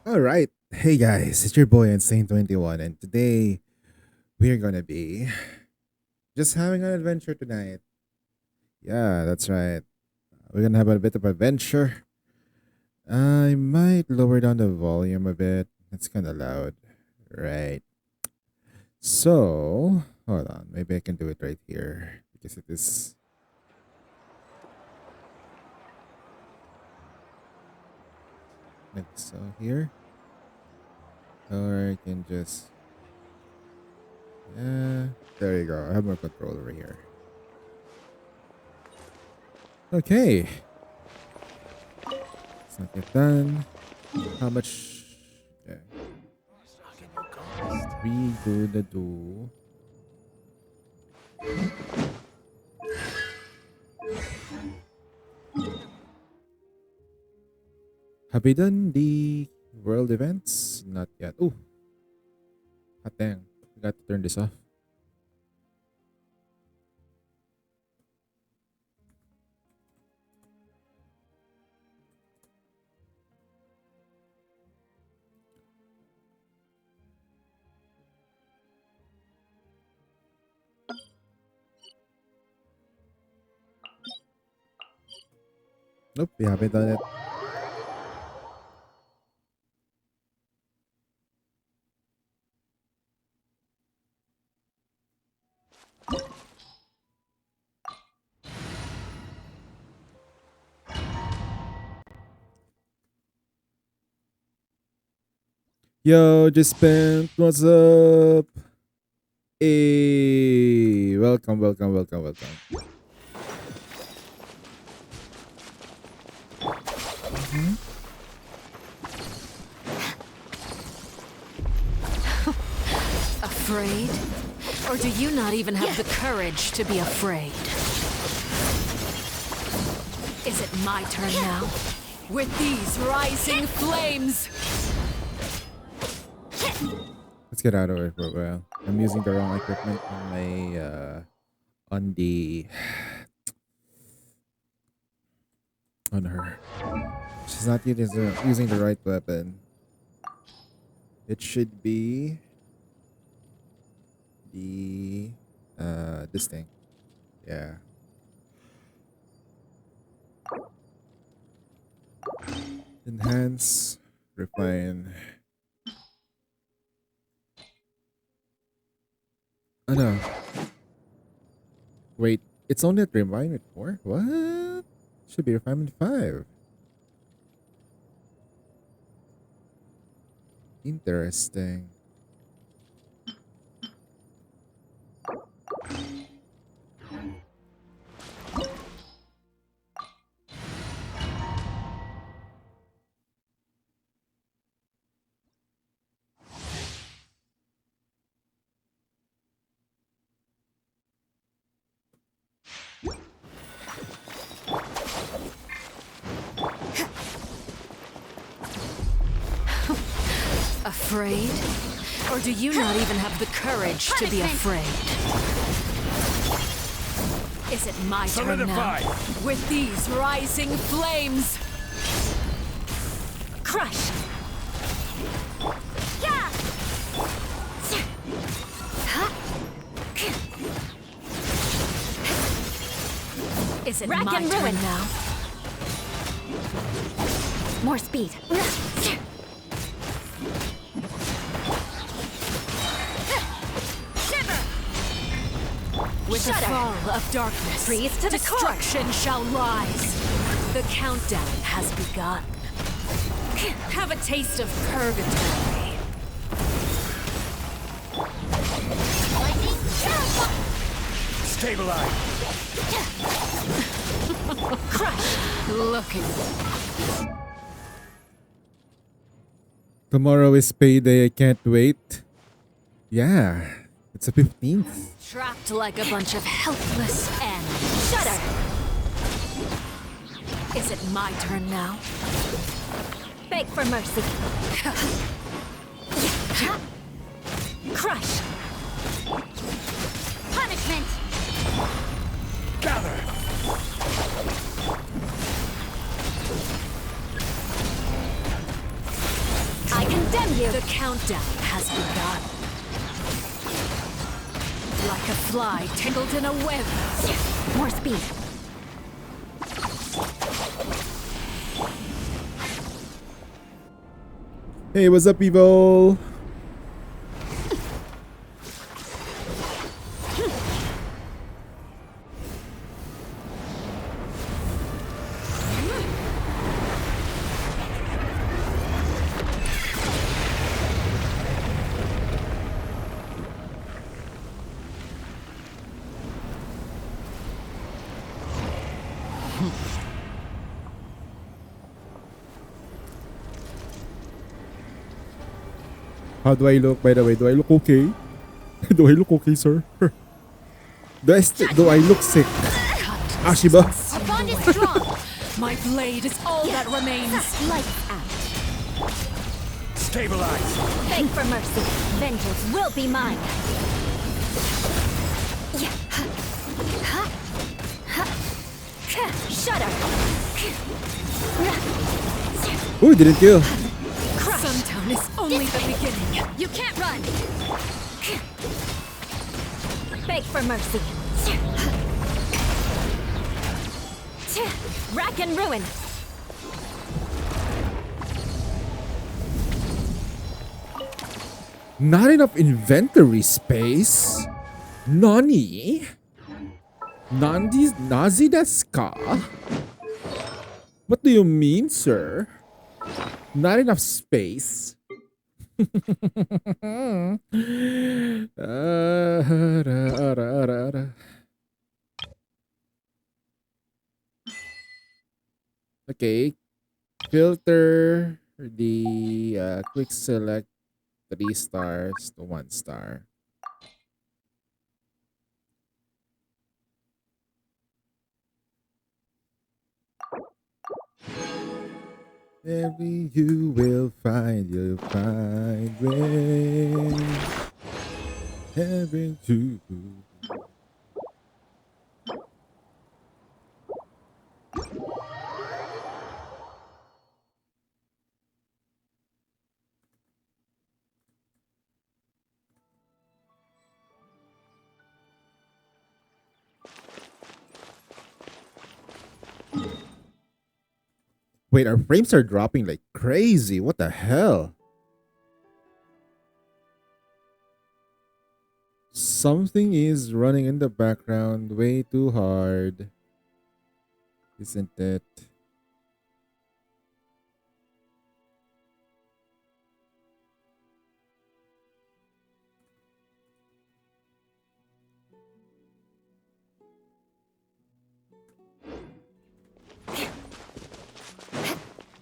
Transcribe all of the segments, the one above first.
All right. Hey guys, it's your boy Insane 21 and today we're going to be just having an adventure tonight. Yeah, that's right. We're going to have a bit of adventure. I might lower down the volume a bit. It's kind of loud. Right. So, hold on. Maybe I can do it right here because it is like so here. Or I can just yeah, there you go. I have more control over here. Okay. It's not yet done. How much? Yeah. We gonna do. Have we done the world events? Not yet. Oh, hot dang. Forgot to turn this off. Nope, we haven't done it. Yo, just spent. What's up? Hey, welcome, welcome, welcome, welcome. Mhm. Afraid? Or do you not even have the courage to be afraid? Is it my turn now? With these rising flames! Let's get out of it for a while. I'm using the wrong equipment on the on her. She's not using the right weapon. It should be the this thing. Yeah. Enhance, refine. Oh no. Wait, it's only at refinement 4? What? Should be refinement 5. Interesting. Afraid? Or do you not even have the courage to be afraid? Is it my turn now? With these rising flames! Crush! Is it Rack my and turn ruin. now? More speed. With the Shudder. fall of darkness, Freeze to the core. destruction shall rise. The countdown has begun. Have a taste of purgatory. Lightning. Stabilize. Crush! Looking. Tomorrow is payday. I can't wait. Yeah, it's the 15th. Trapped like a bunch of helpless animals. Shudder. Is it my turn now? Beg for mercy. Crush! Punishment. Gather. I condemn you. The countdown has begun. Like a fly tangled in a web. More speed. Hey, what's up, Evil? How do I look, by the way? Do I look okay? Do I look okay, sir? Do I look sick? Ashiba? Our bond is strong. My blade is all that remains. Lights out. Stabilize. Beg for mercy. Vengeance will be mine. Shudder. Oh, didn't kill. Suntown is only the beginning. You can't run. Beg for mercy. Rack and ruin. Not enough inventory space? Nani? Nazi desu ka? What do you mean, sir? Not enough space? Okay. Filter the quick select 3 stars to 1 star. Every you'll find way. Having to. Wait, our frames are dropping like crazy. What the hell? Something is running in the background way too hard. Isn't it?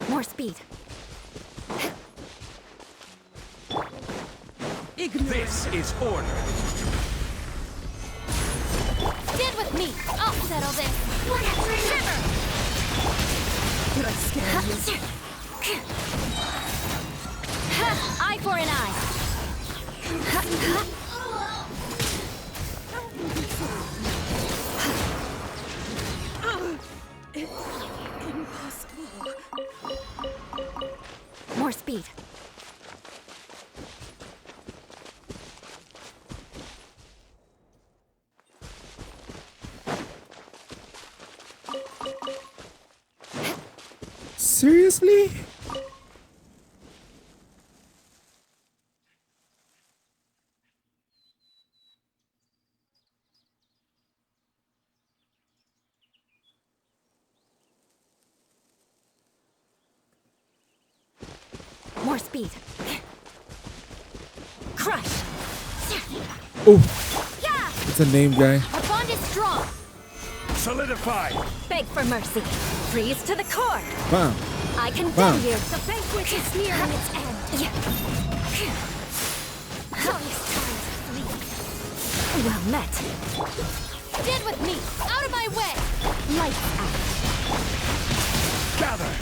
More speed. This is order. Stand with me. I'll settle this. Shiver. Did I scare you? Eye for an eye. Impossible. More speed. Seriously? More speed. Crush. Oh, Yeah. it's a name guy. Our bond is strong. Solidify. Beg for mercy. Freeze to the core. Bam. I condemn Wow. you. The banquet is nearing its end. Well met. Stand with me. Out of my way. Lights out. Gather.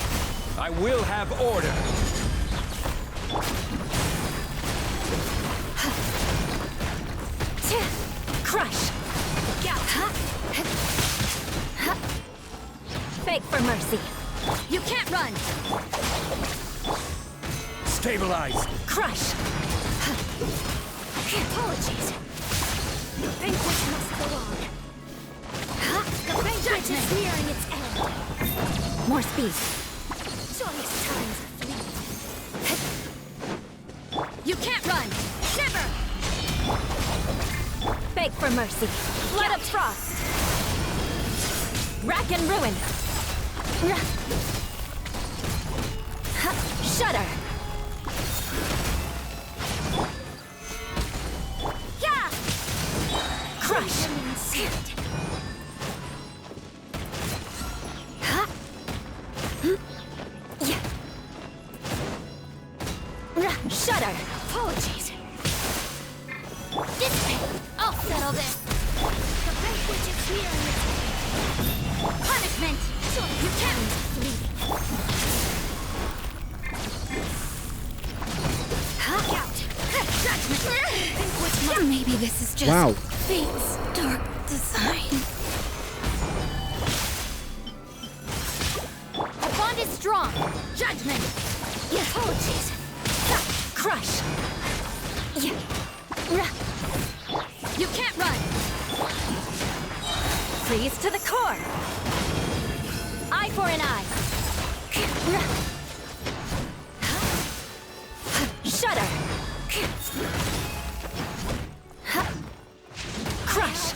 I will have order. Crush. Beg for mercy. You can't run. Stabilize! Crush! Apologies. The banquet must go on. The banquet is nearing its end. More speed. Joyous times flee. You can't run! Never! Beg for mercy. Flood of frost. Rack and ruin. Shudder. Yeah! Crush. Shudder. Apologies. This way! I'll settle this. The banquet is nearing its end. Punishment! You can't flee. Look out! Judgment! Banquet must... Maybe this is just Wow. fate's dark design. The bond is strong. Judgment! Apologies. Crush. You can't run. Freeze to the core. Eye for an eye. Shudder. Crush.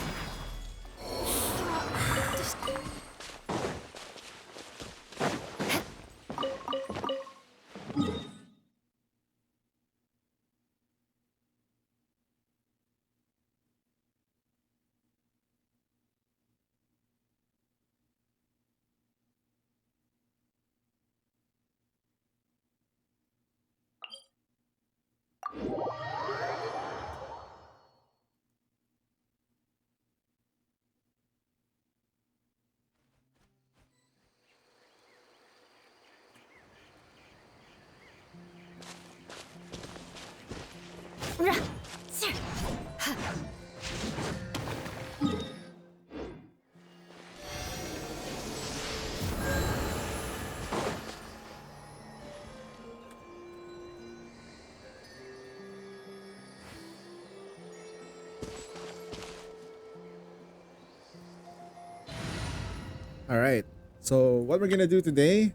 All right. So what we're gonna do today,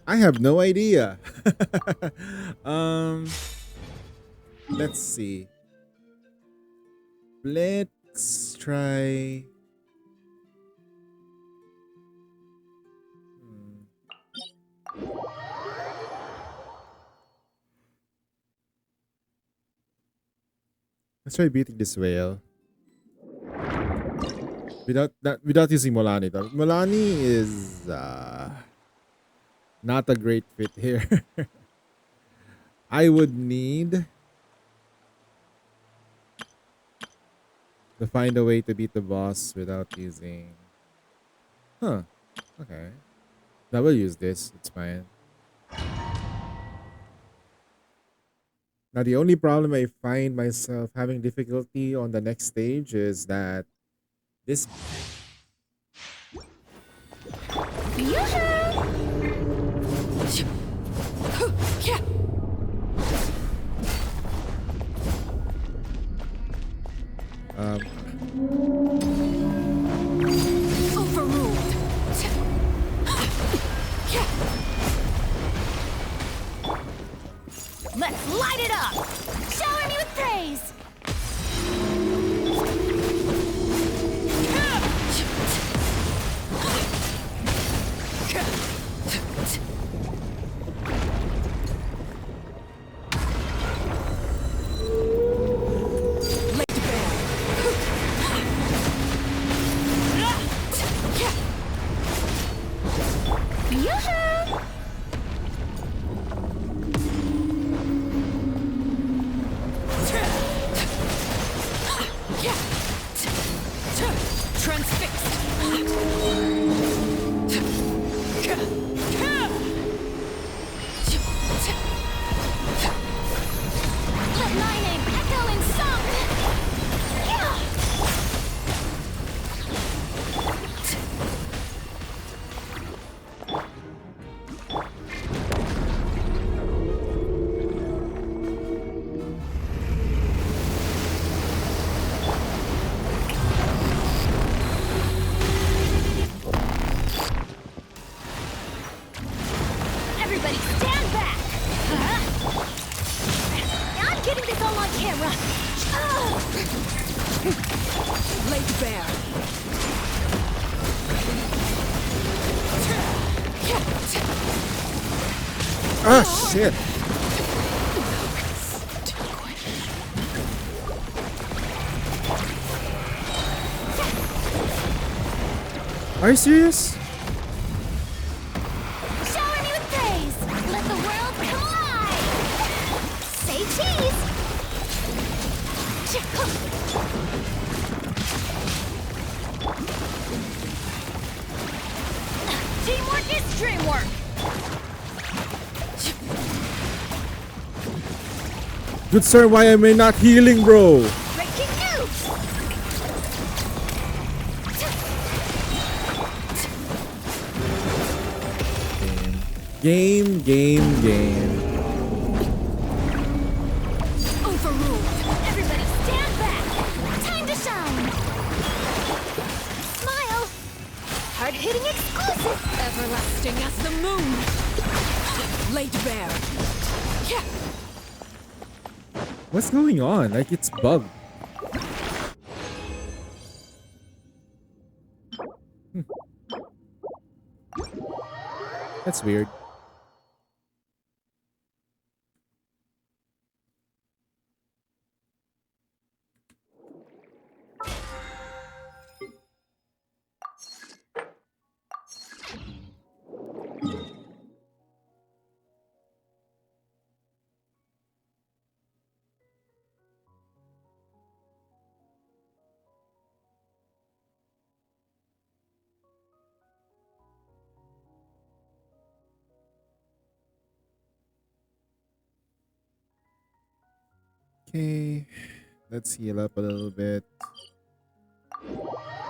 I have no idea. um, let's see. Let's try. Let's try beating this whale. Without using Molani though. Molani is not a great fit here. I would need to find a way to beat the boss without using. Huh. Okay. I will use this. It's fine. Now the only problem I find myself having difficulty on the next stage is that this Overruled. Let's light it up! Shower me with praise! All on camera. Laid bare. Ah, shit. Are you serious? Shower me with praise. Let the world come alive. Say cheese. Teamwork is dreamwork. Good sir, why am I not healing, bro? Breaking news. Game. Overruled. Everybody stand back. Time to shine. Smile. Hard-hitting exclusive. Everlasting as the moon. Laid bare. What's going on? Like it's bugged. That's weird. Okay, let's heal up a little bit.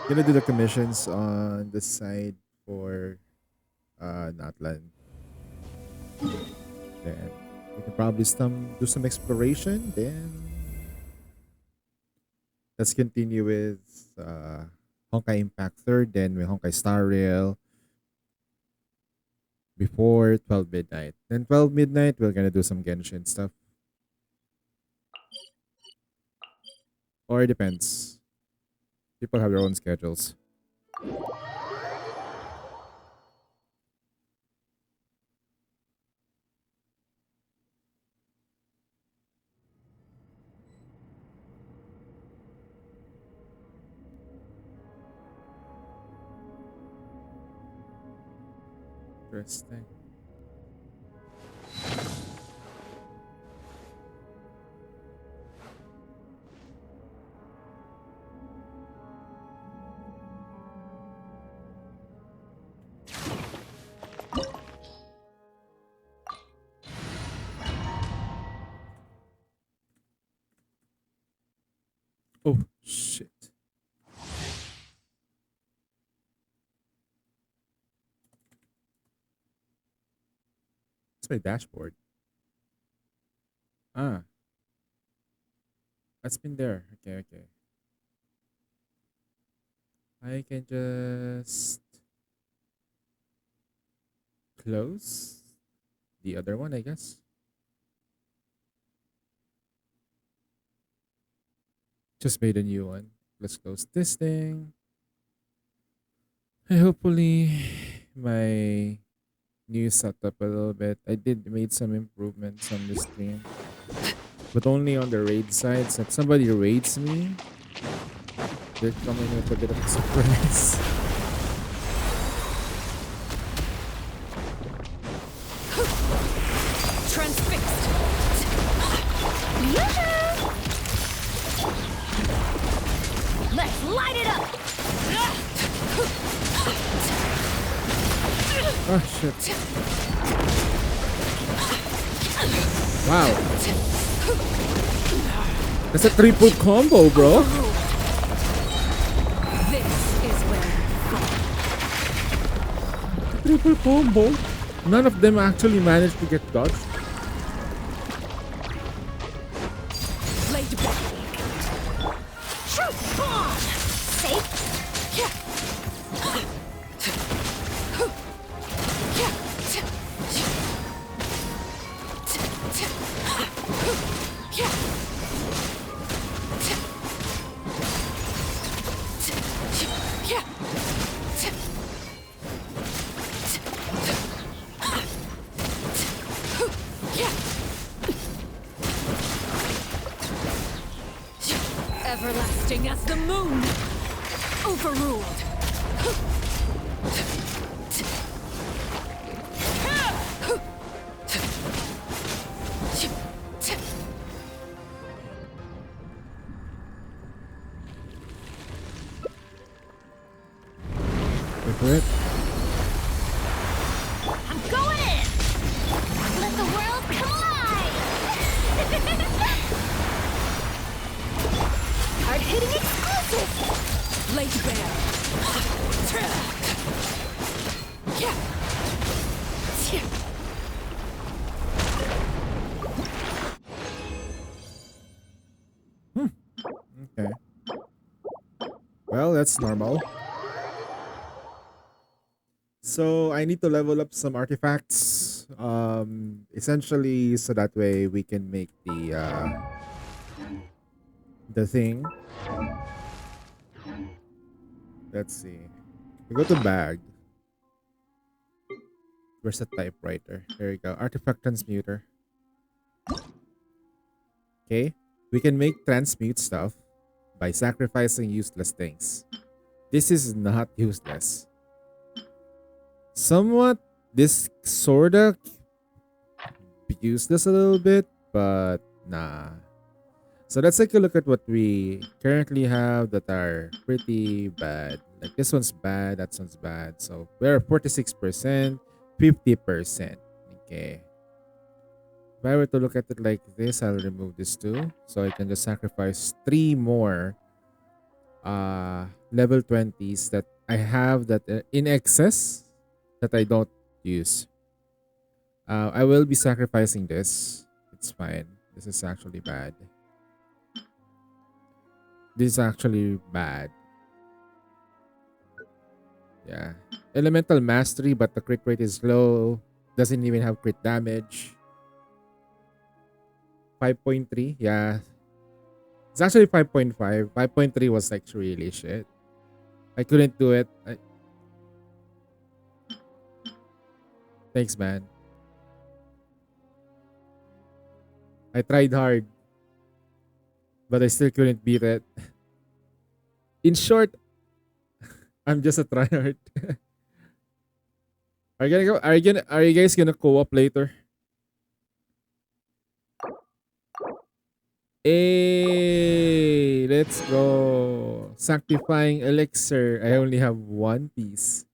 Gonna do the commissions on the side for Natlan. Then we can probably do some exploration. Then let's continue with Honkai Impact 3rd, then with Honkai Star Rail before 12 midnight. Then 12 midnight, we're gonna do some Genshin stuff. Or it depends. People have their own schedules. Interesting. Oh, shit. It's my dashboard. Ah. That's been there. Okay. I can just close the other one, I guess. Just made a new one. Let's close this thing. And hopefully my new setup a little bit. I did made some improvements on the stream. But only on the raid side. So if somebody raids me, they're coming with a bit of a surprise. Transfixed. Let's light it up. Oh shit. Wow. That's a triple combo, bro. This is where Triple combo. None of them actually managed to get dodged. laid bare. Truth bomb. Safe. Everlasting as the moon! Overruled! Wait for it. I'm going in! Let the world come alive! Hard-hitting exclusive! Laid bare! Okay. Well, that's normal. So I need to level up some artifacts. Essentially, so that way we can make the thing. Let's see. We go to bag. Where's the typewriter? There we go. Artifact transmuter. Okay. We can make transmute stuff by sacrificing useless things. This is not useless. Somewhat, this sorta useless a little bit, but nah. So let's take a look at what we currently have that are pretty bad. Like this one's bad, that one's bad. So we're 46%, 50%. Okay. If I were to look at it like this, I'll remove this too. So I can just sacrifice 3 more level 20s that I have that are in excess that I don't use. I will be sacrificing this. It's fine. This is actually bad. This is actually bad. Yeah. Elemental mastery, but the crit rate is low. Doesn't even have crit damage. 5.3. Yeah. It's actually 5.5. 5.3 was like really shit. I couldn't do it. Thanks, man. I tried hard, but I still couldn't beat it. In short, I'm just a tryhard. Are you guys gonna co-op later? Hey, let's go. Sanctifying elixir. I only have 1 piece.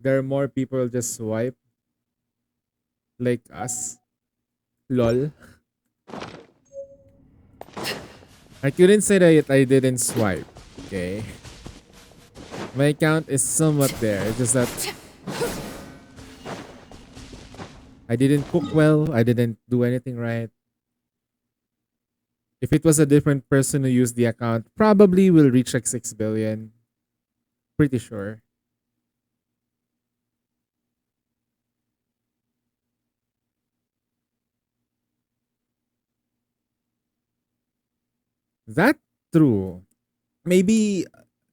There are more people just swipe like us. Lol. I couldn't say that I didn't swipe. Okay. My account is somewhat there. It's just that I didn't cook well. I didn't do anything right. If it was a different person who used the account, probably will reach like 6 billion. Pretty sure. That true. Maybe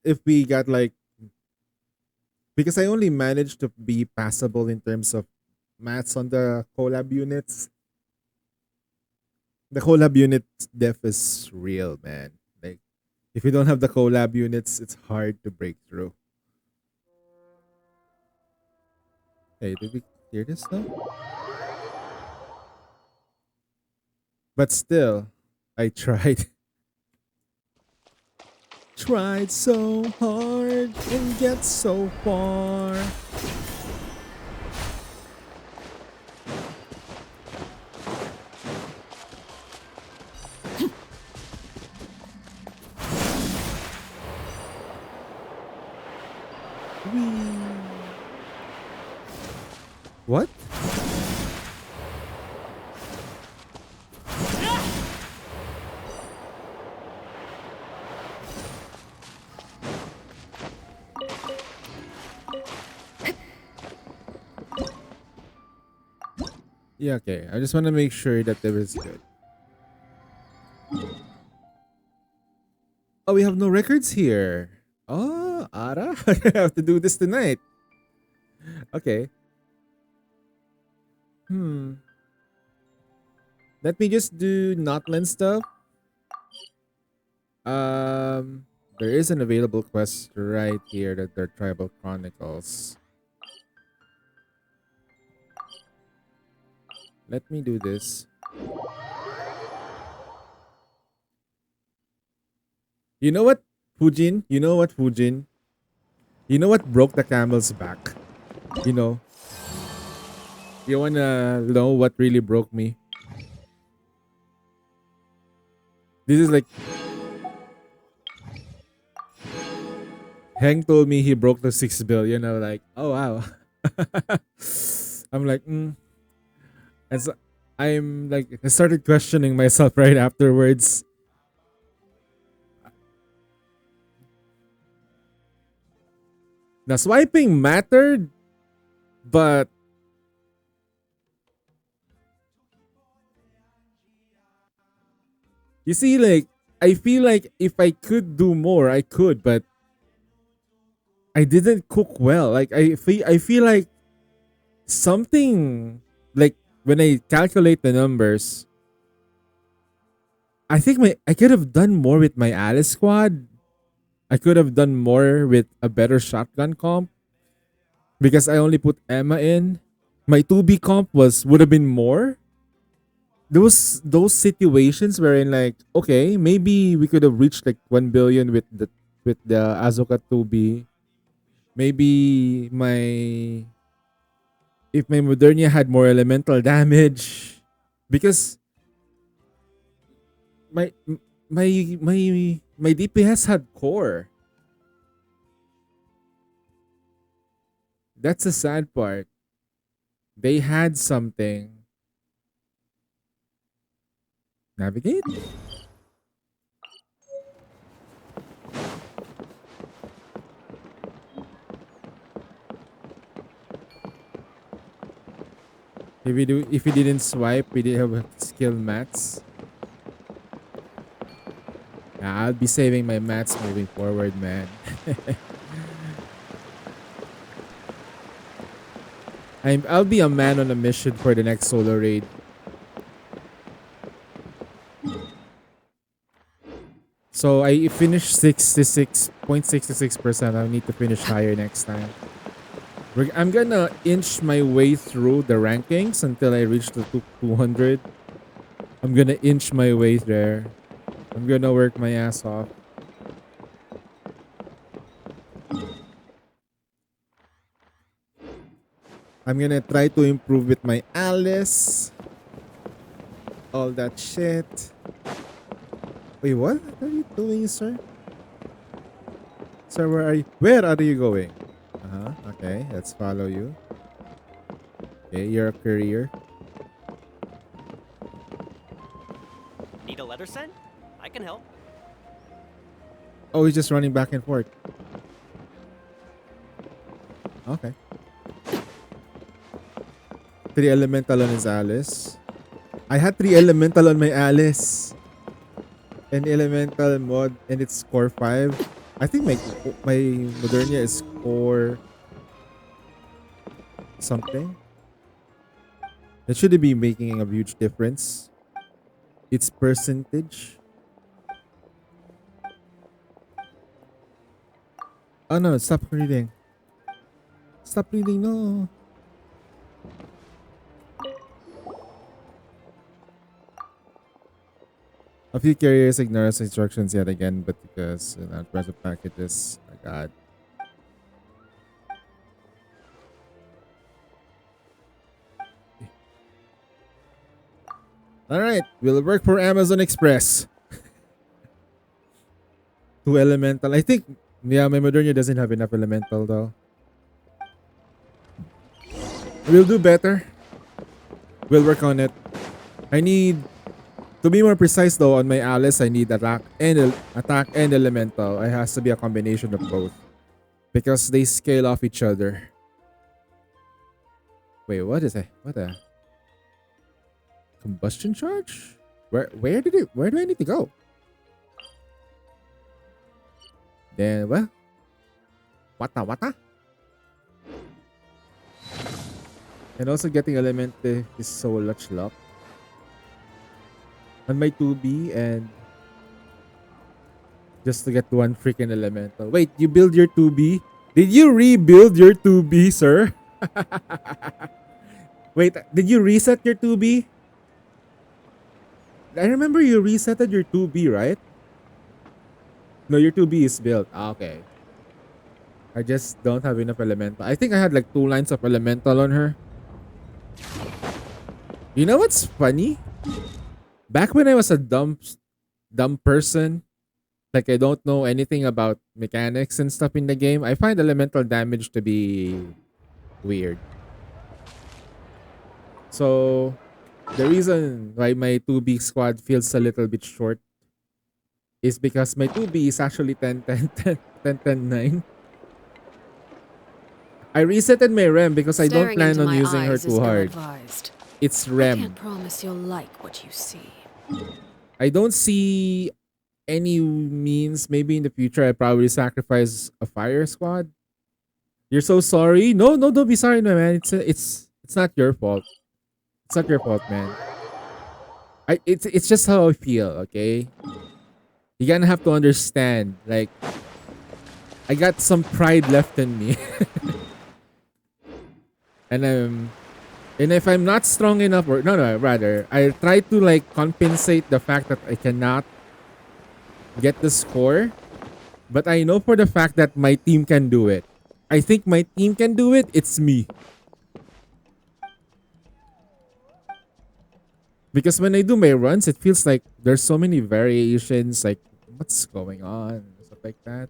if we got like, because I only managed to be passable in terms of maths on the collab units. The collab unit def is real, man. Like, if you don't have the collab units, it's hard to break through. Hey, did we clear this though? But still, I tried. Tried so hard and get so far. What? Yeah, okay. I just want to make sure that there is good. Oh, we have no records here. Oh, Ara? I have to do this tonight. Okay. Let me just do Notland stuff. There is an available quest right here that they're Tribal Chronicles. Let me do this. You know what, Fujin? You know what, Fujin? You know what broke the camel's back? You know? You wanna know what really broke me? This is like... Heng told me he broke the 6 billion. I was like, oh wow. I'm like, And so I'm like, I started questioning myself right afterwards. Now, swiping mattered, but you see, like, I feel like if I could do more, I could, but I didn't cook well. Like, I feel like something, like, when I calculate the numbers, I think I could have done more with my Alice squad. I could have done more with a better shotgun comp because I only put Emma in. My 2B comp would have been more. Those situations wherein, like, okay, maybe we could have reached like 1 billion with the Azoka 2B. Maybe if my Modernia had more elemental damage, because my my DPS had core. That's the sad part. They had something. Navigate? If we didn't swipe, we didn't have skill mats. Yeah, I'll be saving my mats moving forward, man. I'll be a man on a mission for the next solo raid. So I finished 66.66%. I need to finish higher next time. I'm gonna inch my way through the rankings until I reach the 200. I'm gonna inch my way there. I'm gonna work my ass off. I'm gonna try to improve with my Alice. All that shit. Wait, what are you doing, sir? Sir, where are you going? Okay, let's follow you. Okay, you're a courier. Need a letter sent? I can help. Oh, he's just running back and forth. Okay. 3 elemental on his Alice. I had 3 elemental on my Alice. An elemental mod and it's core 5. I think my Modernia is core something. That shouldn't be making a huge difference. It's percentage. Oh no, stop reading. Stop reading, no. A few carriers ignore instructions yet again, but because not present packages. My god. Alright, we'll work for Amazon Express. 2 elemental. I think, yeah, my Modernia doesn't have enough elemental though. We'll do better. We'll work on it. I need, to be more precise though, on my Alice, I need attack and elemental. It has to be a combination of both. Because they scale off each other. Wait, what is it? What the? Combustion charge? Where do I need to go? Then what? Wata? And also getting element is so much luck. On my 2B and just to get one freaking elemental. Wait, you build your 2B? Did you rebuild your 2B, sir? Wait, did you reset your 2B? I remember you resetted your 2B, right? No, your 2B is built. Ah, okay. I just don't have enough elemental. I think I had like 2 lines of elemental on her. You know what's funny? Back when I was a dumb person, like I don't know anything about mechanics and stuff in the game, I find elemental damage to be weird. So the reason why my 2B squad feels a little bit short is because my 2B is actually 10 10 10 10 10 9. I resetted my REM because I don't Staring plan into on my using her eyes is too hard. ill-advised. It's I REM. can't promise you'll like what you see. I don't see any means. Maybe in the future I probably sacrifice a fire squad. You're so sorry. No, no, don't be sorry, no man. It's not your fault. It's not your fault, man. It's just how I feel, okay? You're gonna have to understand. Like, I got some pride left in me. And if I'm not strong enough, or no, rather, I try to like compensate the fact that I cannot get the score, but I know for the fact that my team can do it. I think my team can do it. It's me. Because when I do my runs, it feels like there's so many variations. Like, what's going on? Stuff like that.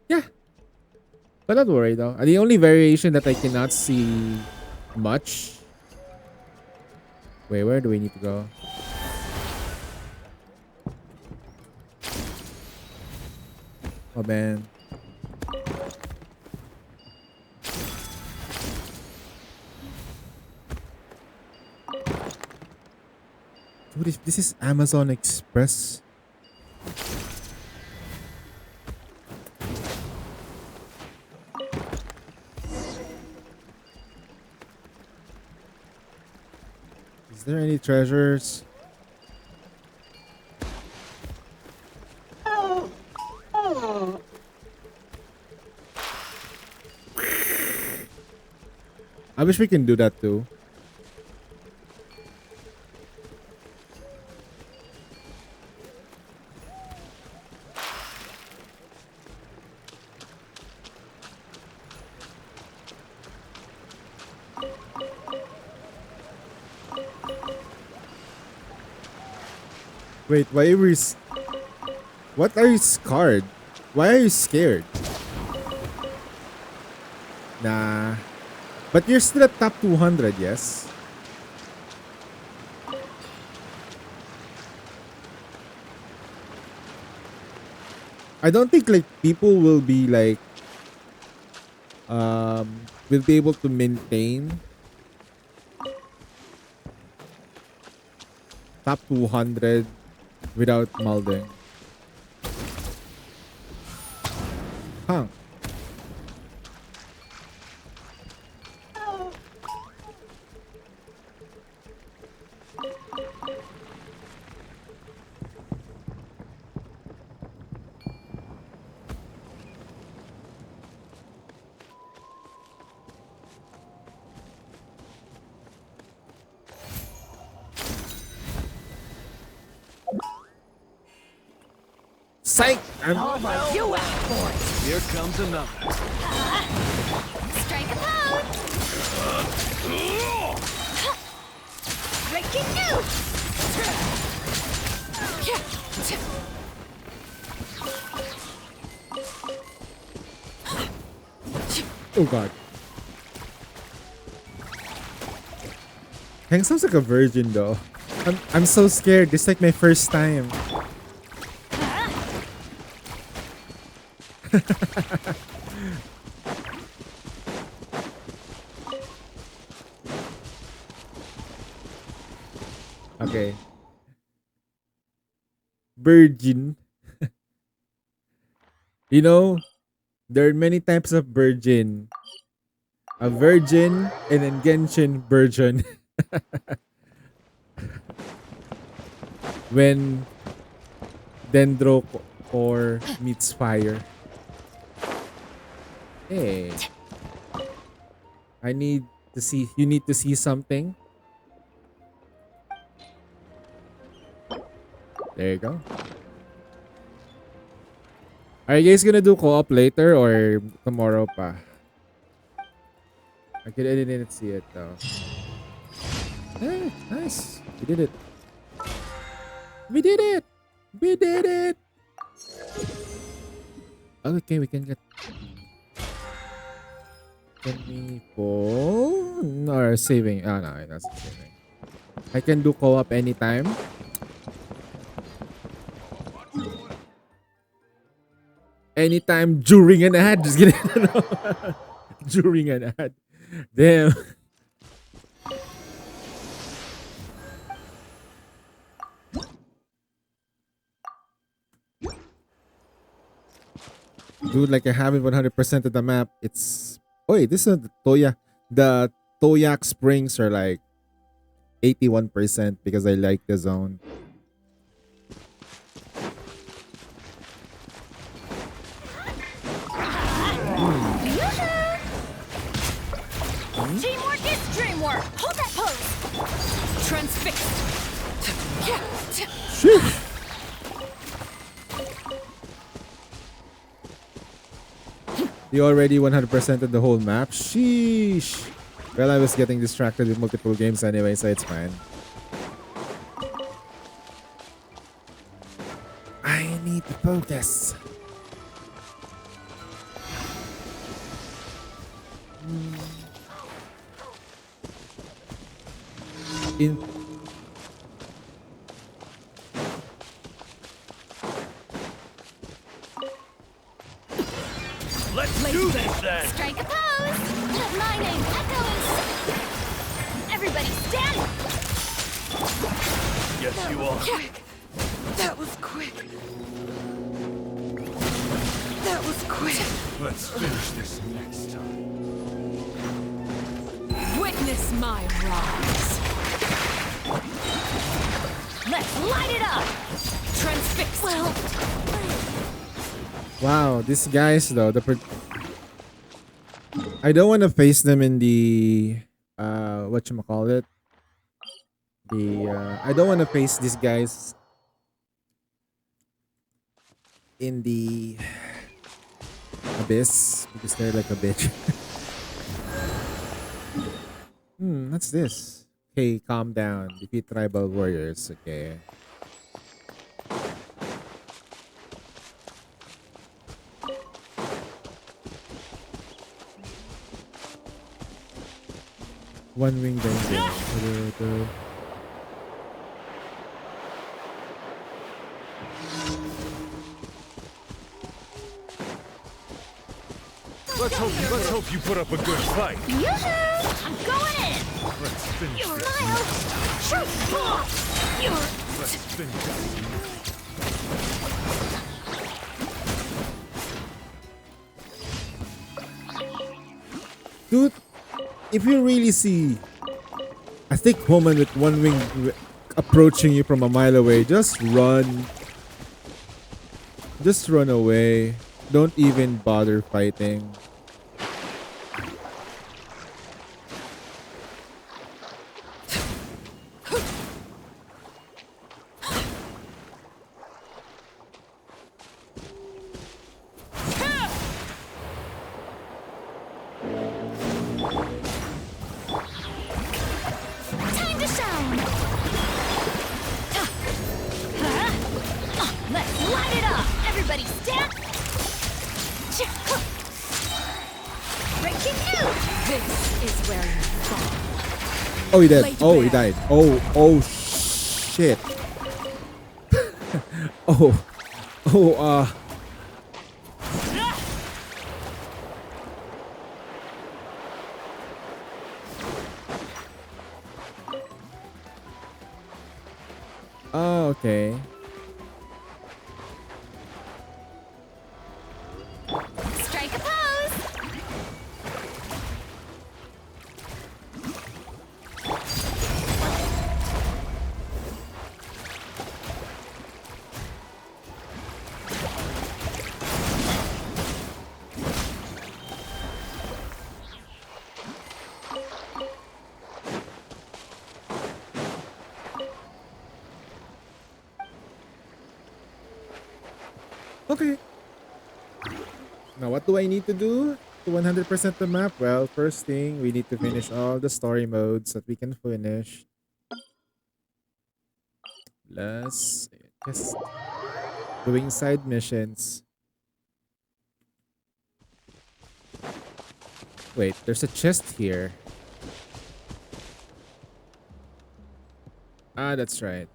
Yeah. But don't worry though. The only variation that I cannot see much. Wait, where do we need to go? Oh man. Dude, this is Amazon Express. Is there any treasures? I wish we can do that too. Wait, why are we... What are you scared? Why are you scared? Nah. But you're still at top 200, yes? I don't think like people will be like will be able to maintain top 200 without molding. Huh. Psych! You asked for it. Here comes another. Strike a pose! Breaking news! Oh god. Hank sounds like a virgin though. I'm so scared. This is like my first time. Okay. Virgin. You know, there are many types of virgin. A virgin and then Genshin virgin. When Dendro core meets fire. Hey. I need to see. You need to see something. There you go. Are you guys gonna do co-op later or tomorrow pa? I didn't see it though. Hey, nice. We did it. We did it. We did it. Okay, we can get. Can we pull or saving? Oh no, that's saving. I can do co-op anytime. Anytime during an ad. Just kidding. During an ad. Damn. Dude, like I haven't 100% of the map. It's wait, this is the Toya. The Toyak Springs are like 81% because I like the zone. Teamwork is dreamwork. Hold that pose. Transfixed. Sheesh. You already 100% of the whole map? Sheesh. Well, I was getting distracted with multiple games anyway, so it's fine. I need to focus. In Let's do this then! Strike a pose! Let my name echoes! Everybody stand! Yes, you are. Quick. That was quick. That was quick. Let's finish this next time. Witness my rise. Let's light it up. Transfixed. Well, wow, these guys though, I don't want to face them in the whatchamacallit. I don't want to face these guys in the abyss because they're like a bitch. What's this? Okay, calm down. Defeat tribal warriors. Okay. One wing danger. Let's hope you put up a good fight. Yoo-hoo! I'm going in! Let's finish this. Smile! Shoot! You're... Let's finish this. Dude, if you really see a thick woman with one wing approaching you from a mile away, just run. Just run away. Don't even bother fighting. Time to shine! Let's light it up! Everybody stand! Breaking news! this is where you fall. Oh, he died. Late Oh, he bear. died. Oh, shit. oh, Oh, okay. Strike a pose! Okay. Now, what do I need to do to 100% the map? Well, first thing, we need to finish all the story modes that we can finish. Plus, just doing side missions. Wait, there's a chest here. Ah, that's right.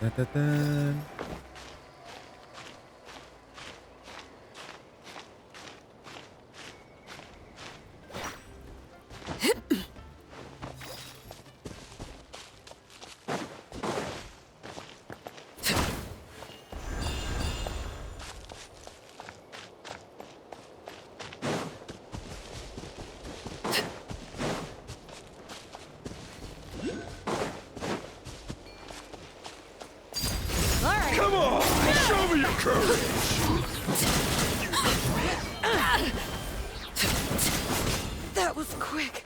Da, da, da. Come on! Show me your courage! That was quick.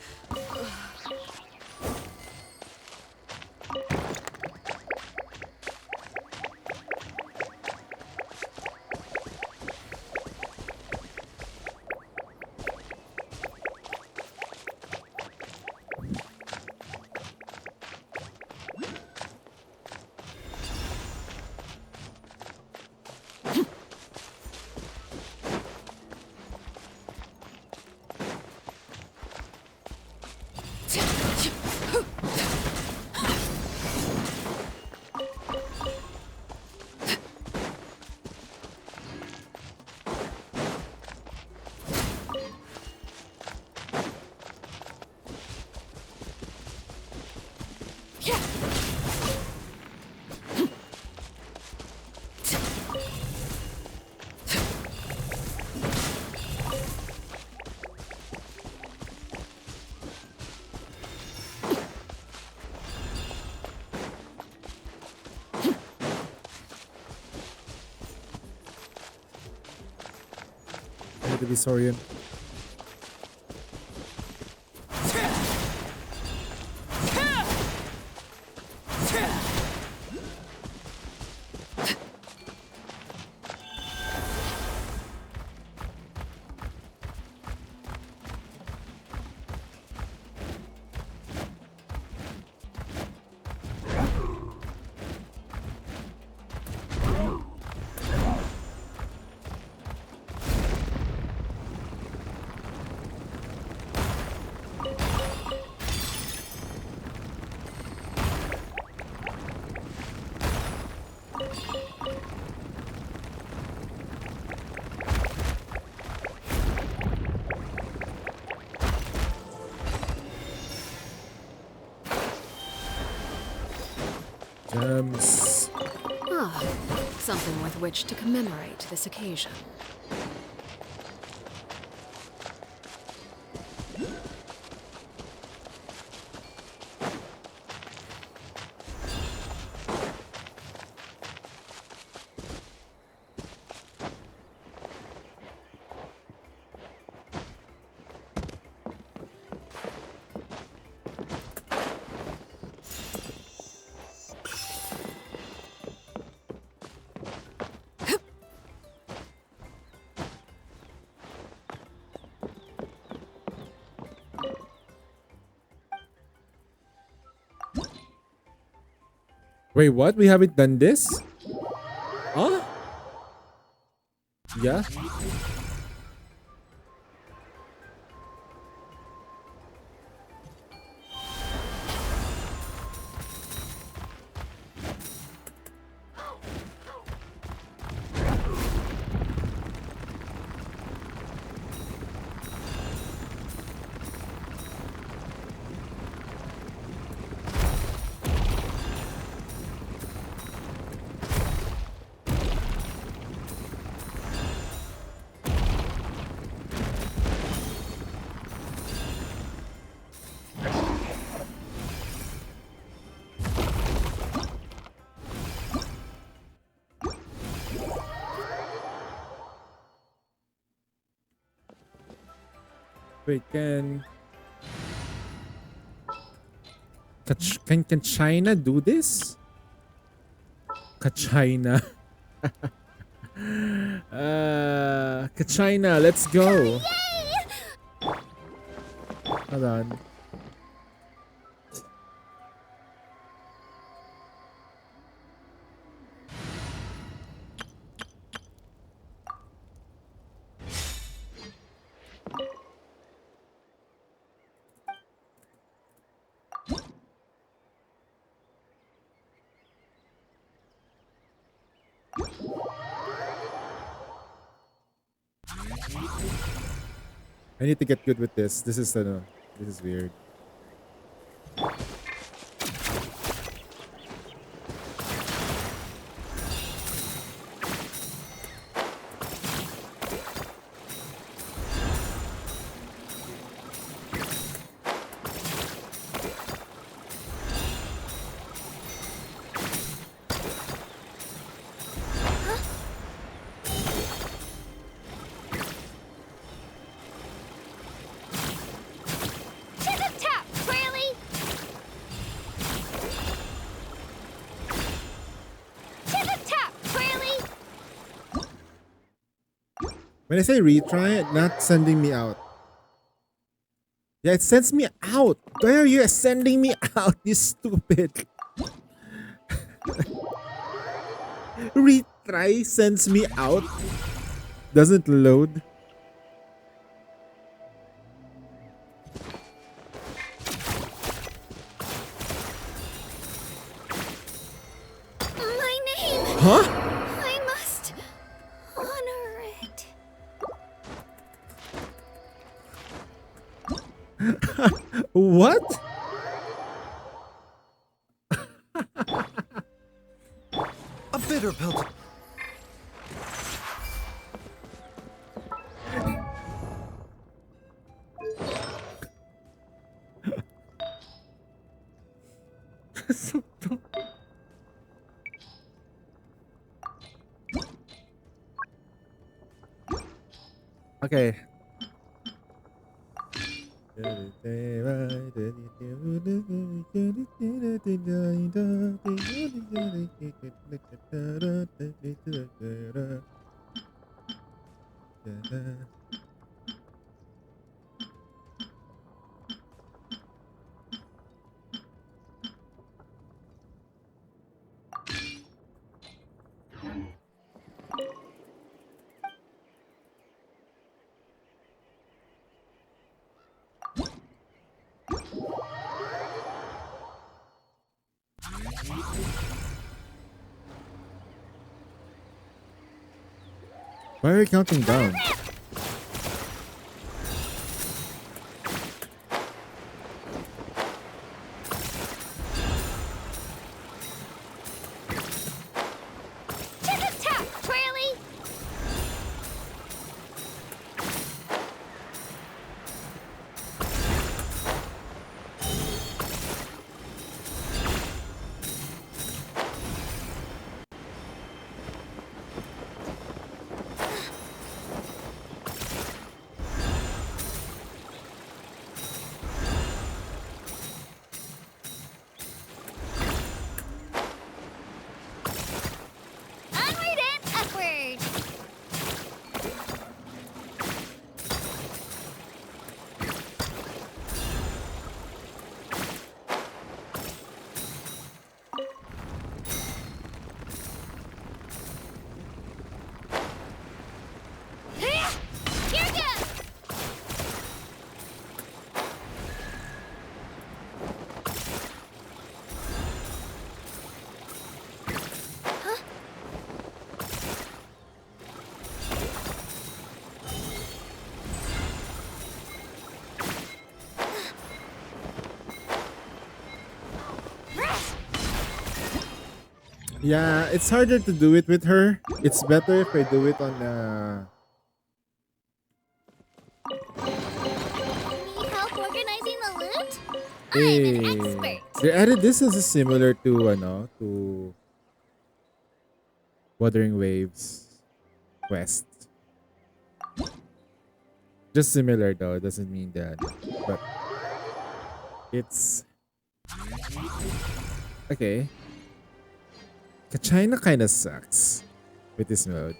I need to be Saurian. Gems. Ah, something with which to commemorate this occasion. Wait, what? We haven't done this? Huh? Yeah? Wait, can China do this? China. China, let's go. Hold on. I need to get good with this. This is weird. When I say retry, not sending me out. Yeah, it sends me out. Why are you sending me out, you stupid? Retry sends me out. Doesn't load. My name! Huh? I must honor it. What? A bitter pill. So dumb. Okay. Why are you counting down? Yeah, it's harder to do it with her. It's better if I do it on Need help organizing the loot? I'm an hey. expert. They added this as a similar to to Wuthering Waves quest. Just similar though, doesn't mean that. But it's okay. Kachina kinda sucks with this mode.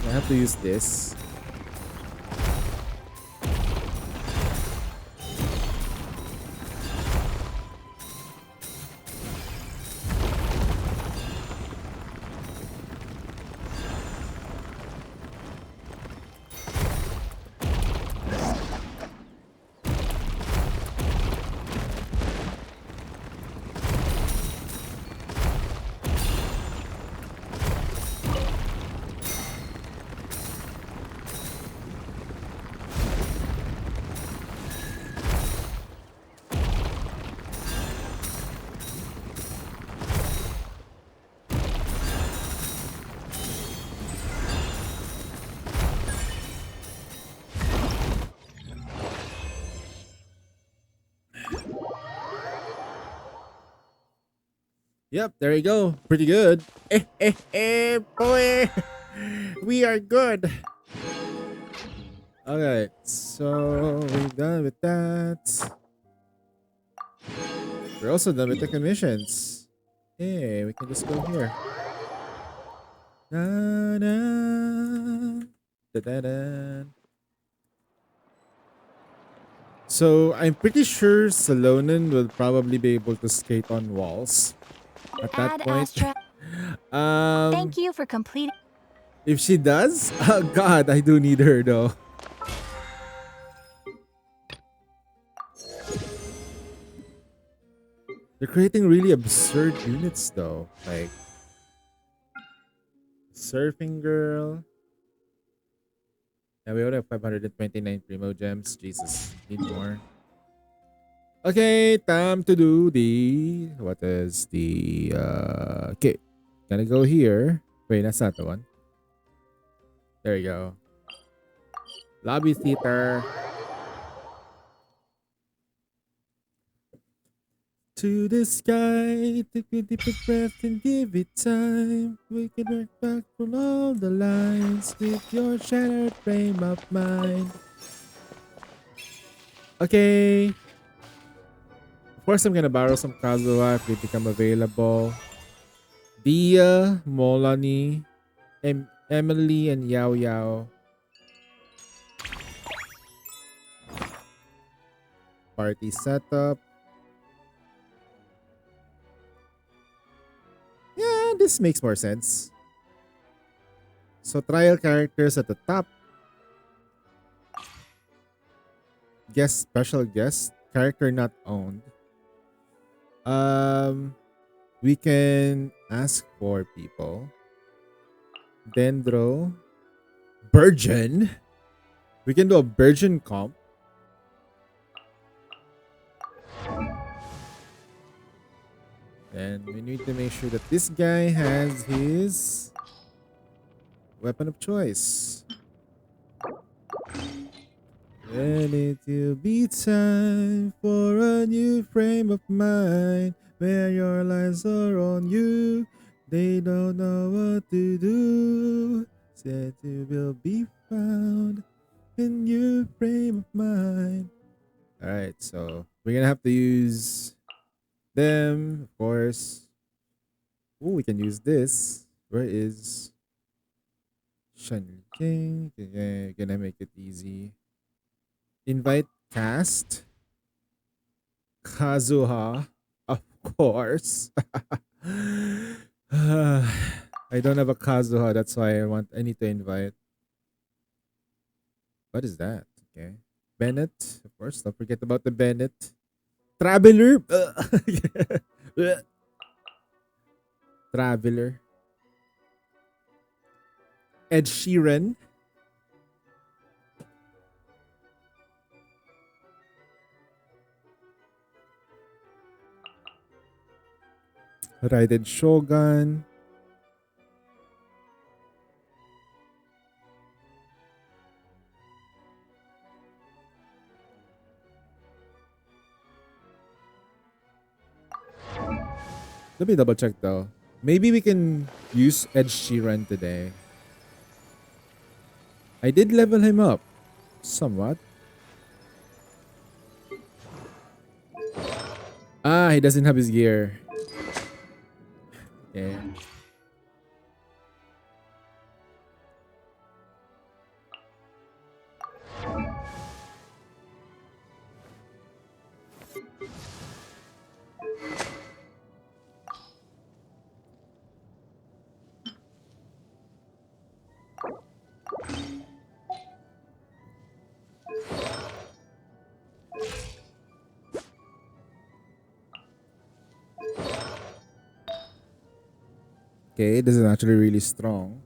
I have to use this. Yep, there you go. Pretty good. Boy. We are good. Okay, so we're done with that. We're also done with the commissions. Hey, we can just go here. Da, da, da, da, da. So I'm pretty sure Salonen will probably be able to skate on walls at that Ad point. Astra. Um, Thank you for completing. if she does, oh god, I do need her though. They're creating really absurd units though, like Surfing Girl. Yeah, we only have 529 Primo Gems. Jesus, need more. Okay, time to do the what is the okay. Gonna go here. Wait, that's not the one. There you go. Lobby theater. To the sky, take a deep breath and give it time. We can work back from all the lines with your shattered frame of mind. Okay. Of course, I'm gonna borrow some Kazuha if they become available. Dia, Molani, Emily, and Yao Yao. Party setup. Yeah, this makes more sense. So trial characters at the top. Guest, special guest, character not owned. We can ask for people. Dendro. Virgin. We can do a virgin comp. And we need to make sure that this guy has his weapon of choice. And it will be time for a new frame of mind where your lies are on you. They don't know what to do. Said you will be found in new frame of mind. Alright, so we're gonna have to use them, of course. Oh, we can use this. Where is Shan King? Gonna make it easy. Invite cast. Kazuha, of course. I don't have a Kazuha, that's why I need to invite. What is that? Okay. Bennett, of course. Don't forget about the Bennett. Traveler. Traveler. Ed Sheeran. Raiden Shogun. Let me double check though. Maybe we can use Ed Sheeran today. I did level him up somewhat. Ah, he doesn't have his gear. Okay. Okay, this is actually really strong.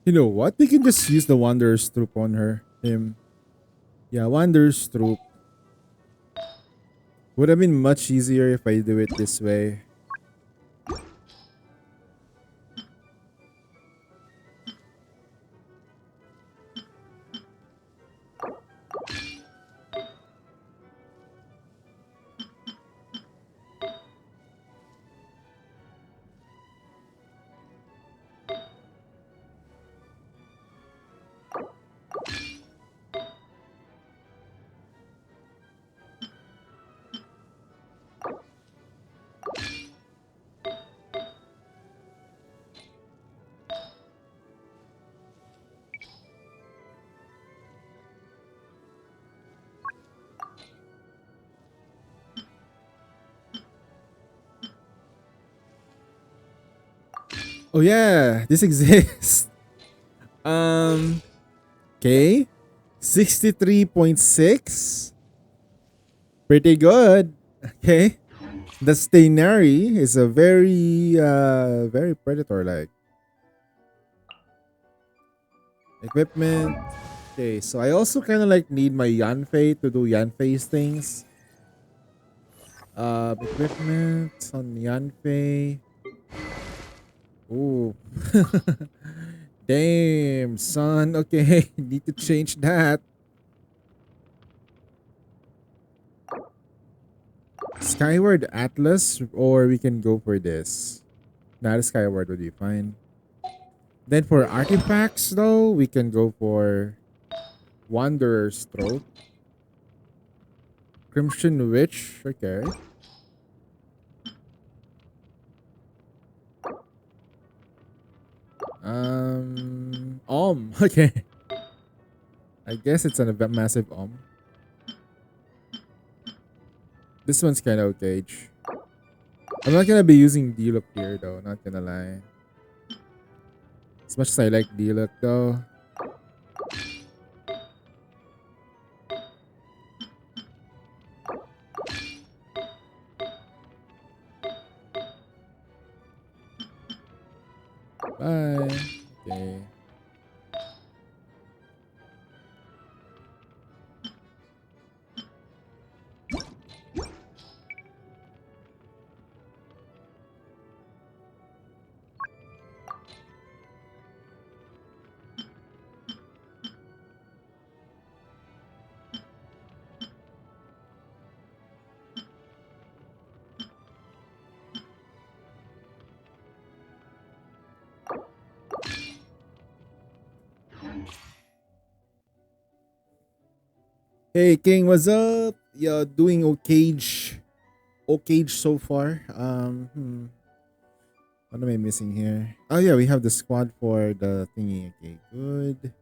You know what? We can just use the Wanderer's Troop on him. Yeah, Wanderer's Troop. Would have been much easier if I do it this way. Oh yeah, this exists. Okay. 63.6. Pretty good. Okay. The Stainary is a very predator like equipment. Okay, so I also kind of like need my Yanfei to do Yanfei's things. Equipment on Yanfei. Ooh. Damn, son. Okay, need to change that. Skyward Atlas, or we can go for this. Not a Skyward would be fine. Then for artifacts, though, we can go for Wanderer's Throat. Crimson Witch, okay. Okay. I guess it's a massive This one's kind of gauge. I'm not gonna be using D-Look here though, not gonna lie. As much as I like D-Look though. Bye. Okay. Hey King, what's up? Yeah, doing okay so far. What am I missing here? Oh yeah, we have the squad for the thingy. Okay, good.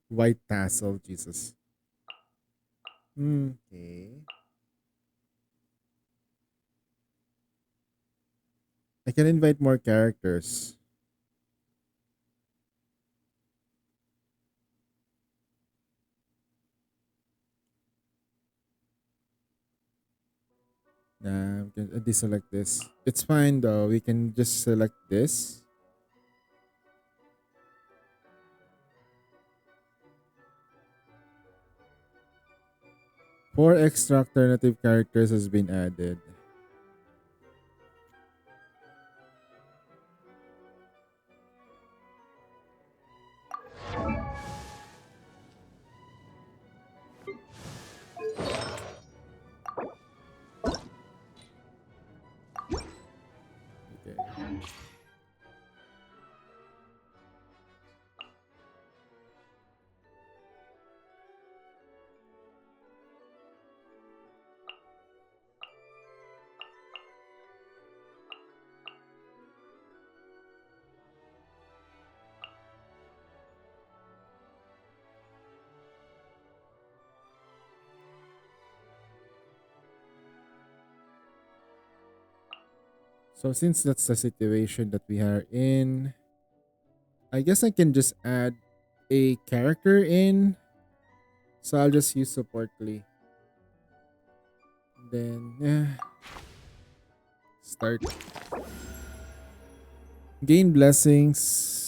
White tassel, Jesus. Okay. I can invite more characters. Nah, we can deselect this. It's fine though. We can just select this. Four extra alternative characters has been added. Okay. So since that's the situation that we are in, I guess I can just add a character in. So I'll just use support Lee. Then yeah. Start. Gain blessings.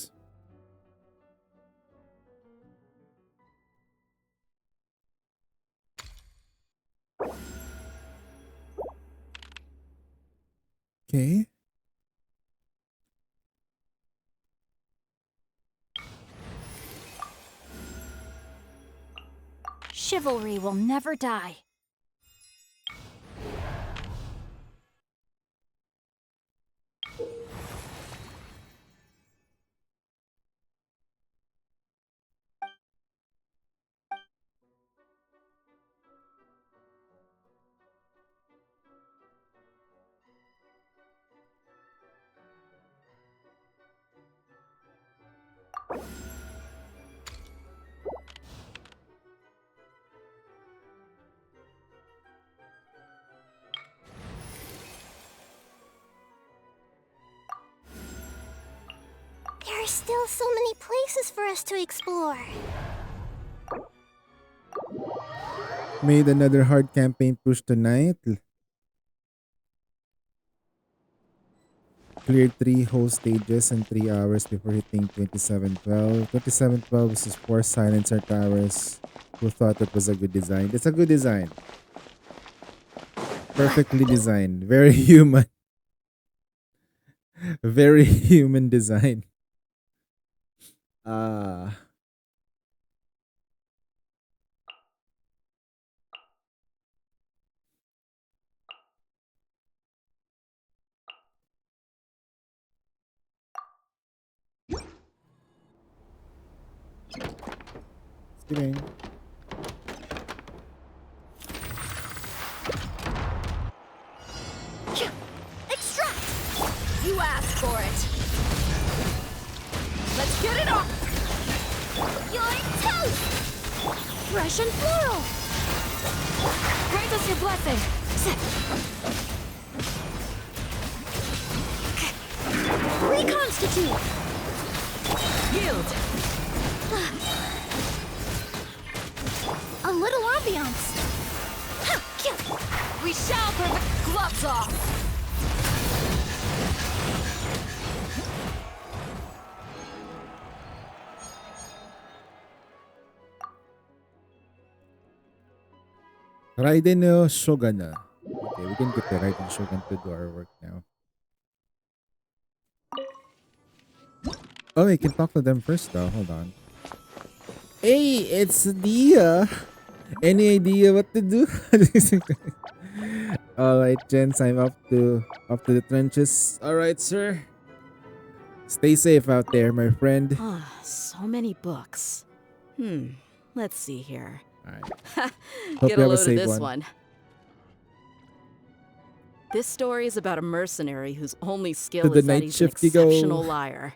Okay. Chivalry will never die. There are still so many places for us to explore. Made another hard campaign push tonight. Cleared 3 whole stages in 3 hours before hitting 2712. 2712 is 4 silencer towers. Who thought it was a good design? It's a good design. Perfectly designed. Very human. Very human design. Kidding. Extract! You asked for it. Let's get it off! You're toast! Fresh and floral! Grant us your blessing! Reconstitute! Yield! A little ambiance! We shall prevent gloves off! Raiden no Shogana. Okay, we can get the Raiden Shogun to do our work now. Oh, we can talk to them first though. Hold on. Hey, it's Dia. Any idea what to do? Alright, gents, I'm up to the trenches. Alright, sir. Stay safe out there, my friend. Ah, so many books. Let's see here. Alright. Hope Get you a have a load of safe this one. one. This story is about a mercenary whose only skill the is that night he's an shift you go. exceptional liar.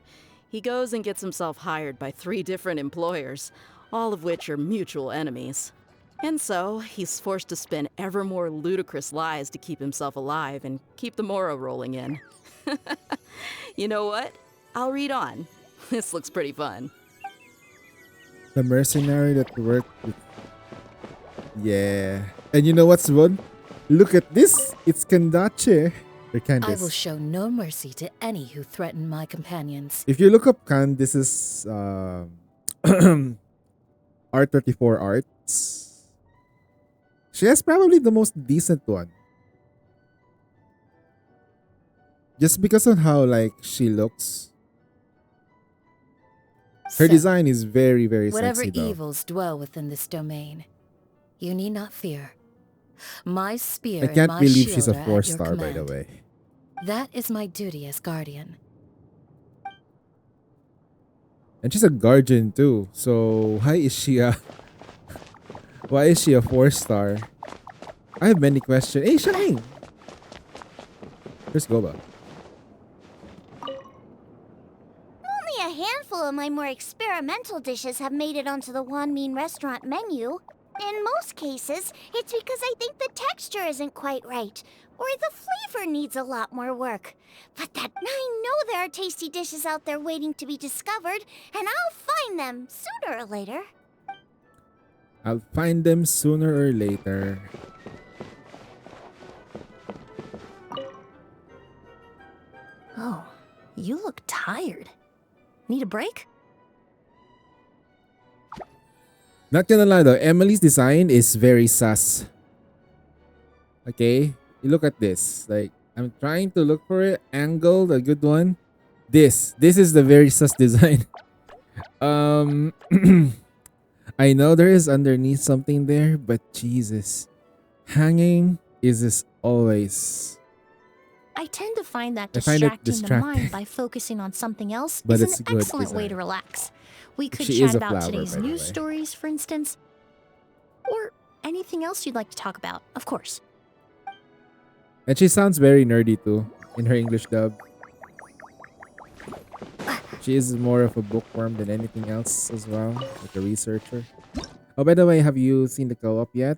He goes and gets himself hired by 3 different employers, all of which are mutual enemies. And so, he's forced to spin ever more ludicrous lies to keep himself alive and keep the Moro rolling in. You know what? I'll read on. This looks pretty fun. The mercenary that worked with... Yeah. And you know what's fun? Look at this. It's Candace. Or Candace. I will show no mercy to any who threaten my companions. If you look up Candace's R34 arts, she has probably the most decent one. Just because of how like she looks. Her So, design is very, very whatever sexy though. evils dwell within this domain, you need not fear. My spear I and can't my believe she's a shield are at your 4-star, by the command. way. That is my duty as guardian. And she's a guardian too. So why is she a 4-star? I have many questions. Hey, Shane! Where's Goba? Only a handful of my more experimental dishes have made it onto the Wanmin restaurant menu. In most cases, it's because I think the texture isn't quite right, or the flavor needs a lot more work. But I know there are tasty dishes out there waiting to be discovered, and I'll find them sooner or later. I'll find them sooner or later. Oh, you look tired. Need a break? Not gonna lie though, Emily's design is very sus. Okay, you look at this. Like, I'm trying to look for it. Angled, a good one. This is the very sus design. I know there is underneath something there, but Jesus, hanging is as always. I tend to find that I find it distracting the mind distracting. by focusing on something else But is it's an good excellent way design. to relax. We could She chat is a about flower, today's by the news way. stories, for instance, or anything else you'd like to talk about, of course. And she sounds very nerdy too in her English dub. She is more of a bookworm than anything else as well, like a researcher. Oh, by the way, have you seen the co-op yet?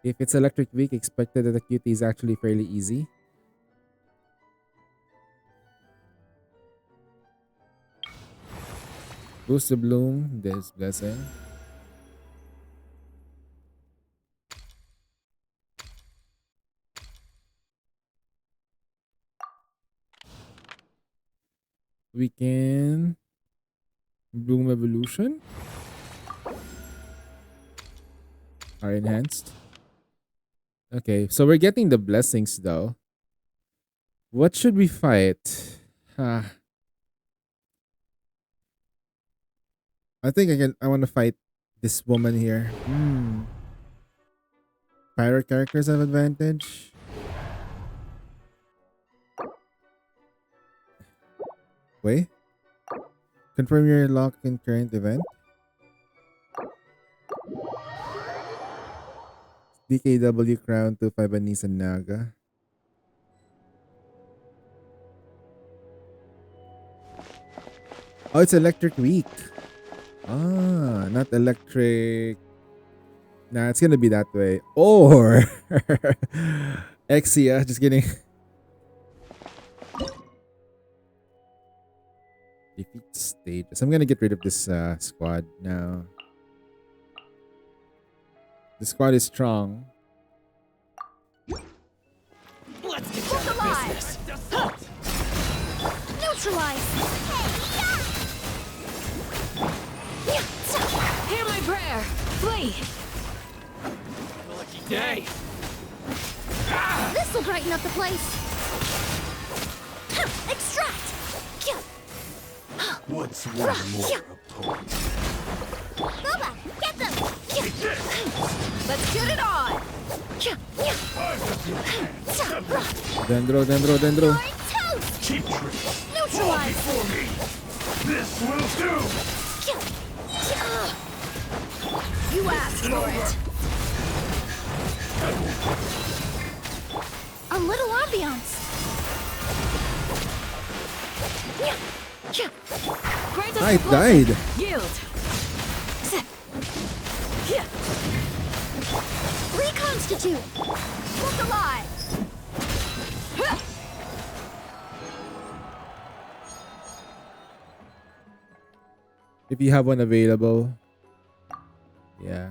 If it's Electric Week, expected that the QT is actually fairly easy. Boost the bloom, this blessing. We can bloom evolution. Are enhanced. Okay, so we're getting the blessings though. What should we fight? I think I want to fight this woman here. Pirate characters have advantage. Wait. Confirm your lock in current event. DKW crown to Fibanese and Naga. Oh, it's Electric Week. Ah, not electric. Nah, it's gonna be that way. Or Exia, just kidding. Defeat stages. I'm gonna get rid of this squad now. The squad is strong. Let's get down to business. Neutralize! Hear my prayer! Flee! Lucky day. This'll brighten up the place! Extract! What's one more opponent? Boba, get them! Let's get it on! Dendro. You're toast! Cheap tricks. Neutralize! This will do. You asked for it! A little ambiance! Grant us I your blessing. died. Yield! Reconstitute! Look alive! If you have one available. Yeah.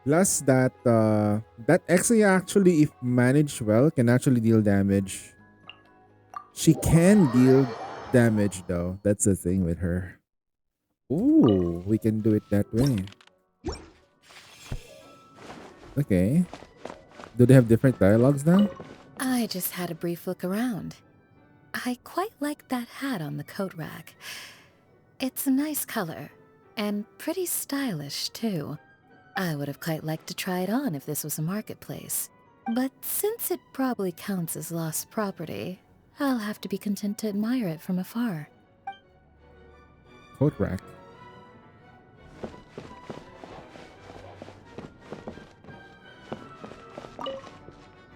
Plus that that Exa actually, if managed well, can actually deal damage. She can deal damage though. That's the thing with her. Ooh, we can do it that way. Okay. Do they have different dialogues now? I just had a brief look around. I quite like that hat on the coat rack. It's a nice color, and pretty stylish, too. I would have quite liked to try it on if this was a marketplace. But since it probably counts as lost property, I'll have to be content to admire it from afar. Coat rack.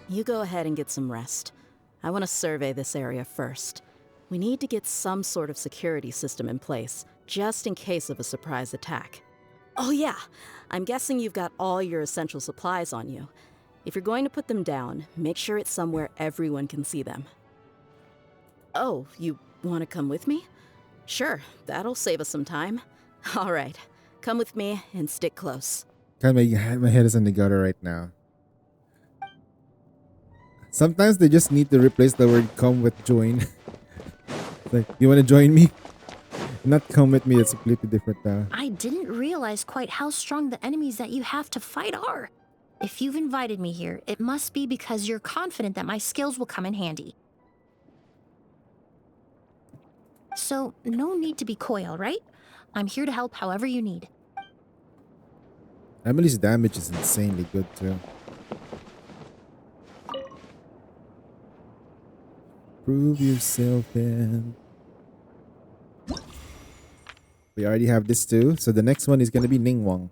You go ahead and get some rest. I want to survey this area first. We need to get some sort of security system in place, just in case of a surprise attack. Oh yeah, I'm guessing you've got all your essential supplies on you. If you're going to put them down, make sure it's somewhere everyone can see them. Oh, you want to come with me? Sure, that'll save us some time. All right, come with me and stick close. God, my head is in the gutter right now. Sometimes they just need to replace the word come with join. Like, you want to join me? Not come with me, it's completely different now. I didn't realize quite how strong the enemies that you have to fight are. If you've invited me here, it must be because you're confident that my skills will come in handy. So, no need to be coy, alright? I'm here to help however you need. Emily's damage is insanely good too. Prove yourself in. We already have this too, so the next one is gonna be Ningguang.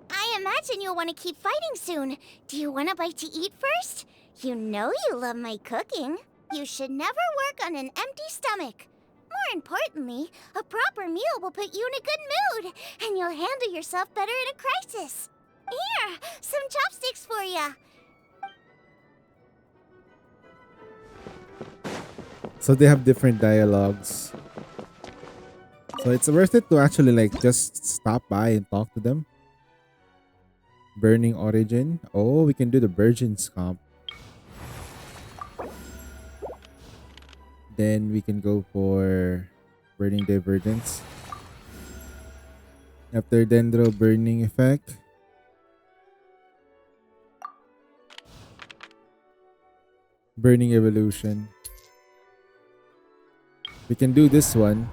I imagine you'll want to keep fighting soon. Do you want a bite to eat first? You know you love my cooking. You should never work on an empty stomach. More importantly, a proper meal will put you in a good mood, and you'll handle yourself better in a crisis. Here, some chopsticks for you. So they have different dialogues. So it's worth it to actually like just stop by and talk to them. Burning Origin. Oh, we can do the Virgin's comp. Then we can go for Burning Divergence. After Dendro Burning Effect. Burning Evolution. We can do this one.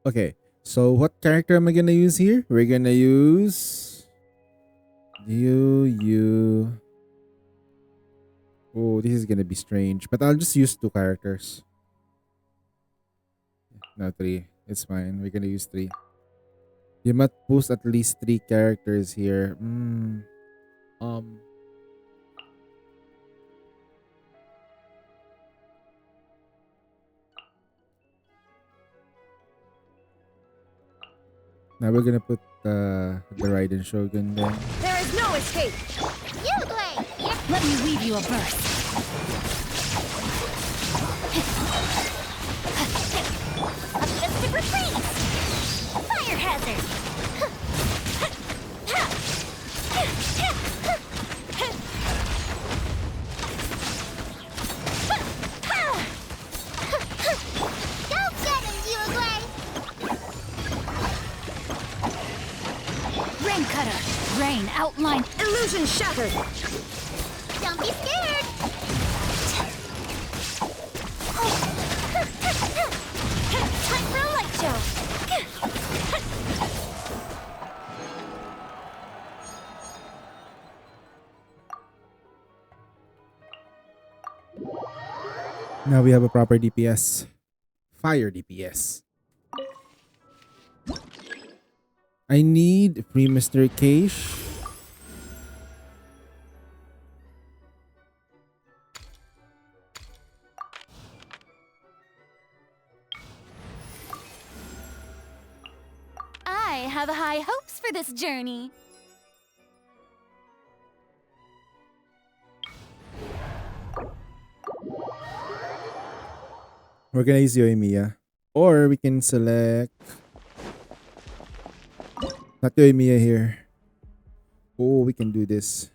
Okay, so what character am I gonna use here? We're gonna use you. Oh, this is gonna be strange, but I'll just use 2 characters. No, 3. It's fine. We're gonna use 3. You must post at least 3 characters here. Now we're gonna put the Raiden Shogun then. There is no escape! Yugway! Let me weave you a verse. A mystic retreat! Fire hazard! Go get him, Yugway! Rain cutter! Rain outline! Illusion shattered! Don't be scared! Time for a light show! Now we have a proper DPS. Fire DPS. I need free Mr. Cash. have high hopes for this journey. We're gonna use Yoimiya. Or we can select not Yoimiya here. Oh, we can do this.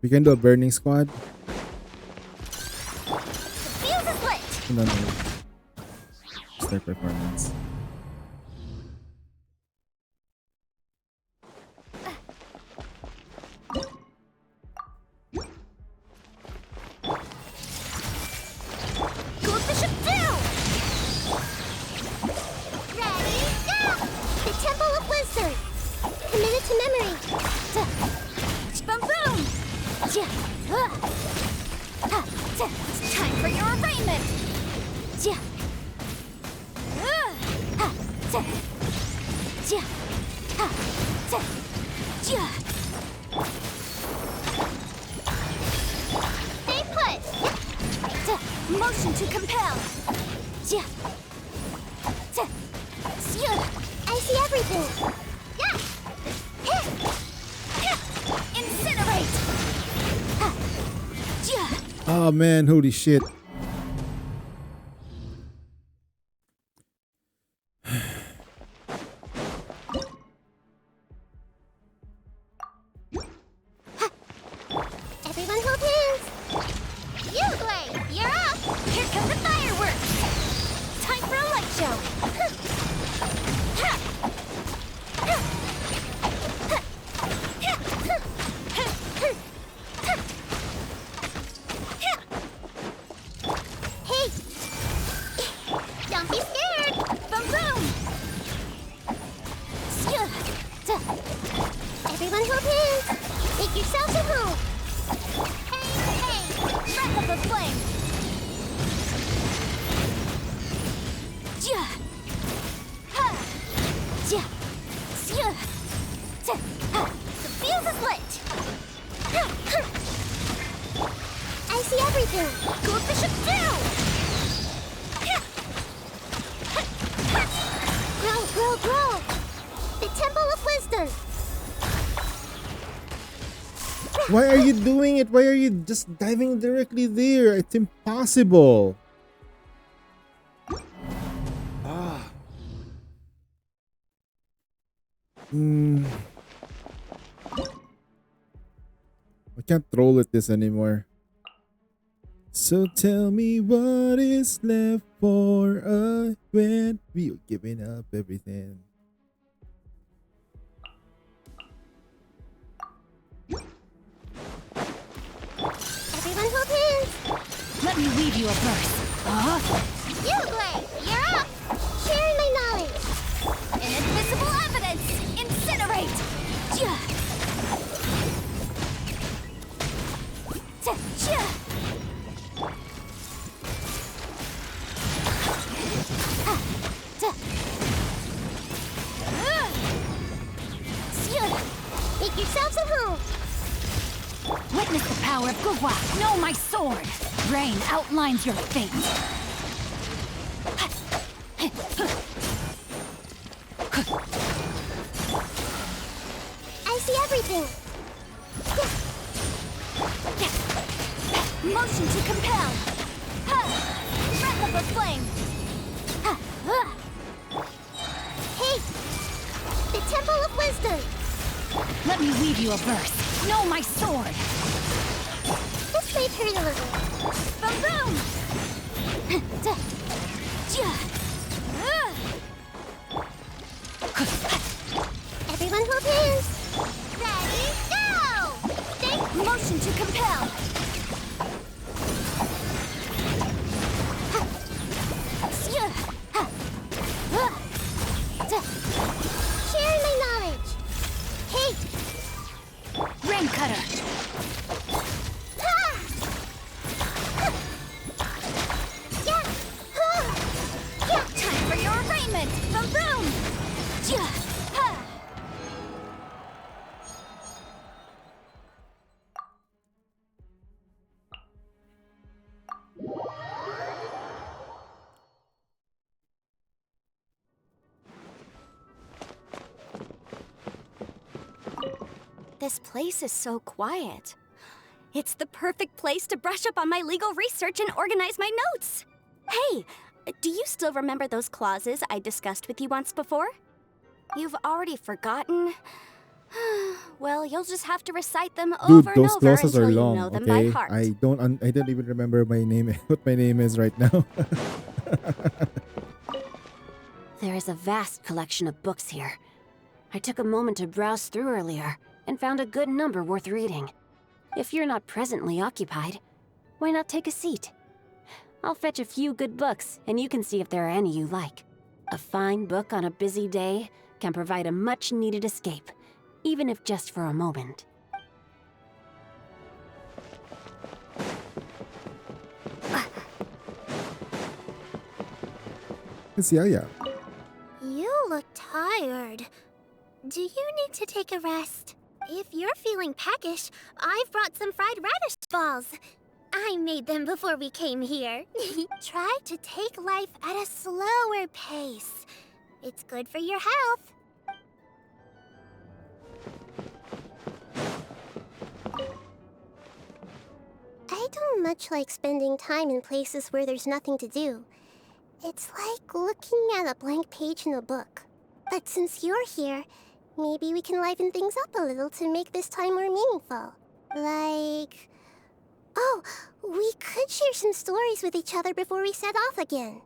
We can do a burning squad. Fuse is lit! No, no. Start performance. Gold Bishop down! Ready, go! The Temple of Wisdom! Committed to memory! Boom boom! Ja. It's time for your arraignment! Ja. Ja. Ja. Stay put! Motion to compel! Ja. I see everything! Yeah. Incinerate! Oh man, holy shit. Everyone hold hands! You, Blade! You're up! Here come the fireworks! Time for a light show! Hey! Don't be scared! Boom boom! Everyone hold hands! Make yourselves at home! Hey! Breath of the flame! Ja! Ha! Ja! Ja! The fuse is lit! I see everything! Gold Bishop down! Grow! The Temple of Wisdom! Why are you doing it? Why are you just diving directly there? It's impossible. Ah. I can't roll with this anymore. So tell me what is left for us when we're giving up everything. Everyone hold hands! Let me weave you a verse. You, Blade! You're up! Sharing my knowledge! Inadmissible evidence! Incinerate! Ja! Ja! Make yourselves at home! Witness the power of Gugwa! Know my sword! Rain outlines your fate! I see everything! Motion to compel! Breath of the flame! Hey! The Temple of Wisdom! Let me weave you a verse! Know my sword! This might hurt a little. Boom boom! Everyone hold hands! Ready, go! Think Motion to compel! Sharing my knowledge! Hey! Rain cutter! Time for your arraignment! Boom boom! This place is so quiet. It's the perfect place to brush up on my legal research and organize my notes. Hey, do you still remember those clauses I discussed with you once before? You've already forgotten? Well, you'll just have to recite them Dude, over and those over clauses until are you long. know them by Okay, heart. I don't even remember my name. What my name is right now. There is a vast collection of books here. I took a moment to browse through earlier and found a good number worth reading. If you're not presently occupied, why not take a seat? I'll fetch a few good books, and you can see if there are any you like. A fine book on a busy day can provide a much-needed escape, even if just for a moment. It's Yaya. You look tired. Do you need to take a rest? If you're feeling peckish, I've brought some fried radish balls. I made them before we came here. Try to take life at a slower pace. It's good for your health. I don't much like spending time in places where there's nothing to do. It's like looking at a blank page in a book. But since you're here, maybe we can liven things up a little to make this time more meaningful. Like... Oh, we could share some stories with each other before we set off again.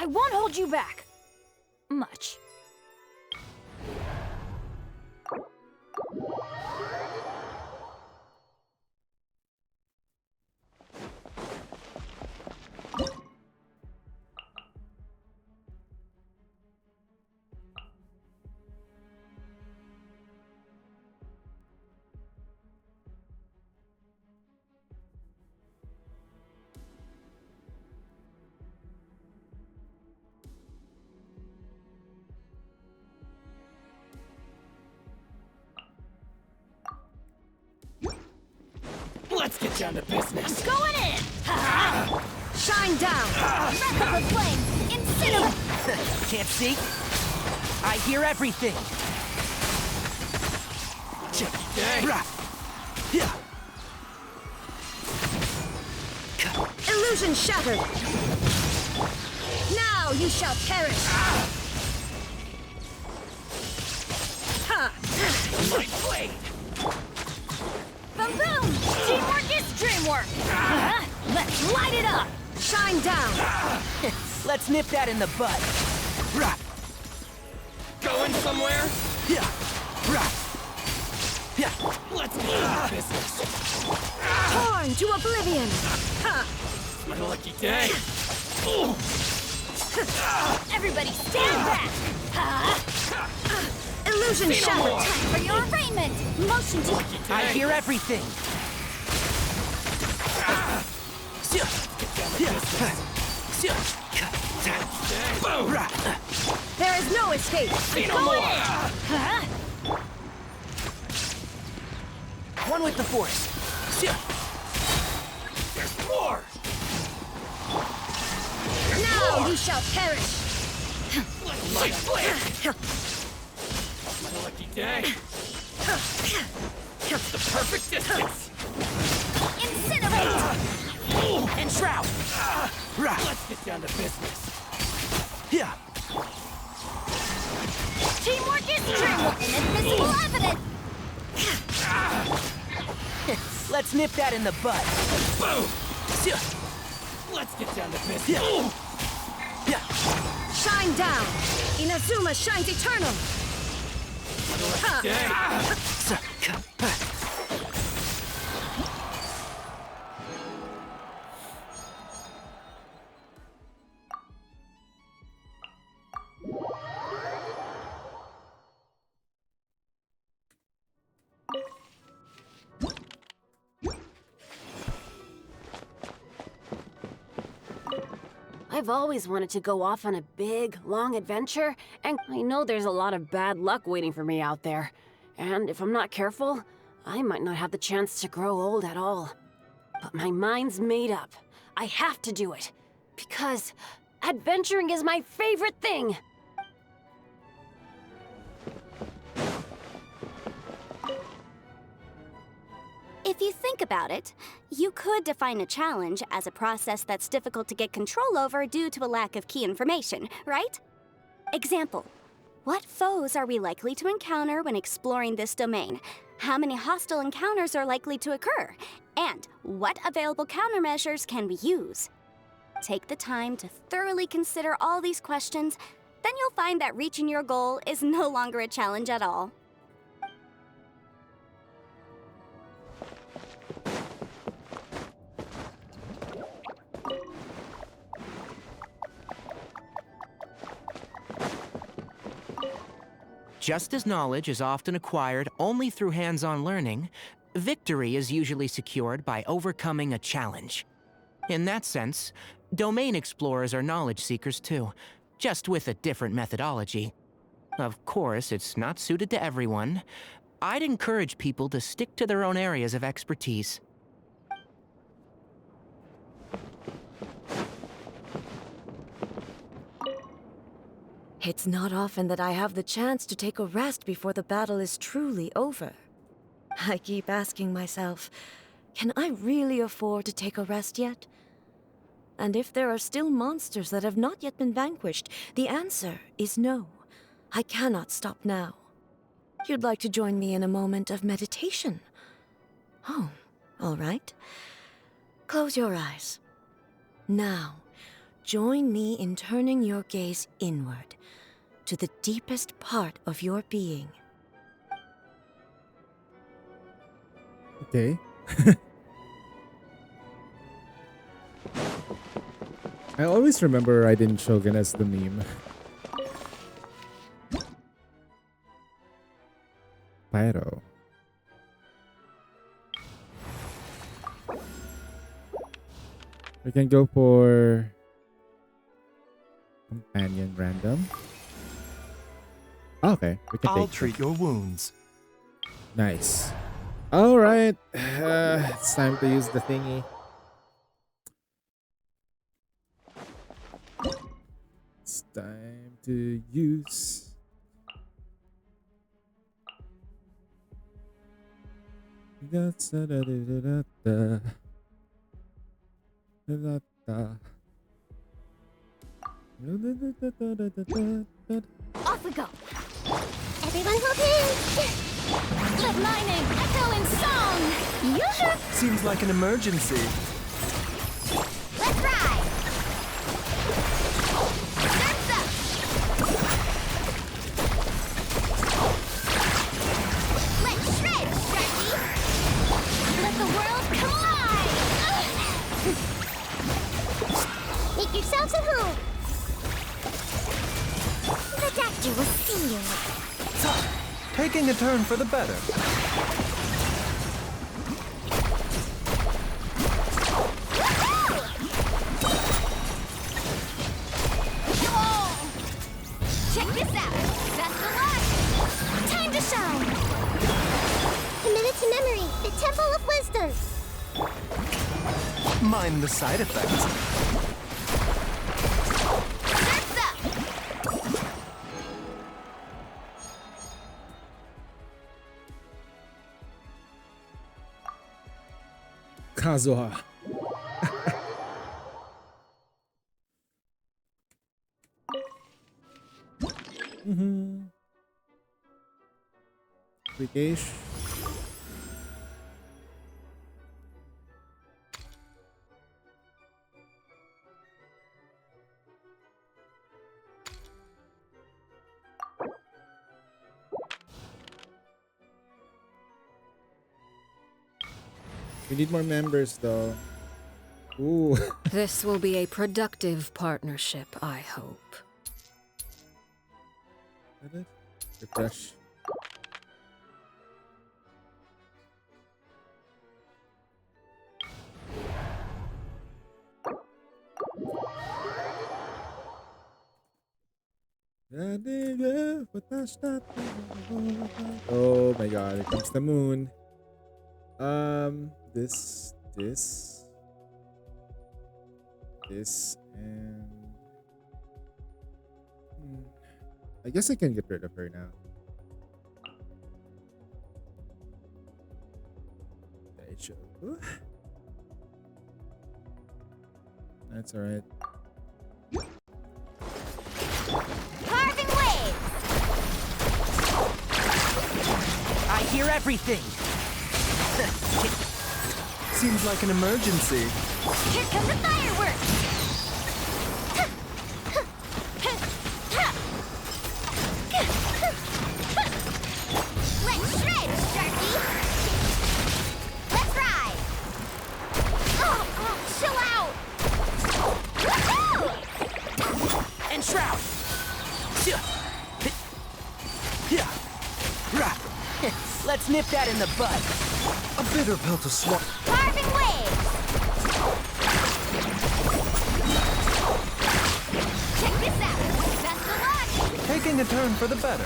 I won't hold you back. Much. Let's get down to business. Going in! Shine down! Wreck of the flame! Incinerate! Can't see? I hear everything. Illusion shattered! Now you shall perish! Ha! My blade! Boom boom! Teamwork is dreamwork! Let's light it up! Shine down! Let's nip that in the bud. Going somewhere? Let's get down to business. Torn to oblivion! Ha! My lucky day. Everybody stand back! Illusion shattered! Time for your arraignment! Motion to... I hear everything. There is no escape! Say no more. One with the force. There's more. Now you shall perish! My blade. My lucky day. The perfect distance. Incinerate! And shroud. Let's get down to business. Teamwork is dreamwork! Inadmissible evidence! Let's nip that in the bud. Boom. Let's get down to business. Shine down! Inazuma shines eternal! I've always wanted to go off on a big, long adventure, and I know there's a lot of bad luck waiting for me out there. And if I'm not careful, I might not have the chance to grow old at all. But my mind's made up. I have to do it. Because adventuring is my favorite thing! If you think about it, you could define a challenge as a process that's difficult to get control over due to a lack of key information, right? Example, what foes are we likely to encounter when exploring this domain? How many hostile encounters are likely to occur? And what available countermeasures can we use? Take the time to thoroughly consider all these questions, then you'll find that reaching your goal is no longer a challenge at all. Just as knowledge is often acquired only through hands-on learning, victory is usually secured by overcoming a challenge. In that sense, domain explorers are knowledge seekers too, just with a different methodology. Of course, it's not suited to everyone. I'd encourage people to stick to their own areas of expertise. It's not often that I have the chance to take a rest before the battle is truly over. I keep asking myself, can I really afford to take a rest yet? And if there are still monsters that have not yet been vanquished, the answer is no. I cannot stop now. You'd like to join me in a moment of meditation? Oh, all right. Close your eyes. Now, join me in turning your gaze inward, to the deepest part of your being. Okay. I always remember Raiden Shogun as the meme. Pyro. We can go for companion random. Okay, we can I'll take treat your wounds. Nice. All right, it's time to use the thingy. It's time to use. Off we go! Everyone hold hands! Let lightning echo in song! Yoo-hoo! Seems like an emergency. Let's ride! Surf's up! Let's shred, Sharky! Let the world collide! Make yourselves at home! The doctor will see you. Taking a turn for the better. Check this out! Best of luck! Time to shine! Committed to memory, the Temple of Wisdom! Mind the side effects. Surf's up! Kazuha. Brigade. We need more members though. Ooh. This will be a productive partnership, I hope. Refresh. Oh my god, here comes the moon. This, and I guess I can get rid of her now. That's alright. Carving waves! I hear everything. Seems like an emergency. Here come the fireworks! Let's shred, Sharky! Let's ride! Oh, chill out! Woohoo! And Shroud. Let's nip that in the bud. A bitter pill to swallow. Carving waves! Check this out! Best of luck! Taking a turn for the better.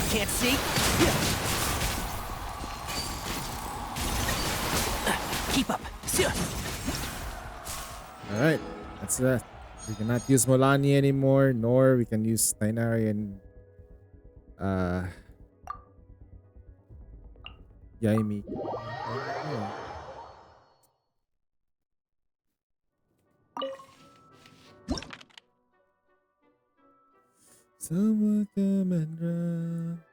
Can't see? Keep up. Alright, that's that. We cannot use Molani anymore, nor we can use Tainari and Yaimi.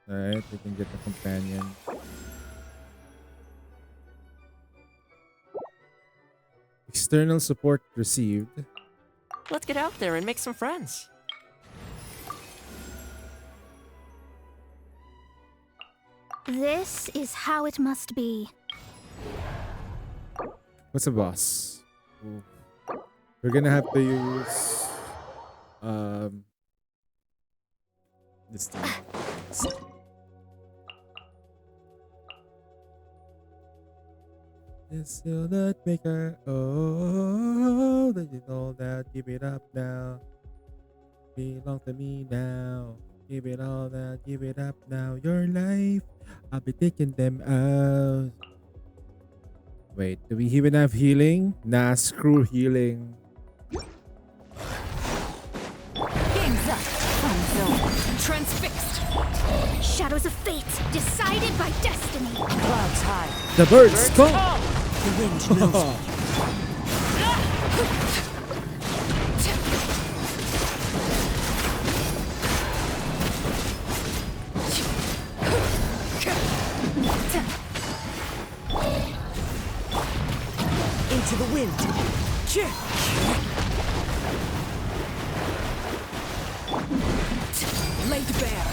Alright, we can get the companion. External support received. Let's get out there and make some friends. This is how it must be. What's a boss? Ooh. We're gonna have to use this thing. It's still that maker. Oh, that you know that. Give it up now. Belong to me now. Give it all that. Give it up now. Your life, I'll be taking them out. Wait, do we even have healing? Nah, screw healing. Game's up. Fun zone. Transfixed. Shadows of fate, decided by destiny. Clouds high. The birds come! The wind moves. Into the wind. Laid bare.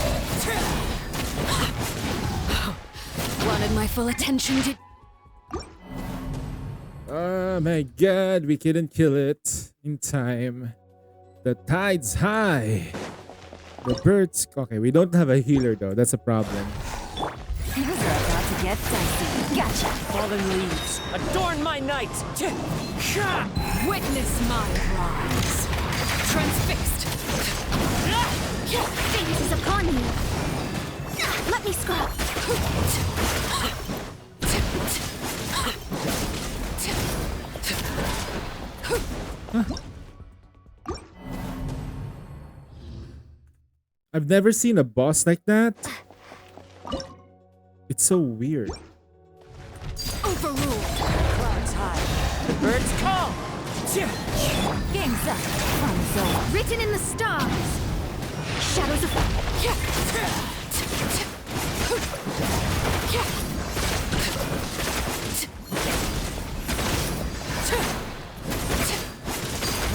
Wanted my full attention, did... Oh my god, we couldn't kill it in time. The tide's high. The birds... Okay, we don't have a healer though. That's a problem. Things are about to get dicey. Gotcha. Fallen leaves. Adorn my night. Witness my rise. Transfixed. Fate is upon you. Let me scrub. I've never seen a boss like that. It's so weird. Overruled. Clouds high. The birds call. Game's up. Fun zone. Written in the stars. Shadows of...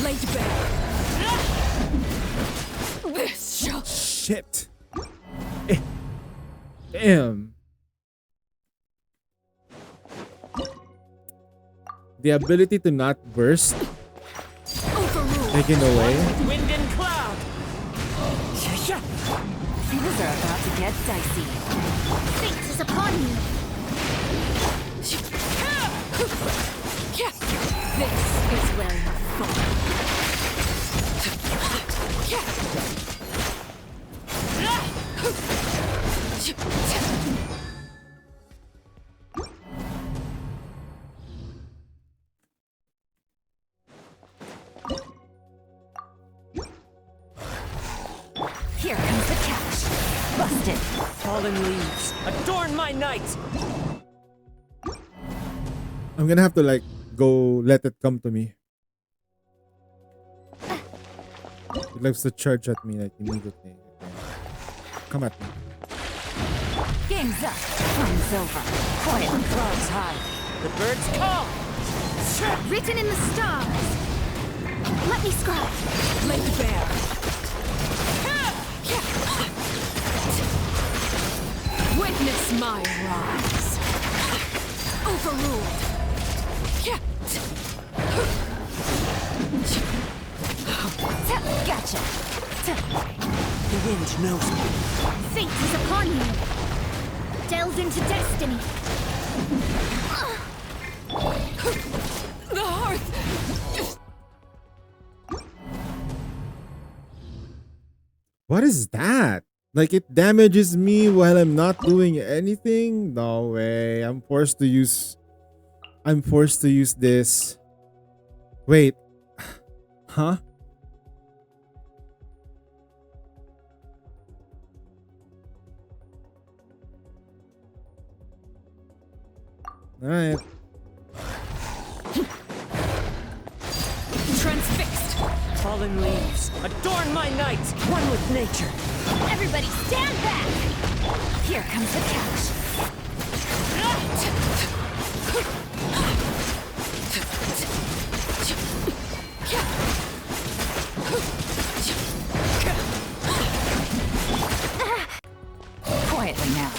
Laid bare. This shall... Shit. Damn. The ability to not burst taken away. Wind and cloud. Things are about to get dicey. Fate is upon you. This is where you fall. Here comes the catch. Busted. Fallen leaves, adorn my night. I'm gonna have to like go let it come to me. It likes to charge at me like immediately. Come at me. Game's up. Fun's over. Quiet. Clouds high, the birds call. Written in the stars. Let me scribe. Laid bare. Witness my rise. Overruled. Gotcha. The wind knows me. Fate is upon you. Delve into destiny. The hearth. What is that? Like it damages me while I'm not doing anything? No way. I'm forced to use this. Wait. Huh? Alright. Transfixed. Fallen leaves, adorn my night. One with nature. Everybody stand back. Here comes the catch. Quietly now.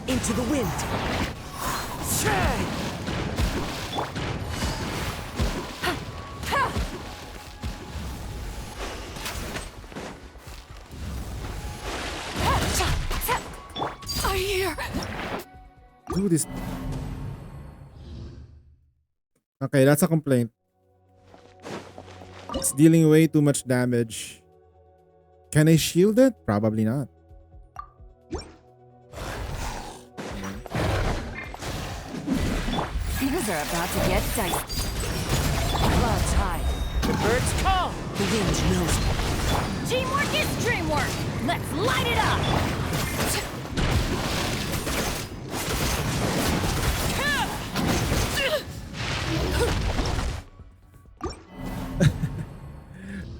Into the wind. I hear. Do this. Okay, that's a complaint. It's dealing way too much damage. Can I shield it? Probably not. Things are about to get dicey. Clouds high, the birds call. The wind knows me. Teamwork is dreamwork. Let's light it up.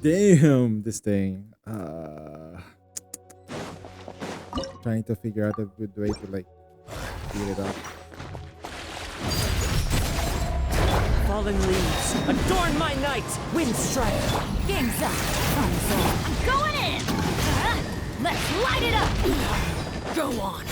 Damn, this thing. Trying to figure out a good way to like speed it up. Fallen leaves, adorn my night. Wind strike. Game's up. Fun's over. I'm going in. Let's light it up. Go on.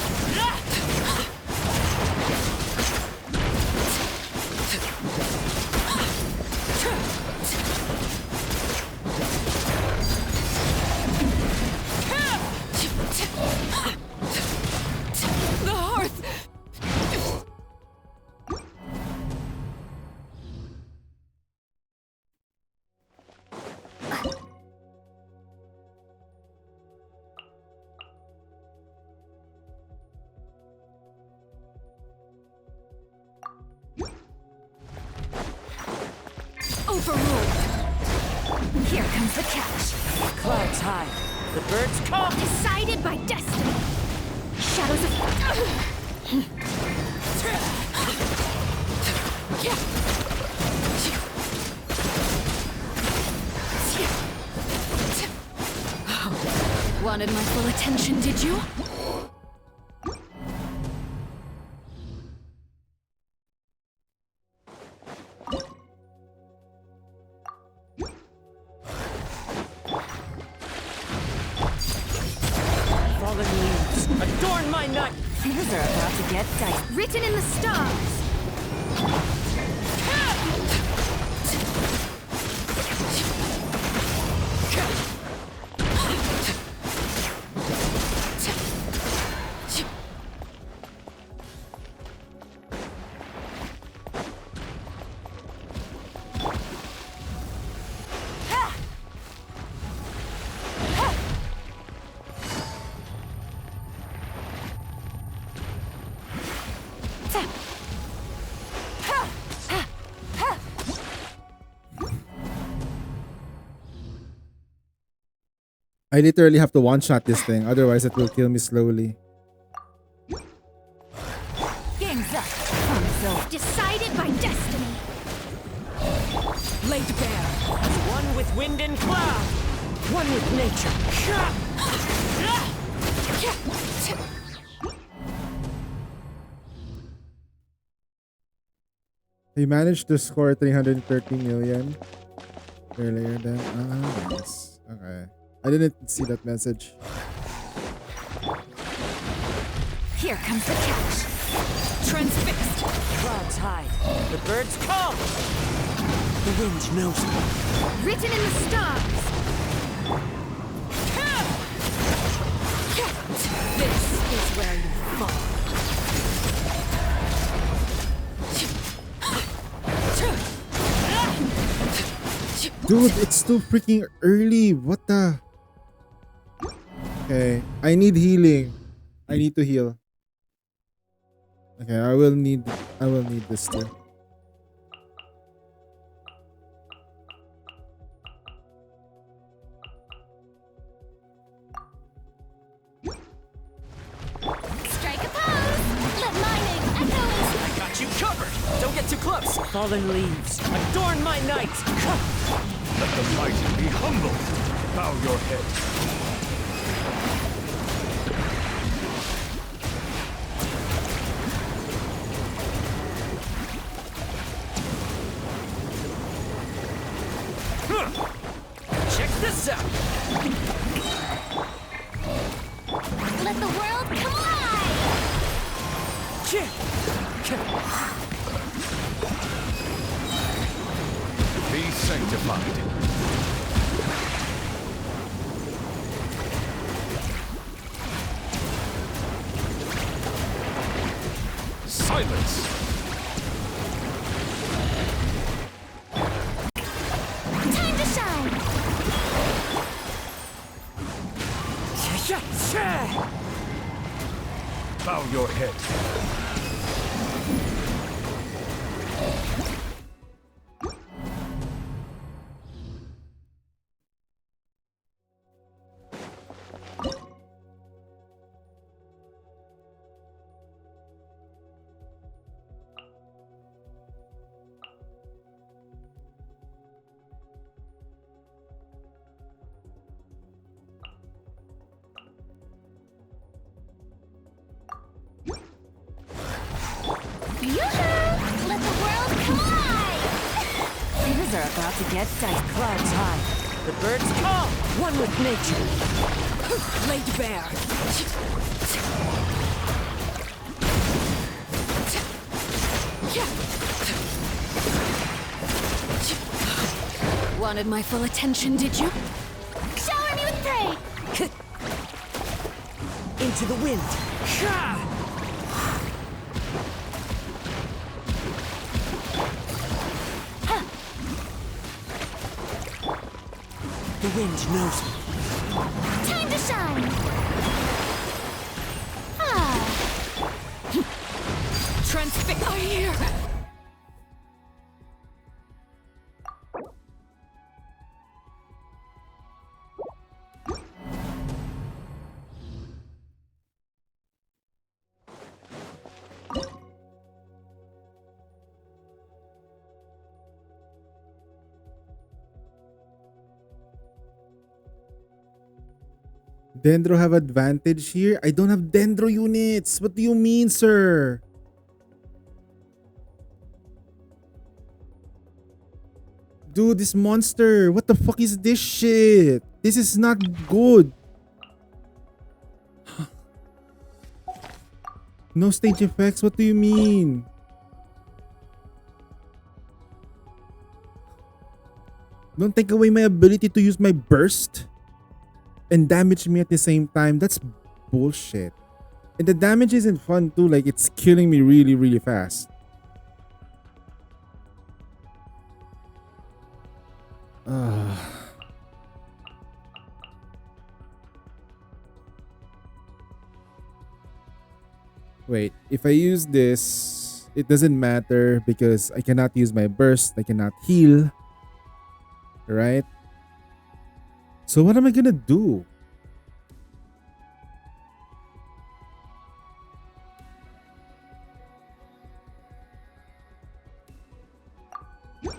The hearth. Overruled. Here comes the catch. Clouds high, the birds call. Decided by destiny. Shadows of... Wanted my full attention, did you? Things are about to get dicey. Written in the stars. I literally have to one-shot this thing, otherwise it will kill me slowly. Game's up. Decided by destiny. Laid bare. One with wind and cloud. One with nature. He managed to score 330 million earlier then. Nice. Okay. I didn't see that message. Here comes the catch. Transfixed. Clouds hide. The birds call. The wind knows me. Written in the stars. This is where you fall. Dude, it's too freaking early. What the? Okay, I need healing. I need to heal. Okay, I will need this too. Strike a pose. Let my name echoes. I got you covered. Don't get too close. Fallen leaves. Adorn my night. Let the mighty be humble. Bow your head. Check this out. Let the world collide. Be sanctified. Silence! Time to shine. Bow your head. Let the world collide. Things are about to get dicey. Clouds high. The birds call. One with nature. Laid bare. Wanted my full attention, did you? Shower me with prey. Into the wind. The wind knows me. Time to shine. Ah. Transfix. Are here. Dendro have advantage here? I don't have Dendro units. What do you mean, sir? Dude, this monster. What the fuck is this shit? This is not good. No stage effects? What do you mean? Don't take away my ability to use my burst and damage me at the same time. That's bullshit. And the damage isn't fun too. Like, it's killing me really, really fast. Wait, if I use this, it doesn't matter because I cannot use my burst. I cannot heal. Right? So what am I gonna do? Laid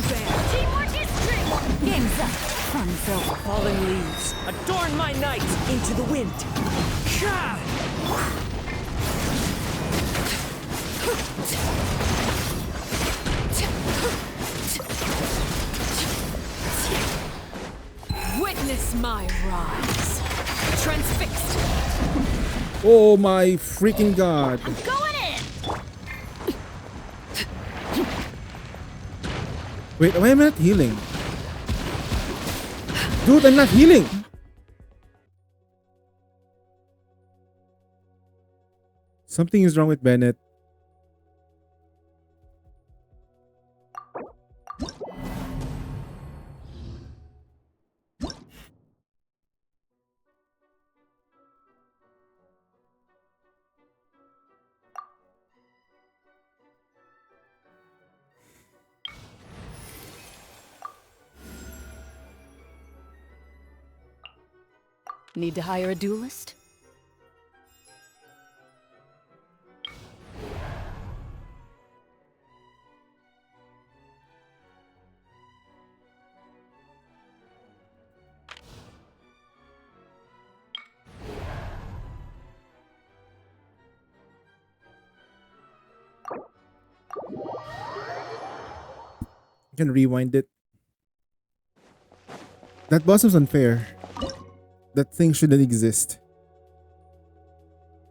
bare. Teamwork is strength! Game's up. Fun's over. Falling leaves. Adorn my night into the wind. Ka! Witness my rise. Transfixed. Oh my freaking god. Going in! Wait, why am I not healing? Dude, I'm not healing. Something is wrong with Bennett. Need to hire a duelist? I can rewind it. That boss was unfair. That thing shouldn't exist.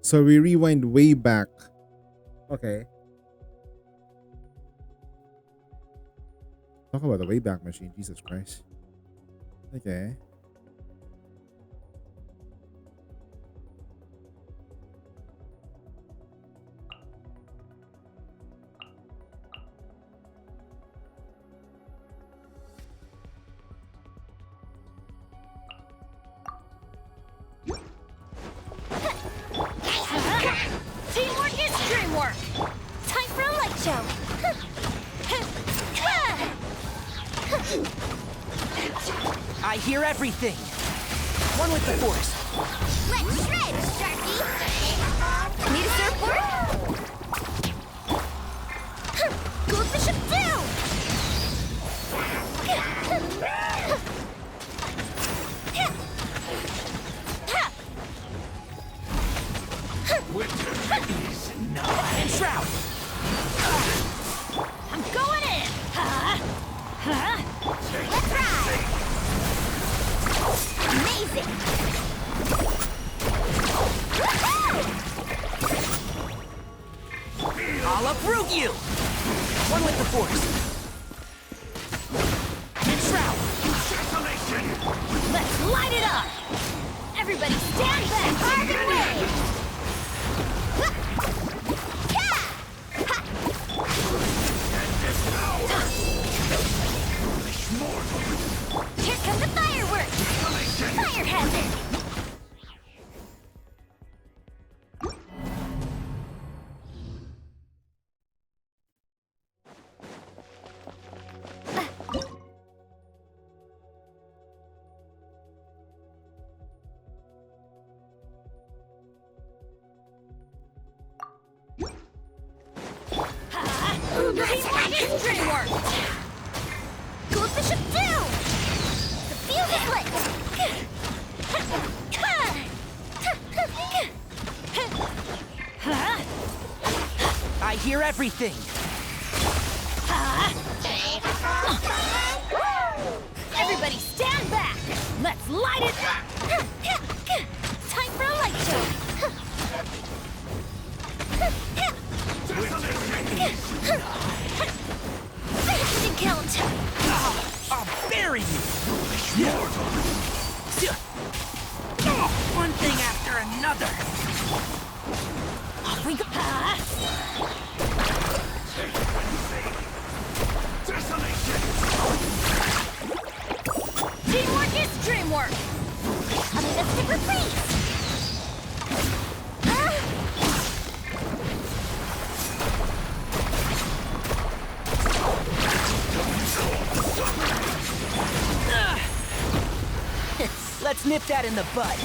So we rewind way back. Okay. Talk about the Wayback Machine. Jesus Christ. Okay. Teamwork is dreamwork! Time for a light show! I hear everything. One with the Force. Let's shred, Sharky! Need a surfboard? Goes the ship down! And Shroud. I'm going in! Let's ride! Amazing! I'll uproot you. One with the Force. And Shroud. Let's light it up! Everybody stand back! Harvey Wave! Here come the fireworks! Fire hazard! Dreamwork! Goes the ship down! The fuse is lit! I hear everything. Everybody stand back! Let's light it up! Time for a light show! nip that in the bud.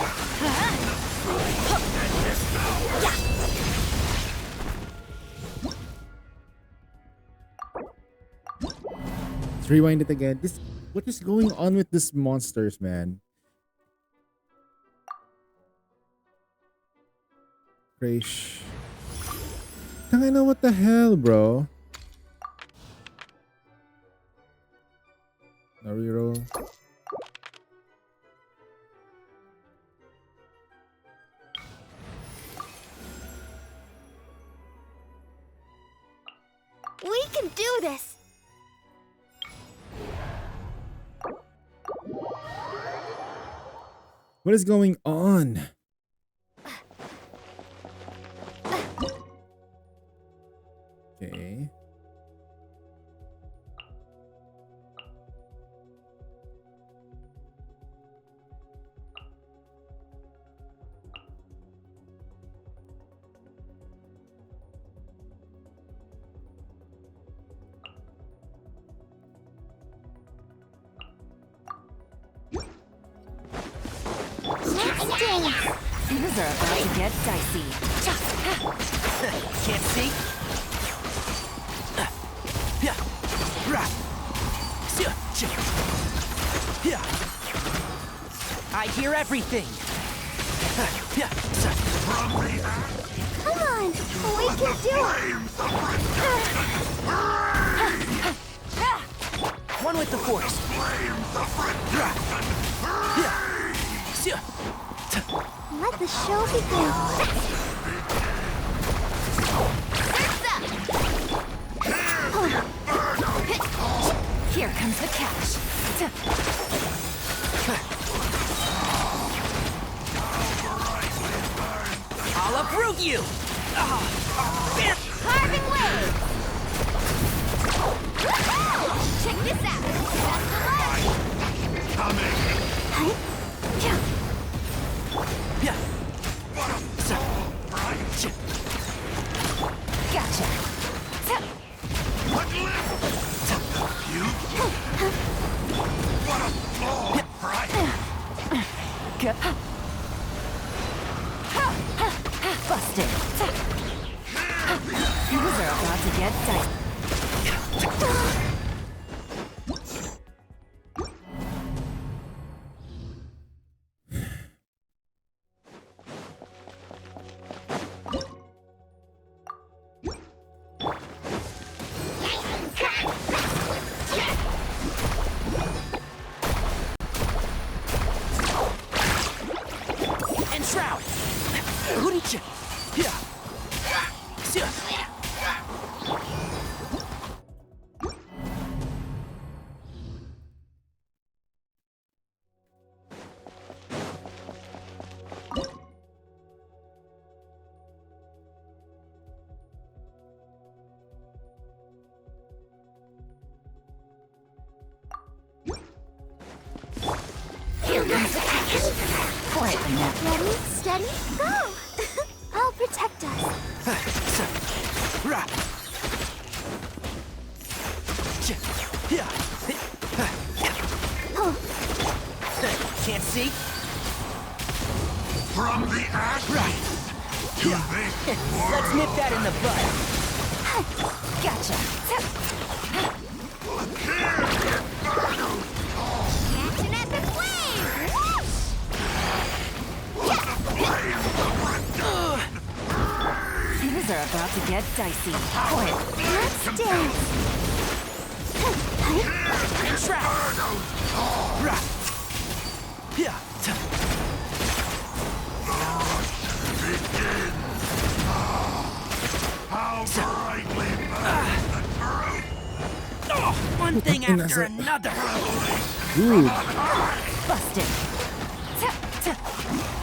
Let's rewind it again. What is going on with these monsters, man? Crash. I know what the hell, bro. No reroll. We can do this! What is going on? Okay. Things are about to get dicey. Can't see? I hear everything. Come on! We can do it! One with the force. Let the show begin. Here comes the catch. I'll uproot you! Carving waves! Check this out! That's the leg! Gotcha. Busted. Things are about to get dicey. Enshroud! Huricha! Quietly now. Ready, steady, go! I'll protect us. Can't see? From the ashes to this Let's nip that in the bud. Gotcha. Catch an epic wave! Things are about to get dicey. Quiet. Let's dance! how brightly burns the truth. One thing after another. Dude. Busted.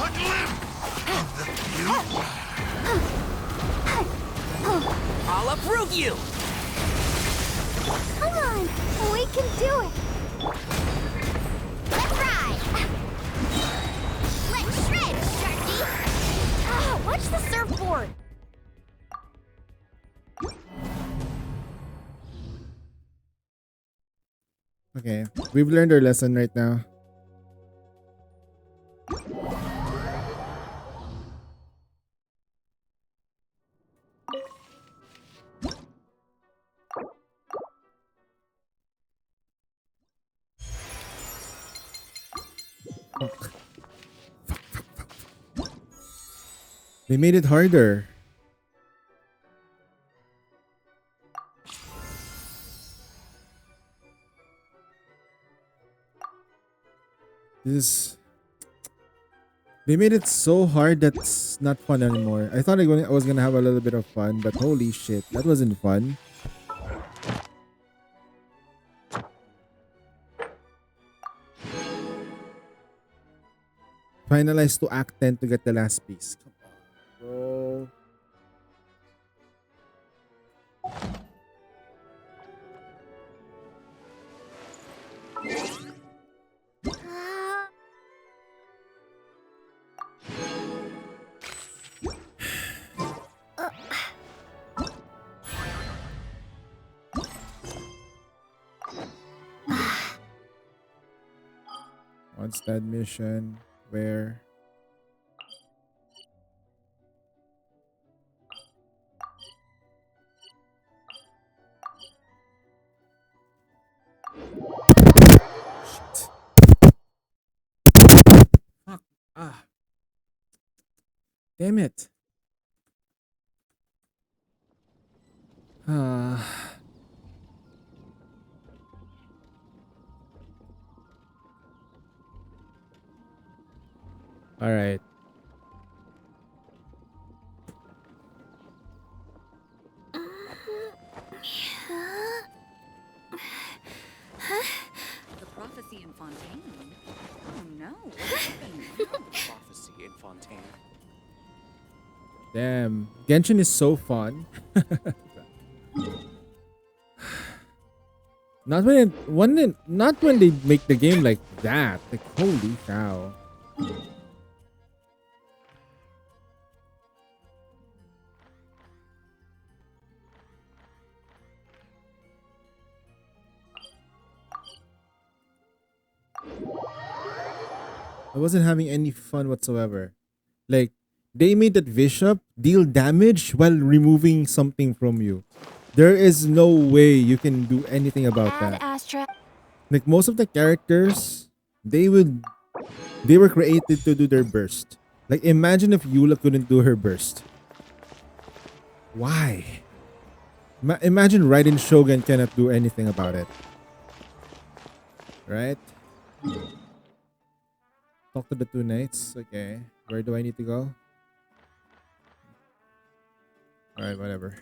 A glimpse of the future. I'll uproot you. Come on! We can do it! Let's ride! Let's shred, Sharky! Ah, watch the surfboard! Okay, we've learned our lesson right now. Fuck. They made it harder. This. They made it so hard that's not fun anymore. I thought I was gonna have a little bit of fun, but holy shit, that wasn't fun. Finalize to Act 10 to get the last piece. Come on, bro. What's that mission? Where? Shit. Fuck. Ah. Damn it. All right. The prophecy in Fontaine. Oh no. Prophecy in Fontaine. Damn. Genshin is so fun. Not not when they make the game like that. Like holy cow. I wasn't having any fun whatsoever. Like, they made that bishop deal damage while removing something from you. There is no way you can do anything about that. Astra. Like, most of the characters, they were created to do their burst. Like, imagine if Eula couldn't do her burst. Why? Imagine Raiden Shogun cannot do anything about it. Right? Talk to the two knights. Okay. Where do I need to go? Alright, whatever.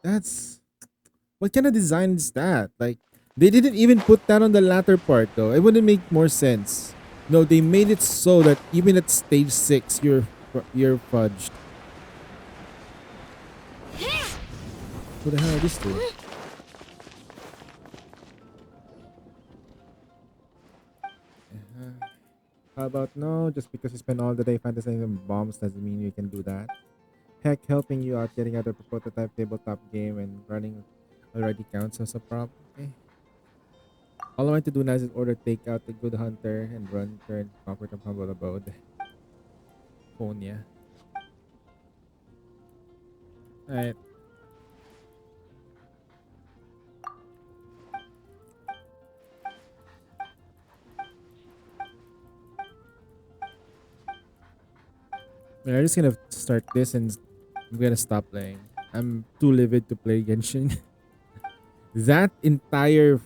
That's... What kind of design is that? Like, they didn't even put that on the latter part though. It wouldn't make more sense. No, they made it so that even at stage 6, you're fudged. Who the hell are these two? How about no? Just because you spend all the day fantasizing bombs doesn't mean you can do that. Heck, helping you out getting out of a prototype tabletop game and running already counts as a problem. Okay. All I want to do now is order takeout the good hunter and run current comfort of humble abode. Phone, yeah. Alright. I'm just gonna start this and I'm gonna stop playing. I'm too livid to play Genshin. That entire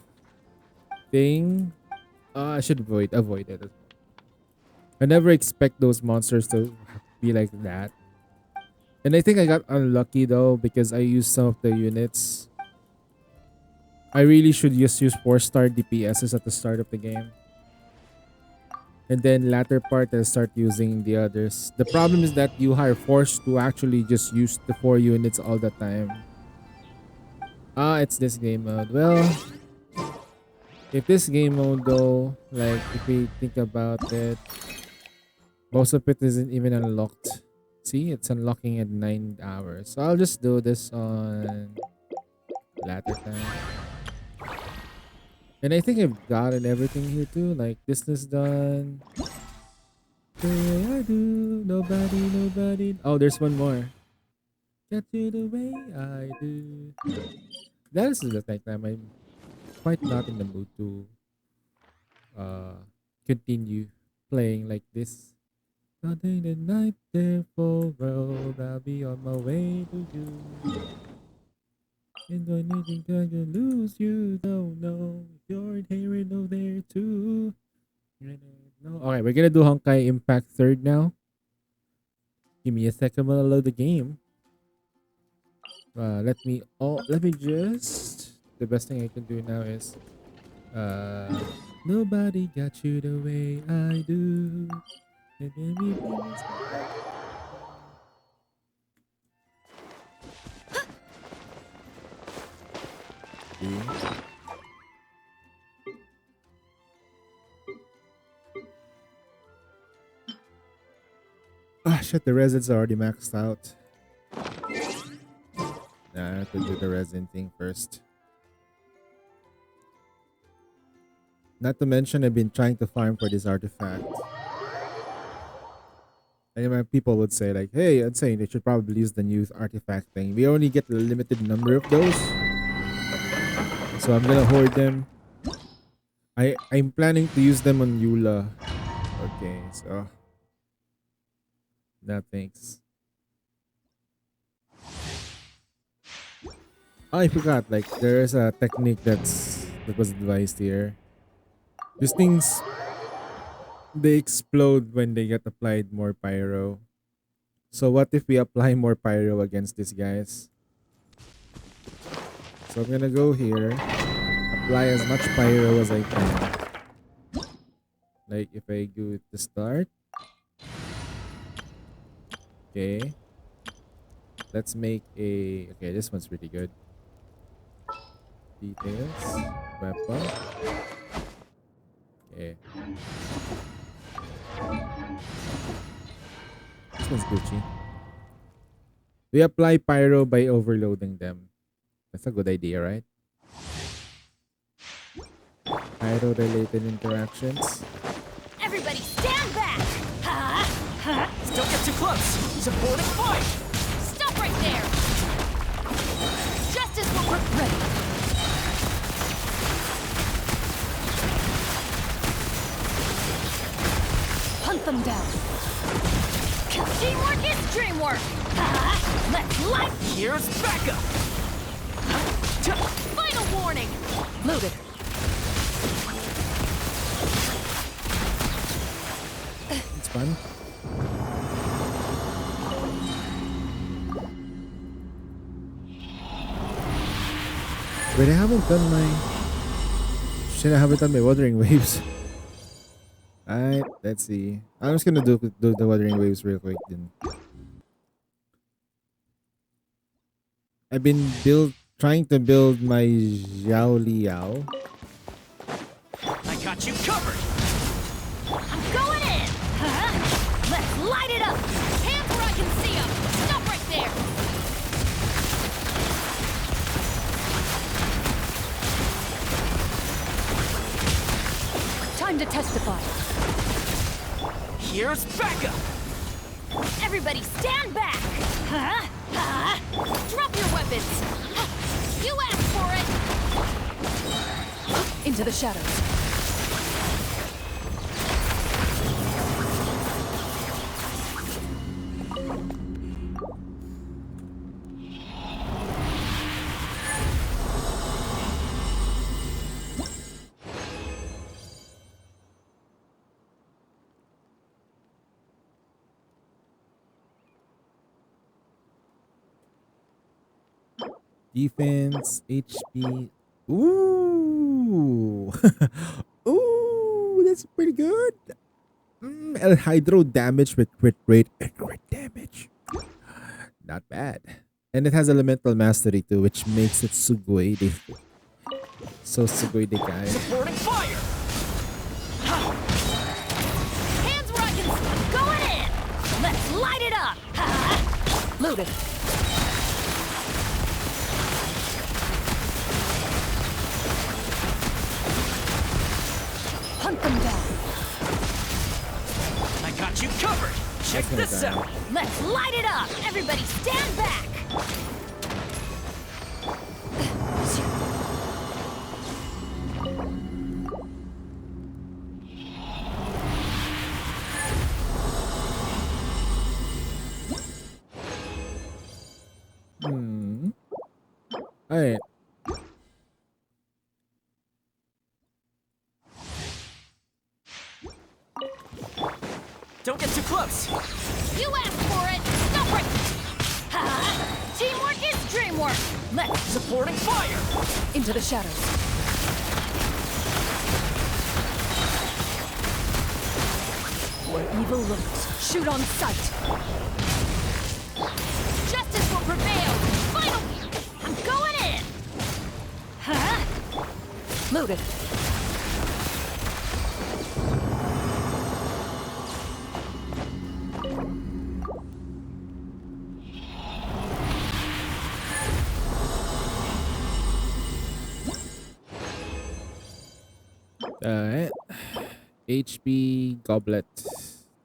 thing, I should avoid it. I never expect those monsters to be like that. And I think I got unlucky though because I used some of the units. I really should just use 4-star DPSs at the start of the game. And then latter part I'll start using the others. The problem is that you are forced to actually just use the 4 units all the time. It's this game mode. Well, if this game mode though, like if we think about it, most of it isn't even unlocked. See, it's unlocking at 9 hours. So I'll just do this on latter time. And I think I've gotten everything here too. Like business done. The way I do. Nobody. Oh, there's one more. Get you the way I do. That is the time I'm quite not in the mood to continue playing like this. Nothing the night there for world, I'll be on my way to you. And when you think I can lose, you don't know. You're here and over there too. No. Okay, we're gonna do Honkai Impact 3rd now. Give me a second while I load the game. Let me just, the best thing I can do now is nobody got you the way I do. And everybody's- See? Ah, shit, the resins are already maxed out. Nah, I have to do the resin thing first. Not to mention, I've been trying to farm for this artifact. And people would say like, hey, I'm saying they should probably use the new artifact thing. We only get a limited number of those. So I'm gonna hoard them. I'm planning to use them on Eula. Okay, so... No thanks. Oh, I forgot, like, there is a technique that was advised here. These things, they explode when they get applied more pyro. So what if we apply more pyro against these guys? So I'm gonna go here, apply as much pyro as I can. Like if I go to start. Okay. Let's make a... Okay, this one's pretty good. Details. Weapon. Okay. This one's Gucci. We apply pyro by overloading them. That's a good idea, right? Pyro related interactions. Everybody stand back! Don't get too close! Supporting fire! Stop right there! Justice will work ready! Hunt them down! Teamwork is dreamwork! Let's light! Here's backup! Final warning! Loaded! It's fun. Wait, I haven't done my... Shit, I haven't done my Wuthering Waves. Alright, let's see. I'm just gonna do the Wuthering Waves real quick then. I've been trying to build my Xiao Liao. I got you covered! I'm going in! Let's light it up! Hands where I can see them! Stop right there! Time to testify. Here's backup! Everybody stand back! Drop your weapons! You asked for it! Into the shadows. Defense, HP. Ooh. Ooh, that's pretty good. El Hydro damage with crit rate and crit damage. Not bad. And it has elemental mastery too, which makes it Sugoi. So Sugoi de guy. Supporting fire! Hands where I can see. Going in! Let's light it up! Loaded. Hunt them down. I got you covered. Check this out. Let's light it up. Everybody stand back. Alright. Don't get too close. You asked for it! Stop right! Ha! Teamwork is dreamwork! Let's Supporting fire! into the shadows. Where evil lurks, shoot on sight. Justice will prevail! Finally! I'm going in! Huh? Loaded. Alright. HP goblet.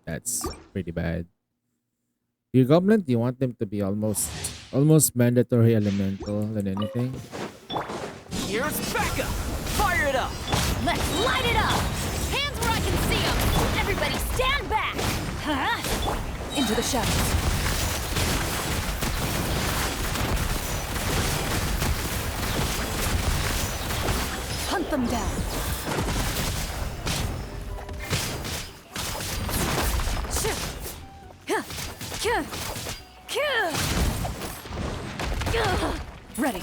That's pretty bad. Your goblet, do you want them to be almost mandatory elemental than anything? Here's Becca! Fire it up! Let's light it up! Hands where I can see them! Everybody stand back! Huh? Into the shadows. Hunt them down. Ready.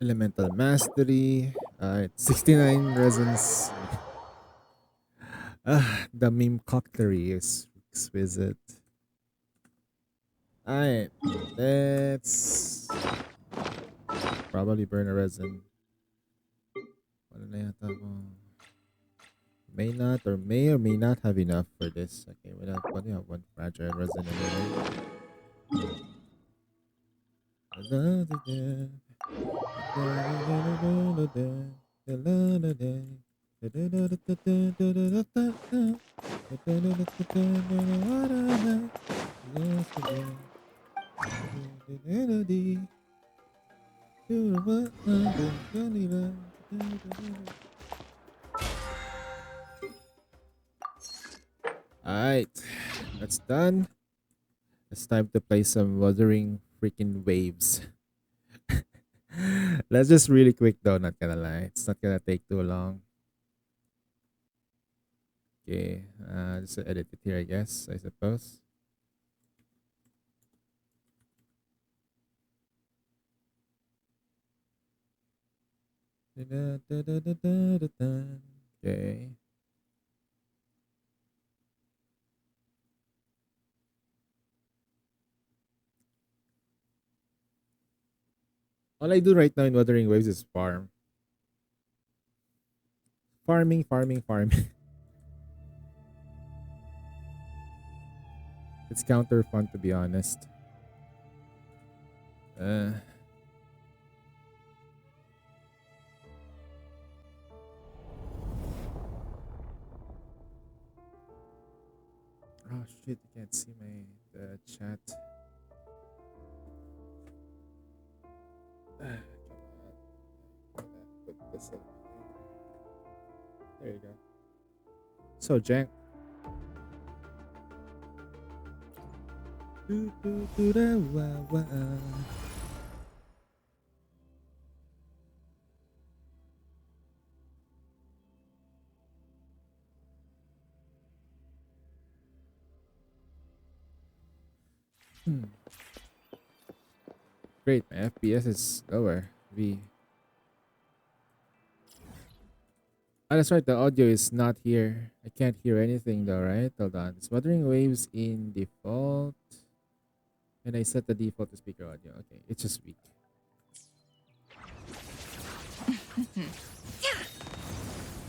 Elemental mastery. Alright, 69 resins. The meme cockery is exquisite. Alright, let's probably burn a resin. Wala na yata ako. May not or may not have enough for this. Okay, we only have one fragile resin anyway. Alright, that's done. It's time to play some Wuthering freaking Waves. Let's just really quick though, not gonna lie. It's not gonna take too long. Okay, just edit it here, I guess, I suppose. Okay. All I do right now in Wuthering Waves is farm. Farming. It's counter fun, to be honest. Oh shit, I can't see the chat. Come on. Put this in. There you go. So, Jank. Great, my FPS is lower. Oh, that's right, the audio is not here. I can't hear anything though, right? Hold on. It's Wuthering Waves in default. And I set the default to speaker audio. Okay, it's just weak.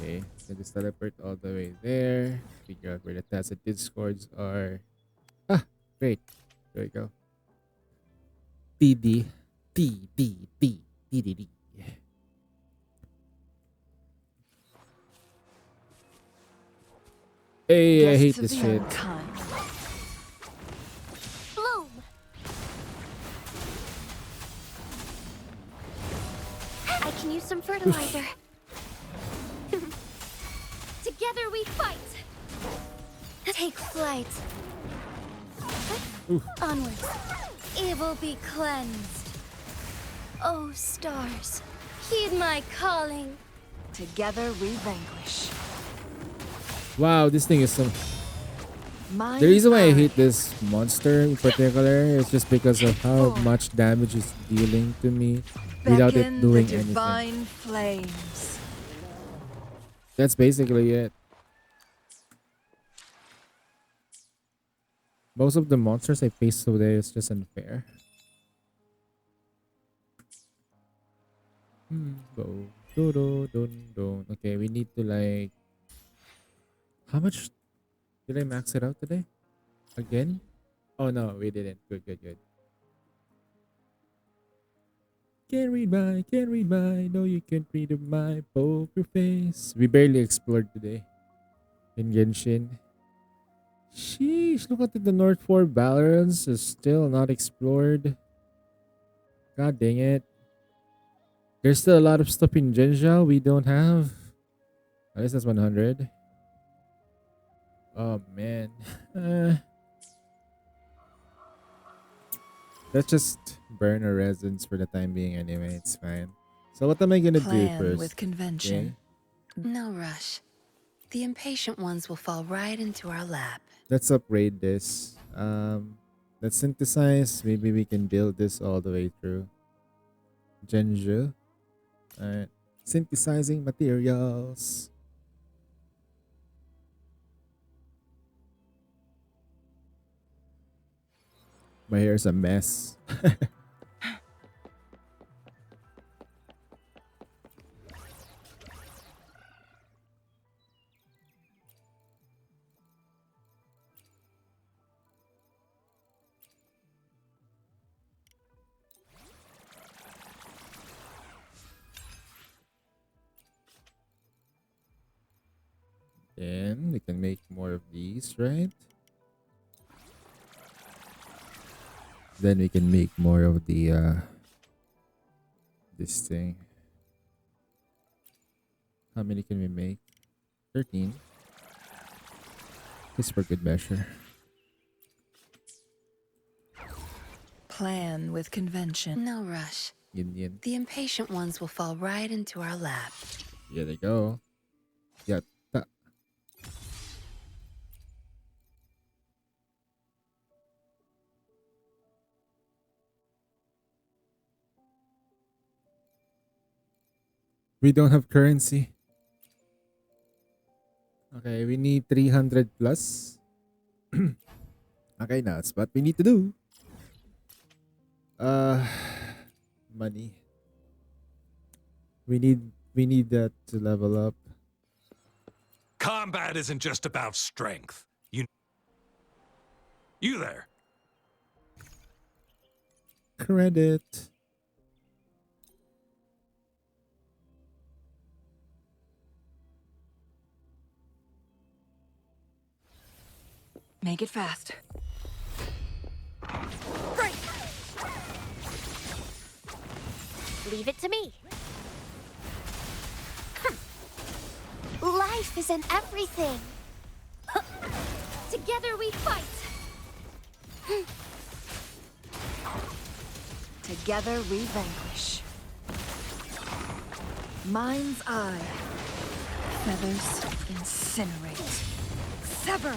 Okay, so just teleport all the way there. Figure out where the tacit discords are. Ah, great. There we go. TD. TDD. Hey, I hate Guests of this the shit. unkind. Bloom! I can use some fertilizer. Together we fight! Take flight. Onwards. Evil be cleansed. Oh, stars, heed my calling. Together we vanquish. Wow, this thing is so. Mine The reason why I eye. hate this monster in particular is just because of how much damage it's dealing to me without it Beckon doing the anything. divine flames. That's basically it. Most of the monsters I face today is just unfair. Okay, we need to like. How much did I max it out today? Again? Oh no, we didn't. Good, good, good. Can't read my. No, you can't read my poker face. We barely explored today in Genshin. Sheesh, look at the North Four Balance is still not explored. God dang it. There's still a lot of stuff in Genja we don't have. At least that's 100. Oh man. Let's just burn our resins for the time being anyway. It's fine. So what am I gonna do Plan first? with convention. Okay. No rush. The impatient ones will fall right into our lap. Let's upgrade this. Let's synthesize. Maybe we can build this all the way through. Genju. Alright. Synthesizing materials. My hair's a mess. Then we can make more of these, right? Then we can make more of the this thing. How many can we make? 13. Just for good measure. Plan with convention. No rush. Yin. The impatient ones will fall right into our lap. Here they go. Yatta. We don't have currency. Okay, we need 300 plus. Okay, now that's what we need to do. Money. We need that to level up. Combat isn't just about strength. You there. Credit. Make it fast. Great! Leave it to me. Life isn't everything. Together we fight. Together we vanquish. Mind's eye. Feathers incinerate. Sever!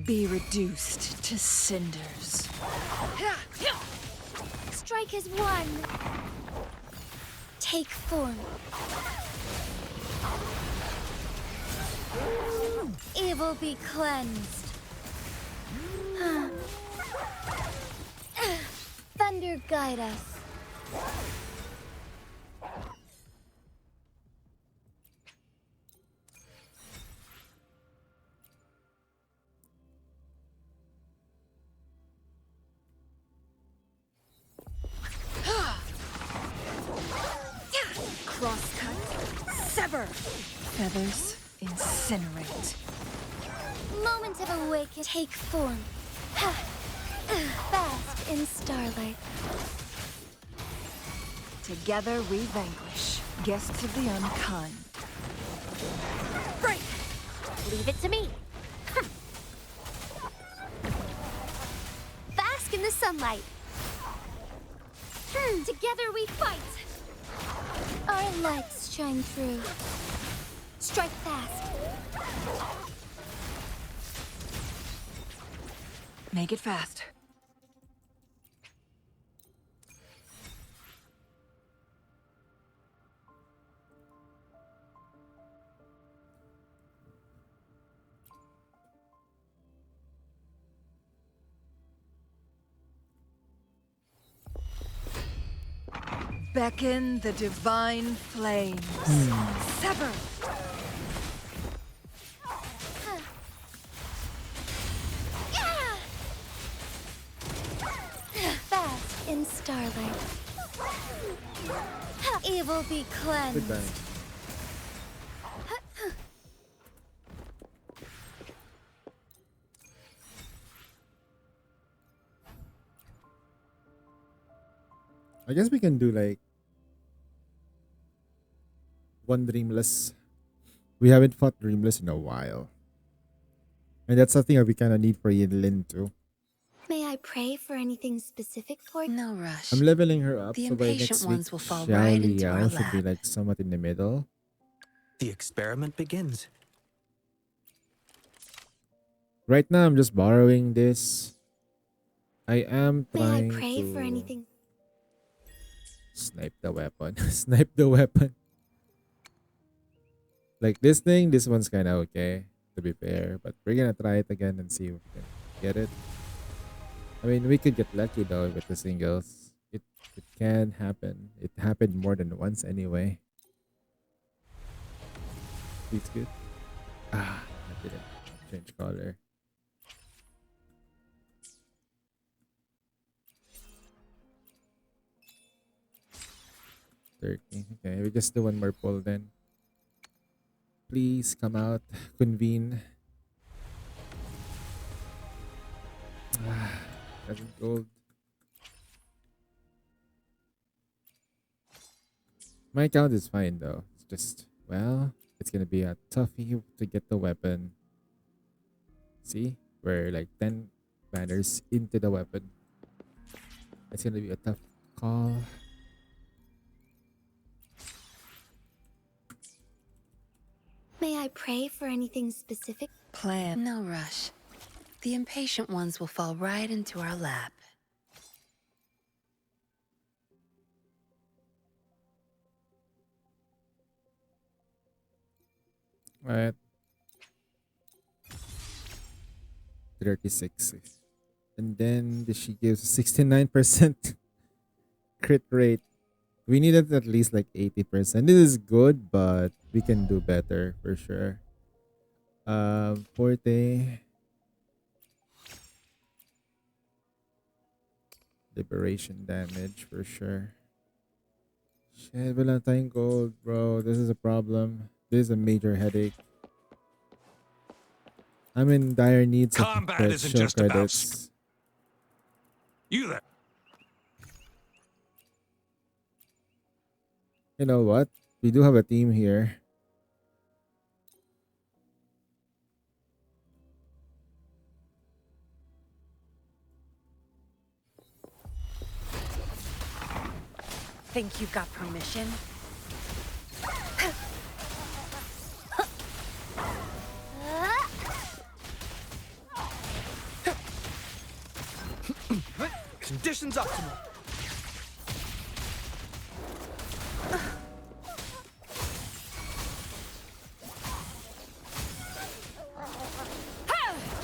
Be reduced to cinders. Strike as one. Take form. Evil be cleansed. Thunder guide us. Crosscut. Sever. Feathers incinerate. Moment of awakening. Take form. Fast in starlight. Together we vanquish. Guests of the unkind. Break! Leave it to me. Bask in the sunlight. Together we fight. Our lights shine through. Strike fast. Make it fast. Beckon the divine flames. Sever! Fast in starlight. Evil be cleansed. Goodbye. I guess we can do like one Dreamless. We haven't fought Dreamless in a while. And that's something that we kind of need for Yinlin too. May I pray for anything specific for you? No rush. I'm leveling her up, The so by impatient next week, ones will fall Xiao right into our Liao should be lap. like somewhat in the middle. The experiment begins. Right now, I'm just borrowing this. I am May I trying pray to for anything? snipe the weapon. Snipe the weapon. Like this thing, this one's kind of okay, to be fair. But we're gonna try it again and see if we can get it. I mean, we could get lucky though with the singles. It can happen. It happened more than once anyway. It's good. Ah, I didn't change color. Okay, we just do one more pull then. Please come out, convene. Doesn't gold. My count is fine though. It's just, well, it's gonna be a toughie to get the weapon. See? We're like 10 banners into the weapon. It's gonna be a tough call. May I pray for anything specific? Plan. No rush. The impatient ones will fall right into our lap. Alright. 36. And then she gives 69% crit rate. We needed at least like 80%. This is good, but we can do better for sure. Forte. Liberation damage for sure. Shit, wala tayong gold, bro. This is a problem. This is a major headache. I'm in dire need of Combat isn't just credits. You there. You know what? We do have a team here. Think you've got permission? Conditions optimal.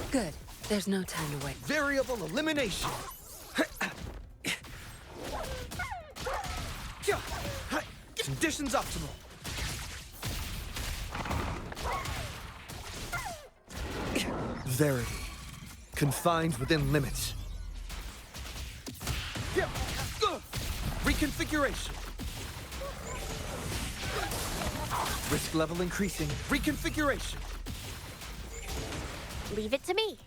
Good. There's no time to wait. Variable elimination. Conditions optimal. Verity. Confined within limits. Reconfiguration. Risk level increasing. Reconfiguration. Leave it to me.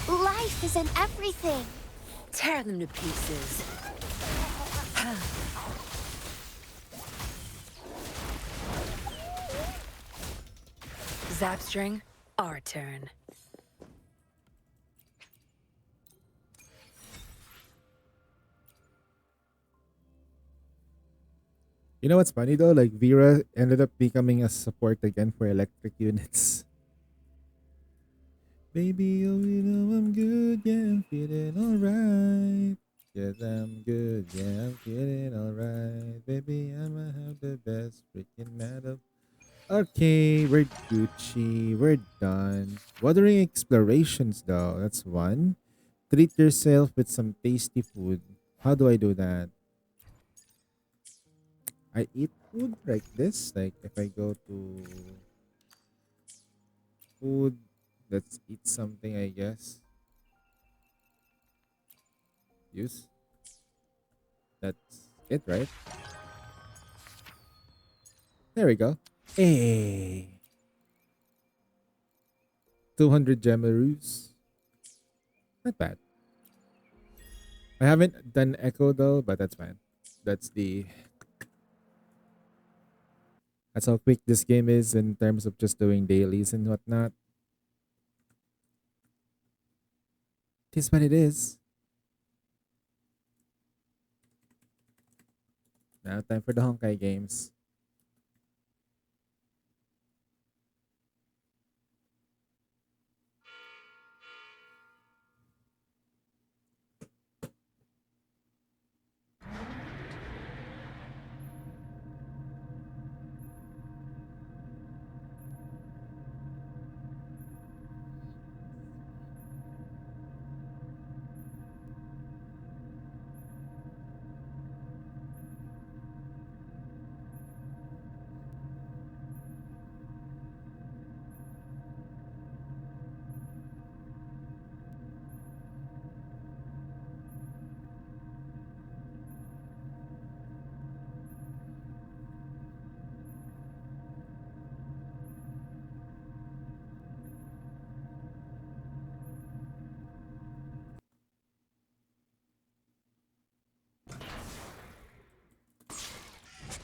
Life is in everything. Tear them to pieces. Zapstring, our turn. You know what's funny though? Like Vera ended up becoming a support again for electric units. Baby, oh, you know I'm good, yeah, I'm feeling alright. Yes, I'm good, yeah, I'm feeling alright. Baby, I'ma have the best freaking metal. Okay, we're Gucci, we're done. Watering explorations though, that's one. Treat yourself with some tasty food. How do I do that? I eat food like this. Like if I go to food, let's eat something, I guess. Use. That's it, right? There we go. Hey. 200 Gemaroos. Not bad. I haven't done Echo though, but that's fine. That's how quick this game is in terms of just doing dailies and whatnot. It is what it is. Now time for the Honkai games.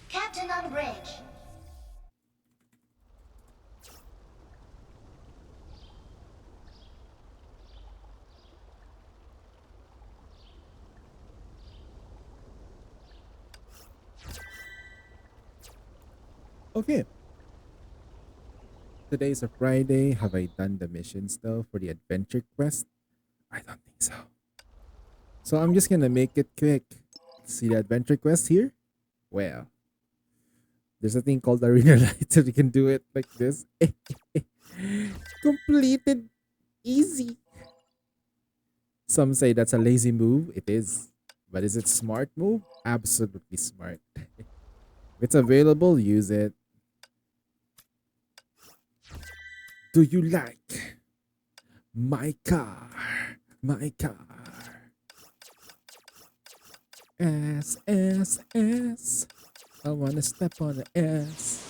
Captain on bridge. Okay. Today is a Friday. Have I done the missions though for the adventure quest? I don't think so. So I'm just gonna make it quick. See the adventure quest here? Well, there's a thing called Arena Light, so we can do it like this. Completed easy. Some say that's a lazy move. It is. But is it smart move? Absolutely smart. If it's available, use it. Do you like my car? My car. S, S, S. I wanna step on the S.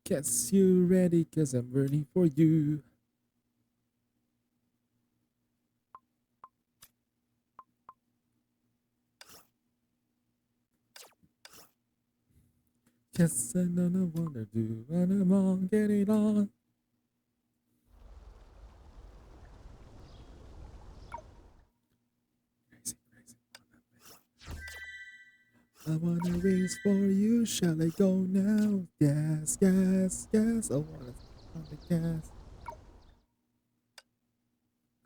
Guess you ready, cause I'm ready for you. Guess I don't wanna do, and I'm on, get it on. I wanna race for you, shall I go now? Yes, yes, yes, I wanna on the gas.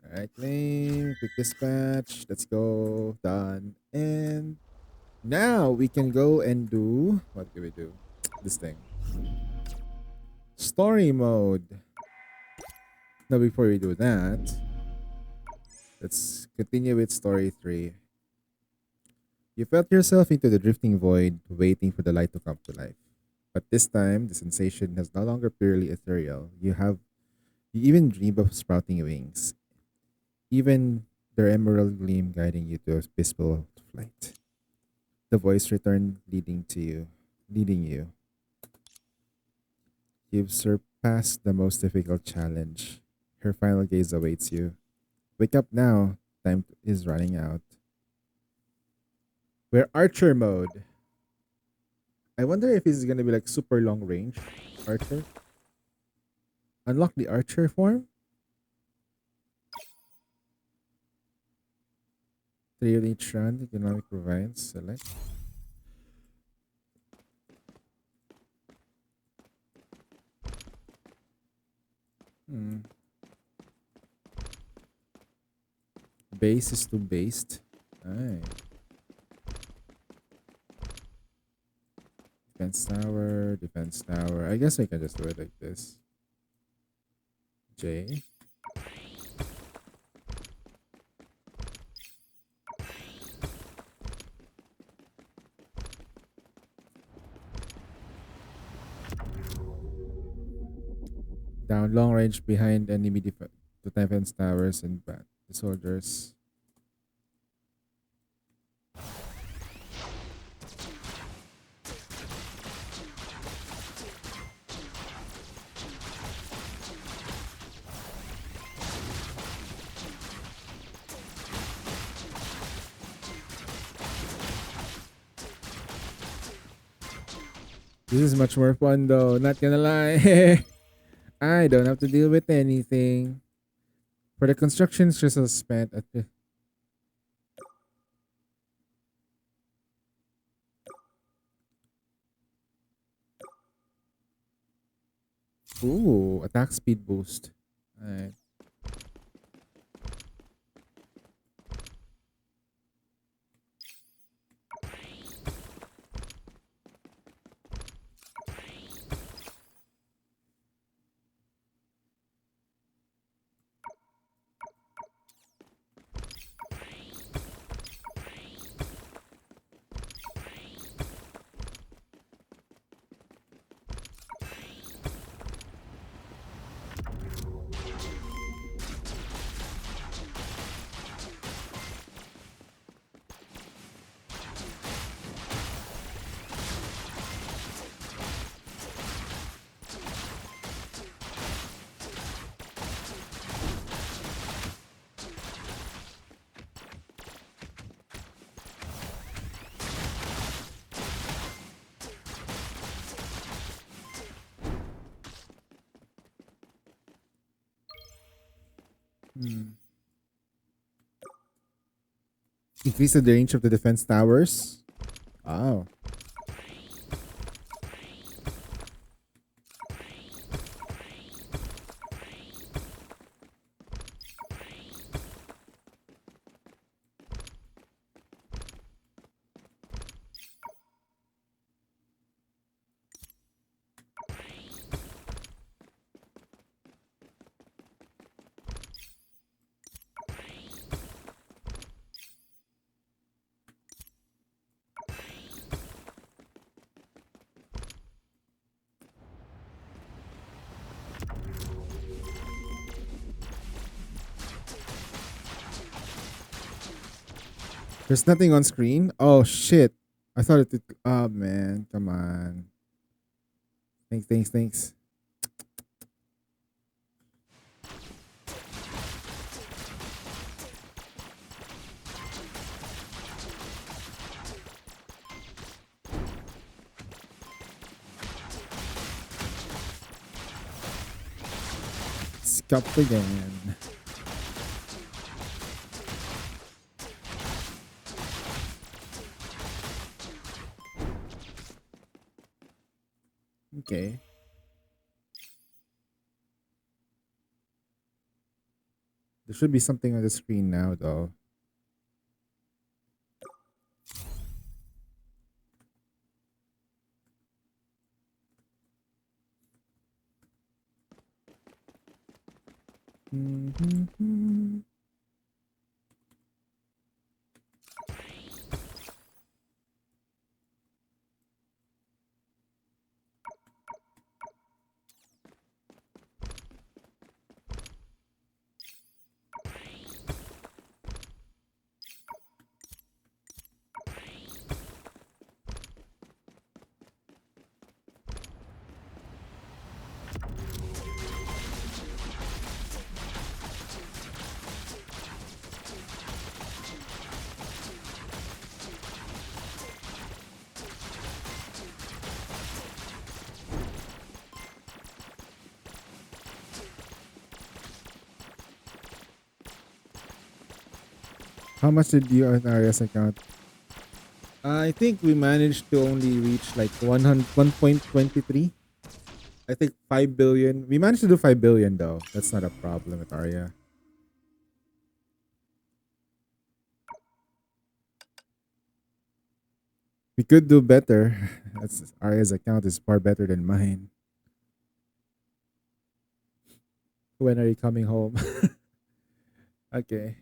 Alright, claim, quick dispatch, let's go, done. And now we can go and do, what do we do? This thing. Story mode. Now before we do that, let's continue with story 3. You felt yourself into the drifting void, waiting for the light to come to life. But this time, the sensation is no longer purely ethereal. You have You even dream of sprouting wings, even their emerald gleam guiding you to a peaceful flight. The voice returned, leading you. You've surpassed the most difficult challenge. Her final gaze awaits you. Wake up now. Time is running out. We're archer mode. I wonder if it's gonna be like super long range archer. Unlock the archer form. Three of each round. Economic provides. Select. Hmm. Base is too based. Alright. Defense tower, defense tower. I guess I can just do it like this. J. Down long range behind enemy the defense towers and back the soldiers. This is much more fun though, not gonna lie. I don't have to deal with anything. For the constructions just spent at the Ooh, attack speed boost. Alright. Increase the range of the defense towers. Wow. There's nothing on screen. Oh shit. I thought it did. Oh man, come on. Thanks. Scuffed again. Okay. There should be something on the screen now, though. How much did you on Aria's account? I think we managed to only reach like 1.23. I think 5 billion. We managed to do 5 billion though. That's not a problem with Arya. We could do better. That's Arya's account is far better than mine. When are you coming home? Okay.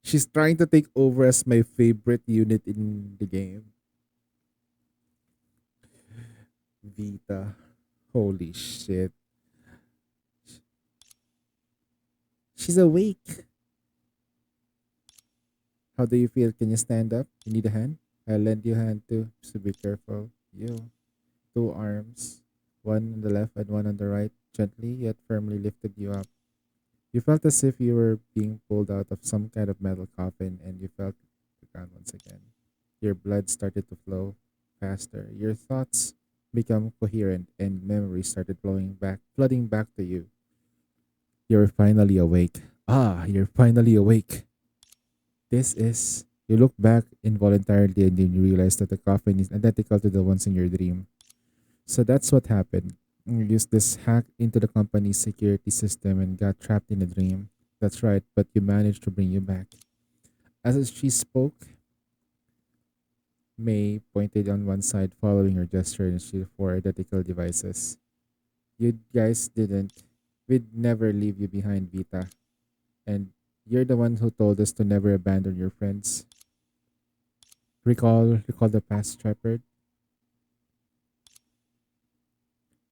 She's trying to take over as my favorite unit in the game. Vita. Holy shit. She's awake. How do you feel? Can you stand up? You need a hand? I'll lend you a hand too. So be careful. You. 2 arms. One on the left and one on the right. Gently yet firmly lifted you up. You felt as if you were being pulled out of some kind of metal coffin and you felt the ground once again. Your blood started to flow faster. Your thoughts become coherent and memories started flooding back to you. You're finally awake. Ah, you're finally awake. This is. You look back involuntarily and then you realize that the coffin is identical to the ones in your dream. So that's what happened. You used this hack into the company's security system and got trapped in a dream. That's right, but you managed to bring you back. As she spoke, May pointed on one side, following her gesture, and she four identical devices. You guys didn't. We'd never leave you behind, Vita. And you're the one who told us to never abandon your friends. Recall the past, Shepard.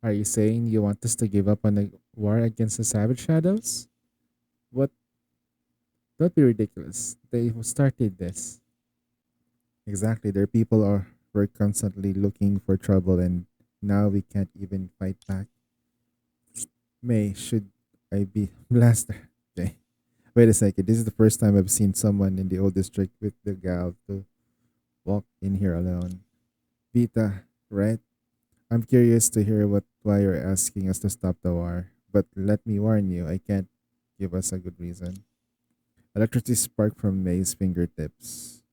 Are you saying you want us to give up on the war against the Savage Shadows? What? Don't be ridiculous. They who started this. Exactly. Their people were constantly looking for trouble and now we can't even fight back. May, should I be blaster? Okay. Wait a second. This is the first time I've seen someone in the old district with the gal to walk in here alone. Vita, right? I'm curious to hear why you're asking us to stop the war. But let me warn you, I can't give us a good reason. Electricity sparked from May's fingertips.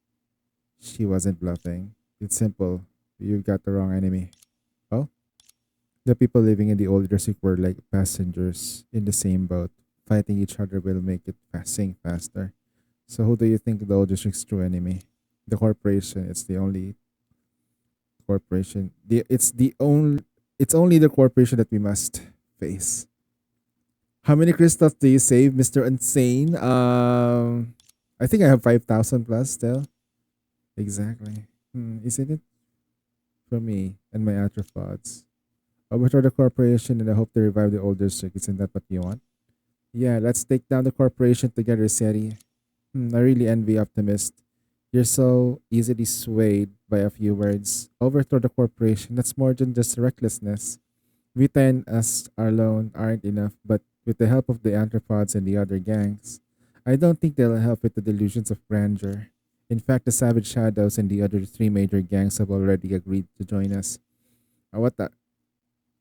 She wasn't bluffing. It's simple. You've got the wrong enemy. Oh? The people living in the old district were like passengers in the same boat. Fighting each other will make it sink faster. So who do you think the old district's true enemy? The corporation. It's the only corporation. It's only the corporation that we must face. How many crystals do you save, Mr. Insane? I think I have 5,000 plus still. Exactly. Isn't it? For me and my arthropods. Overthrow the corporation and I hope to revive the old district. Isn't that what you want? Yeah, let's take down the corporation together, Seri. I really envy Optimist. You're so easily swayed by a few words. Overthrow the corporation. That's more than just recklessness. Vita and us alone aren't enough, but with the help of the anthropods and the other gangs, I don't think they'll help with the delusions of grandeur. In fact, the Savage Shadows and the other 3 major gangs have already agreed to join us. What the?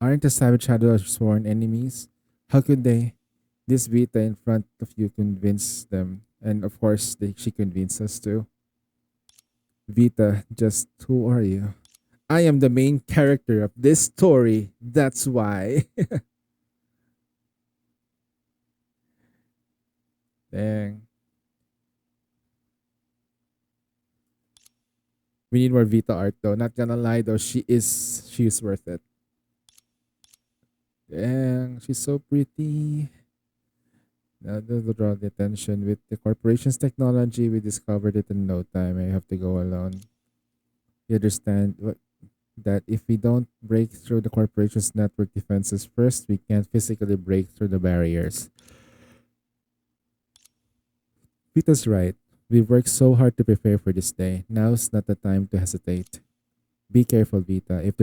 Aren't the Savage Shadows sworn enemies? How could they? This Vita in front of you convinced them. And of course, she convinced us too. Vita, just who are you? I am the main character of this story. That's why. Dang. We need more Vita art though. Not gonna lie though, she is worth it. Dang, she's so pretty. Now to draw the attention with the corporation's technology, we discovered it in no time. I have to go alone. You understand that if we don't break through the corporation's network defenses first, we can't physically break through the barriers. Vita's right. We've worked so hard to prepare for this day. Now's not the time to hesitate. Be careful, Vita. If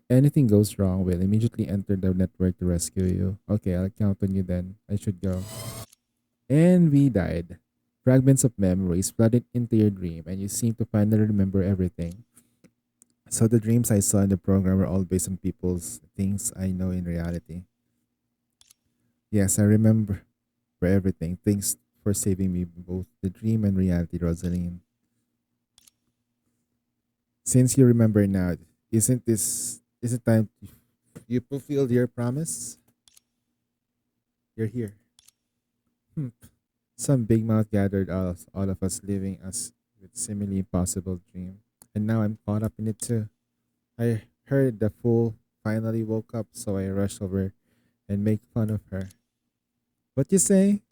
anything goes wrong, we'll immediately enter the network to rescue you. Okay, I'll count on you then. I should go. And we died. Fragments of memories flooded into your dream, and you seem to finally remember everything. So the dreams I saw in the program were all based on people's things I know in reality. Yes, I remember everything. Things for saving me both the dream and reality, Rosaline. Since you remember now, is it time you fulfilled your promise? You're here. Hmm. Some big mouth gathered all of us, leaving us with seemingly impossible dream. And now I'm caught up in it too. I heard the fool finally woke up, so I rushed over and make fun of her. What you say?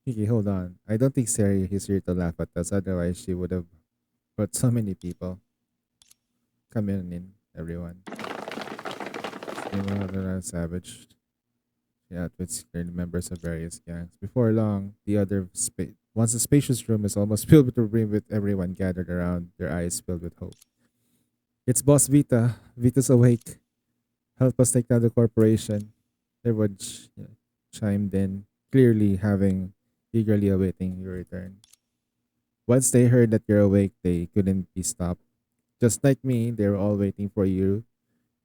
Okay, hold on. I don't think Sari is here to laugh at us, otherwise she would have brought so many people. Come in, everyone. Savage. The outfits clearly members of various gangs. Before long, once the spacious room is almost filled with the brim with everyone gathered around, their eyes filled with hope. It's Boss Vita. Vita's awake. Help us take down the corporation. Everyone chimed in, clearly having eagerly awaiting your return. Once they heard that you're awake, they couldn't be stopped. Just like me, they were all waiting for you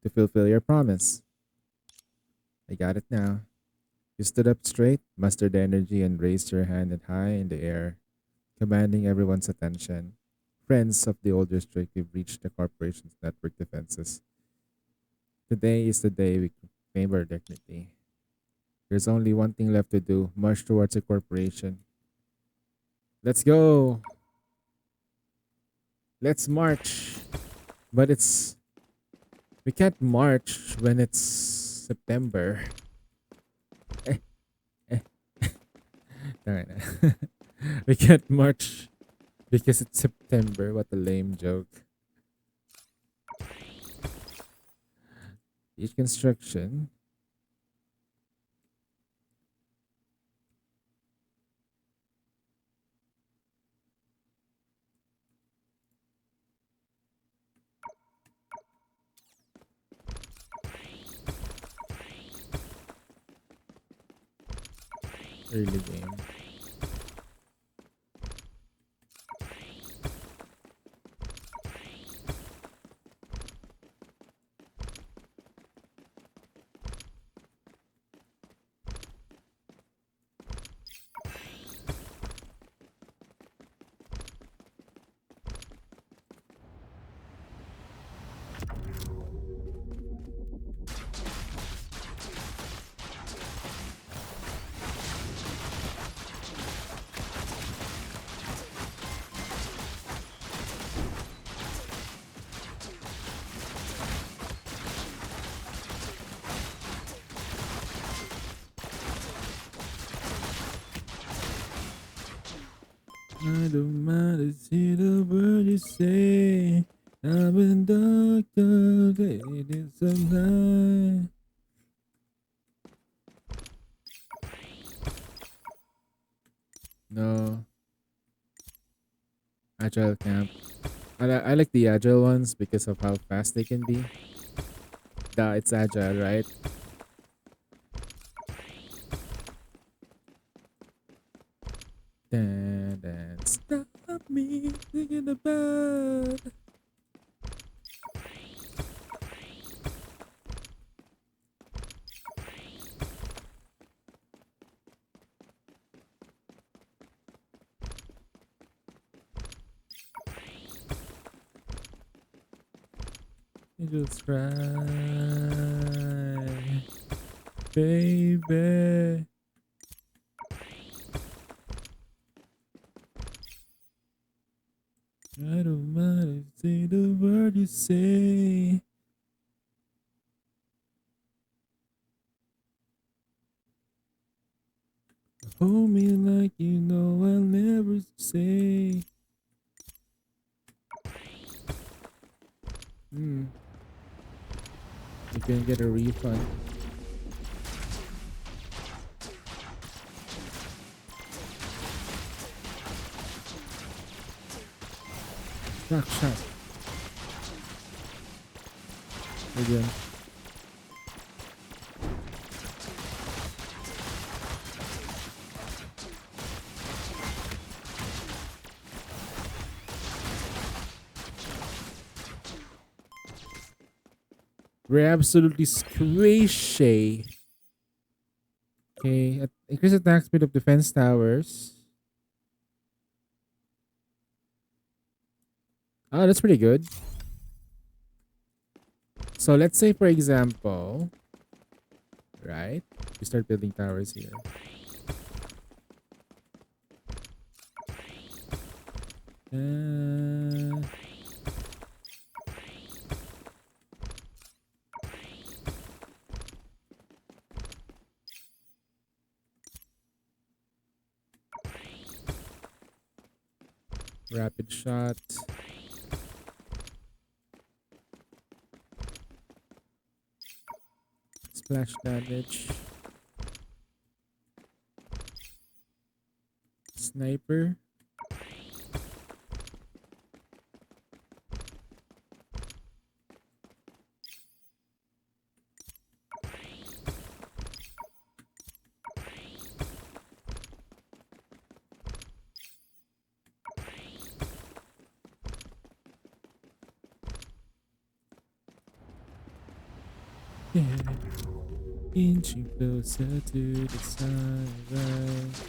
to fulfill your promise. I got it now. You stood up straight, mustered the energy, and raised your hand high in the air, commanding everyone's attention. Friends of the older streak, we've reached the corporation's network defenses. Today is the day we claim our dignity. There's only one thing left to do, march towards the corporation. Let's go! Let's march! But we can't march when it's September. Alright. We can't march because it's September. What a lame joke. Each construction. Early game. I don't mind to see the word you say. I've been doctor, it is some night. No. Agile camp. I like the agile ones because of how fast they can be. Duh, it's agile, right? Dan, stop me thinking about. You just cry, baby. I don't mind to say the word you say. Hold me like you know I'll never say. You can get a refund. Rock shot. Again. We're absolutely squishy. Okay, increase attack speed of defense towers. Oh, that's pretty good. So let's say, for example, right? We start building towers here. Uh, rapid shot. Splash damage. Sniper. Yeah. Inching closer to the sunrise.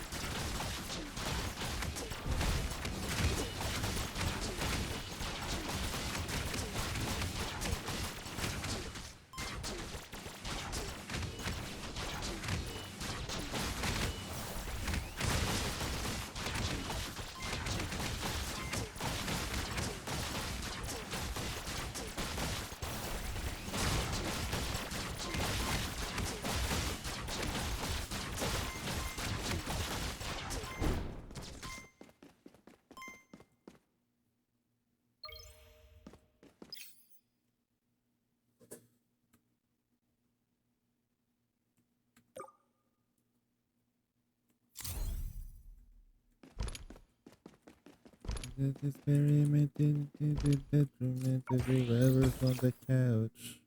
That experiment into the detriment of whoever's on the couch.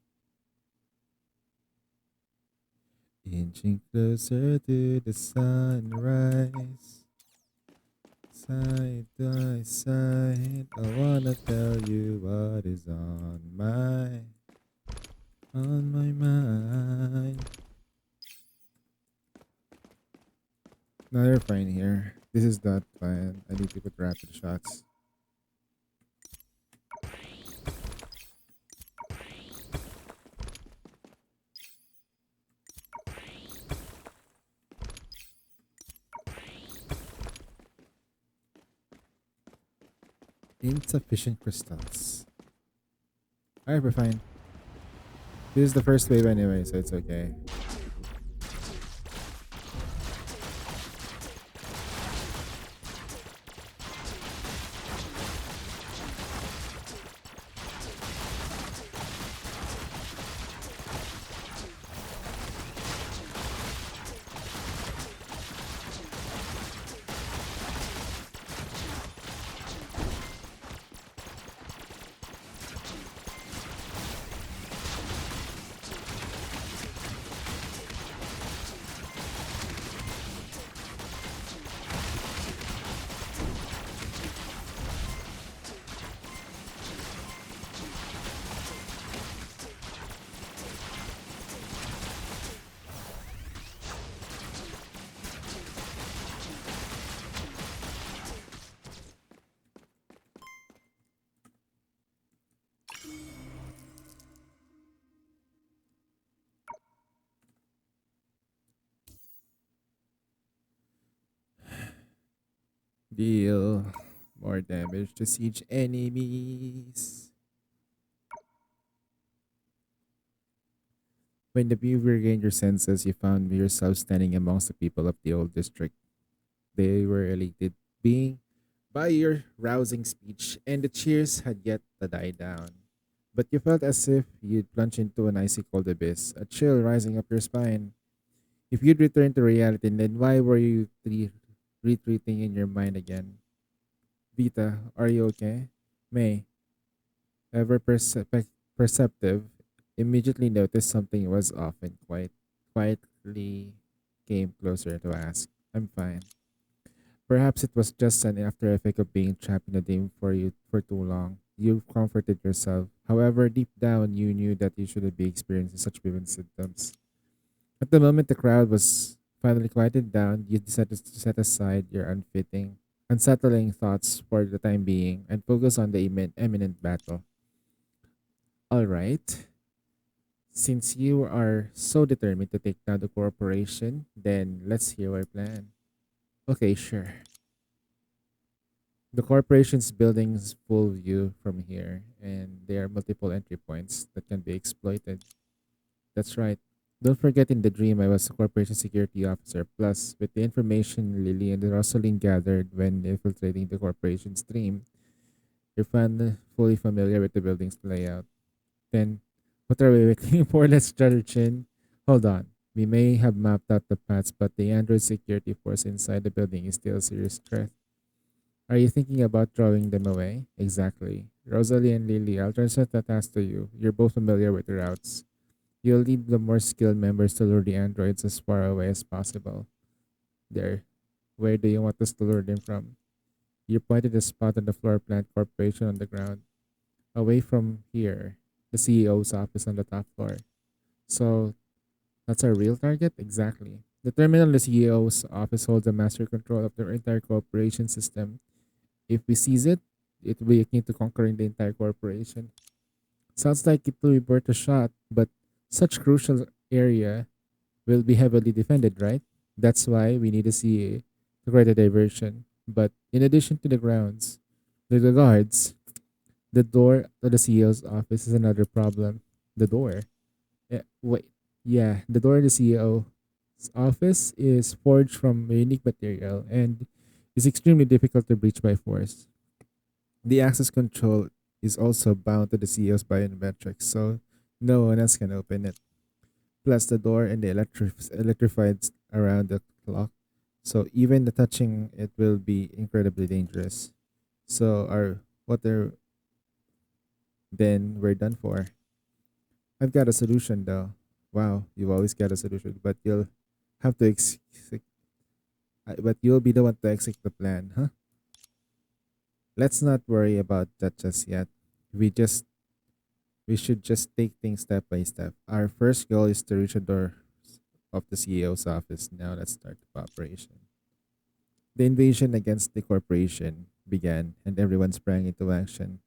Inching closer to the sunrise. Side by side, I wanna tell you what is on my mind. No, you're fine here. This is not fine. I need to put rapid shots. Insufficient crystals. Alright, we're fine. This is the first wave anyway, so it's okay. Deal more damage to siege enemies. When the you regained your senses, you found yourself standing amongst the people of the old district. They were elated being by your rousing speech, and the cheers had yet to die down. But you felt as if you'd plunged into an icy cold abyss, a chill rising up your spine. If you'd returned to reality, then why were you retreating in your mind again? Vita, are you okay? May, ever perceptive, immediately noticed something was off and quietly came closer to ask, I'm fine. Perhaps it was just an after effect of being trapped in a dream for too long. You comforted yourself. However, deep down you knew that you shouldn't be experiencing such vivid symptoms. At the moment the crowd was finally quieted down, you decided to set aside your unsettling thoughts for the time being and focus on the imminent battle. All right. Since you are so determined to take down the corporation, then let's hear our plan. Okay, sure. The corporation's building's full view from here, and there are multiple entry points that can be exploited. That's right. Don't forget in the dream I was a corporation security officer. Plus, with the information Lily and Rosalind gathered when infiltrating the corporation's dream, you're fully familiar with the building's layout. Then, what are we waiting for? Let's charge in. Hold on. We may have mapped out the paths, but the android security force inside the building is still a serious threat. Are you thinking about throwing them away? Exactly. Rosalie and Lily, I'll transfer the task to you. You're both familiar with the routes. You'll lead the more skilled members to lure the androids as far away as possible. There. Where do you want us to lure them from? You pointed a spot on the floor plant corporation on the ground. Away from here. The CEO's office on the top floor. So, that's our real target? Exactly. The terminal in the CEO's office holds a master control of the entire corporation system. If we seize it, it will be akin to conquering the entire corporation. Sounds like it will be worth a shot, but such crucial area will be heavily defended, right? That's why we need a CA to create a diversion. But in addition to the grounds, the guards, the door to the CEO's office is another problem. The door. Wait. Yeah, the door to the CEO's office is forged from a unique material and is extremely difficult to breach by force. The access control is also bound to the CEO's biometrics, so no one else can open it. Plus, the door and the electrified around the clock, so even the touching it will be incredibly dangerous. So, our what are then we're done for. I've got a solution though. Wow, you've always got a solution, but you'll have to but you'll be the one to execute the plan, huh? Let's not worry about that just yet. We just we should just take things step by step. Our first goal is to reach the door of the CEO's office. Now let's start the operation. The invasion against the corporation began and everyone sprang into action.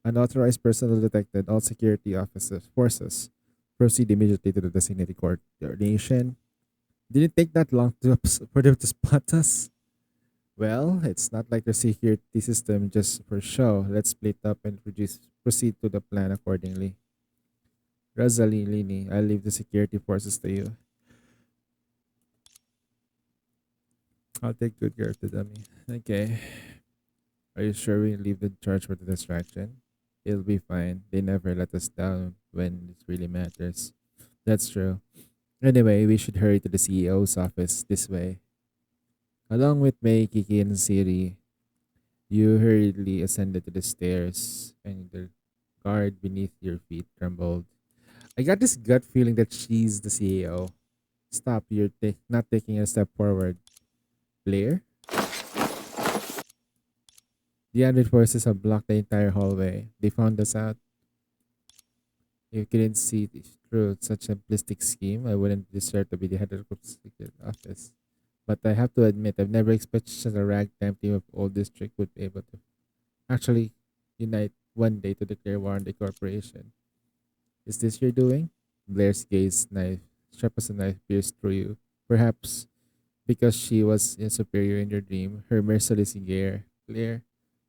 Unauthorized personnel detected. All security officers forces proceed immediately to the designated coordination. Did it take that long for them to spot us? Well, it's not like the security system just for show. Let's split up and proceed to the plan accordingly. Rosalie, Lini, I'll leave the security forces to you. I'll take good care of the dummy. Okay. Are you sure we leave the charge for the distraction? It'll be fine. They never let us down when it really matters. That's true. Anyway, we should hurry to the CEO's office this way. Along with Mei, Kiki, and Siri, you hurriedly ascended to the stairs, and the guard beneath your feet trembled. I got this gut feeling that she's the CEO. Stop, you're not taking a step forward. Blair? The android forces have blocked the entire hallway. They found us out. You couldn't see through such a simplistic scheme. I wouldn't deserve to be the head of the secret office. But I have to admit, I've never expected such a ragtime team of old district would be able to actually unite one day to declare war on the corporation. Is this your doing? Blair's gaze, knife, sharp as a knife, pierced through you. Perhaps because she was superior in your dream, her merciless glare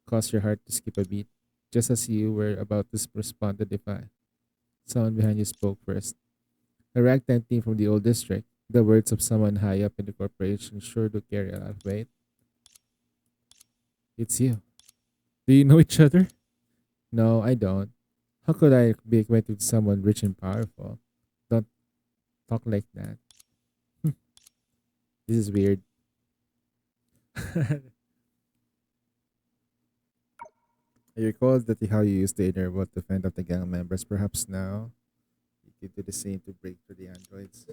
caused your heart to skip a beat, just as you were about to respond to defy. Someone behind you spoke first. A ragtime team from the old district. The words of someone high up in the corporation sure do carry a lot of weight. It's you. Do you know each other? No, I don't. How could I be acquainted with someone rich and powerful? Don't talk like that. This is weird. I recall that how you used the inner world to fend off the gang members. Perhaps now you could do the same to break through the androids.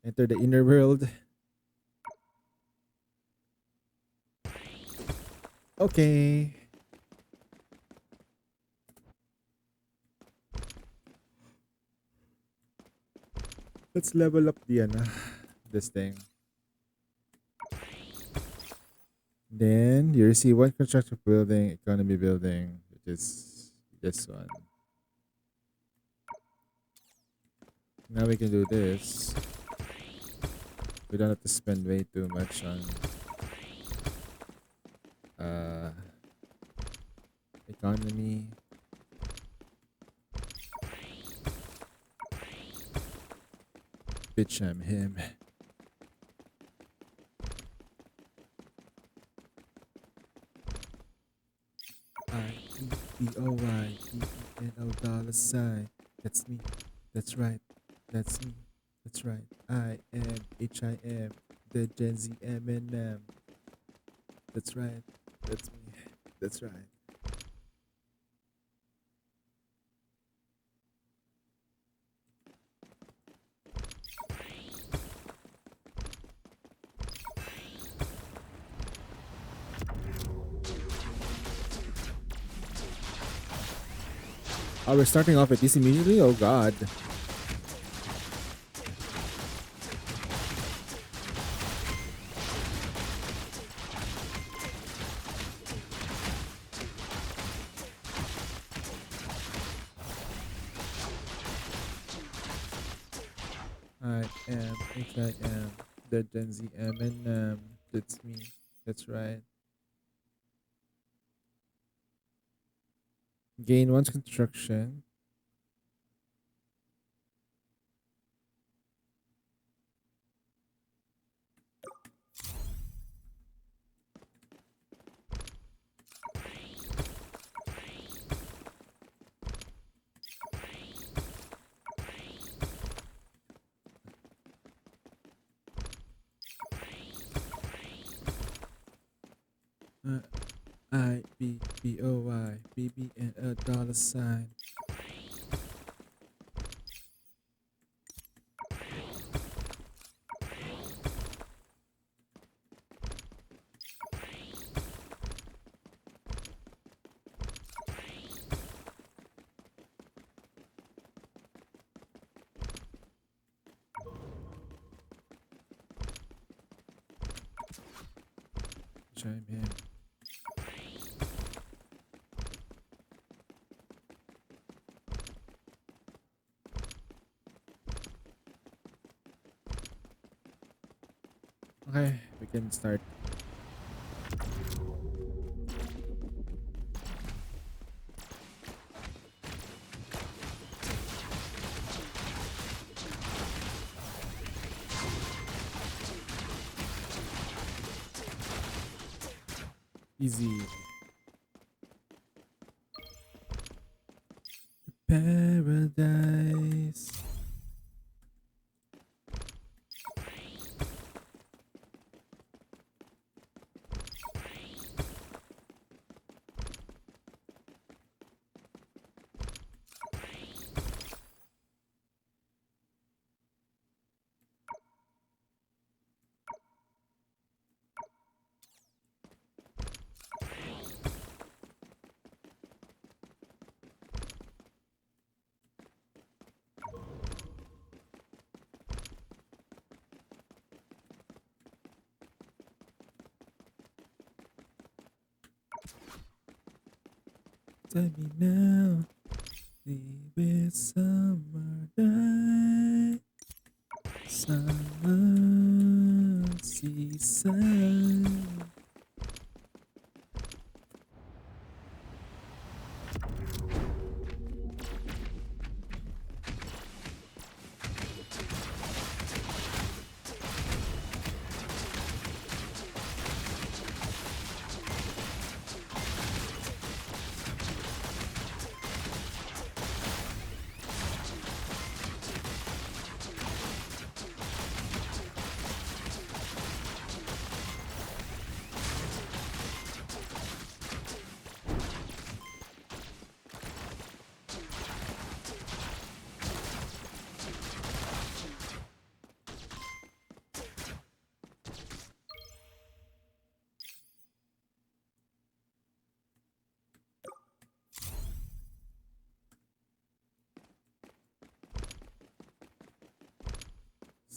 Enter the inner world. Okay. Let's level up the this thing. Then you receive one constructive building, economy building, which is this one. Now we can do this. We don't have to spend way too much on economy. Bitch, I'm him. I-E-B-O-Y-E-E-N-O $. That's me. That's right. That's me. That's right. I am H-I-M. The Gen Z Eminem. That's right. That's me. That's right. Oh, we're starting off at this immediately? Oh god. I am H-I-M. The Gen Z Eminem. That's me. That's right. Gain one's construction. I-B-B-O-Y $. Chime in. Okay, we can start. Easy. Paradise. Tell me now, leave it summer night, summer season.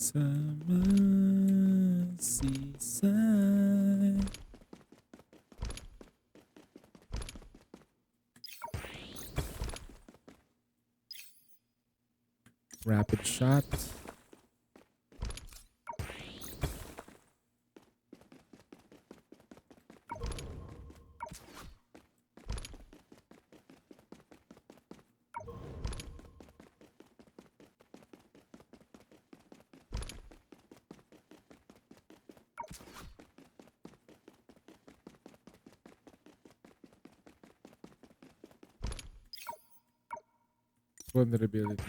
Summer seaside. shot. Vulnerability.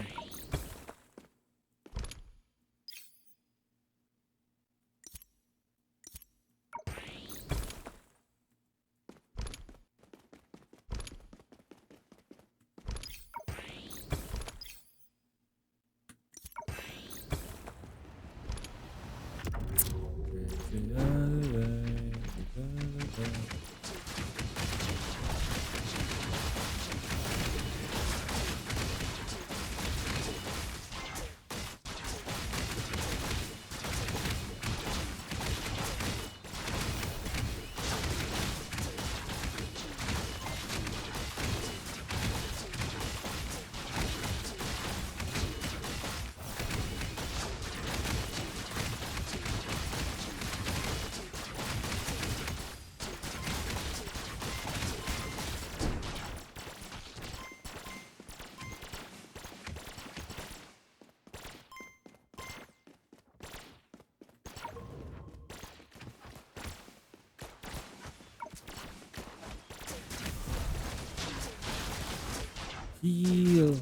Heal.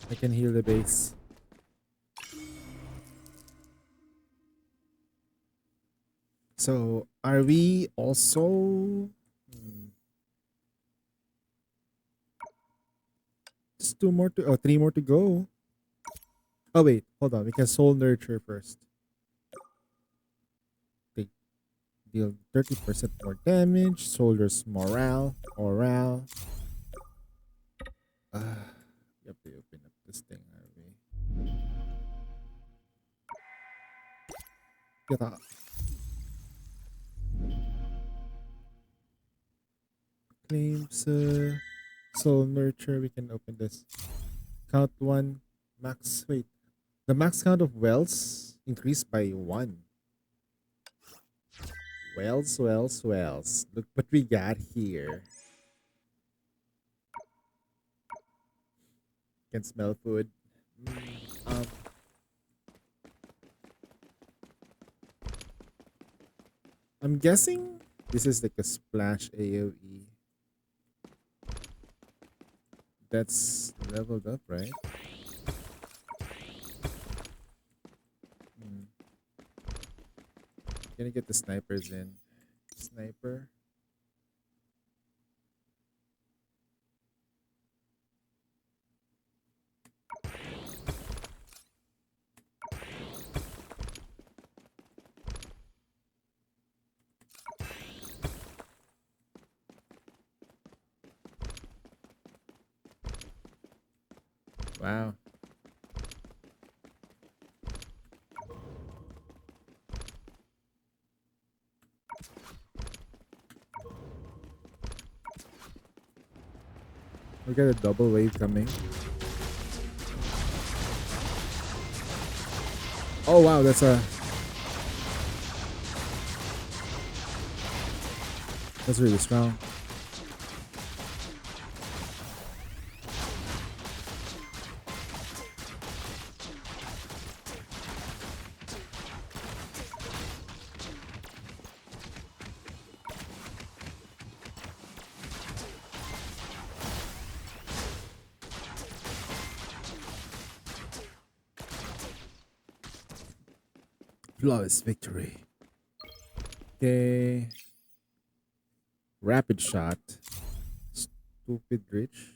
I can heal the base. So, are we also... Just two more to... Oh, three more to go. Oh, wait. Hold on. We can soul nurture first. Okay. Deal 30% more damage. Soldier's morale. Morale. We have to open up this thing, are we? Get out. Claims, soul nurture. We can open this. Count one. Max. Wait. The max count of wells increased by 1. Wells. Look what we got here. Can smell food. I'm guessing this is like a splash AoE. That's leveled up, right? Gonna get the snipers in. Sniper. Wow. We got a double wave coming. Oh wow, that's really strong. Flawless victory. Okay. Rapid shot. Stupid rich.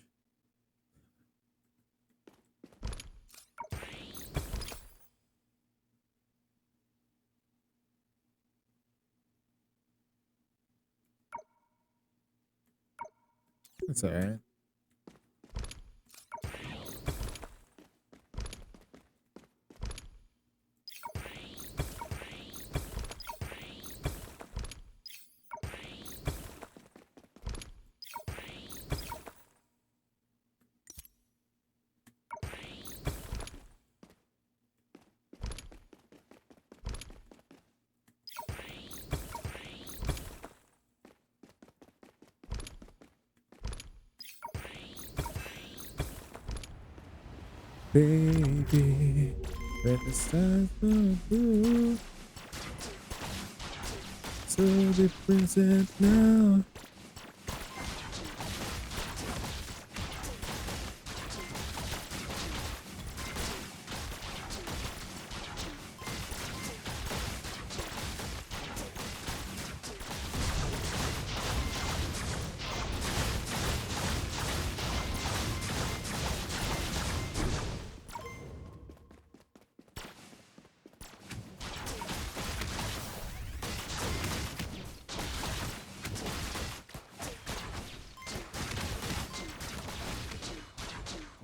That's alright. baby. When the stars go blue, so be present now.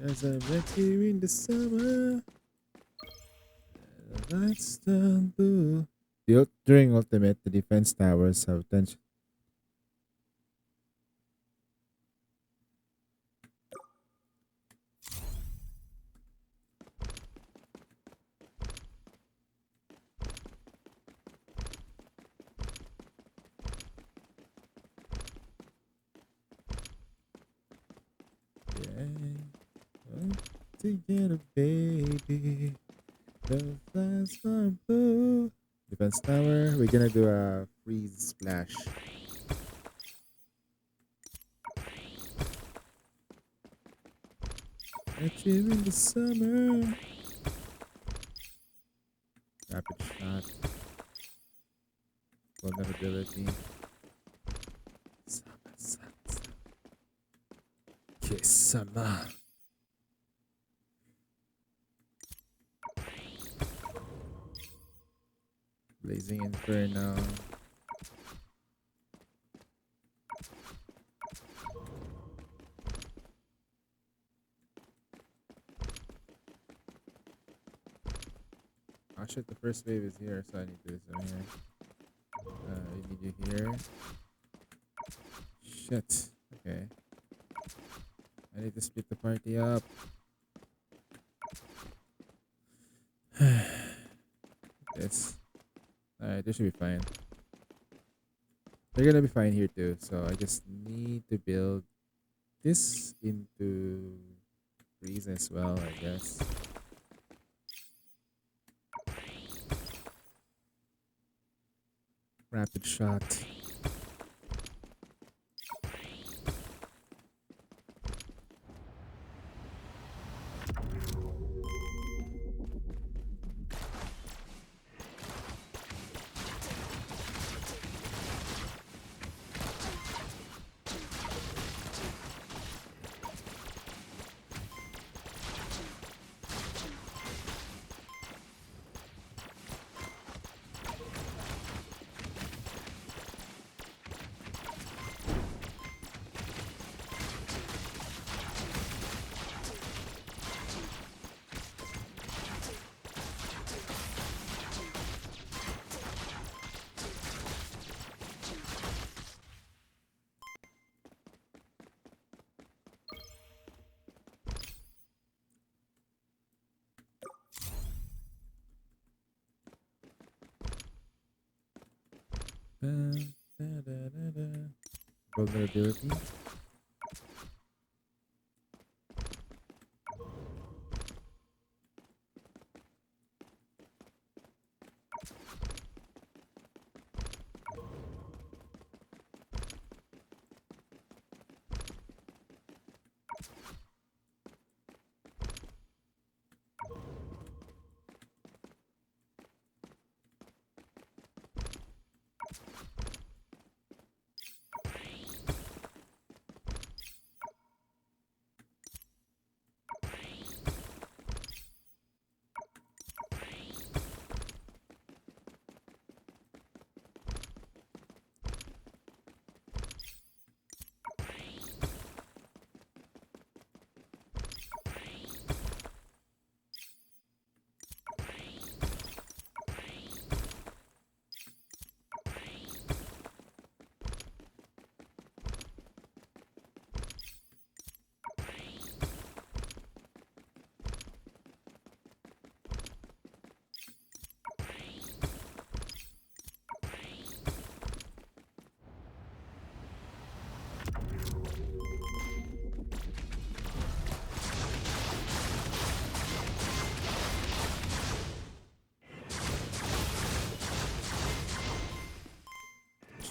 As I met you in the summer, the lights turn blue. During Ultimate, the defense towers have tension. Yeah. Together, baby. The flags are blue. Defense tower. We're gonna do a freeze splash. Met you in the summer. Rapid shot. Vulnerability. Summer, summer, summer. Kiss summer. Blazing Inferno. Oh shit, the first wave is here, so I need to do some here. I need you here. Shit. Okay. I need to split the party up. This. Alright, this should be fine. They're gonna be fine here too, so I just need to build this into freeze as well, I guess. Rapid shot. Vulnerability.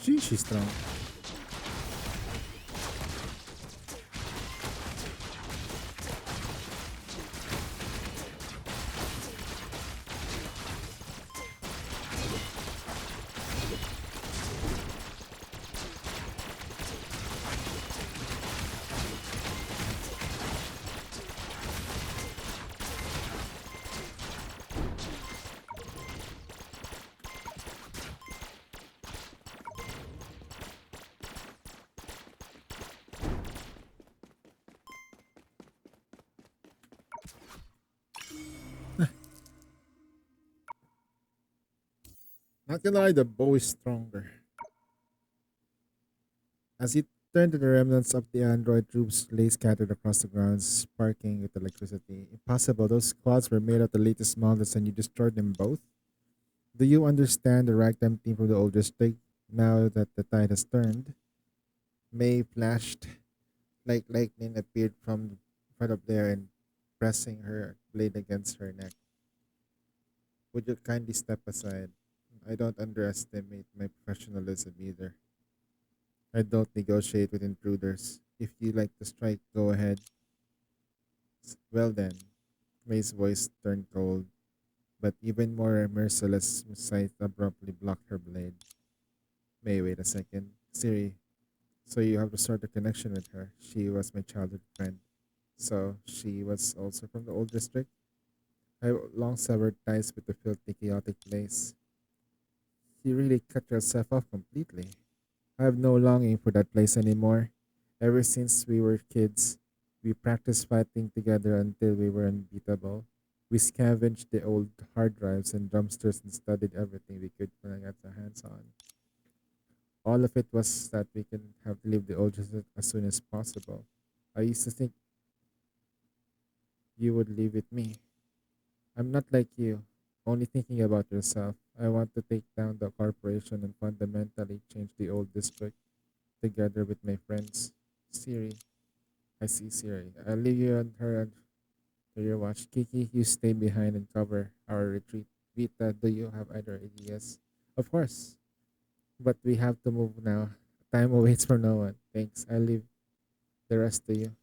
She's strong. Not gonna lie, the bow is stronger. As he turned to the remnants of the android troops lay scattered across the grounds, sparking with electricity. Impossible, those squads were made of the latest models and you destroyed them both? Do you understand the ragtime team from the old district now that the tide has turned? May flashed like lightning appeared from front of there and pressing her blade against her neck. Would you kindly step aside? I don't underestimate my professionalism either. I don't negotiate with intruders. If you like to strike, go ahead. Well then, May's voice turned cold, but even more merciless sight abruptly blocked her blade. May, wait a second. Siri, so you have restored a connection with her. She was my childhood friend. So she was also from the old district? I long severed ties with the filthy, chaotic place. You really cut yourself off completely. I have no longing for that place anymore. Ever since we were kids, we practiced fighting together until we were unbeatable. We scavenged the old hard drives and dumpsters and studied everything we could get our hands on. All of it was that we can have to leave the old district as soon as possible. I used to think you would leave with me. I'm not like you, only thinking about yourself. I want to take down the corporation and fundamentally change the old district together with my friends. Siri. I see Siri. I'll leave you and her to your watch. Kiki, you stay behind and cover our retreat. Vita, do you have other ideas? Of course. But we have to move now. Time waits for no one. Thanks. I'll leave the rest to you.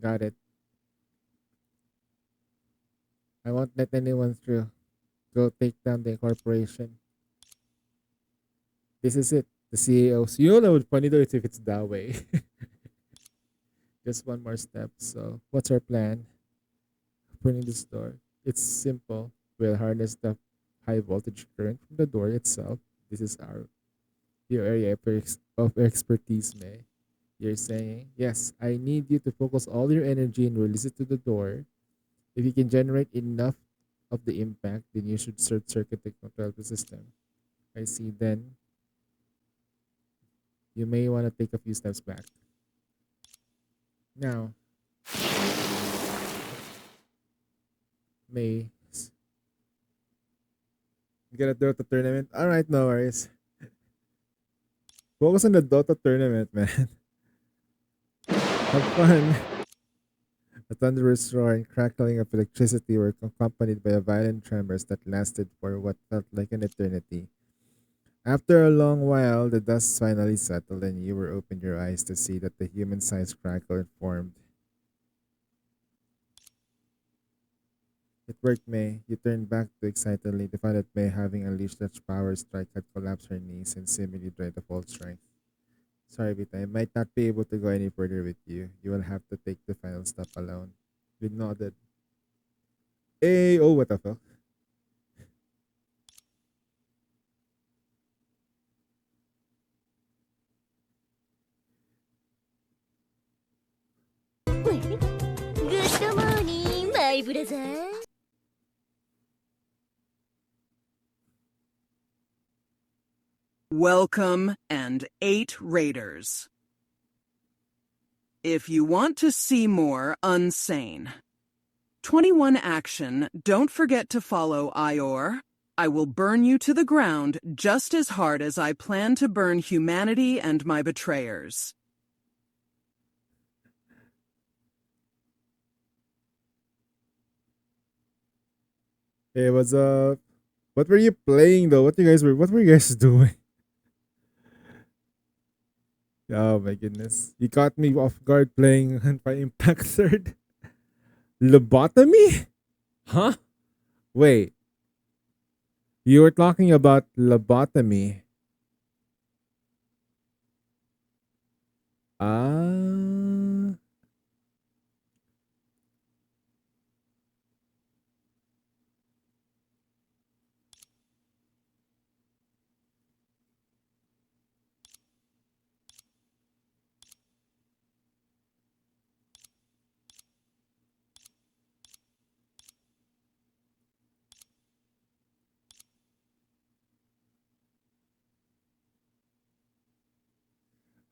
Got it. I won't let anyone through. Go take down the corporation. This is it. The CEOs. You know what would funny though is if it's that way. Just one more step. So what's our plan? Opening this door. It's simple. We'll harness the high voltage current from the door itself. This is your area of expertise, May. You're saying, yes, I need you to focus all your energy and release it to the door. If you can generate enough of the impact, then you should short circuit the control the system. I see. Then you may want to take a few steps back. Now, May. You gonna do the tournament? Alright, no worries. Focus on the Dota tournament, man. Have fun. A thunderous roar and crackling of electricity were accompanied by a violent tremors that lasted for what felt like an eternity. After a long while, the dust finally settled and you were opened your eyes to see that the human-sized crackle had formed. It worked, May. You turned back to excitedly to find that May, having unleashed such power strike, had collapsed her knees and seemingly drained of all strength. Sorry, Vita, I might not be able to go any further with you. You will have to take the final step alone. We nodded. Hey, oh, what the fuck? Good morning, my brother. Welcome and 8 Raiders. If you want to see more Unsane 21 action, don't forget to follow Ior. I will burn you to the ground just as hard as I plan to burn humanity and my betrayers. Hey, what's up? What were you playing though? What were you guys doing? Oh my goodness. You caught me off guard playing Hunpy Impact Third. Lobotomy? Huh? Wait. You were talking about lobotomy. Ah.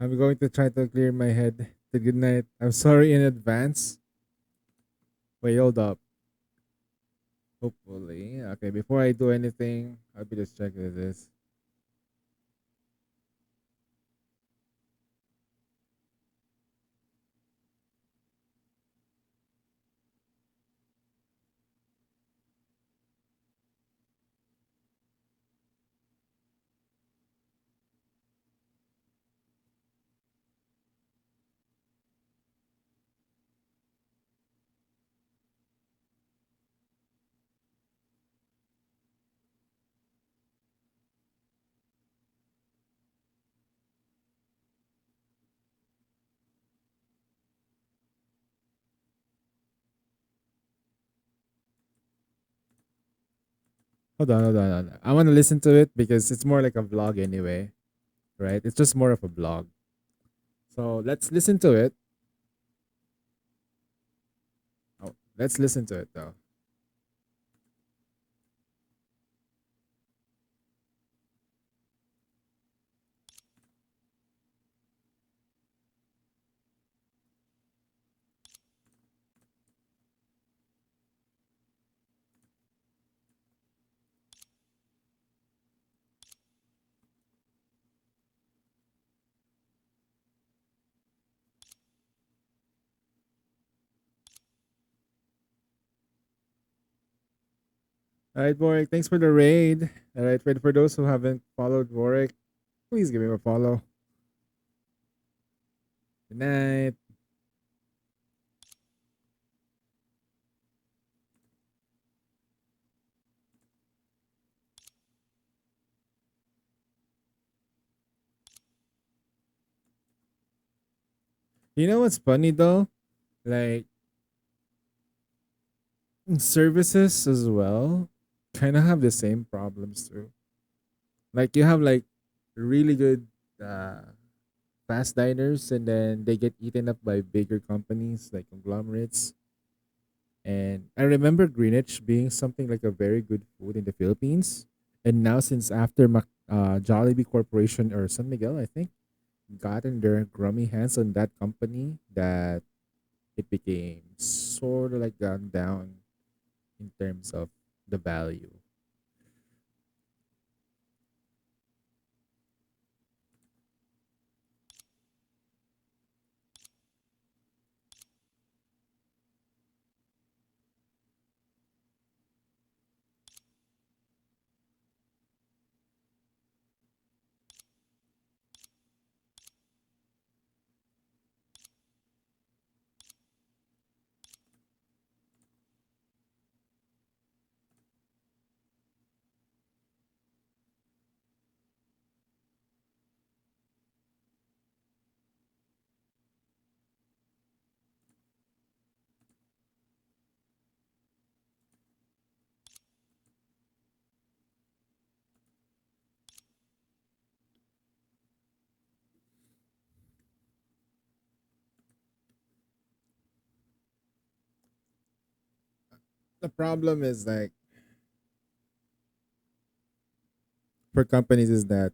I'm going to try to clear my head. Good night. I'm sorry in advance. Wait, hold up. Hopefully. Okay, before I do anything, I'll be just checking this. Hold on. I want to listen to it because it's more like a vlog anyway, right? It's just more of a vlog. So let's listen to it. Oh, let's listen to it though. All right, Warwick. Thanks for the raid. All right, for those who haven't followed Warwick, please give him a follow. Good night. You know what's funny though? Like services as well kind of have the same problems too. Like you have like really good uh fast diners and then they get eaten up by bigger companies like conglomerates. And I remember Greenwich being something like a very good food in the Philippines. And now since after Jollibee Corporation or San Miguel, I think, gotten their grummy hands on that company, that it became sort of like gone down in terms of the value. The problem is like for companies is that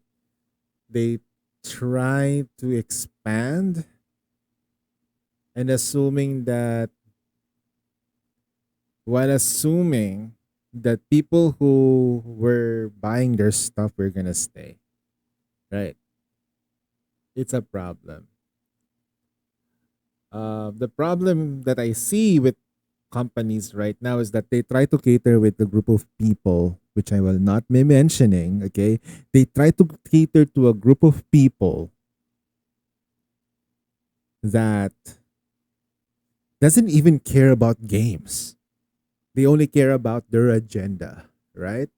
they try to expand and assuming that while assuming that people who were buying their stuff were gonna stay. Right. It's a problem. The problem that I see with companies right now is that they try to cater with a group of people, which I will not be mentioning. Okay, they try to cater to a group of people that doesn't even care about games. They only care about their agenda, right?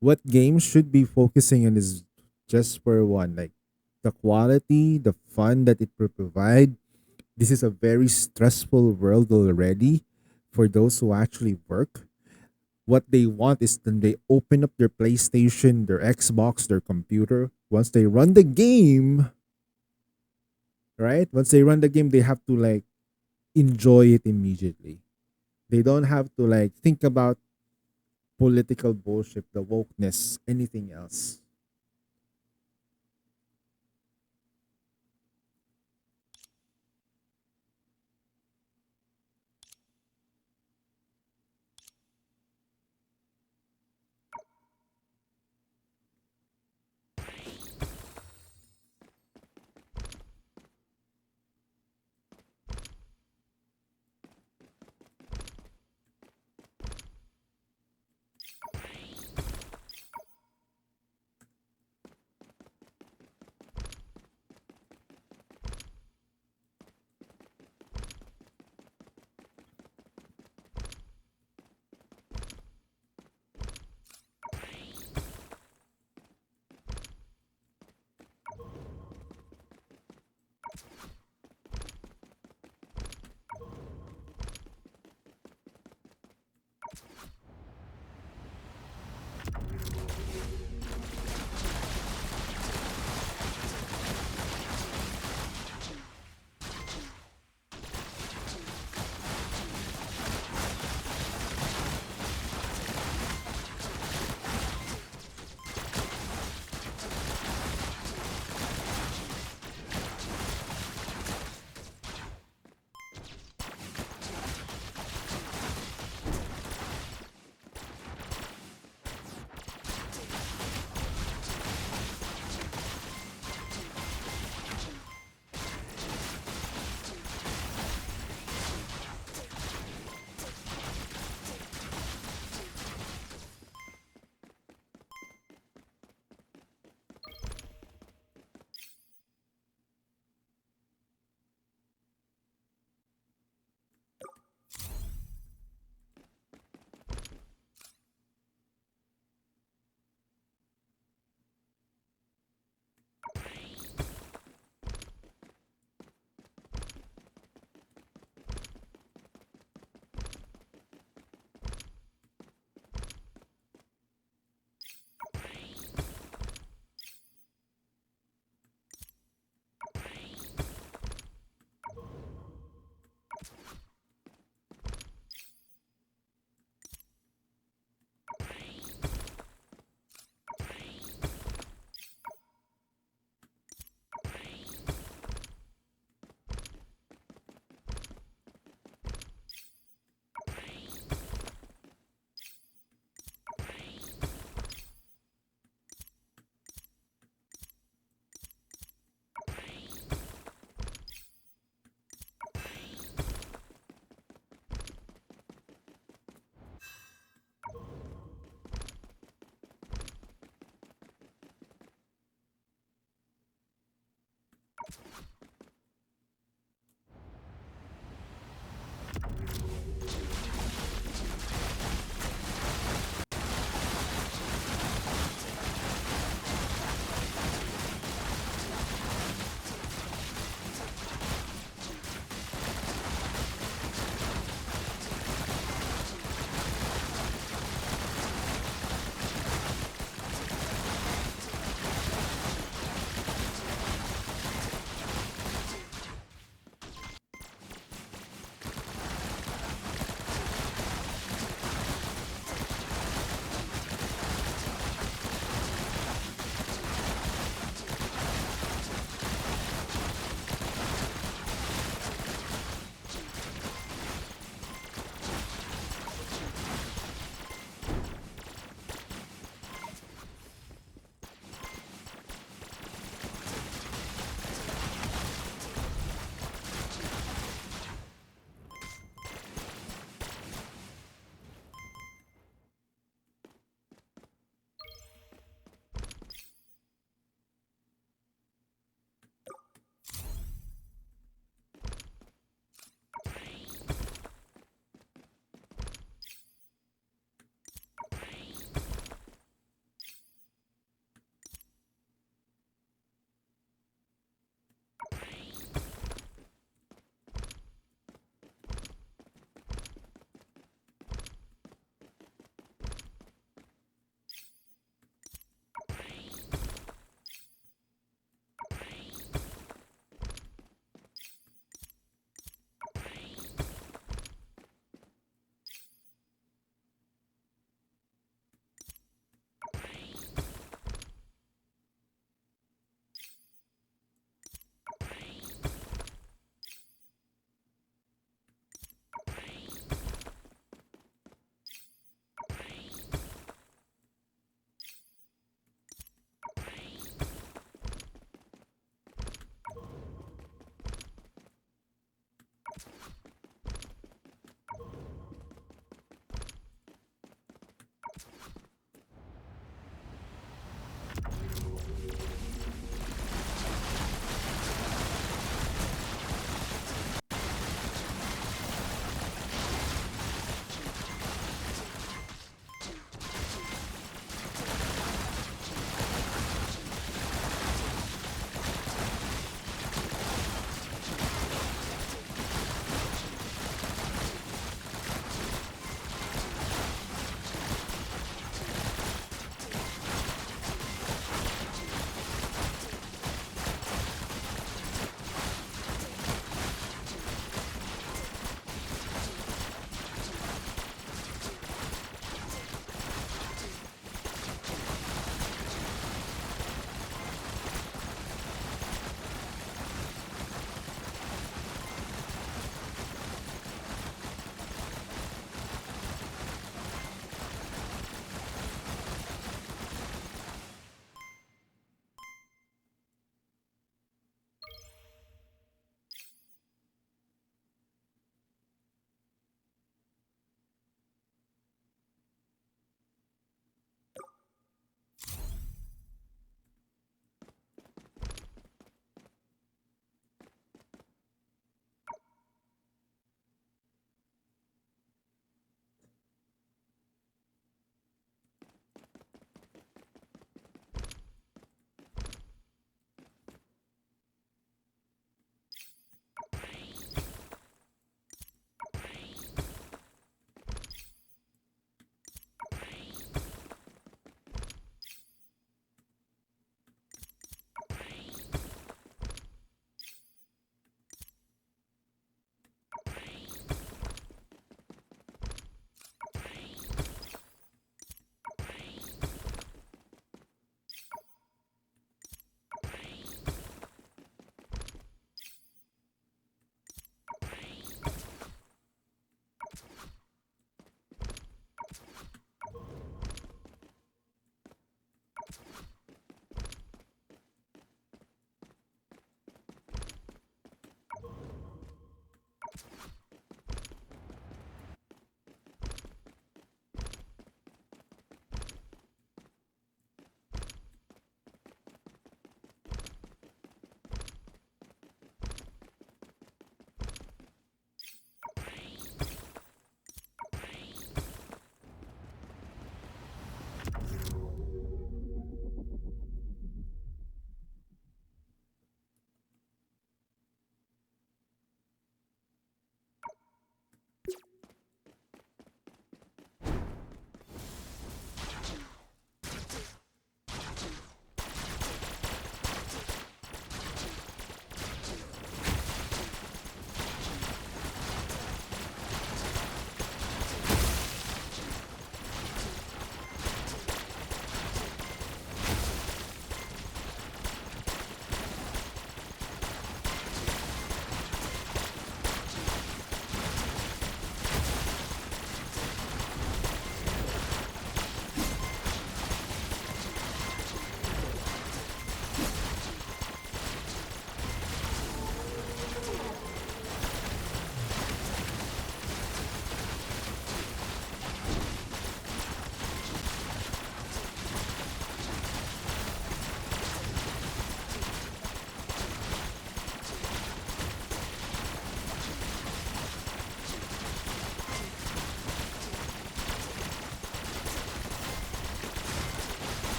What games should be focusing on is just for one, like the quality, the fun that it will provide. This is a very stressful world already for those who actually work. What they want is then they open up their PlayStation, their Xbox, their computer. Once they run the game, right? Once they run the game, they have to like enjoy it immediately. They don't have to like think about political bullshit, the wokeness, anything else.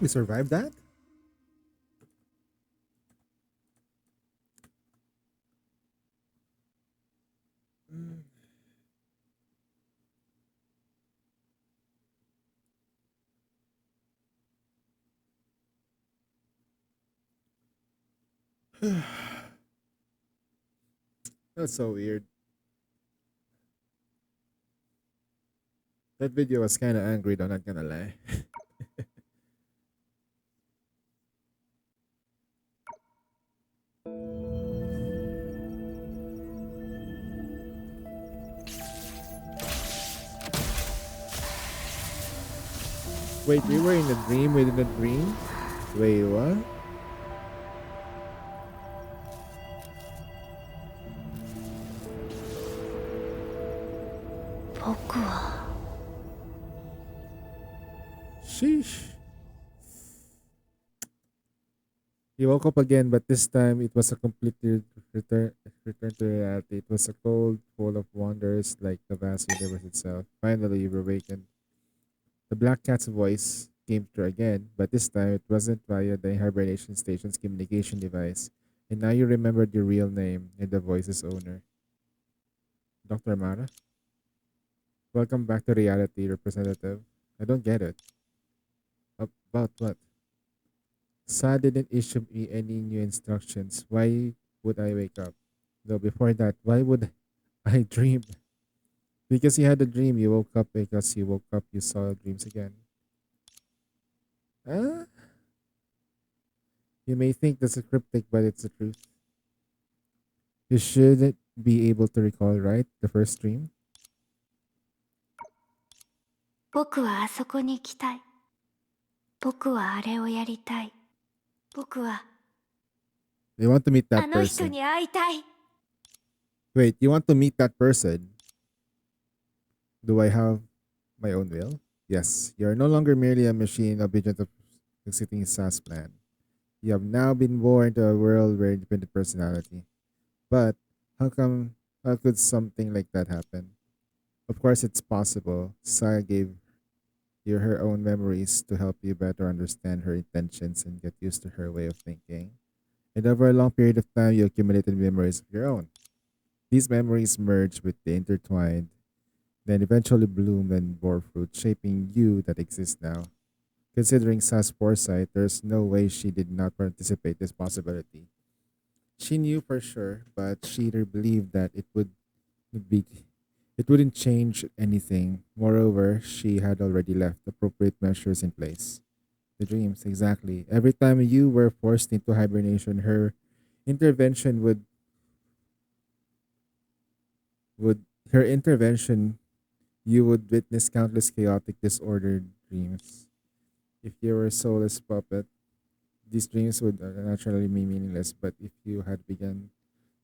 We survived that? That's so weird. That video was kind of angry, though, not gonna lie. Wait, we were in a dream within a dream? Wait, what? Sheesh. He woke up again, but this time it was a completely return to reality. It was a cold, full of wonders, like the vast universe itself. Finally, you were awakened. The Black Cat's voice came through again, but this time it wasn't via the hibernation station's communication device. And now you remembered your real name and the voice's owner. Dr. Mara? Welcome back to reality, representative. I don't get it. About what? Sa didn't issue me any new instructions. Why would I wake up? Though before that, why would I dream? Because you had a dream, you woke up. Because you woke up, you saw dreams again. Ah? You may think that's a cryptic, but it's the truth. You shouldn't be able to recall, right? The first dream? 僕はあそこに行きたい。僕はあれをやりたい。僕は You want to meet あ that の人 person. に会いたい。Wait, you want to meet that person? Do I have my own will? Yes, you are no longer merely a machine obedient of executing SAS plan. You have now been born to a world where independent personality. But how could something like that happen? Of course, it's possible. Saya gave you her own memories to help you better understand her intentions and get used to her way of thinking. And over a long period of time, you accumulated memories of your own. These memories merged with the intertwined, then eventually bloomed and bore fruit, shaping you that exists now. Considering Sa's foresight, there's no way she did not anticipate this possibility. She knew for sure, but she believed that be it wouldn't change anything. Moreover, she had already left appropriate measures in place. The dreams, exactly. Every time you were forced into hibernation, her intervention would her intervention you would witness countless chaotic, disordered dreams. If you were a soulless puppet, these dreams would naturally be meaningless, but if you had begun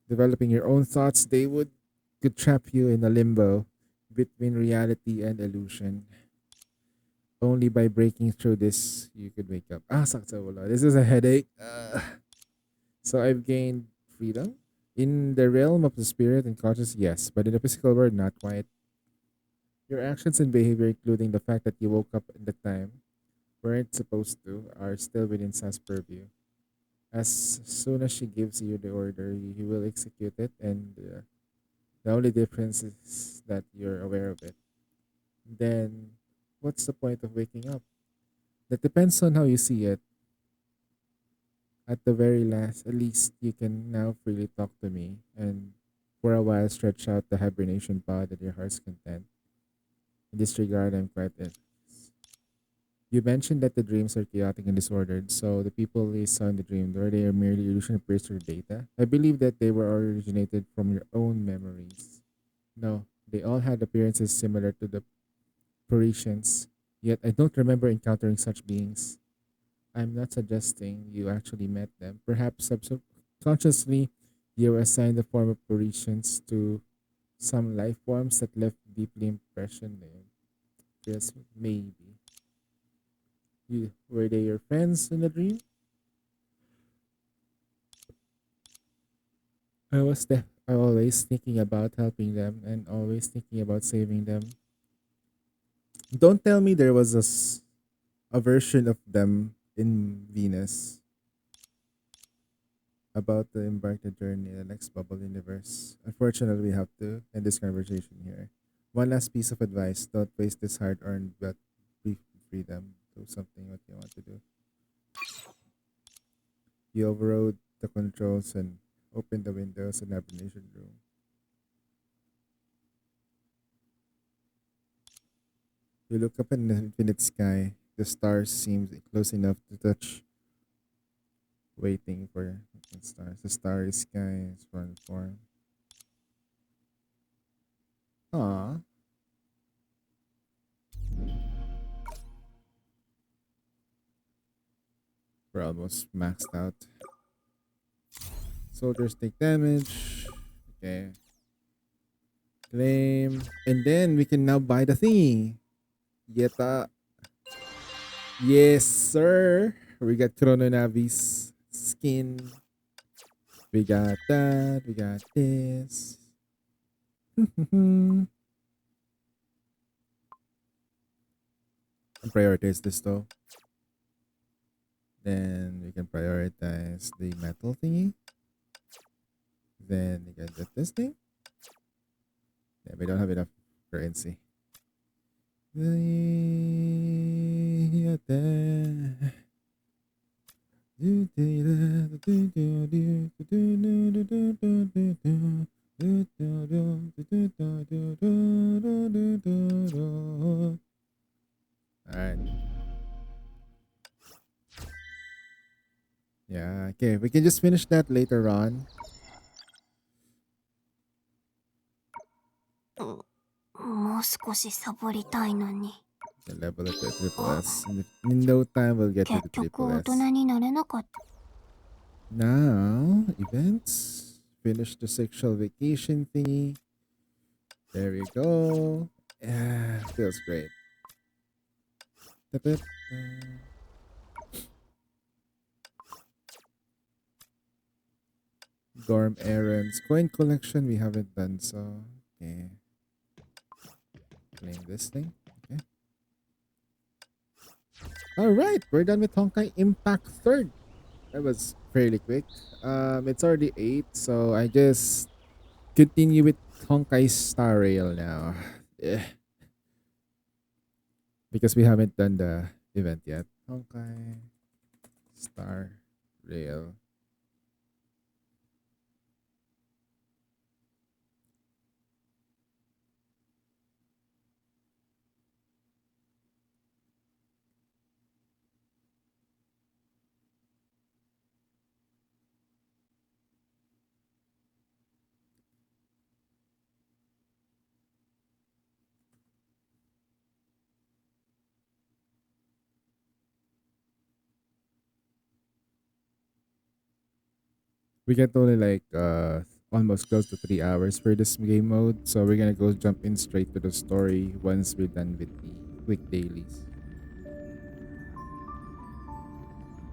developing your own thoughts, they could trap you in a limbo between reality and illusion. Only by breaking through this, you could wake up. Ah, sakit sa ulo. This is a headache. So I've gained freedom. In the realm of the spirit and conscious, yes, but in the physical world, not quite. Your actions and behavior, including the fact that you woke up at the time weren't supposed to, are still within Sa's purview. As soon as she gives you the order, you will execute it, and the only difference is that you're aware of it. Then, what's the point of waking up? That depends on how you see it. At the at least you can now freely talk to me and for a while stretch out the hibernation pod at your heart's content. In this regard, I'm quite it. You mentioned that the dreams are chaotic and disordered, so the people you saw in the dream, were they merely illusion appears through data? I believe that they were originated from your own memories. No, they all had appearances similar to the Parisians, yet I don't remember encountering such beings. I'm not suggesting you actually met them. Perhaps subconsciously, you were assigned the form of Parisians to some life forms that left deeply impression there. Yes, maybe. Were they your friends in the dream? I always thinking about helping them and always thinking about saving them. Don't tell me there was a version of them in Venus about to embark the journey in the next bubble universe. Unfortunately, we have to end this conversation here. One last piece of advice: don't waste this hard-earned but brief freedom. Do something what you want to do. You overrode the controls and open the windows and navigation room. You look up in the infinite sky. The stars seem close enough to touch, waiting for the stars. The starry sky is one form. Aww. We're almost maxed out. Soldiers take damage. Okay. Claim. And then we can now buy the thingy. Yeta. Yes, sir. We got Chrono Navi's skin. We got that. We got this. Prioritize this though. Then we can prioritize the metal thingy. Then we can get this thing. Yeah, we don't have enough currency. Alright. Yeah, okay. We can just finish that later on. もう少しサボりたいのに。 The level up to triple S. In no time, we'll get to the 結局 triple 大 S. 人になれなかった。 Now, events. Finish the sexual vacation thingy. There we go. Yeah, feels great. Da-da-da. Dorm errands. Coin collection, we haven't done so. Okay. Claim this thing. Okay. Alright, we're done with Honkai Impact 3rd. That was fairly quick. It's already 8, so I just continue with Honkai Star Rail now. Yeah. Because we haven't done the event yet. Honkai Star Rail. We get only like almost close to 3 hours for this game mode, so we're gonna go jump in straight to the story once we're done with the quick dailies.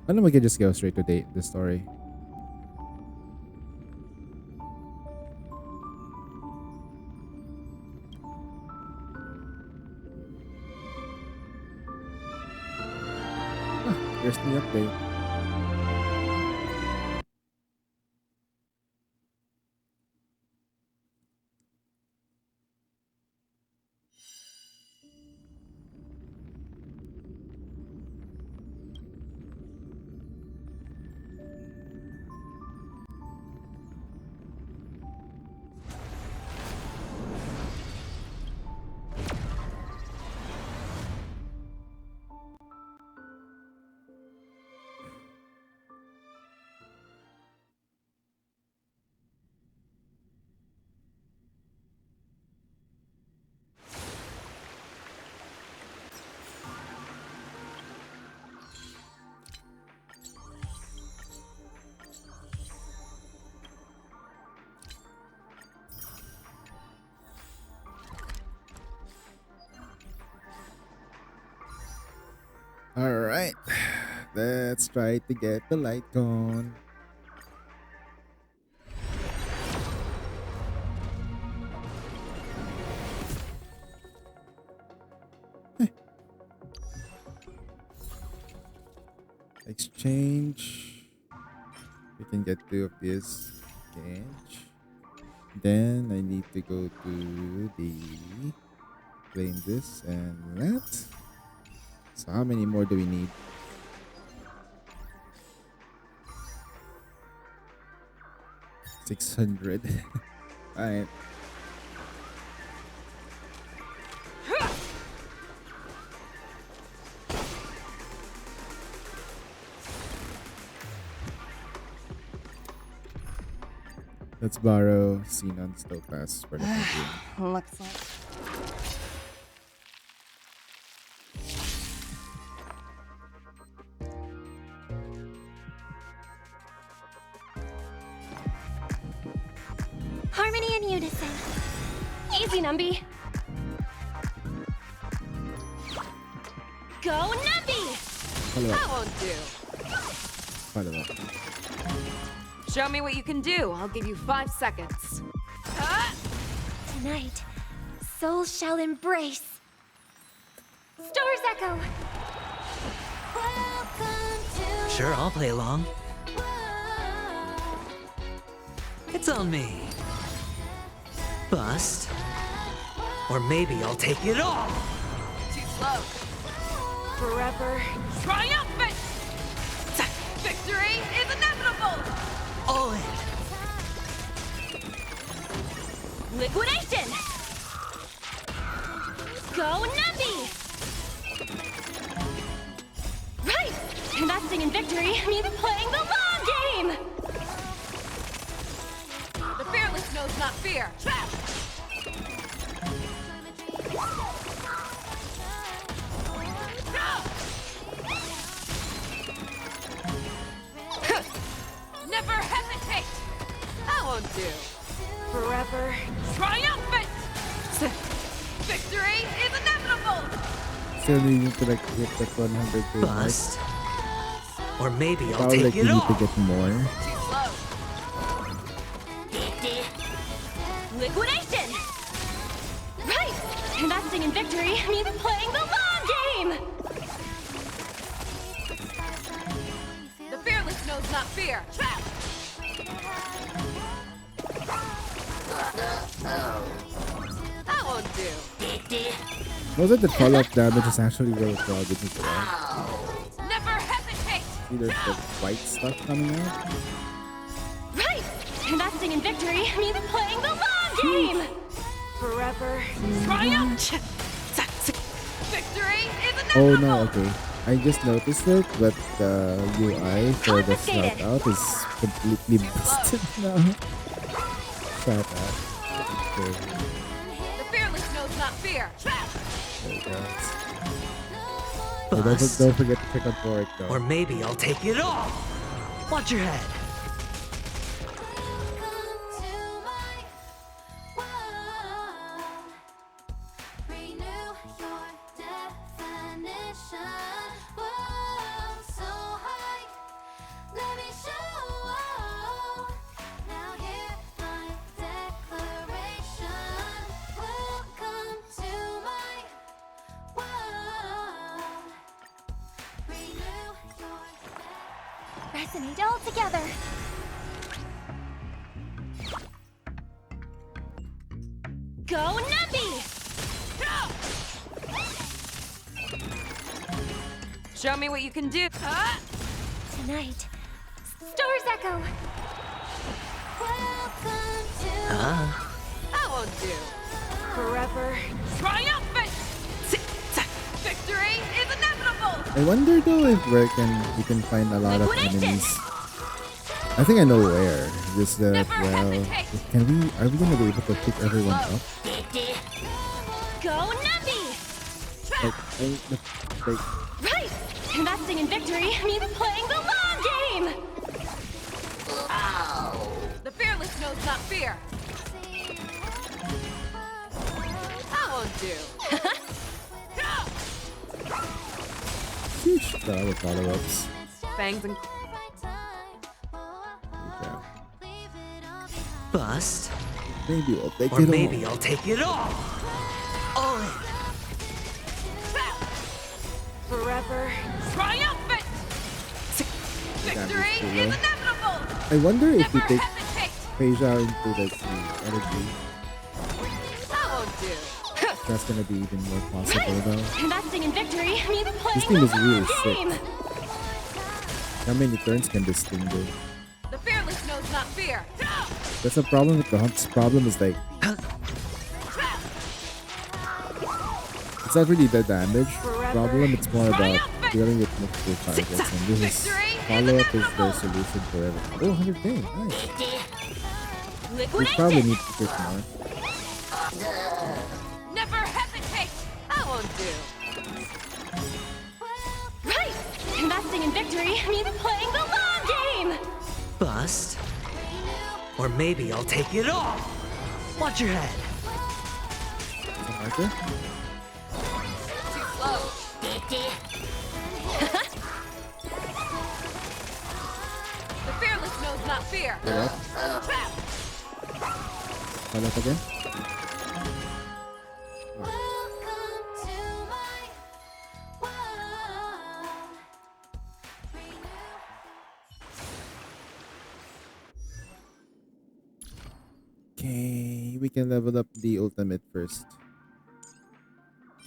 I know we can just go straight to the story. Here's the update. Alright, let's try to get the light on. Exchange. We can get 2 of this. Exchange. Then I need to go to the claim this and that. So how many more do we need? 600. Alright. Let's borrow Xenon's Topaz for the game. Looks like. Harmony and unison. Easy, Numby. Go, Numby! Follow That up. won't do. Follow up. Show me what you can do. I'll give you 5 seconds. Tonight, souls shall embrace. Stars echo. Sure, I'll play along. It's on me. Bust. Or maybe I'll take it all. Too slow. Forever triumphant! Victory is inevitable! All in. Liquidation! Go, Numby! Right! Investing in victory means playing the long game! The fearless knows not fear. Trap! Never hesitate! That won't do. Forever triumphant! Victory is inevitable! Still needing to like hit the 100k mark. Bust. Or maybe I'll Probably take like we it need to all. get more. Too slow. Liquidation! Right! Investing in victory means playing the long game! The fearless knows not fear. Trap! That won't do. Was it the follow-up damage is actually really good as well? Never hesitate! See, there's the white stuff coming out. Right! Investing in victory means playing the long game! Forever triumph! Victory is Oh inevitable! no, okay. I just noticed it, but the UI for the shout out is completely busted now. Shout out. Okay. The fearless knows not fear. Trap! There you go. Bust. Don't forget to check out for it though. Or maybe I'll take it all. Watch your head. Resonate all together. Go, Numby! Show me what you can do. Tonight, stars echo. That won't do. Forever triumphant! Victory is inevitable! I wonder though if we can find a lot of enemies. I think I know where. Just that well, are we gonna be able to pick everyone up? Go, Numby! Like, Right! Investing in victory means playing the long game! The fearless knows not fear. That won't do. huge the follow-ups. Fangs and Bust. Maybe we'll take Or it maybe all. I'll take it all. All in. forever triumphant! damage too low. I wonder if we take Phasia into like the energy. That's gonna be even more possible though. Investing in victory means This playing team the is really long sick. game. How many turns can this thing do? The fearless knows not fear. That's a problem with the Hunt's problem is like it's not really the damage problem, it's more about dealing with multiple targets, and this is follow-up is their solution for everything. Oh, 100k, nice. We probably need to pick more. Never hesitate. I won't do. Right. Investing in victory means playing the long game. Bust. Or maybe I'll take it all. Watch your head. Is that marker? Too slow. The fearless knows not fear. Follow up. Follow up again. Okay, we can level up the ultimate first.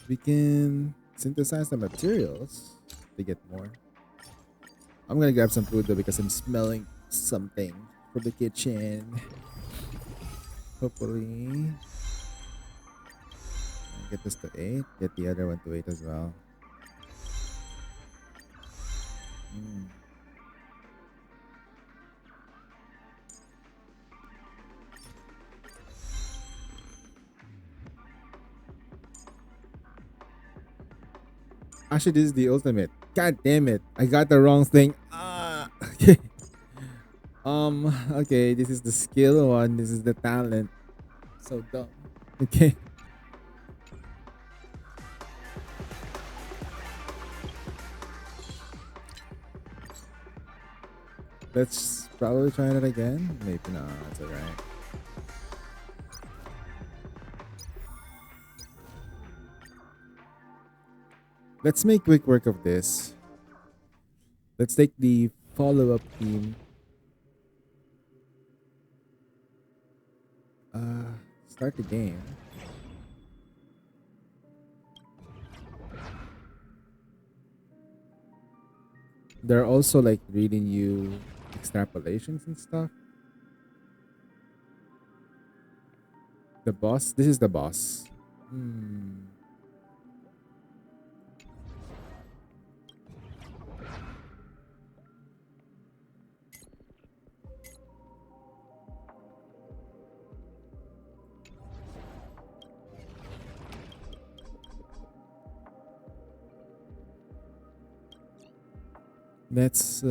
We can synthesize the materials to get more. I'm gonna grab some food though because I'm smelling something from the kitchen. Hopefully. Get this to 8. Get the other one to 8 as well. Actually, this is the ultimate. God damn it. I got the wrong thing. Okay. Okay, this is the skill one. This is the talent. So dumb. Okay. Let's probably try that again. Maybe not. It's alright. Let's make quick work of this. Let's take the follow-up team. Start the game. They're also like reading you extrapolations and stuff. The boss. This is the boss. Let's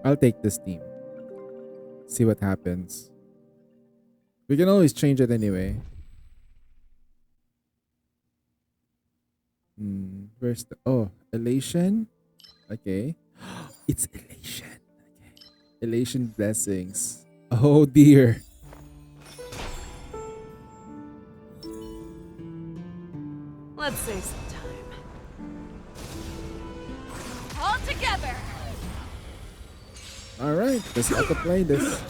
I'll take this team. See what happens. We can always change it anyway. Where's the elation? Okay. It's elation. Okay. Elation blessings. Oh dear. Let's save some time. All together. Alright, let's have to play this.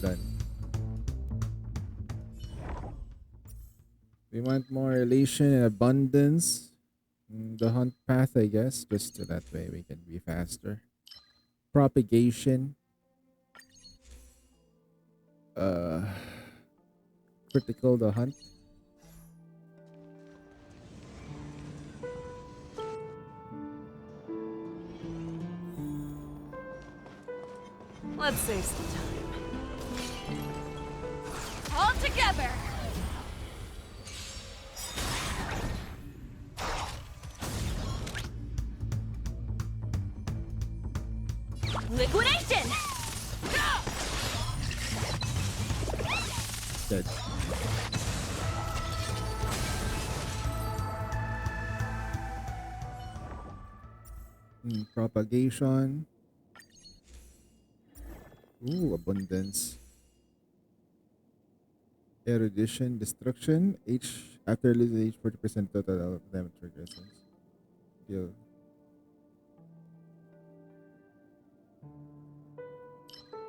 Done. We want more elation and abundance. The hunt path, I guess, just so that way we can be faster. Propagation. Critical the hunt. Let's save some time. All together. Liquidation! Dead. Propagation. Ooh, abundance. Erudition, destruction. After losing H, 40% total damage regressions. Deal.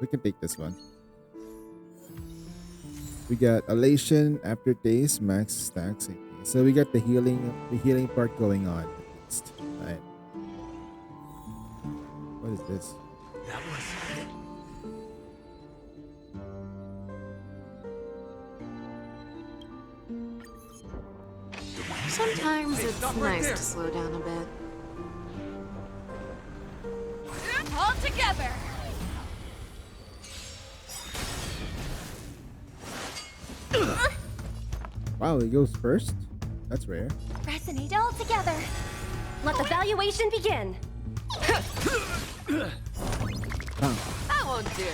We can take this one. We got elation, aftertaste, max stacks. Okay. So we got the healing part going on at least. Right. What is this? That was Sometimes it's nice to slow down a bit. All together! Wow, he goes first? That's rare. Resonate all together. Let the valuation begin. That won't do.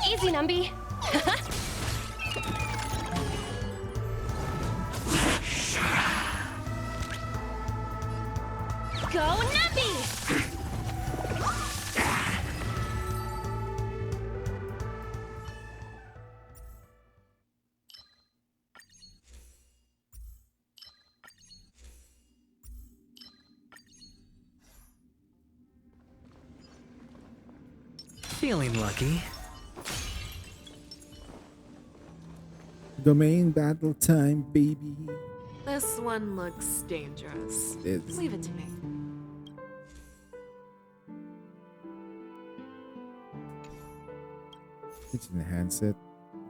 Easy, Numby. Go, Numby! feeling lucky. Domain battle time, baby. This one looks dangerous. It's- Leave it to me. Let's enhance it.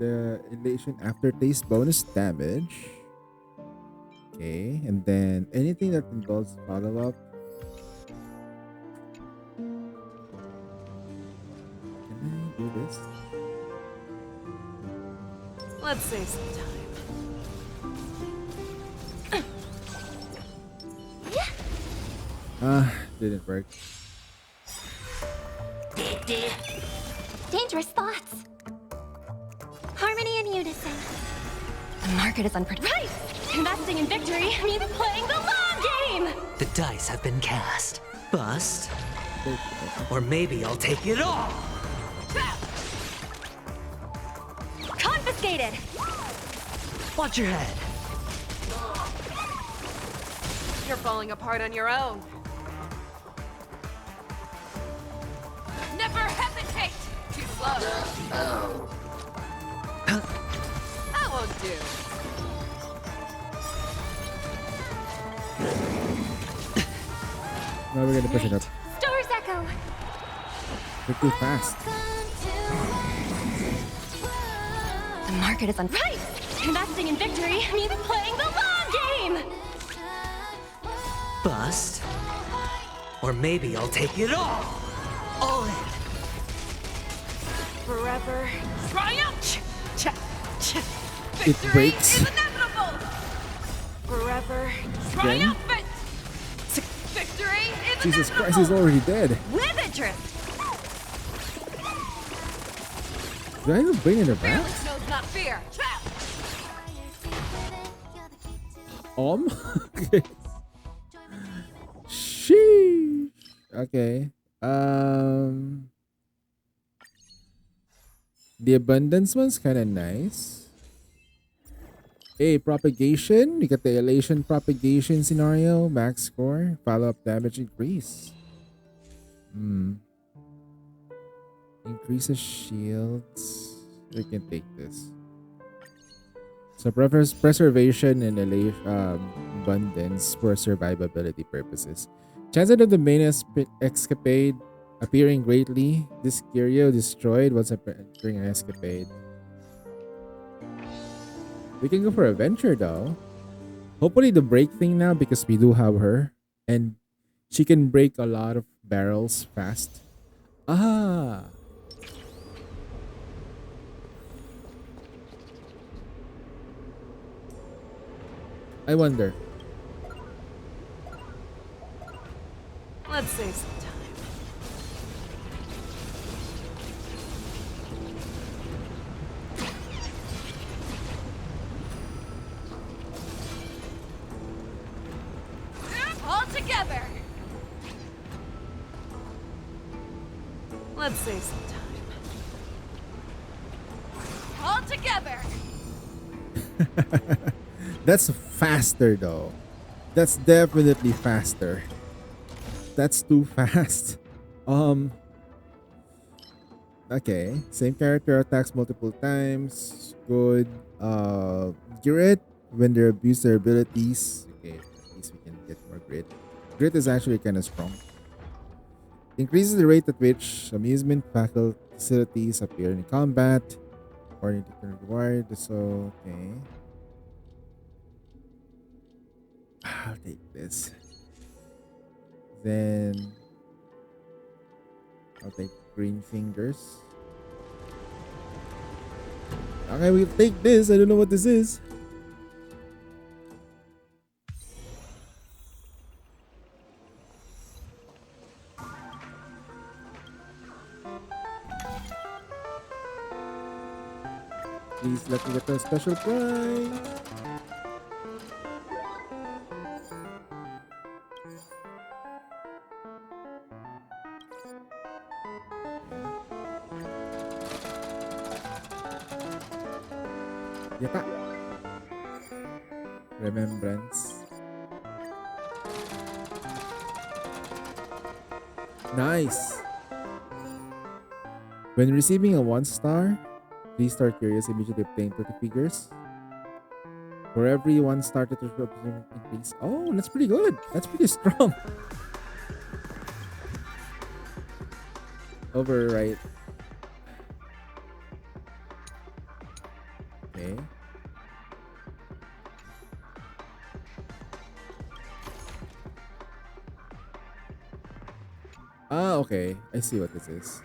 The elation aftertaste bonus damage. Okay, and then anything that involves follow-up. Can I do this? Let's save some time. Didn't work. Dangerous thoughts. Harmony and unison. The market is unpredictable. Right! Investing in victory means playing the long game! The dice have been cast. Bust. Or maybe I'll take it all. Confiscated! Watch your head. You're falling apart on your own. Never hesitate! Too slow. That won't do. Now we're gonna push it up. Stars echo! We're too fast. The market is right! Investing in victory means playing the long game! Bust. Or maybe I'll take it all. All in. Forever. Triumph! It Victory breaks. is inevitable! Forever. Triumphant! Victory is Jesus inevitable! Christ, he's already dead. With interest! Did I even bring in a rat? Fearless knows not fear. Okay. Sheesh. Okay. The abundance one's kind of nice. Hey, propagation. You got the elation propagation scenario. Max score. Follow-up damage increase. Increases shields. We can take this. So preservation and abundance for survivability purposes. Chances of the main escapade appearing greatly. This curio destroyed once during an escapade. We can go for adventure though. Hopefully the break thing now, because we do have her and she can break a lot of barrels fast. Ah. I wonder. Let's save some time. save some time. All together! That's faster though. That's definitely faster. That's too fast. Okay. Same character attacks multiple times. Good. Grit when they abuse their abilities. Okay, at least we can get more grit. Grit is actually kind of strong. Increases the rate at which amusement facilities appear in combat. According to the reward. So okay. I'll take this. Then I'll take green fingers. Okay, we'll take this. I don't know what this is. Please let me get a special prize. Yata. Remembrance. Nice. When receiving a 1-star, 3-star curious immediately obtain 30 figures. For every 1-star to increase. Oh, that's pretty good. That's pretty strong. Overwrite. Okay. Ah, okay. I see what this is.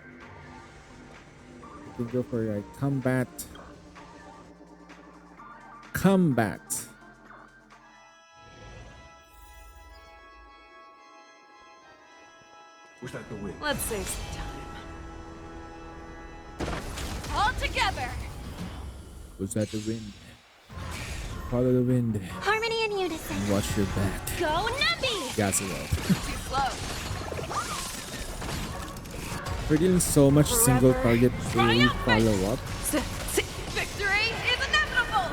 You can go for like combat. Combat. Was that the wind? Let's save some time. All together! Was that the wind? Follow the wind. Harmony and unison. And watch your back. Go Numby! Gassywell. Too slow. We're dealing so much single target AoE follow up. Victory is inevitable!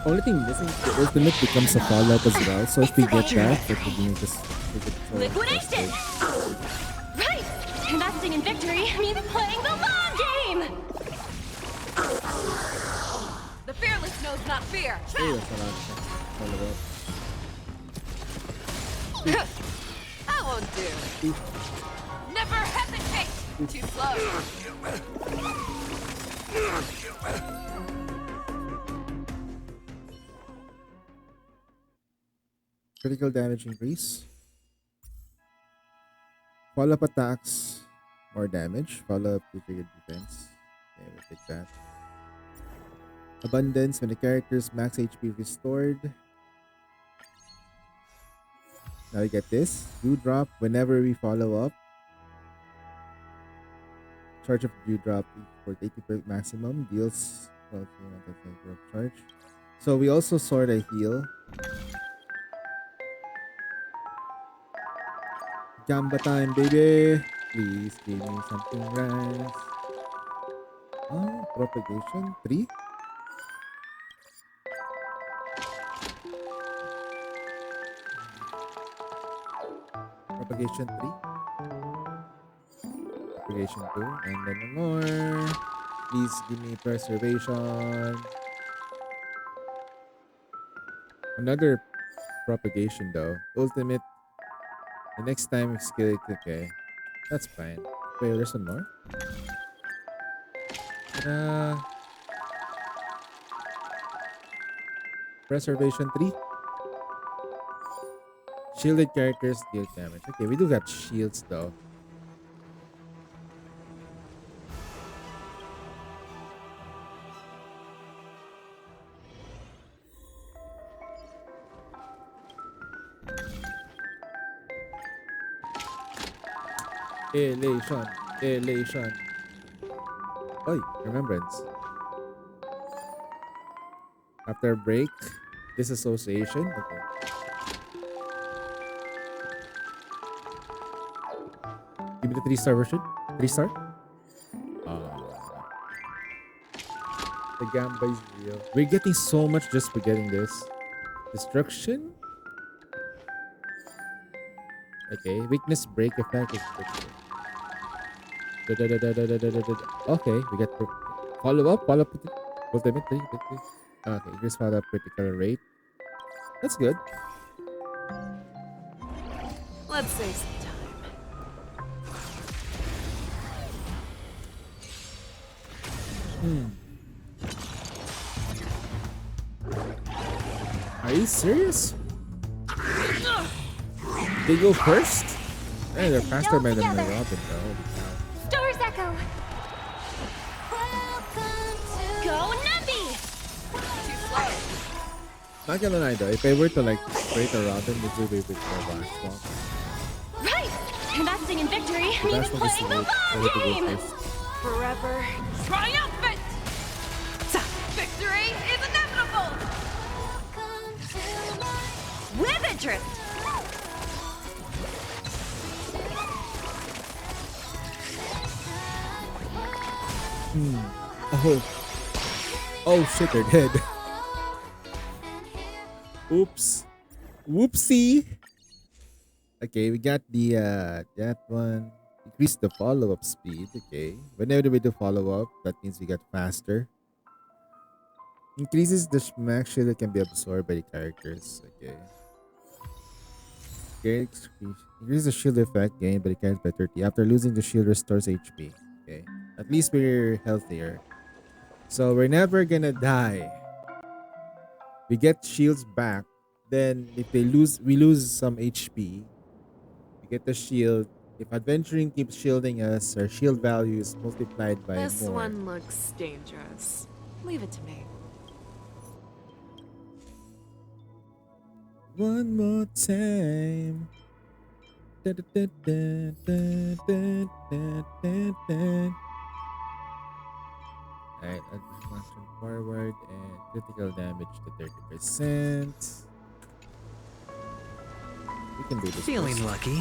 Only thing missing is the ultimate becomes a follow up as well. So if we get that, that would make us Liquidation! Right! Investing in victory means playing the long game! The fearless knows not fear. follow That won't do. Never hesitate! Too slow. Critical damage increase. Follow-up attacks, more damage. Follow-up to trigger defense. Okay, we'll take that. Abundance when the character's max HP restored. Now we get this. Dewdrop whenever we follow up. Charge of Dewdrop for 80% maximum. Deals charge. So we also sort a heal. Gamba time, baby! Please give me something nice. Oh, propagation 3. Propagation 3. Propagation 2. And then one more. Please give me preservation. Another propagation though. Ultimate. The next time we skill it, okay. That's fine. Wait, there's one more? Preservation 3. Shielded characters deal damage. Okay, we do got shields though. Elation. Elation. Oi, remembrance. After a break, disassociation. Okay. Give me the 3-star version. 3-star. The gamba is real. We're getting so much just for getting this. Destruction? Okay, weakness break effect is pretty good. Okay, we got follow up with the ultimate. Okay, here's follow up critical rate. That's good. Let's save some time. Are you serious? They go first? Hey, they're faster than my Robin, though. Stars Echo! Go Nebby! Too slow. Not gonna lie though, if I were to like break a Robin, it would be a bit more last long. Right! Investing in victory The means last one is playing the to go long game! first. Forever triumphant! Victory is inevitable! With interest! Oh. Oh shit, they're dead. Oops. Whoopsie. Okay, we got the that one. Increase the follow-up speed. Okay. Whenever we do follow-up, that means we get faster. Increases the max shield that can be absorbed by the characters. Okay. Okay, increase the shield effect gained by the character by 30. After losing the shield restores HP. Okay. At least we're healthier. So we're never gonna die. We get shields back. Then if they lose, we lose some HP. We get the shield. If adventuring keeps shielding us, our shield value is multiplied by This more. one looks dangerous. Leave it to me. One more time. Alright, action forward and critical damage to 30%. We can do this. Feeling first. lucky.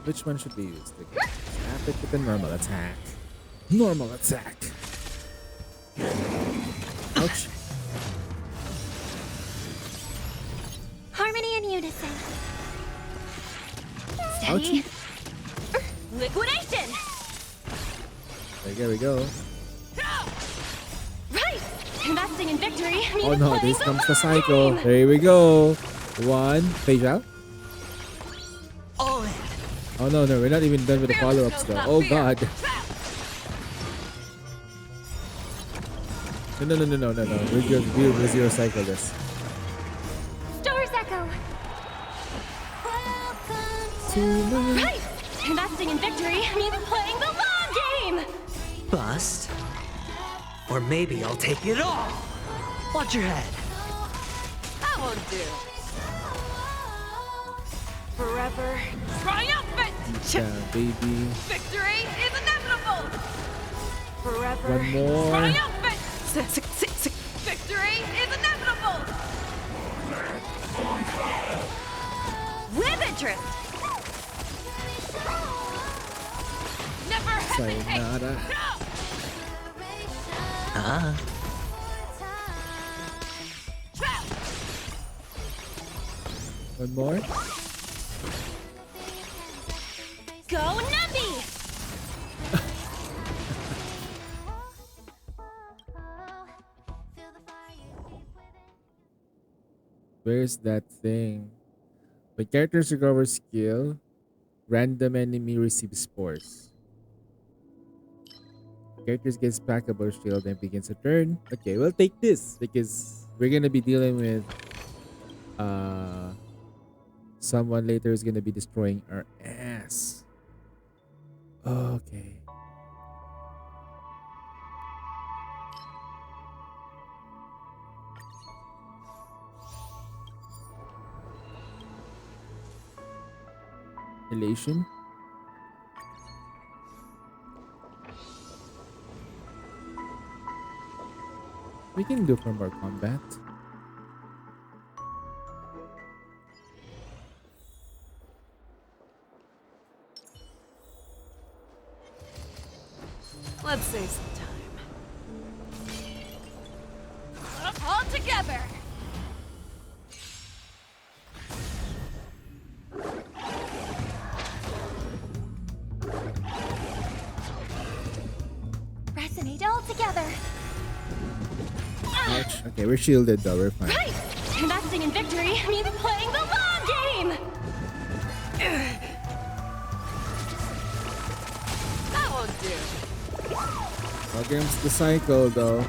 Which one should we use? Snap it with the normal attack. Normal attack. Ouch. Harmony and unison. Ouchie. Liquidation! There we go. Right! Investing in victory means Oh no, playing this the comes the long cycle. game. There we go. One. Phase out. All in. Oh no, we're not even done with the follow-ups though. Oh god. No. We're zero cycle this. Stars Echo! Right! Investing in victory means playing the long game! Bust. Or maybe I'll take it all. Watch your head. That won't do. Forever triumphant! Yeah, baby. Victory is inevitable! Forever One more. triumphant! Victory is inevitable! With interest! Never hesitate! Sayonara. Ah. One more. Go Nebby! Where's that thing? When characters recover skill, random enemy receives spores. Characters get stackable shield and begins a turn. Okay, we'll take this because we're gonna be dealing with someone later who's gonna be destroying our ass. Okay. Elation. We can do for more combat. Let's save some time. together! Resonate all together. Ouch. Okay, we're shielded though. We're fine. Right! Investing in victory means playing the long game! That won't do. Against the cycle though.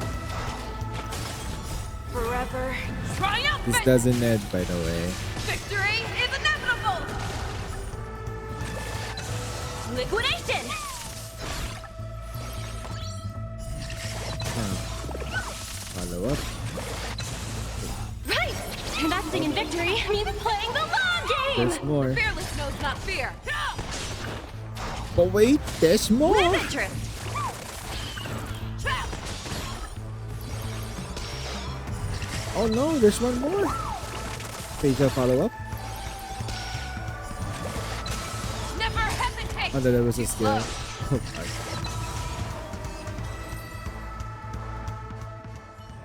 Forever triumphant! This doesn't end, by the way. Victory is inevitable! Liquidation! Follow up. Right! Investing in victory means playing the long game! There's more. Fearless knows not fear! But wait, there's more. Live interest! Oh no, there's one more. Page of follow up. Never hesitate! Oh, there was a skill. Oh, my.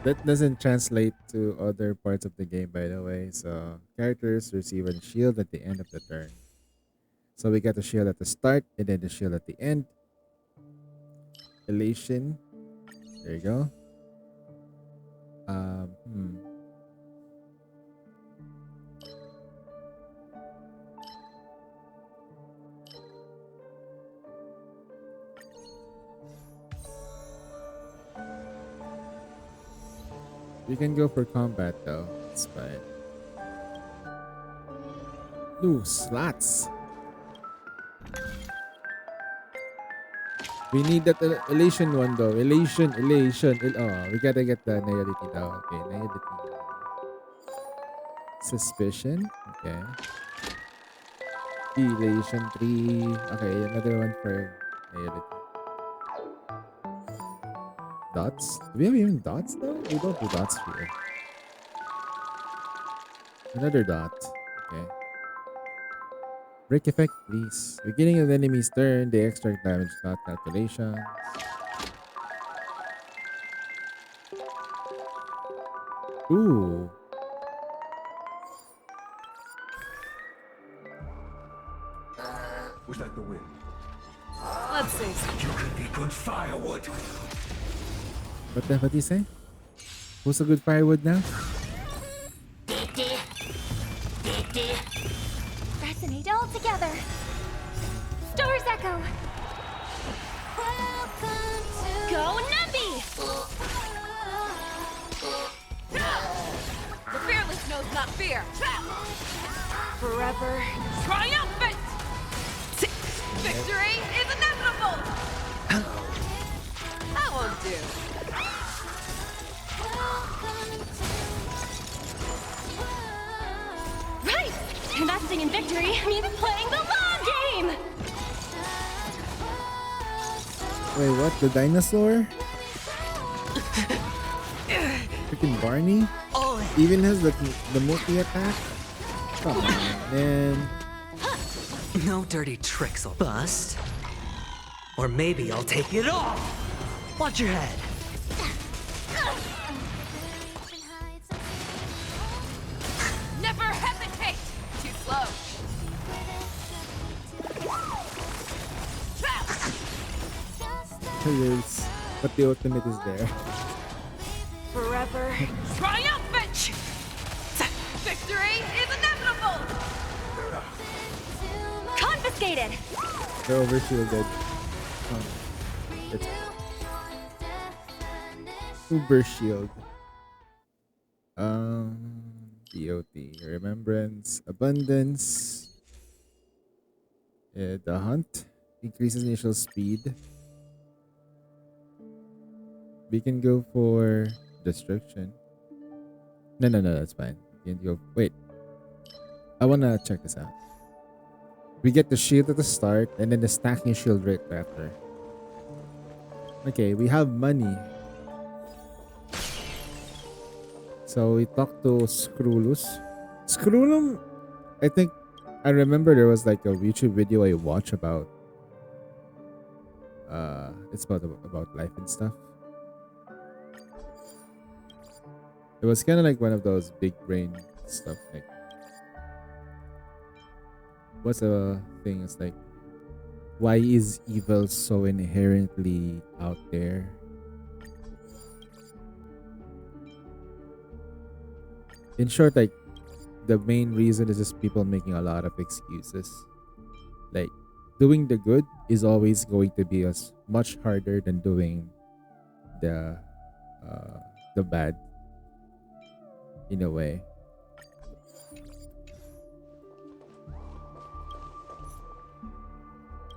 That doesn't translate to other parts of the game, by the way. So characters receive a shield at the end of the turn. So we get the shield at the start and then the shield at the end. Elation. There you go. You can go for combat though. It's fine. Ooh, slots. We need that elation one though. Elation. Oh, we gotta get the naivety though. Okay, naivety. Suspicion. Okay. Elation 3. Okay, another one for naivety. Dots? Do we have even dots though? We don't do dots here. Another dot. Okay. Break effect, please. Beginning of the enemy's turn, they extract damage, not calculations. Ooh. Was that the wind? Let's see. You could be good firewood. What do you say? Who's a good firewood now? Resonate all together. Stars echo. Go Nebby! The fearless knows not fear. Forever triumphant! Victory is inevitable! That won't do. Right! Investing in victory means playing the long game! Wait, what? The dinosaur? Freaking Barney? Even has the multi attack? Come on, man. No dirty tricks will bust. Or maybe I'll take it all. Watch your head. Never hesitate! Too slow. Yes, but the ultimate is there. Forever triumphant! Victory is inevitable! Confiscated! They're overshielded. It's Uber Shield. DOT. Remembrance. Abundance. The hunt. Increases initial speed. We can go for destruction. No, that's fine. We can go. Wait. I wanna check this out. We get the shield at the start and then the stacking shield right after. Okay, we have money. So we talked to Scrulus. Scrulum, I think I remember there was like a YouTube video I watched about it's about life and stuff. It was kind of like one of those big brain stuff. Like, what's the thing? It's like, why is evil so inherently out there? In short, like, the main reason is just people making a lot of excuses. Like, doing the good is always going to be as much harder than doing the bad, in a way.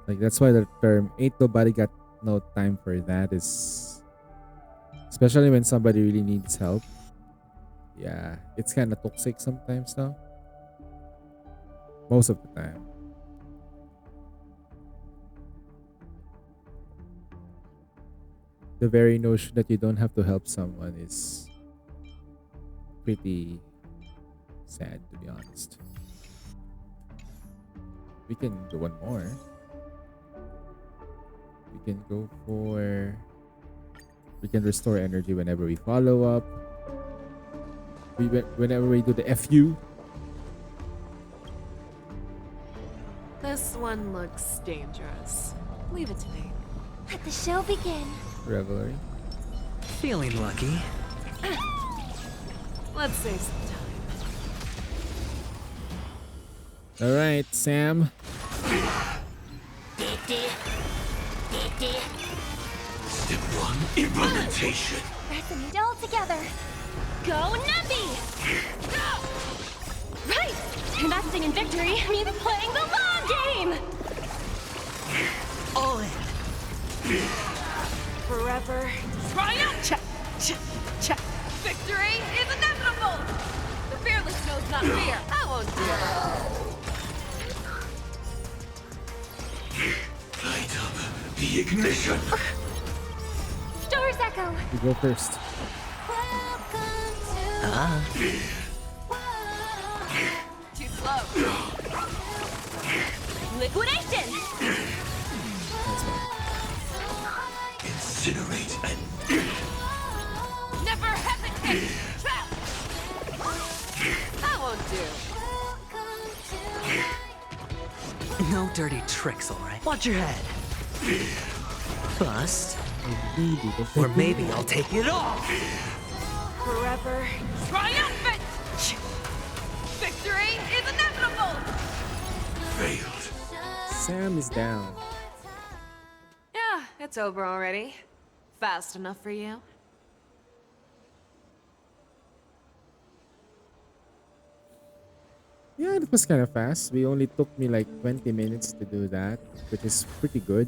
Like, that's why the term "ain't nobody got no time for that" is, especially when somebody really needs help. Yeah, it's kind of toxic sometimes now. Most of the time. The very notion that you don't have to help someone is pretty sad, to be honest. We can do one more. We can go for... We can restore energy whenever we follow up. Whenever we do the FU. This one looks dangerous. Leave it to me. Let the show begin. Revelry. Feeling lucky. Let's save some time. Alright, Sam. Step 1, implementation. Let's need all together. Go Nebby! Right! Investing in victory means playing the long game! All in. Forever. Triumph! Victory is inevitable! The fearless knows not fear. I won't do it. Light up the ignition. Stars echo. You go first. Too slow. Liquidation! Incinerate and... Never hesitate! Trap! That won't do. No dirty tricks, alright? Watch your head. Bust. Or maybe I'll take it off. Forever triumphant! Victory is inevitable! Failed. Sam is down. Yeah, it's over already. Fast enough for you? Yeah, it was kind of fast. We only took me like 20 minutes to do that, which is pretty good.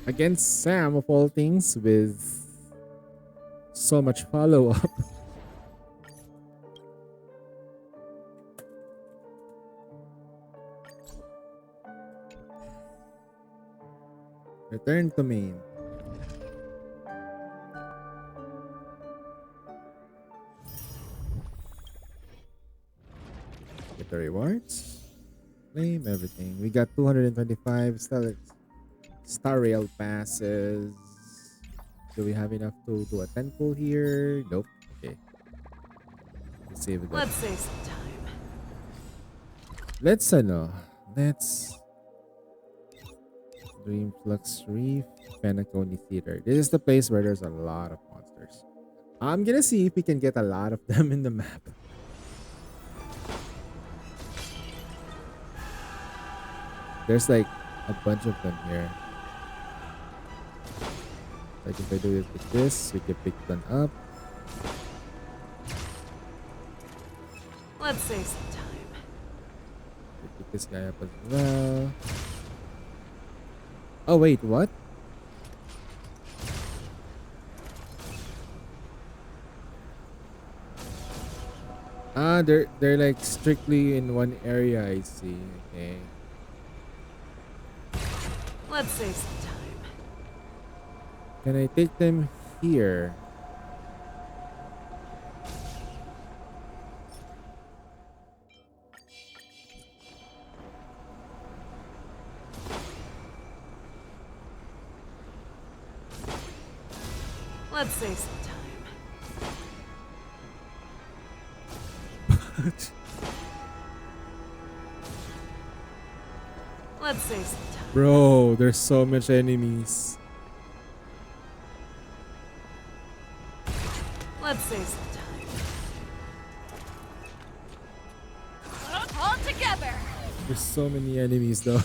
Against Sam, of all things, with so much follow-up. Return to main. Get the rewards. Claim everything. We got 225 Star Rail passes. Do we have enough to do a 10 pull here? Nope. Okay. Let's save it. Let's save some time. Let's Dream Flux Reef, Penacony Theater. This is the place where there's a lot of monsters. I'm gonna see if we can get a lot of them in the map. There's like a bunch of them here. Like if I do it with this, we can pick one up. Let's save some time. Pick this guy up as well. Oh wait, what? Ah, they're like strictly in one area, I see. Okay. Let's save some time. Can I take them here? Let's save some time. much. Let's save some time. Bro, there's so much enemies. Let's save some time. All together! There's so many enemies though.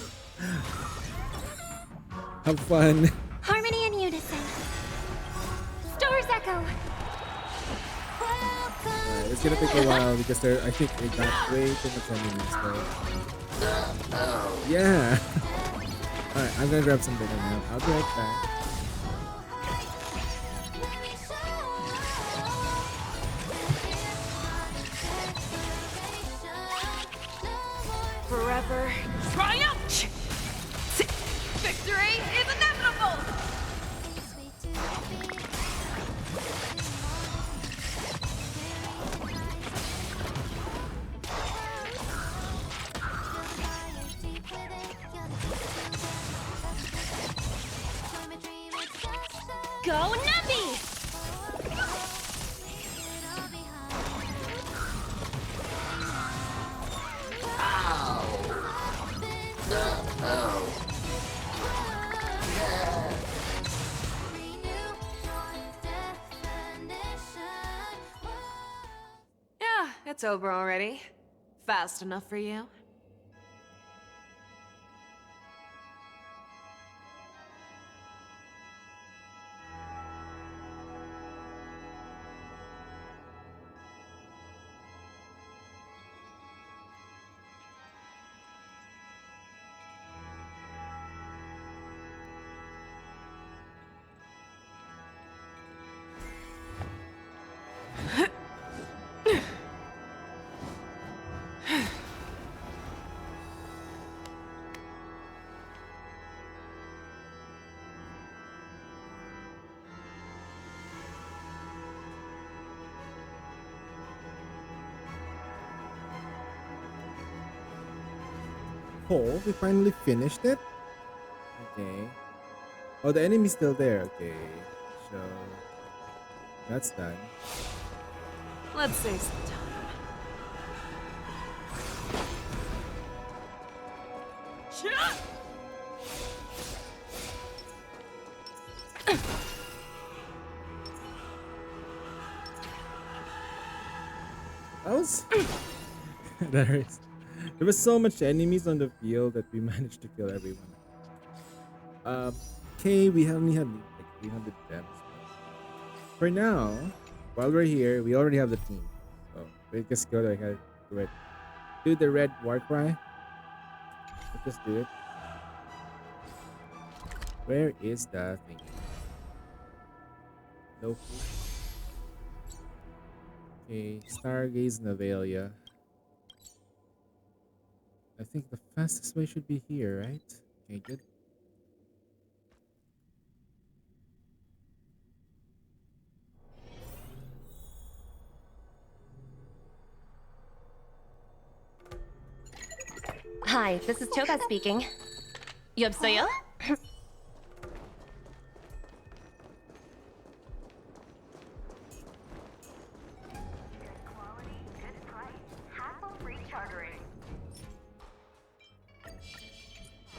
Have fun. Harmony and unison. Stars echo. Alright, it's gonna take a while because I think they got way too much enemies though. Yeah. Alright, I'm gonna grab something now. I'll be right back. Forever triumph! Victory is inevitable! Go Navi! Yeah, it's over already. Fast enough for you? Oh, we finally finished it? Okay. Oh, the enemy's still there. Okay. So, that's done. Let's save some time. That was... there was so much enemies on the field that we managed to kill everyone. Okay, we only have like 300 gems. For now, while we're here, we already have the team. So we just go ahead to do the red war cry. Let's just do it. Where is the thing? Loki. Okay, Stargaze Navalia. I think the fastest way should be here, right? Okay, good. Hi, this is Toga speaking. 여보세요?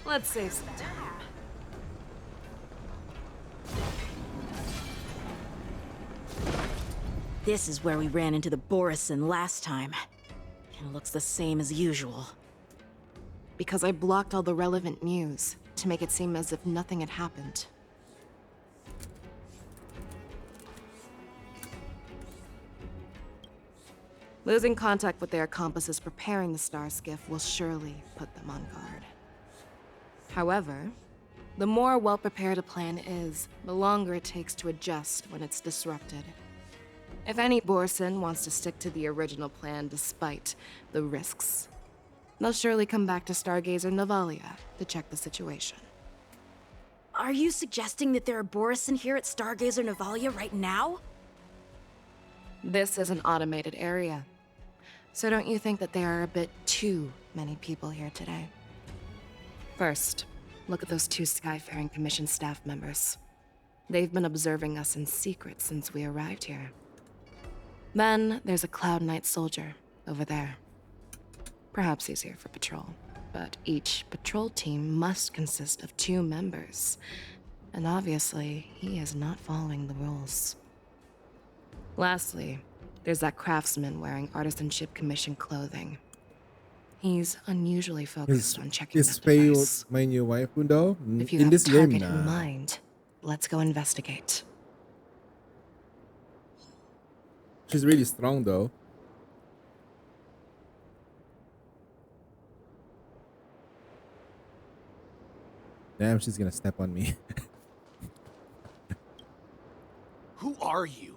Let's save some time. This is where we ran into the Borison last time. It looks the same as usual. Because I blocked all the relevant news to make it seem as if nothing had happened. Losing contact with their accomplices preparing the Star Skiff will surely put them on guard. However, the more well-prepared a plan is, the longer it takes to adjust when it's disrupted. If any Borson wants to stick to the original plan despite the risks, they'll surely come back to Stargazer Navalia to check the situation. Are you suggesting that there are Borison here at Stargazer Navalia right now? This is an automated area. So don't you think that there are a bit too many people here today? First, look at those 2 Skyfaring Commission staff members. They've been observing us in secret since we arrived here. Then there's a Cloud Knight soldier, over there. Perhaps easier for patrol, but each patrol team must consist of 2 members. And obviously, he is not following the rules. Lastly, there's that craftsman wearing Artisanship Commission clothing. He's unusually focused on checking Is that device. Faye my new wife daw? If you In have this a game target in na. mind, let's go investigate. She's really strong though. Damn, she's gonna step on me. Who are you?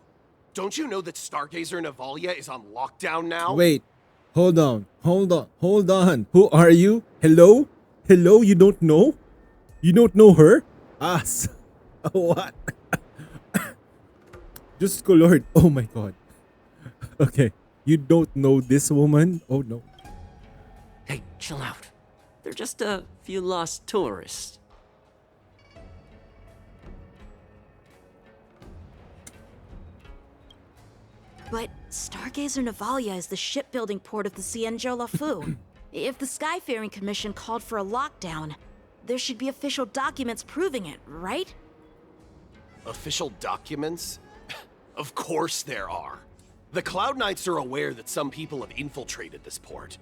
Don't you know that Stargazer Navalia is on lockdown now? Wait. Hold on. Who are you? Hello? You don't know? You don't know her? Us. What? Just Lord. Oh my god. Okay. You don't know this woman? Oh no. Hey, chill out. They're just a few lost tourists. But Stargazer Navalia is the shipbuilding port of the Cienjo Lafu. If the Skyfaring Commission called for a lockdown, there should be official documents proving it, right? Official documents? Of course there are. The Cloud Knights are aware that some people have infiltrated this port.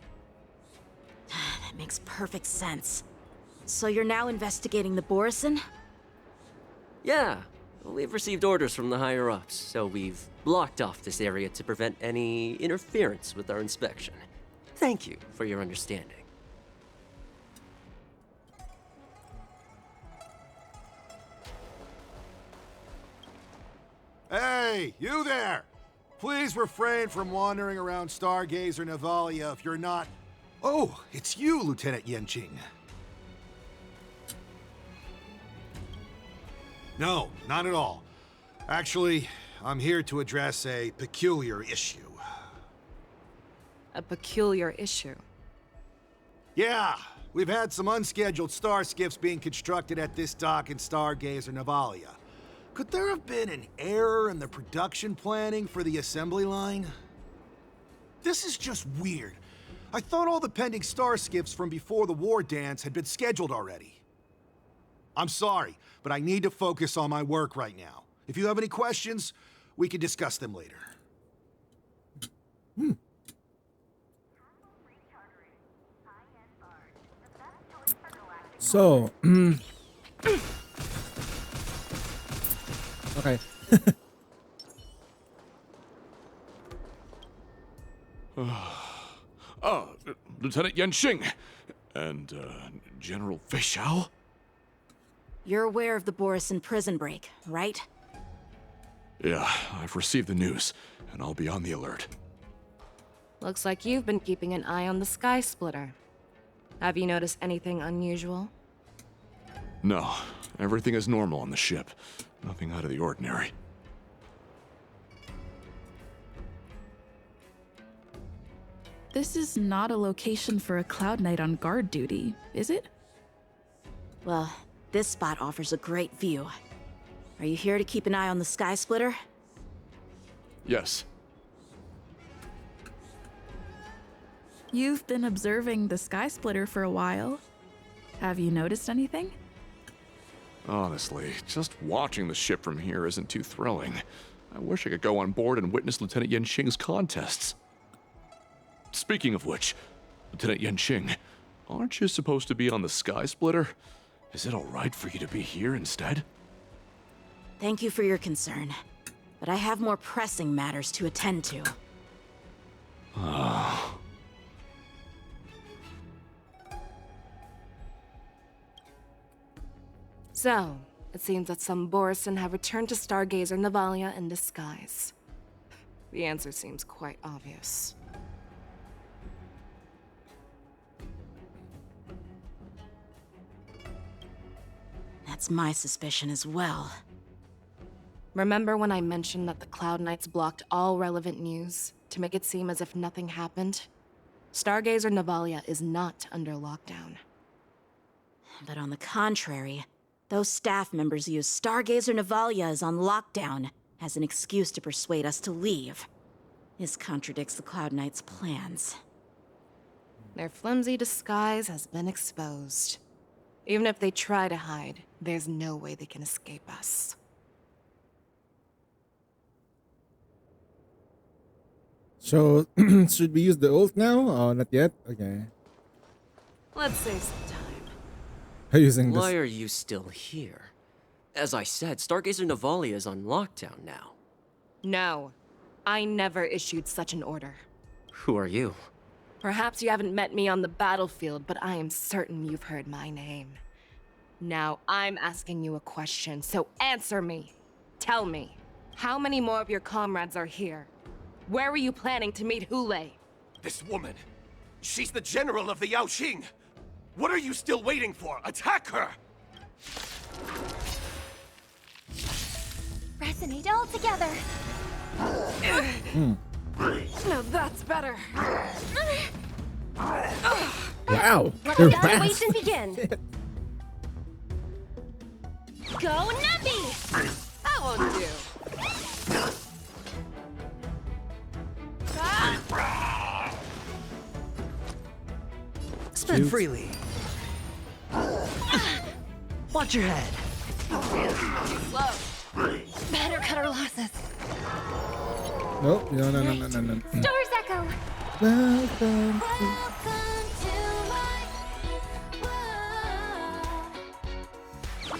That makes perfect sense. So you're now investigating the Borison? Yeah, we've received orders from the higher-ups, so we've blocked off this area to prevent any interference with our inspection. Thank you for your understanding. Hey, you there! Please refrain from wandering around Stargazer Navalia if you're not... Oh, it's you, Lieutenant Yenching. No, not at all. Actually, I'm here to address a peculiar issue. A peculiar issue? Yeah, we've had some unscheduled star skiffs being constructed at this dock in Stargazer Navalia. Could there have been an error in the production planning for the assembly line? This is just weird. I thought all the pending star skiffs from before the war dance had been scheduled already. I'm sorry, but I need to focus on my work right now. If you have any questions, we can discuss them later. So, okay. Lieutenant Yenching and General Fei Xiao? You're aware of the Borison prison break, right? Yeah, I've received the news, and I'll be on the alert. Looks like you've been keeping an eye on the Sky Splitter. Have you noticed anything unusual? No, everything is normal on the ship. Nothing out of the ordinary. This is not a location for a Cloud Knight on guard duty, is it? Well, this spot offers a great view. Are you here to keep an eye on the Sky Splitter? Yes. You've been observing the Sky Splitter for a while. Have you noticed anything? Honestly, just watching the ship from here isn't too thrilling. I wish I could go on board and witness Lieutenant Yenching's contests. Speaking of which, Lieutenant Yenching, aren't you supposed to be on the Sky Splitter? Is it alright for you to be here instead? Thank you for your concern, but I have more pressing matters to attend to. So, it seems that some Borison have returned to Stargazer Navalia in disguise. The answer seems quite obvious. That's my suspicion as well. Remember when I mentioned that the Cloud Knights blocked all relevant news to make it seem as if nothing happened? Stargazer Navalia is not under lockdown. But on the contrary, those staff members use Stargazer Navalia is on lockdown as an excuse to persuade us to leave. This contradicts the Cloud Knight's plans. Their flimsy disguise has been exposed. Even if they try to hide, there's no way they can escape us. So, should we use the ult now? Oh, not yet? Okay. Let's save some time. I'm using this. Why are you still here? As I said, Stargazer Navalia is on lockdown now. No, I never issued such an order. Who are you? Perhaps you haven't met me on the battlefield, but I am certain you've heard my name. Now, I'm asking you a question, so answer me. Tell me, how many more of your comrades are here? Where were you planning to meet Hule? This woman, she's the general of the Yaoxing. What are you still waiting for? Attack her! Resonate all together. Now that's better. Wow. Let They're the fast. evaluation begin. Go Navi! That won't do. Spend Shoot. freely. Watch your head. Slow. Better cut our losses. Nope. No. Stars echo. Welcome.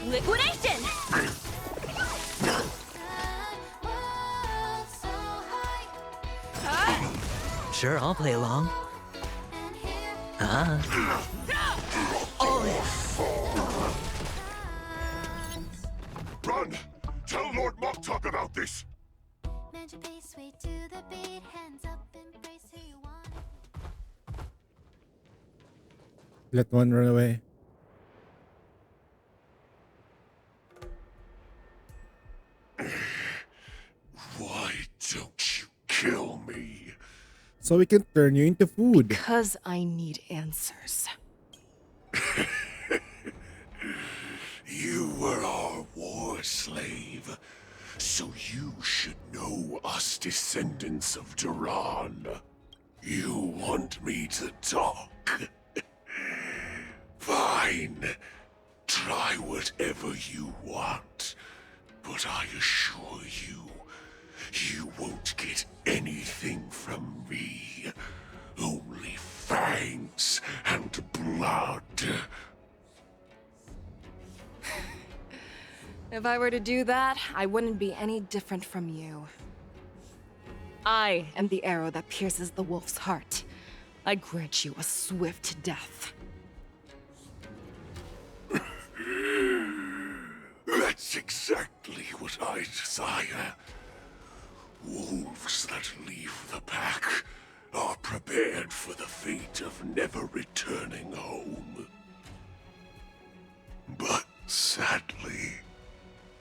Liquidation! Sure, I'll play along. Run! Tell Lord Moktok about this! Let one run away. Why don't you kill me? So we can turn you into food. Because I need answers. You were our war slave, so you should know us descendants of Duran. You want me to talk? Fine. Try whatever you want. But I assure you, you won't get anything from me. Only fangs and blood. If I were to do that, I wouldn't be any different from you. I am the arrow that pierces the wolf's heart. I grant you a swift death. That's exactly what I desire. Wolves that leave the pack are prepared for the fate of never returning home. But sadly,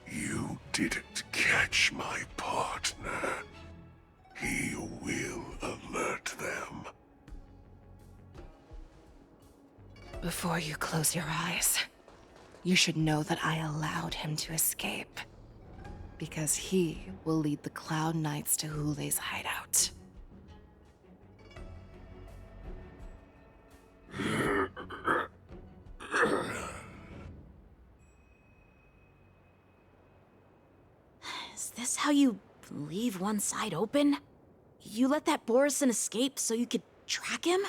you didn't catch my partner. He will alert them. Before you close your eyes, you should know that I allowed him to escape. Because he will lead the Cloud Knights to Hule's hideout. Is this how you leave one side open? You let that Borison escape so you could track him?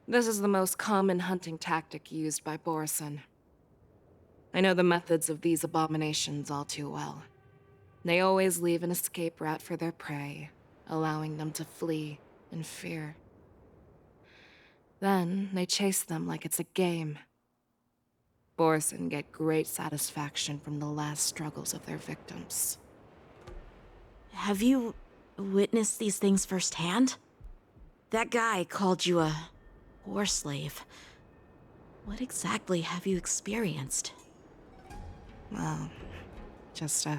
This is the most common hunting tactic used by Borison. I know the methods of these abominations all too well. They always leave an escape route for their prey, allowing them to flee in fear. Then they chase them like it's a game. Borison get great satisfaction from the last struggles of their victims. Have you witnessed these things firsthand? That guy called you a war slave. What exactly have you experienced? Well, just a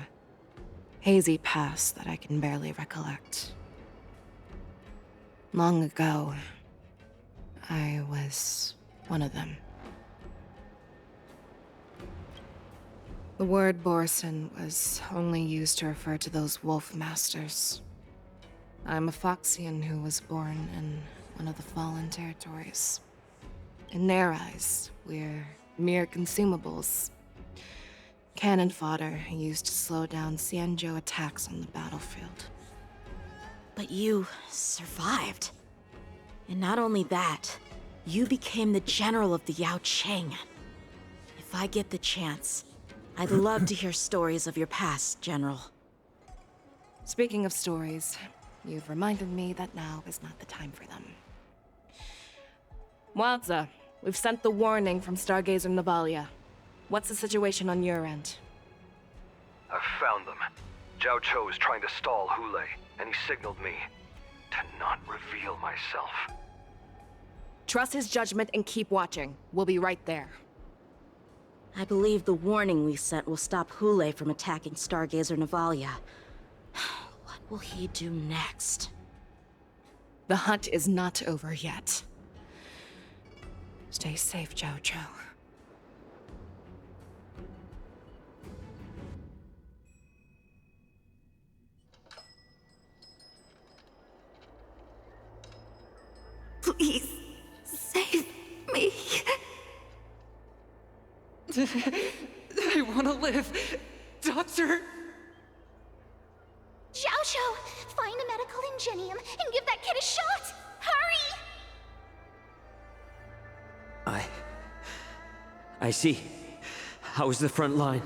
hazy past that I can barely recollect. Long ago, I was one of them. The word Borison was only used to refer to those wolf masters. I'm a Foxian who was born in one of the fallen territories. In their eyes, we're mere consumables. Cannon fodder used to slow down Xianzhou attacks on the battlefield. But you survived. And not only that, you became the general of the Yao Qing. If I get the chance, I'd love to hear stories of your past, General. Speaking of stories, you've reminded me that now is not the time for them. Wadza, we've sent the warning from Stargazer Navalia. What's the situation on your end? I've found them. Zhao Cho is trying to stall Hule, and he signaled me to not reveal myself. Trust his judgment and keep watching. We'll be right there. I believe the warning we sent will stop Hule from attacking Stargazer Navalia. What will he do next? The hunt is not over yet. Stay safe, Zhao Cho. Please, save me. I want to live. Doctor! Xiaoshu, find a medical ingenium and give that kid a shot! Hurry! I see. How's the front line?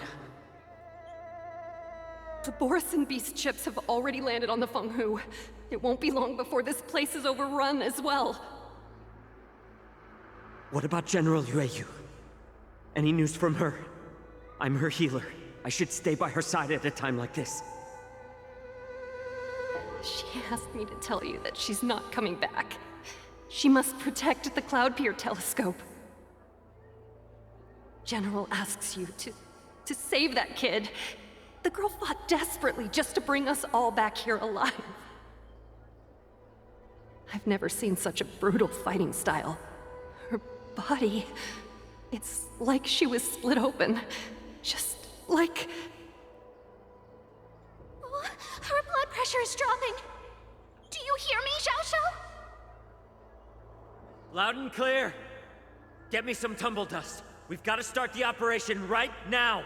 The Borisin Beast ships have already landed on the Fenghu. It won't be long before this place is overrun as well. What about General Yueyu? Any news from her? I'm her healer. I should stay by her side at a time like this. She asked me to tell you that she's not coming back. She must protect the Cloudpeer telescope. General asks you to save that kid. The girl fought desperately just to bring us all back here alive. I've never seen such a brutal fighting style. Her body, it's like she was split open. Just like... Oh, her blood pressure is dropping. Do you hear me, Xiaoshu? Loud and clear. Get me some tumble dust. We've got to start the operation right now.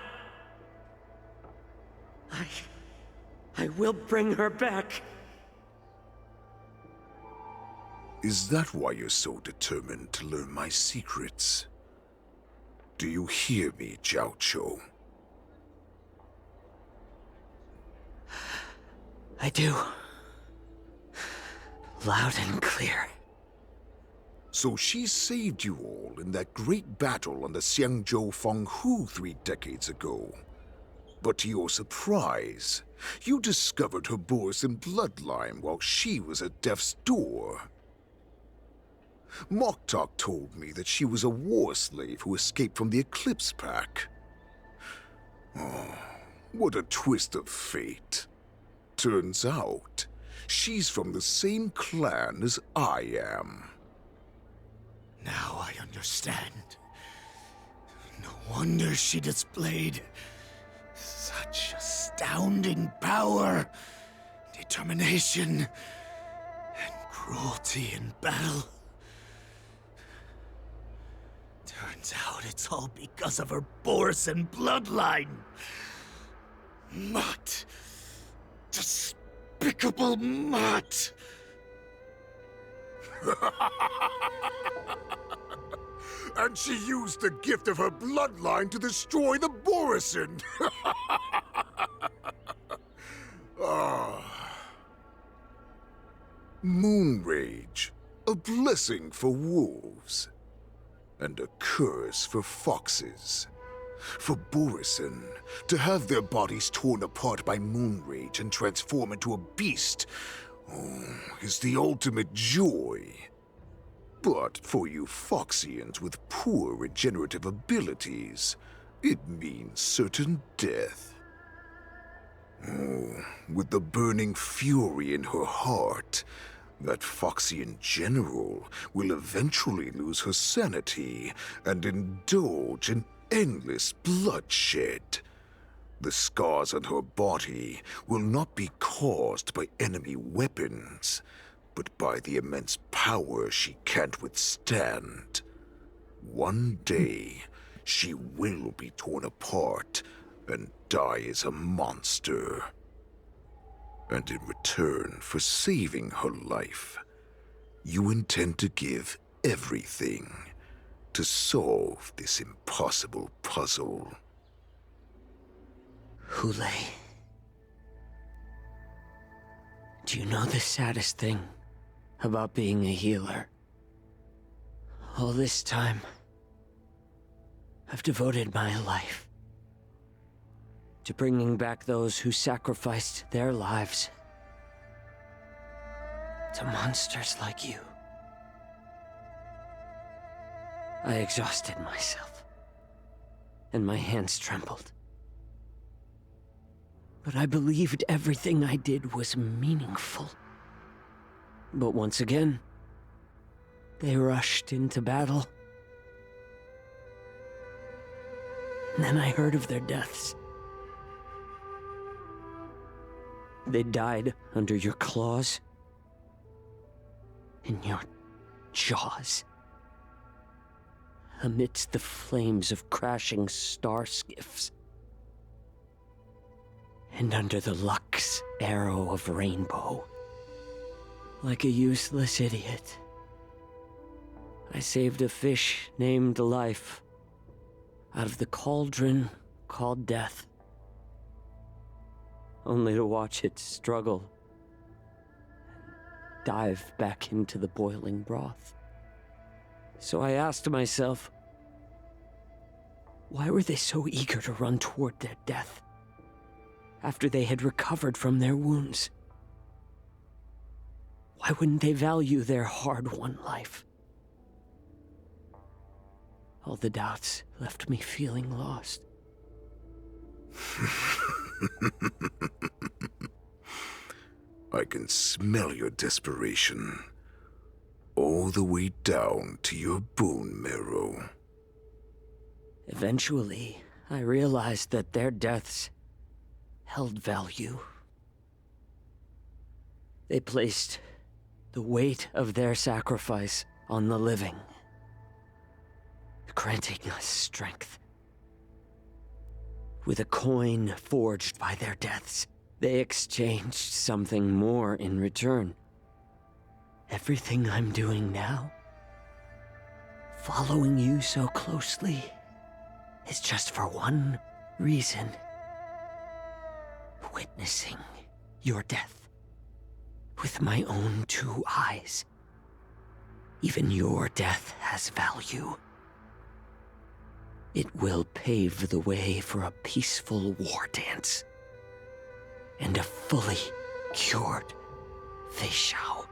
I will bring her back. Is that why you're so determined to learn my secrets? Do you hear me, Zhao Cho? I do. Loud and clear. So she saved you all in that great battle on the Xiangzhou Fenghu 3 decades ago. But to your surprise, you discovered her Borisin bloodline while she was at death's door. Moktok told me that she was a war slave who escaped from the Eclipse Pack. Oh, what a twist of fate. Turns out, she's from the same clan as I am. Now I understand. No wonder she displayed such astounding power, determination, and cruelty in battle. Turns out it's all because of her Borisin bloodline. Mutt. Despicable mutt. And she used the gift of her bloodline to destroy the Borisin. Moon Rage, a blessing for wolves, and a curse for foxes. For Borisin, to have their bodies torn apart by Moon Rage and transform into a beast, is the ultimate joy. But for you Foxians with poor regenerative abilities, it means certain death. With the burning fury in her heart, that Foxian general will eventually lose her sanity and indulge in endless bloodshed. The scars on her body will not be caused by enemy weapons, but by the immense power she can't withstand. One day, she will be torn apart and die as a monster. And in return for saving her life, you intend to give everything to solve this impossible puzzle. Hule, do you know the saddest thing about being a healer? All this time, I've devoted my life to bringing back those who sacrificed their lives to monsters like you. I exhausted myself, and my hands trembled. But I believed everything I did was meaningful. But once again, they rushed into battle. And then I heard of their deaths. They died under your claws, in your jaws, amidst the flames of crashing star skiffs, and under the Lux arrow of Rainbow. Like a useless idiot, I saved a fish named Life out of the cauldron called Death, only to watch it struggle and dive back into the boiling broth. So I asked myself, why were they so eager to run toward their death after they had recovered from their wounds? Why wouldn't they value their hard-won life? All the doubts left me feeling lost. I can smell your desperation, all the way down to your bone marrow. Eventually, I realized that their deaths held value. They placed the weight of their sacrifice on the living, granting us strength. With a coin forged by their deaths, they exchanged something more in return. Everything I'm doing now, following you so closely, is just for one reason: witnessing your death with my own two eyes. Even your death has value. It will pave the way for a peaceful war dance and a fully cured Fei Xiao.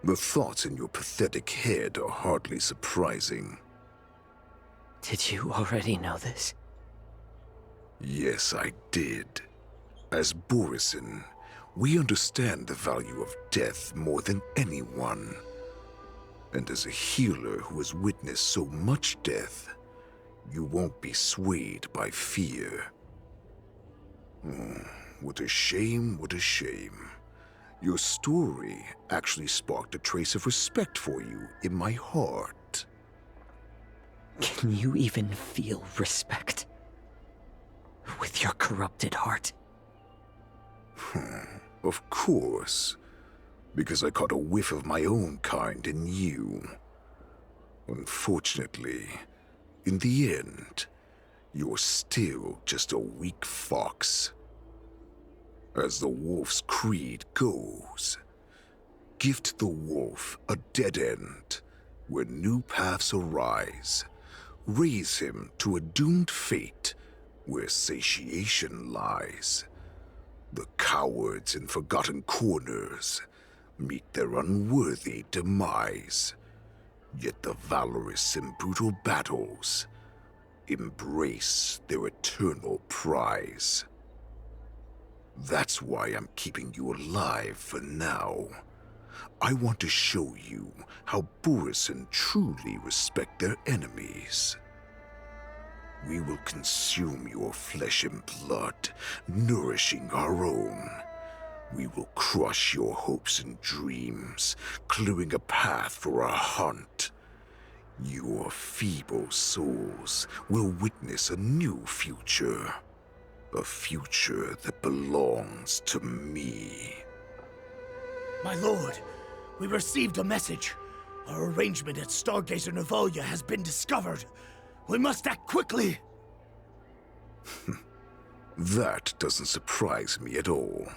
The thoughts in your pathetic head are hardly surprising. Did you already know this? Yes, I did. As Borisin, we understand the value of death more than anyone. And as a healer who has witnessed so much death, you won't be swayed by fear. Oh, what a shame, what a shame. Your story actually sparked a trace of respect for you in my heart. Can you even feel respect with your corrupted heart? Of course. Because I caught a whiff of my own kind in you. Unfortunately, in the end, you're still just a weak fox. As the wolf's creed goes, gift the wolf a dead end where new paths arise. Raise him to a doomed fate where satiation lies. The cowards in forgotten corners meet their unworthy demise. Yet the valorous in brutal battles embrace their eternal prize. That's why I'm keeping you alive for now. I want to show you how Borisin truly respect their enemies. We will consume your flesh and blood, nourishing our own. We will crush your hopes and dreams, clearing a path for our hunt. Your feeble souls will witness a new future. A future that belongs to me. My lord, we received a message. Our arrangement at Stargazer Navalia has been discovered. We must act quickly. That doesn't surprise me at all.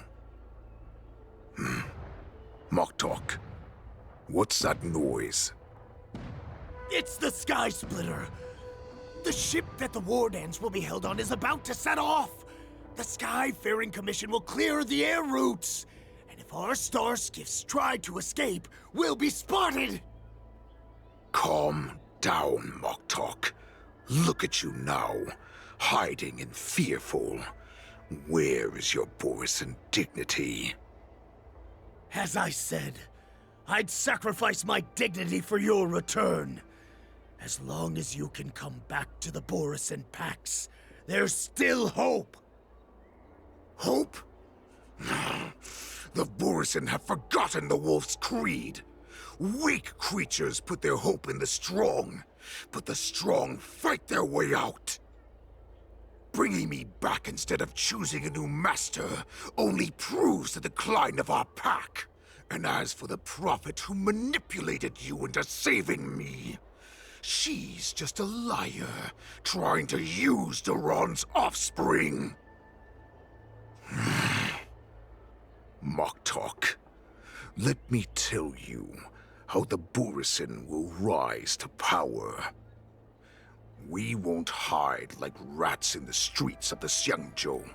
Moktok, what's that noise? It's the Sky Splitter. The ship that the Wardens will be held on is about to set off. The Skyfaring Commission will clear the air routes. And if our star skiffs try to escape, we'll be spotted. Calm down, Moktok. Look at you now, hiding and fearful. Where is your Borisin dignity? As I said, I'd sacrifice my dignity for your return. As long as you can come back to the Borisin Pax, there's still hope. Hope? The Borisin have forgotten the Wolf's creed. Weak creatures put their hope in the strong, but the strong fight their way out. Bringing me back instead of choosing a new master only proves the decline of our pack. And as for the prophet who manipulated you into saving me, she's just a liar trying to use Duran's offspring. Moktok, let me tell you how the Borisin will rise to power. We won't hide like rats in the streets of the Xiangzhou.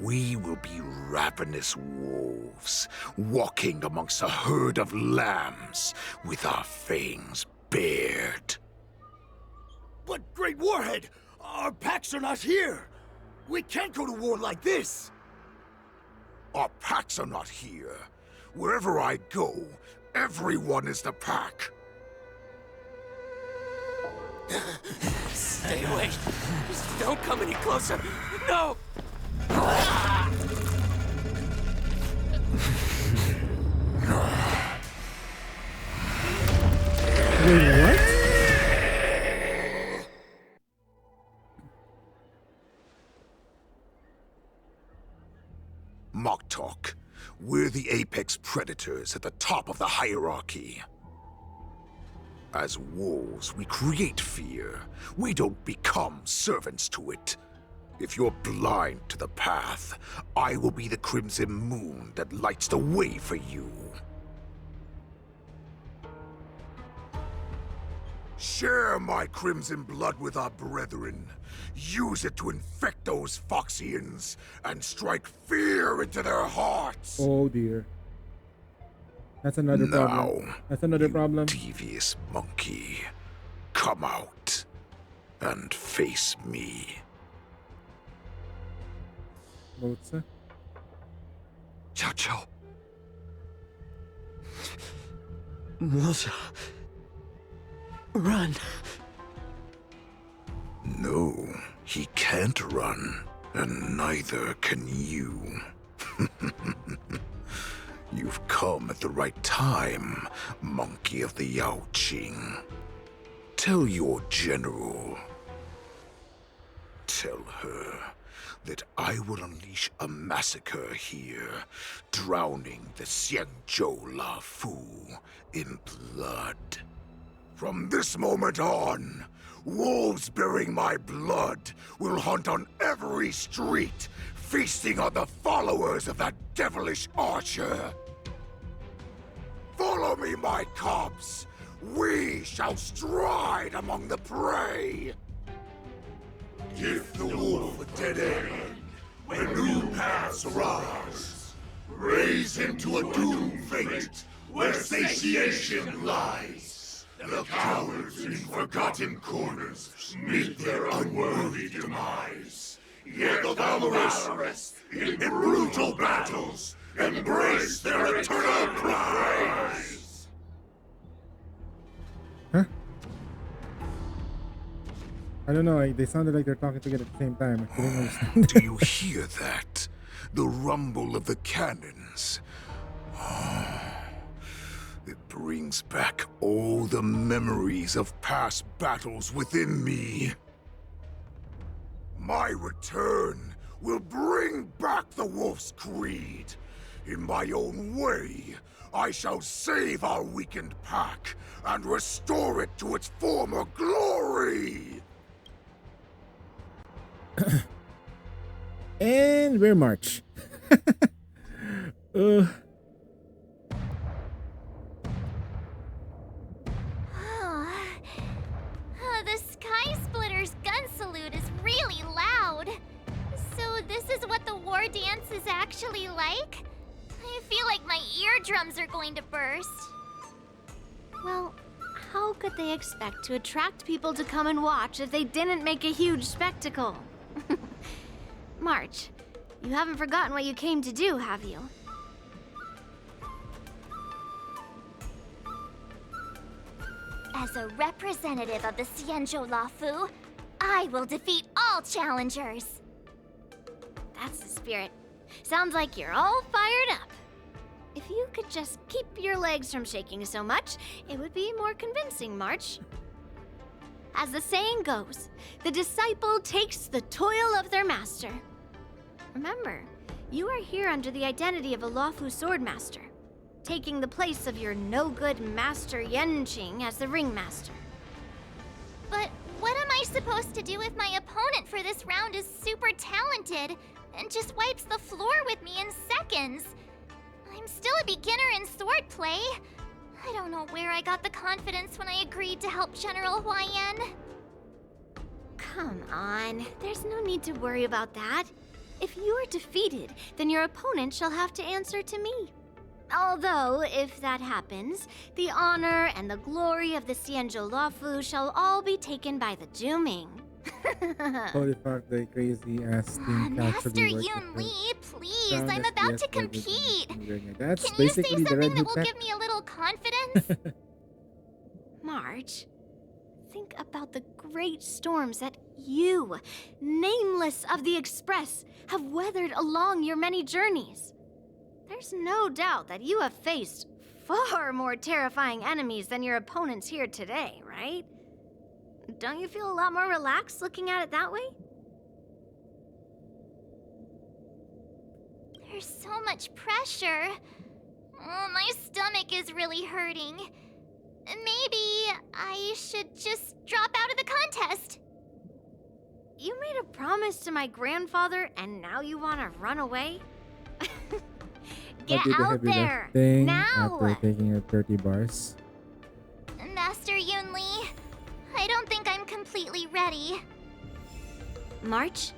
We will be ravenous wolves, walking amongst a herd of lambs with our fangs bared. But Great Warhead, our packs are not here. We can't go to war like this. Our packs are not here. Wherever I go, everyone is the pack. Stay away. Just don't come any closer. No! Wait, what? Moktok, we're the apex predators at the top of the hierarchy. As wolves, we create fear. We don't become servants to it. If you're blind to the path, I will be the crimson moon that lights the way for you. Share my crimson blood with our brethren. Use it to infect those Foxians and strike fear into their hearts. Oh dear. That's another problem. That's another problem. Devious monkey, come out and face me. Boatsa? Xiao Qiu. Moza. Run. No, he can't run, and neither can you. You've come at the right time, monkey of the Yaoqing. Tell your general. Tell her that I will unleash a massacre here, drowning the Xiangzhou Lafu in blood. From this moment on, wolves bearing my blood will hunt on every street, feasting on the followers of that devilish archer. Follow me, my cubs. We shall stride among the prey. Give the wolf a dead end when new paths arise. Raise him to a doomed fate where satiation lies. The cowards in forgotten corners meet their unworthy demise. Yet the valorous, in brutal battles, embrace their eternal prize. Huh? I don't know. They sounded like they're talking together at the same time. I couldn't understand. Do you hear that? The rumble of the cannons. It brings back all the memories of past battles within me. My return will bring back the Wolf's Creed. In my own way, I shall save our weakened pack and restore it to its former glory. And we're March. uh, The Sky Splitter's gun salute is really loud. So this is what the war dance is actually like? I feel like my eardrums are going to burst. Well, how could they expect to attract people to come and watch if they didn't make a huge spectacle? March, you haven't forgotten what you came to do, have you? As a representative of the Xianzhou Luofu, I will defeat all challengers. That's the spirit. Sounds like you're all fired up. If you could just keep your legs from shaking so much, it would be more convincing, March. As the saying goes, the disciple takes the toil of their master. Remember, you are here under the identity of a Luofu swordmaster, taking the place of your no-good master Yanqing as the ringmaster. But what am I supposed to do if my opponent for this round is super talented and just wipes the floor with me in seconds? I'm still a beginner in swordplay. I don't know where I got the confidence when I agreed to help General Huaiyan. Come on, there's no need to worry about that. If you are defeated, then your opponent shall have to answer to me. Although, if that happens, the honor and the glory of the Xianzhou Luofu shall all be taken by the Zhuming. Holy fuck, the crazy ass thing Master actually worked. Yun Li, please, Found I'm that about yes, to we're good. compete. That's Can you say basically the something Red that Hood will pack. give me a little confidence? March, think about the great storms that you, nameless of the Express, have weathered along your many journeys. There's no doubt that you have faced far more terrifying enemies than your opponents here today, right? Don't you feel a lot more relaxed looking at it that way? There's so much pressure. Oh, my stomach is really hurting. Maybe I should just drop out of the contest. You made a promise to my grandfather and now you want to run away? Get I'll do the out heavy there, lifting now! after taking your 30 bars. Master Yun Li, I don't think I'm completely ready. March,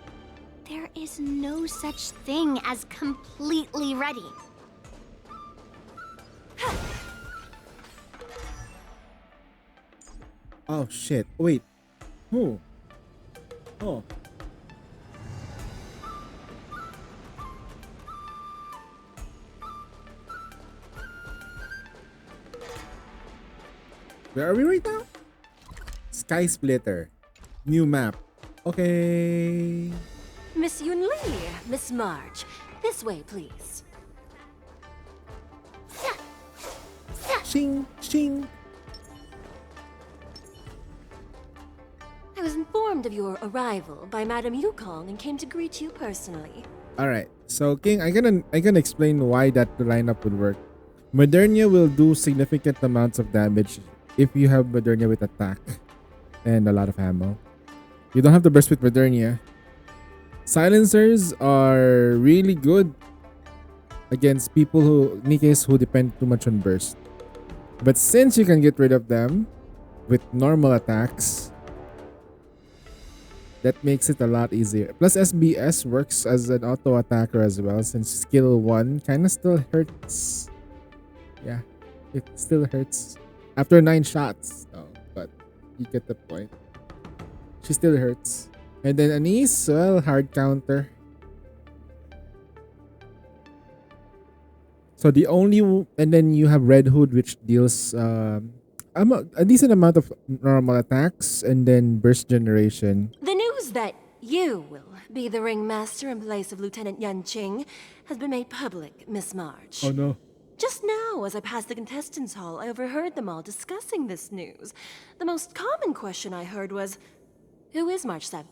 there is no such thing as completely ready. Oh shit! Wait, who? Oh. Where are we right now? Sky Splitter. New map. Okay. Miss Yun Li, Miss March. This way, please. Shing, shing. I was informed of your arrival by Madame Yukong and came to greet you personally. Alright, so King, I can explain why that lineup would work. Modernia will do significant amounts of damage if you have Modernia with attack and a lot of ammo. You don't have to burst with Modernia. Silencers are really good against people who depend too much on burst. But since you can get rid of them with normal attacks, that makes it a lot easier. Plus SBS works as an auto attacker as well, since skill 1 kinda still hurts. Yeah, it still hurts after 9 shots though, but you get the point. She still hurts. And then Anise, well, hard counter. So the only, and then you have Red Hood, which deals a decent amount of normal attacks and then burst generation. The news that you will be the ringmaster in place of Lieutenant Yan Qing has been made public, Miss March. Oh no. Just now, as I passed the contestants' hall, I overheard them all discussing this news. The most common question I heard was, who is March 7th?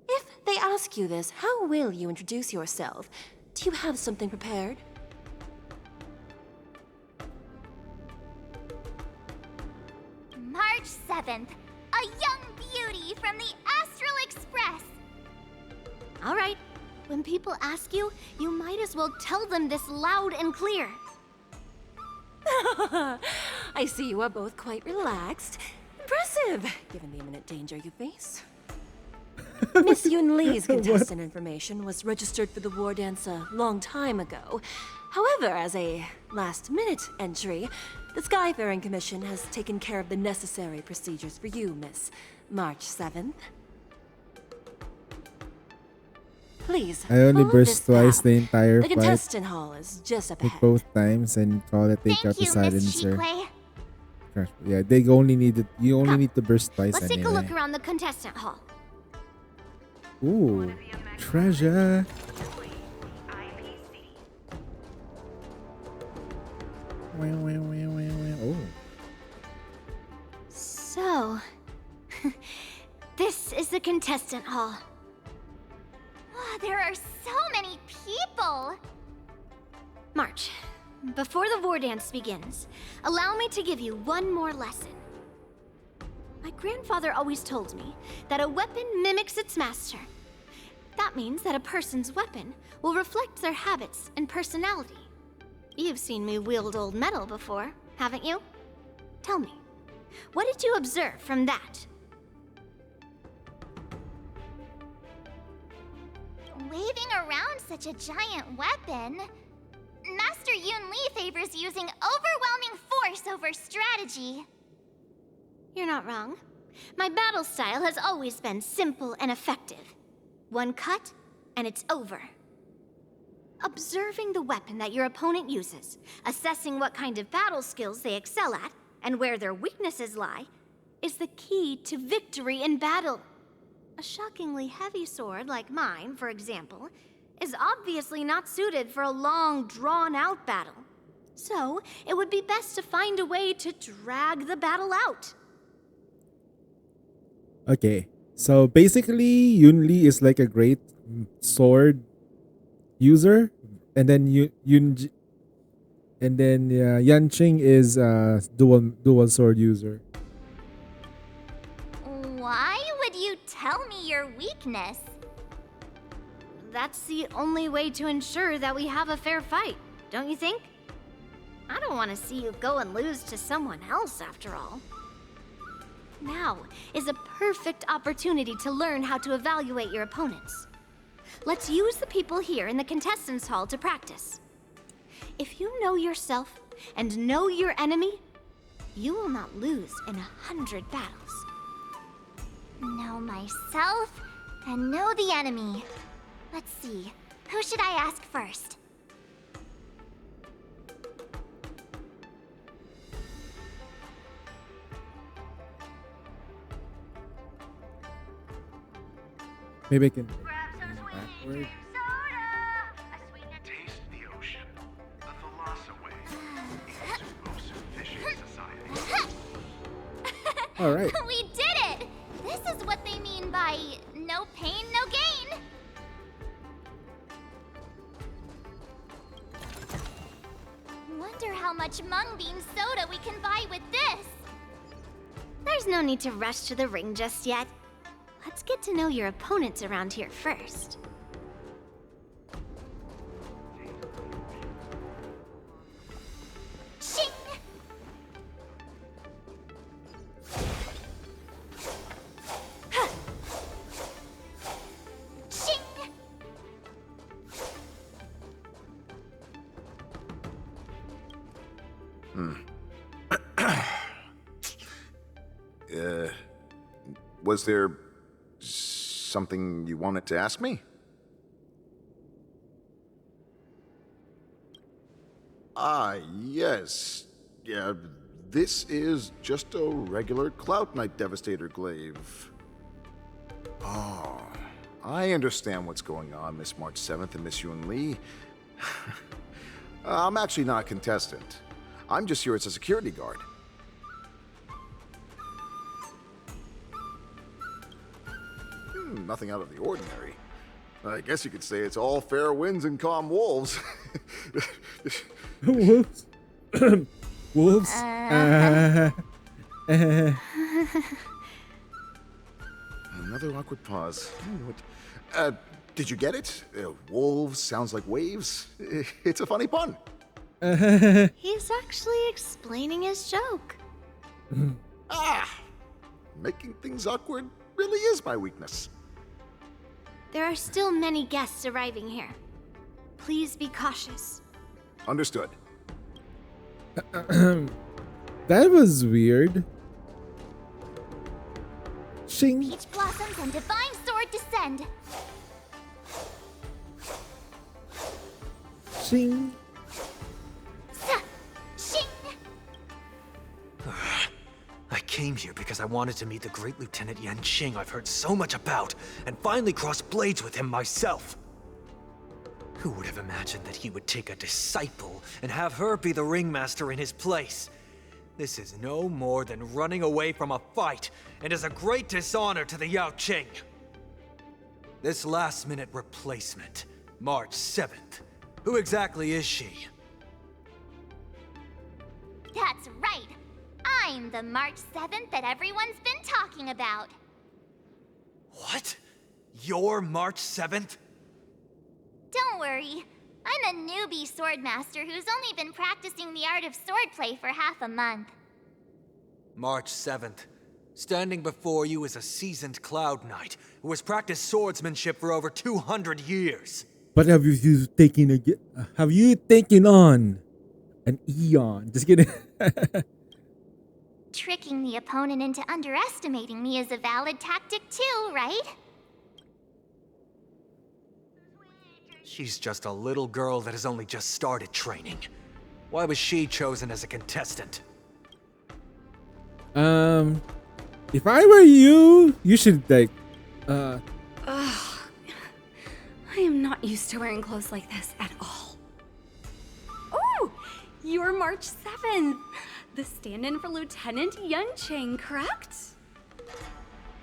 If they ask you this, how will you introduce yourself? Do you have something prepared? March 7th, a young beauty from the Astral Express. All right. When people ask you, you might as well tell them this loud and clear. I see you are both quite relaxed. Impressive, given the imminent danger you face. Miss Yun Li's contestant information was registered for the war dance a long time ago. However, as a last-minute entry, the Skyfaring Commission has taken care of the necessary procedures for you, Miss March 7th. Please, I only follow burst this twice path. the entire The fight. contestant hall is just up Hit ahead. both times and call it take out the Miss silencer. Chikwe. Crash. Yeah, they only need it. You only need to burst twice Let's anyway. take a look around the contestant hall. Ooh, treasure. Oh. So, this is the contestant hall. Ah, there are so many people. March, before the war dance begins, allow me to give you one more lesson. My grandfather always told me that a weapon mimics its master. That means that a person's weapon will reflect their habits and personality. You've seen me wield old metal before, haven't you? Tell me, what did you observe from that? Waving around such a giant weapon. Master Yun Li favors using overwhelming force over strategy. You're not wrong. My battle style has always been simple and effective. One cut, and it's over. Observing the weapon that your opponent uses, assessing what kind of battle skills they excel at, and where their weaknesses lie, is the key to victory in battle. A shockingly heavy sword like mine, for example, is obviously not suited for a long, drawn-out battle. So, it would be best to find a way to drag the battle out. Okay, so basically, Yun Li is like a great sword user, and then Yan Qing is a dual sword user. Why would you tell me your weakness? That's the only way to ensure that we have a fair fight, don't you think? I don't want to see you go and lose to someone else, after all. Now is a perfect opportunity to learn how to evaluate your opponents. Let's use the people here in the contestants' hall to practice. If you know yourself and know your enemy, you will not lose in 100 battles. Know myself and know the enemy. Let's see, who should I ask first? Maybe I can backward. Taste the ocean. The Thalassaway. Egypt's most efficient society. All right. We did it! This is what they mean by no pain, no gain. Wonder how much mung bean soda we can buy with this. There's no need to rush to the ring just yet. Let's get to know your opponents around here first. Shing! Huh. Shing! Was there something you wanted to ask me? Ah, yes. Yeah, this is just a regular Cloud Knight Devastator glaive. Oh, I understand what's going on, Miss March 7th and Miss Yun Li. I'm actually not a contestant. I'm just here as a security guard. Nothing out of the ordinary. I guess you could say it's all fair winds and calm wolves. Wolves? Wolves? Another awkward pause. Did you get it? Wolves sounds like waves. It's a funny pun. He's actually explaining his joke. Making things awkward really is my weakness. There are still many guests arriving here. Please be cautious. Understood. That was weird. Shing. Peach blossoms and divine sword descend. Shing. Shing. I came here because I wanted to meet the great Lieutenant Yanqing I've heard so much about, and finally cross blades with him myself. Who would have imagined that he would take a disciple and have her be the ringmaster in his place? This is no more than running away from a fight, and is a great dishonor to the Yaoqing. This last-minute replacement, March 7th. Who exactly is she? That's right. I'm the March 7th that everyone's been talking about. What? You're March 7th? Don't worry. I'm a newbie swordmaster who's only been practicing the art of swordplay for half a month. March 7th. Standing before you is a seasoned Cloud Knight who has practiced swordsmanship for over 200 years. But have you taken on an eon? Just kidding. Tricking the opponent into underestimating me is a valid tactic too, right? She's just a little girl that has only just started training. Why was she chosen as a contestant? If I were you, you should like, Ugh. I am not used to wearing clothes like this at all. Oh, you're March 7th. The stand-in for Lieutenant Yanqing, correct?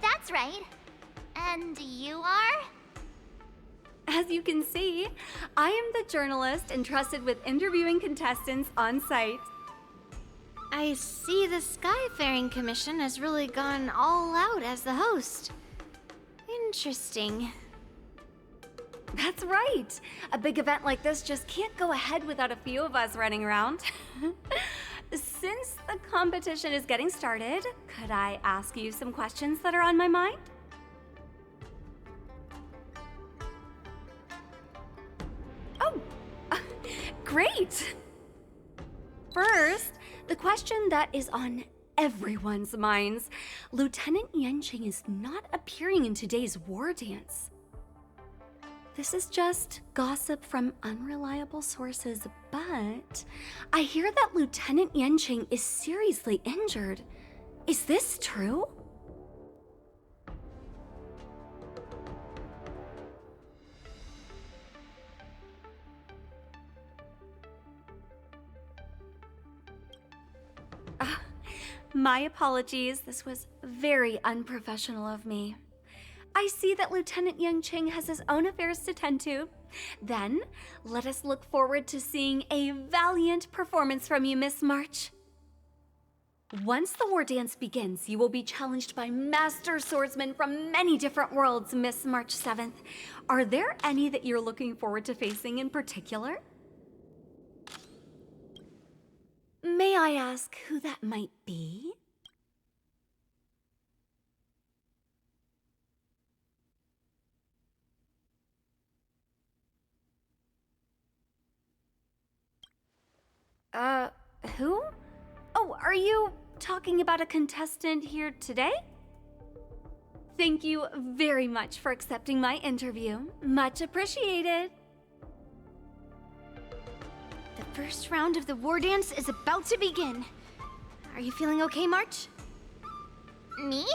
That's right. And you are? As you can see, I am the journalist entrusted with interviewing contestants on site. I see the Skyfaring Commission has really gone all out as the host. Interesting. That's right. A big event like this just can't go ahead without a few of us running around. Since the competition is getting started, could I ask you some questions that are on my mind? Oh, great! First, the question that is on everyone's minds. Lieutenant Yanqing is not appearing in today's war dance. This is just gossip from unreliable sources, but I hear that Lieutenant Yanqing is seriously injured. Is this true? My apologies. This was very unprofessional of me. I see that Lieutenant Yanqing has his own affairs to tend to. Then, let us look forward to seeing a valiant performance from you, Miss March. Once the war dance begins, you will be challenged by master swordsmen from many different worlds, Miss March 7th. Are there any that you're looking forward to facing in particular? May I ask who that might be? Who? Oh, are you talking about a contestant here today? Thank you very much for accepting my interview. Much appreciated. The first round of the war dance is about to begin. Are you feeling okay, March? Me?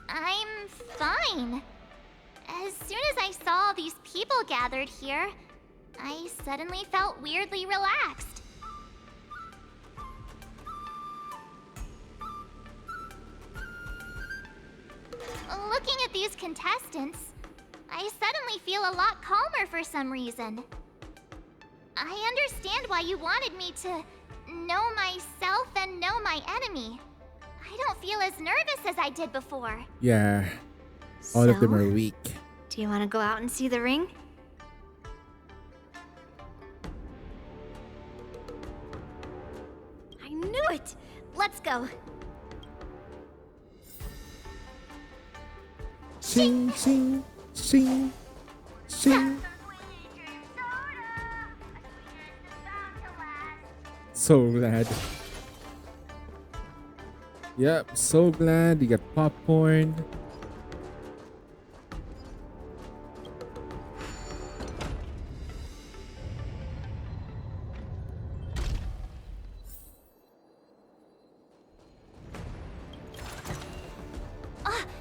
I'm fine. As soon as I saw all these people gathered here, I suddenly felt weirdly relaxed. Looking at these contestants, I suddenly feel a lot calmer for some reason. I understand why you wanted me to know myself and know my enemy. I don't feel as nervous as I did before. Yeah. All of them are weak. Do you want to go out and see the ring? I knew it! Let's go. Sing, sing, sing, sing. So glad. Yep, so glad. You got popcorn.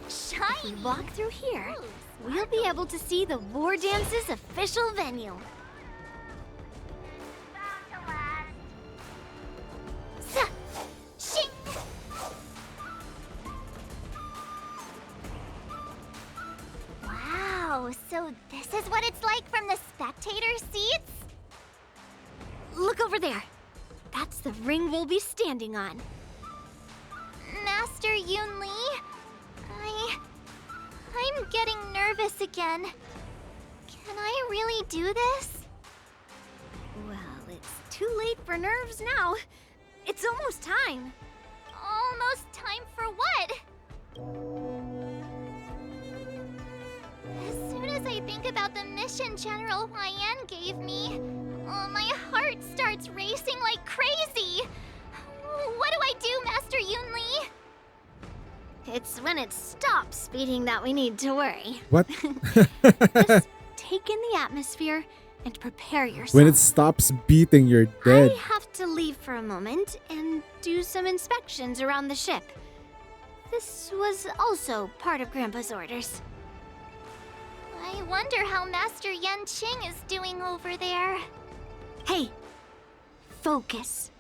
Shiny! If we walk through here, we'll be able to see the War Dance's official venue. Wow, so this is what it's like from the spectator seats? Look over there. That's the ring we'll be standing on. Master Yoon Lee? I'm getting nervous again. Can I really do this? Well, it's too late for nerves now. It's almost time. Almost time for what? As soon as I think about the mission General Huayan gave me, my heart starts racing like crazy. What do I do, Master Yoon Lee? It's when it stops beating that we need to worry. What? Just take in the atmosphere and prepare yourself. When it stops beating, you're dead. I have to leave for a moment and do some inspections around the ship. This was also part of Grandpa's orders. I wonder how Master Yanqing is doing over there. Hey, focus.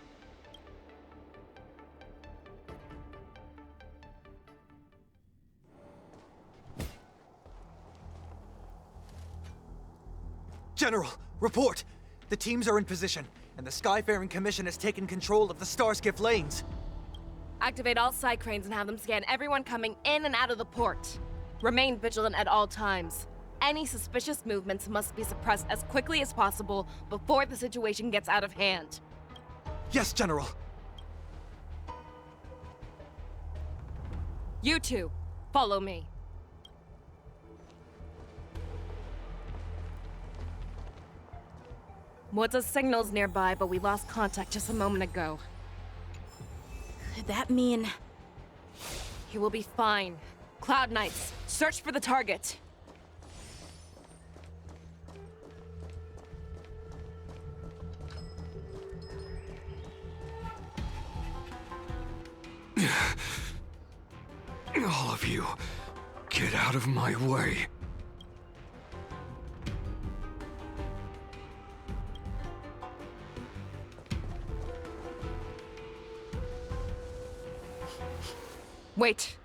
General, report! The teams are in position, and the Skyfaring Commission has taken control of the Starskiff lanes. Activate all side cranes and have them scan everyone coming in and out of the port. Remain vigilant at all times. Any suspicious movements must be suppressed as quickly as possible before the situation gets out of hand. Yes, General. You two, follow me. Moza's signal's nearby, but we lost contact just a moment ago. Could that mean... He will be fine. Cloud Knights, search for the target. All of you, get out of my way. Wait.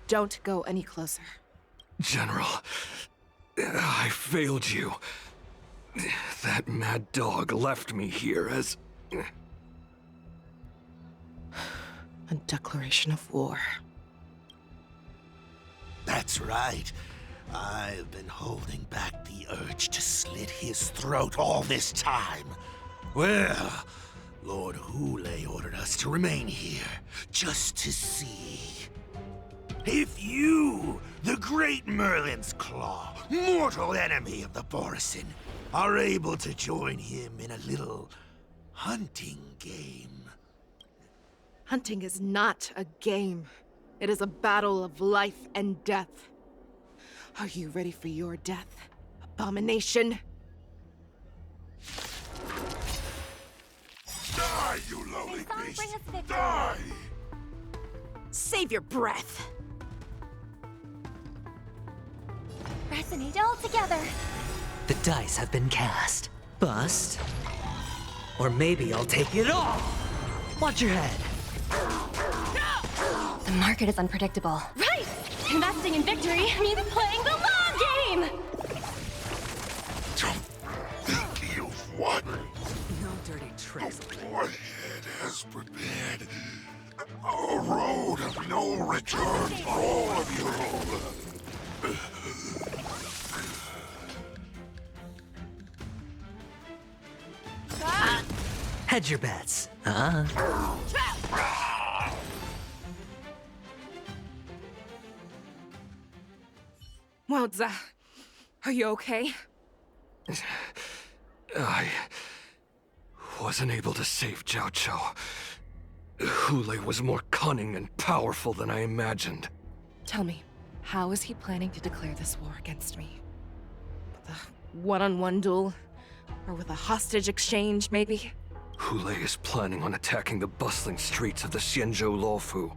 Don't go any closer. General, I failed you. That mad dog left me here as... A declaration of war. That's right. I've been holding back the urge to slit his throat all this time. Well, Lord Hule ordered us to remain here, just to see. If you, the great Merlin's Claw, mortal enemy of the Borisin, are able to join him in a little hunting game. Hunting is not a game. It is a battle of life and death. Are you ready for your death, abomination? Die, you lowly Sleepy, bring us victory. die! Save your breath. Resonate all together. The dice have been cast. Bust. Or maybe I'll take it all! Watch your head. The market is unpredictable. Right! Investing in victory means playing the long game! Thinking of what? No dirty tricks. My head has prepared a road of no return for all of you. Hedge your bets. Wowza. Are you okay? I wasn't able to save Jiao Chou. Hule was more cunning and powerful than I imagined. Tell me, how is he planning to declare this war against me? With a one-on-one duel? Or with a hostage exchange, maybe? Hule is planning on attacking the bustling streets of the Xianzhou Luofu.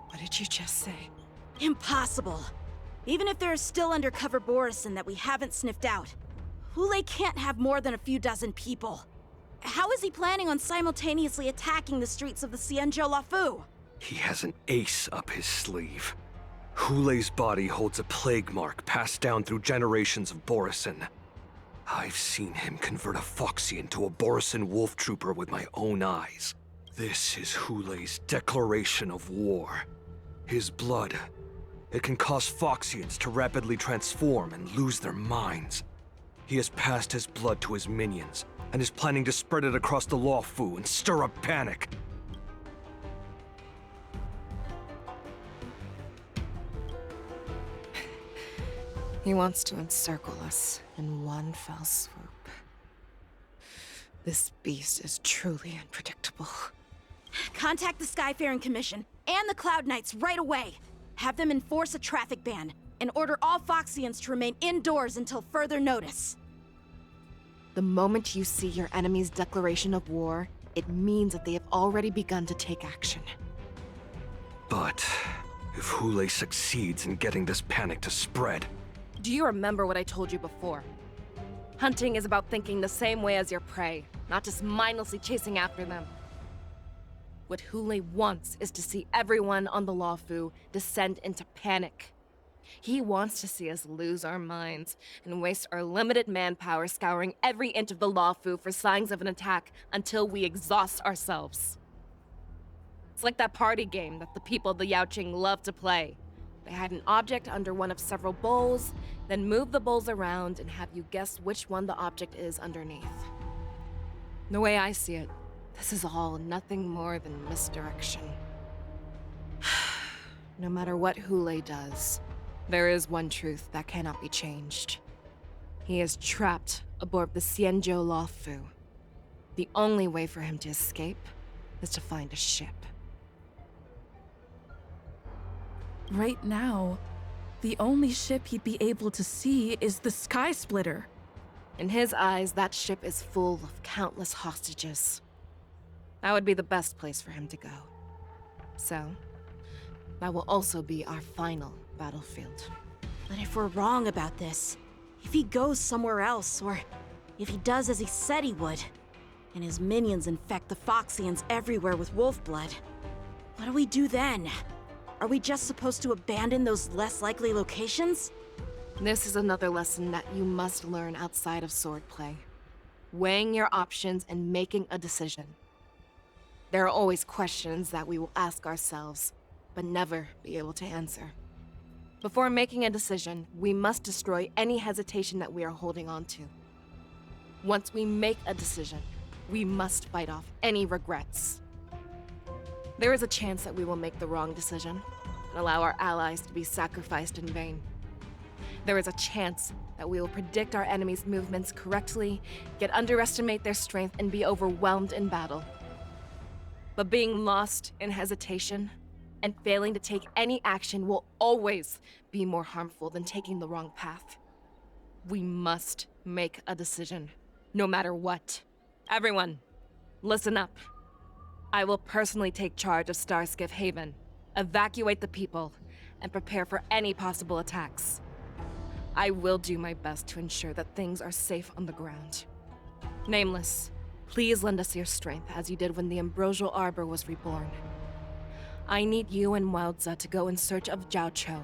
What did you just say? Impossible. Even if there are still undercover Borisin that we haven't sniffed out, Hule can't have more than a few dozen people. How is he planning on simultaneously attacking the streets of the Xianzhou Luofu? He has an ace up his sleeve. Hule's body holds a plague mark passed down through generations of Borisin. I've seen him convert a Foxy into a Borisin wolf trooper with my own eyes. This is Hule's declaration of war. His blood. It can cause Foxians to rapidly transform and lose their minds. He has passed his blood to his minions, and is planning to spread it across the Luofu and stir up panic. He wants to encircle us in one fell swoop. This beast is truly unpredictable. Contact the Skyfaring Commission and the Cloud Knights right away. Have them enforce a traffic ban and order all Foxians to remain indoors until further notice. The moment you see your enemy's declaration of war, it means that they have already begun to take action. But if Hule succeeds in getting this panic to spread... Do you remember what I told you before? Hunting is about thinking the same way as your prey, not just mindlessly chasing after them. What Hule wants is to see everyone on the Luofu descend into panic. He wants to see us lose our minds and waste our limited manpower scouring every inch of the Luofu for signs of an attack until we exhaust ourselves. It's like that party game that the people of the Yaoqing love to play. They hide an object under one of several bowls, then move the bowls around and have you guess which one the object is underneath. The way I see it, this is all nothing more than misdirection. No matter what Hule does, there is one truth that cannot be changed. He is trapped aboard the Xianzhou Luofu. The only way for him to escape is to find a ship. Right now, the only ship he'd be able to see is the Sky Splitter. In his eyes, that ship is full of countless hostages. That would be the best place for him to go. So, that will also be our final battlefield. But if we're wrong about this, if he goes somewhere else, or if he does as he said he would, and his minions infect the Foxians everywhere with wolf blood, what do we do then? Are we just supposed to abandon those less likely locations? This is another lesson that you must learn outside of swordplay. Weighing your options and making a decision. There are always questions that we will ask ourselves, but never be able to answer. Before making a decision, we must destroy any hesitation that we are holding on to. Once we make a decision, we must fight off any regrets. There is a chance that we will make the wrong decision and allow our allies to be sacrificed in vain. There is a chance that we will predict our enemy's movements correctly, yet underestimate their strength and be overwhelmed in battle. But being lost in hesitation and failing to take any action will always be more harmful than taking the wrong path. We must make a decision, no matter what. Everyone, listen up. I will personally take charge of Starskiff Haven, evacuate the people, and prepare for any possible attacks. I will do my best to ensure that things are safe on the ground. Nameless, please lend us your strength as you did when the Ambrosial Arbor was reborn. I need you and Wildza to go in search of Zhao Cho.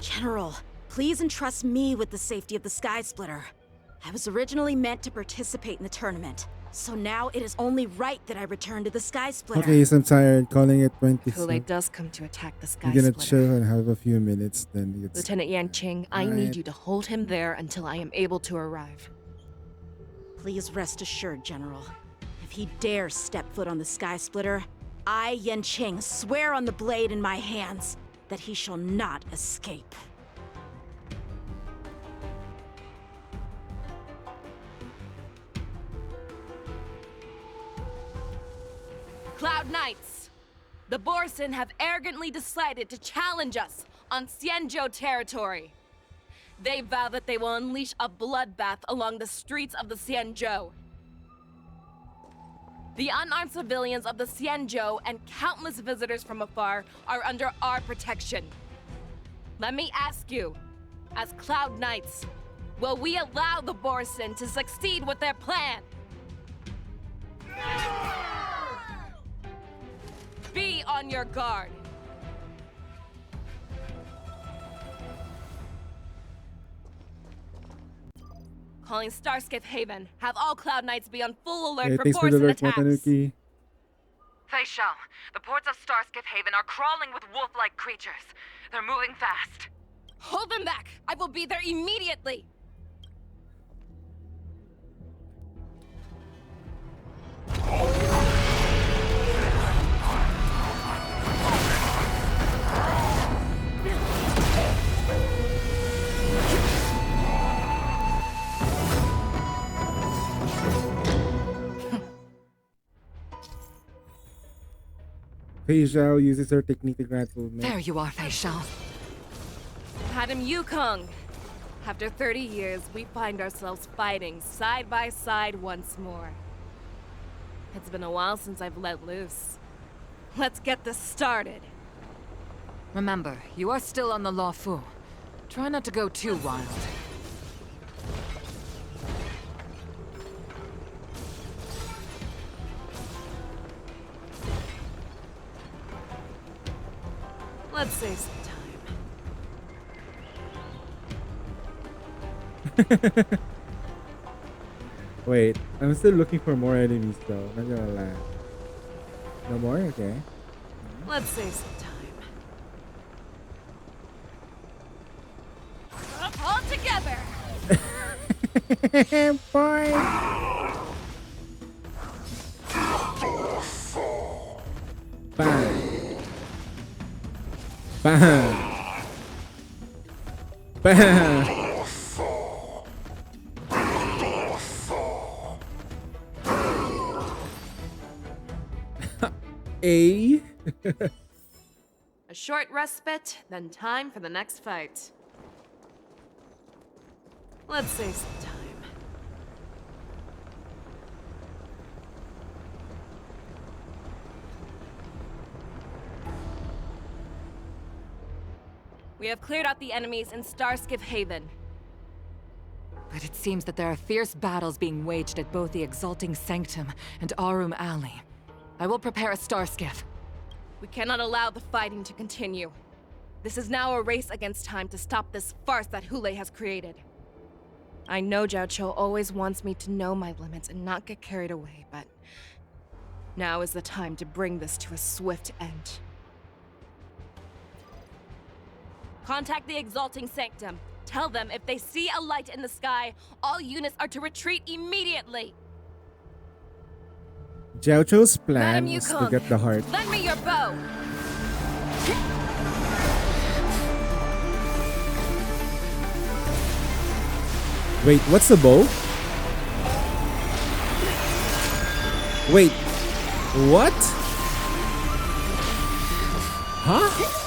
General, please entrust me with the safety of the Sky Splitter. I was originally meant to participate in the tournament, so now it is only right that I return to the Sky Splitter. Okay, so I'm tired calling it 20. Hulei does come to attack the Sky I'm gonna Splitter. chill and have a few minutes, then it's Lieutenant Yanqing, I Alright. need you to hold him there until I am able to arrive. Please rest assured, General. If he dares step foot on the Sky Splitter, I, Yanqing, swear on the blade in my hands that he shall not escape. Cloud Knights! The Borson have arrogantly decided to challenge us on Xianzhou territory. They vow that they will unleash a bloodbath along the streets of the Xianzhou. The unarmed civilians of the Xianzhou and countless visitors from afar are under our protection. Let me ask you, as Cloud Knights, will we allow the Borson to succeed with their plan? Be on your guard. Calling Starskiff Haven. Have all Cloud Knights be on full alert Hey, for thanks for the Borson alert, attacks. Matanuki. Fei Shao, the ports of Starskiff Haven are crawling with wolf-like creatures. They're moving fast. Hold them back! I will be there immediately! Fei Zhao uses her technique to grant movement. There you are, Fei Shao. Madam Yukong, after 30 years, we find ourselves fighting side by side once more. It's been a while since I've let loose. Let's get this started. Remember, you are still on the Luofu. Try not to go too wild. Let's save some Wait, I'm still looking for more enemies though. Not gonna lie. No more? Okay. Let's save some time. All together! Boy! Bang! Bang! Bang! A. A short respite, then time for the next fight. Let's save some time. We have cleared out the enemies in Starskiff Haven. But it seems that there are fierce battles being waged at both the Exalting Sanctum and Arum Alley. I will prepare a Starskiff. We cannot allow the fighting to continue. This is now a race against time to stop this farce that Hulei has created. I know Zhao Cho always wants me to know my limits and not get carried away, but now is the time to bring this to a swift end. Contact the Exalting Sanctum. Tell them if they see a light in the sky, all units are to retreat immediately. Zhao Cho's plan Madam is to Yukong, get the heart. lend me your bow. Wait, what's the bow? Wait, what? Huh?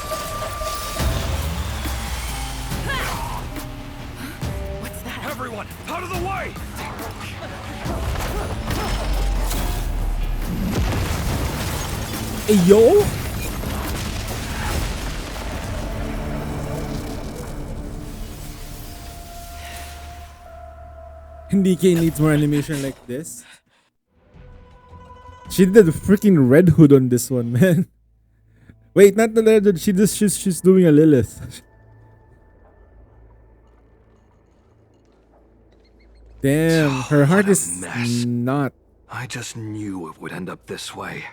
everyone! Out of the way! Hey, yo! DK needs more animation like this. She did a freaking Red Hood on this one, man. Wait, not the Red Hood. She's doing a Lilith. Damn, her heart is not. I just knew it would end up this way.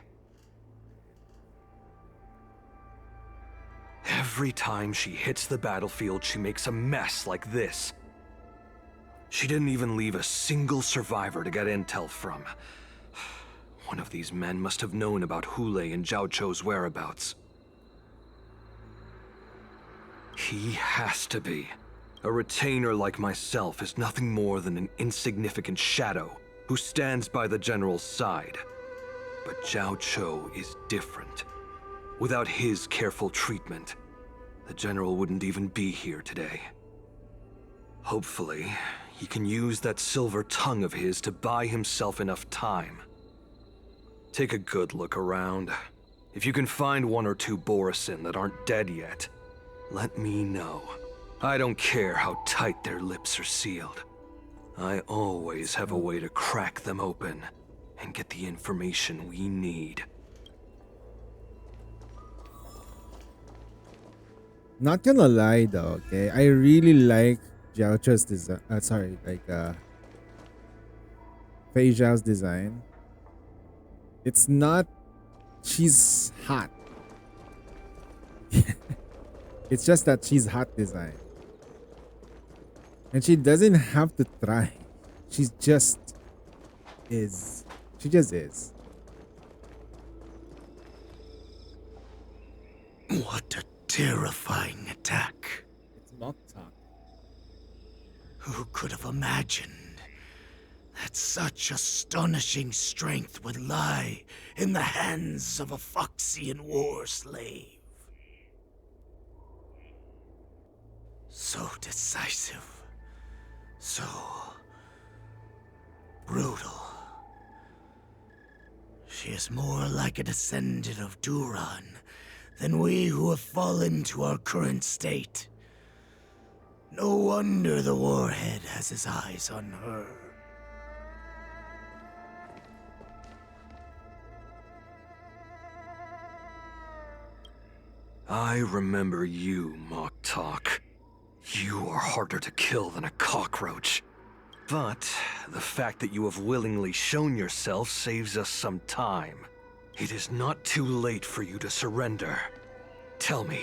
Every time she hits the battlefield, she makes a mess like this. She didn't even leave a single survivor to get intel from. One of these men must have known about Hule and Zhao Chou's whereabouts. He has to be. A retainer like myself is nothing more than an insignificant shadow who stands by the general's side. But Zhao Chou is different. Without his careful treatment, the general wouldn't even be here today. Hopefully, he can use that silver tongue of his to buy himself enough time. Take a good look around. If you can find one or two Borisin that aren't dead yet, let me know. I don't care how tight their lips are sealed. I always have a way to crack them open and get the information we need. Not gonna lie though, okay? I really like Zhao Chou's design. Fei Zhao's design. It's not. She's hot. It's just that she's hot design. And she doesn't have to try. She just is. She just is. What a terrifying attack. It's mock talk. Who could have imagined that such astonishing strength would lie in the hands of a Foxian war slave? So decisive, so brutal. She is more like a descendant of Duran than we who have fallen to our current state. No wonder the Warhead has his eyes on her. I remember you, Mock Talk. You are harder to kill than a cockroach. But the fact that you have willingly shown yourself saves us some time. It is not too late for you to surrender. Tell me,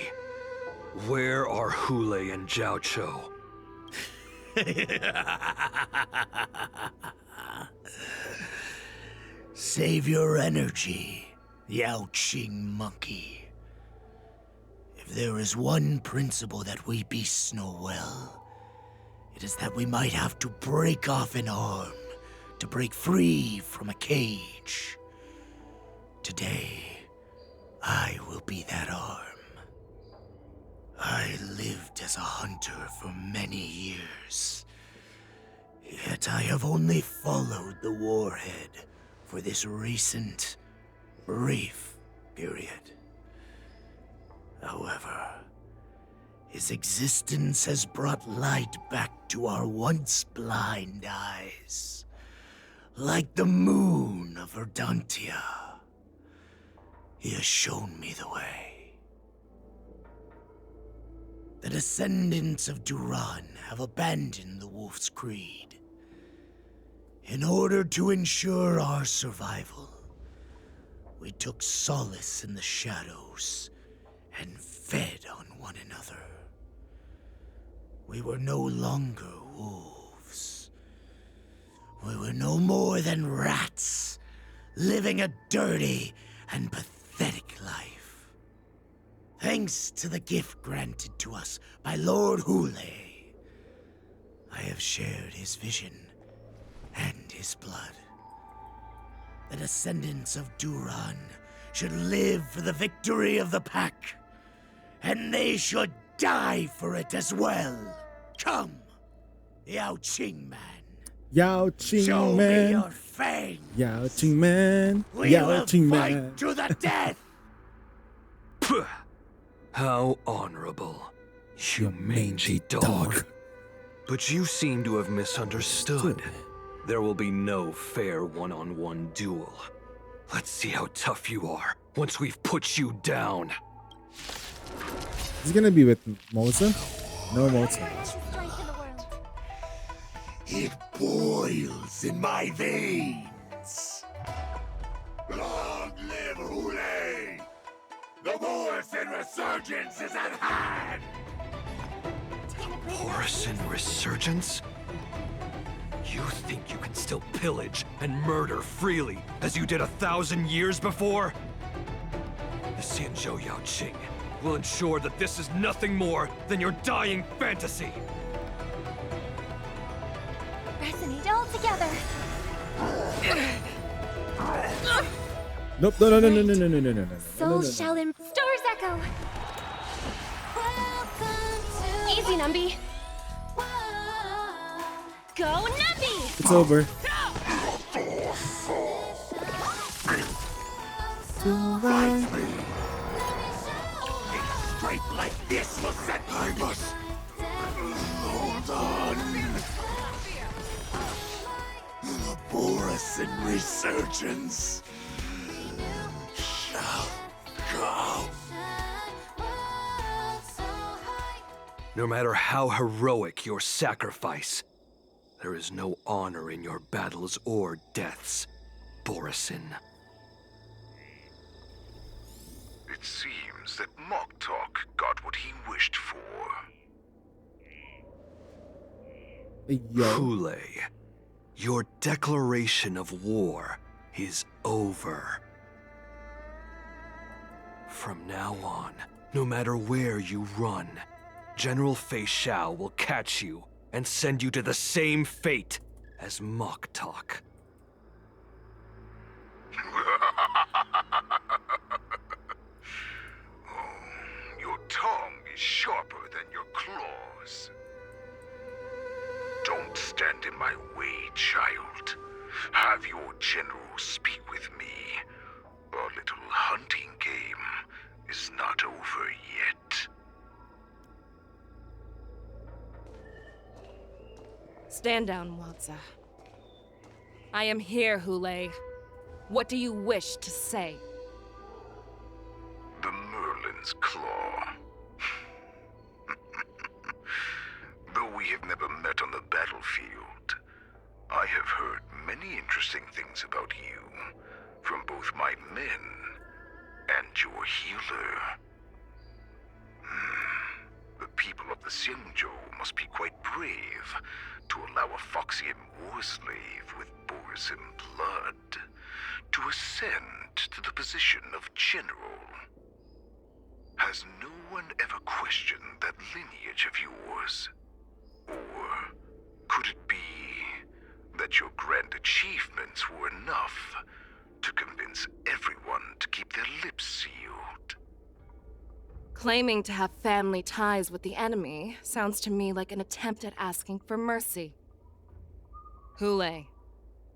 where are Hule and Zhao Chou? Save your energy, Yao Qing monkey. If there is one principle that we beasts know well, it is that we might have to break off an arm to break free from a cage. Today, I will be that arm. I lived as a hunter for many years, yet I have only followed the Warhead for this recent, brief period. However, his existence has brought light back to our once blind eyes, like the moon of Verdantia. He has shown me the way. The descendants of Duran have abandoned the Wolf's Creed. In order to ensure our survival, we took solace in the shadows and fed on one another. We were no longer wolves. We were no more than rats, living a dirty and pathetic life. Thanks to the gift granted to us by Lord Hule, I have shared his vision and his blood. The descendants of Duran should live for the victory of the Pack, and they should die for it as well. Come, Yao Qing man. Yao Qing Show me man. your fangs. Yao Qing man. We Yao will Qing fight man. to the death. How honorable, you mangy dog. But you seem to have misunderstood. There will be no fair one-on-one duel. Let's see how tough you are once we've put you down. Is it gonna be with Moza? No Moza. It boils in my veins. Long live Hule! The Morrison resurgence is at hand! Morrison resurgence? You think you can still pillage and murder freely as you did 1,000 years before? The Xianzhou Yao Qing will ensure that this is nothing more than your dying fantasy. Resonate all together. Nope. No. Souls shall Stars echo. Easy, Numby. Go, Numby! It's over. A strike like this will set. I must hold on. The Morrison resurgence shall come. No matter how heroic your sacrifice, there is no honor in your battles or deaths, Borison. It seems that Moktok got what he wished for. Hule, your declaration of war is over. From now on, no matter where you run, General Fei Xiao will catch you and send you to the same fate as Moktok. Your tongue is sharper than your claws. Don't stand in my way, child. Have your general speak with me. Our little hunting game is not over yet. Stand down, Watsa. I am here, Hule. What do you wish to say? The Merlin's Claw. Though we have never met on the battlefield, I have heard many interesting things about you from both my men and your healer. The people of the Xianzhou must be quite brave to allow a Foxian war slave with Borison blood to ascend to the position of general. Has no one ever questioned that lineage of yours? Or could it be that your grand achievements were enough to convince everyone to keep their lips sealed? Claiming to have family ties with the enemy sounds to me like an attempt at asking for mercy. Hule,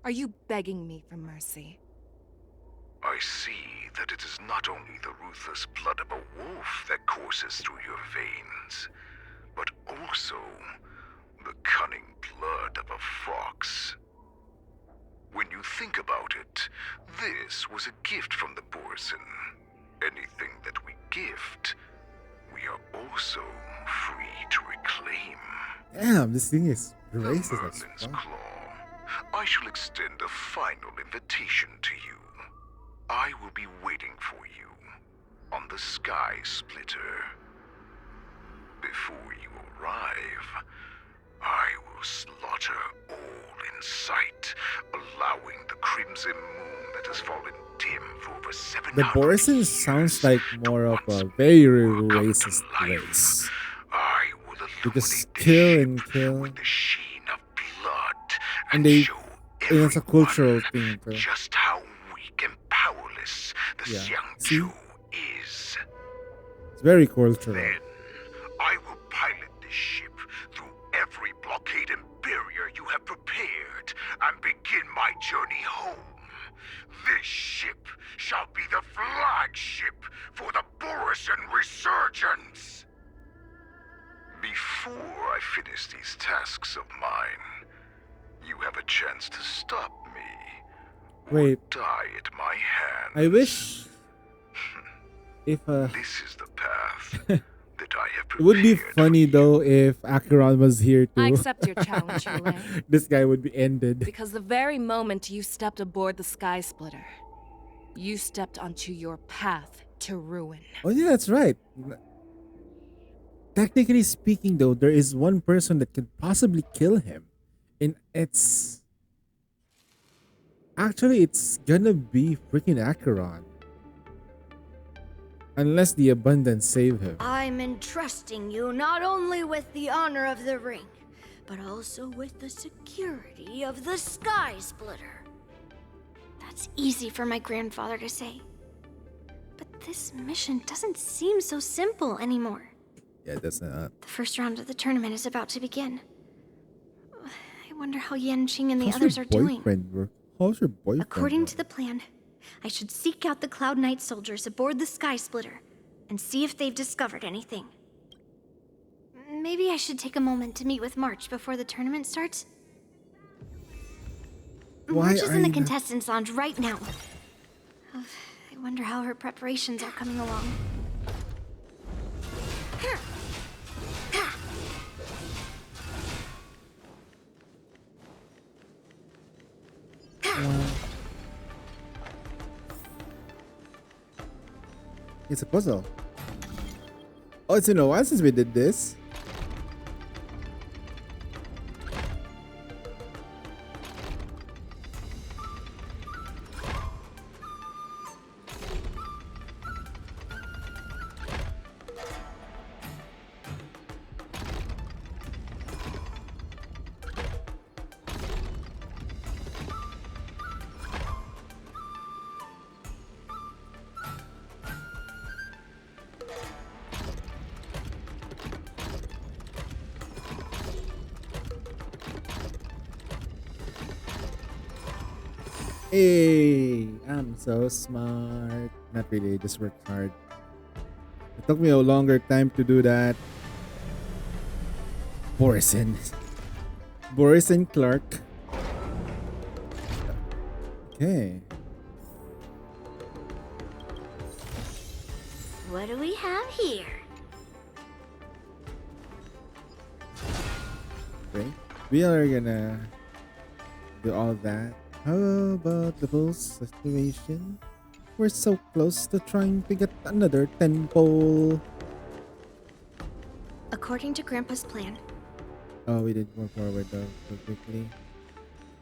are you begging me for mercy? I see that it is not only the ruthless blood of a wolf that courses through your veins, but also the cunning blood of a fox. When you think about it, this was a gift from the Borison. Anything that we gift, we are also free to reclaim. Damn, this thing is racist as Merlin's fuck. Claw. I shall extend a final invitation to you. I will be waiting for you on the Sky Splitter. Before you arrive, I will slaughter all in sight, allowing the crimson moon that has fallen dim for over 700 The Borison sounds like more of a very racist race. They just kill and kill. And they, and it's a cultural thing too. just how weak and powerless the Yeah. Xiangzhou See? is. It's very cultural. I will pilot this ship through every blockade and journey home. This ship shall be the flagship for the Borison Resurgence. Before I finish these tasks of mine, you have a chance to stop me. Wait. Die at my hand. I wish if This is the path that I have it would be funny though if Acheron was here too. I accept your challenge, Hule. This guy would be ended. Because the very moment you stepped aboard the Sky Splitter, you stepped onto your path to ruin. Oh yeah, that's right. Technically speaking though, there is one person that could possibly kill him. And it's gonna be freaking Acheron. Unless the abundance save him. I'm entrusting you not only with the honor of the ring, but also with the security of the Sky Splitter. That's easy for my grandfather to say. But this mission doesn't seem so simple anymore. Yeah, that's not. The first round of the tournament is about to begin. I wonder how Yanqing and the How's others your are doing. boyfriend? How's your boyfriend? According to the plan, I should seek out the Cloud Knight soldiers aboard the Sky Splitter and see if they've discovered anything. Maybe I should take a moment to meet with March before the tournament starts. Why March is are in the you not- contestants' lounge right now. I wonder how her preparations are coming along. It's a puzzle. Oh, it's been a while since we did this. Hey, I'm so smart. Not really, just work hard. It took me a longer time to do that. Borison Clark. Okay. What do we have here? Okay. We are gonna do all that. How about the bull situation? We're so close to trying to get another 10-pole. According to Grandpa's plan, Oh, we did move forward though, so quickly.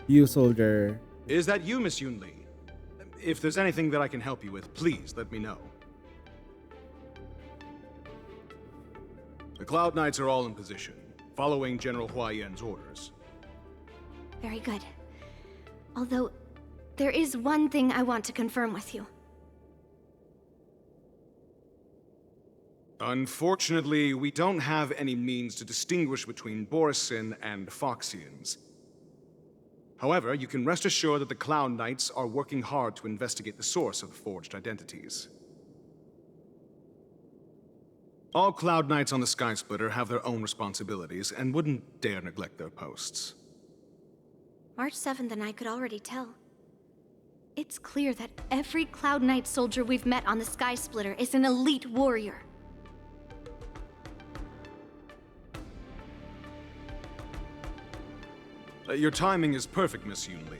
You, soldier. Is that you, Miss Yunli? If there's anything that I can help you with, please let me know. The Cloud Knights are all in position, following General Hua Yan's orders. very good. Although, there is one thing I want to confirm with you. Unfortunately, we don't have any means to distinguish between Borison and Foxians. However, you can rest assured that the Cloud Knights are working hard to investigate the source of the forged identities. All Cloud Knights on the Sky Splitter have their own responsibilities and wouldn't dare neglect their posts. March 7th and I could already tell. It's clear that every Cloud Knight soldier we've met on the Sky Splitter is an elite warrior. Your timing is perfect, Miss Yunli.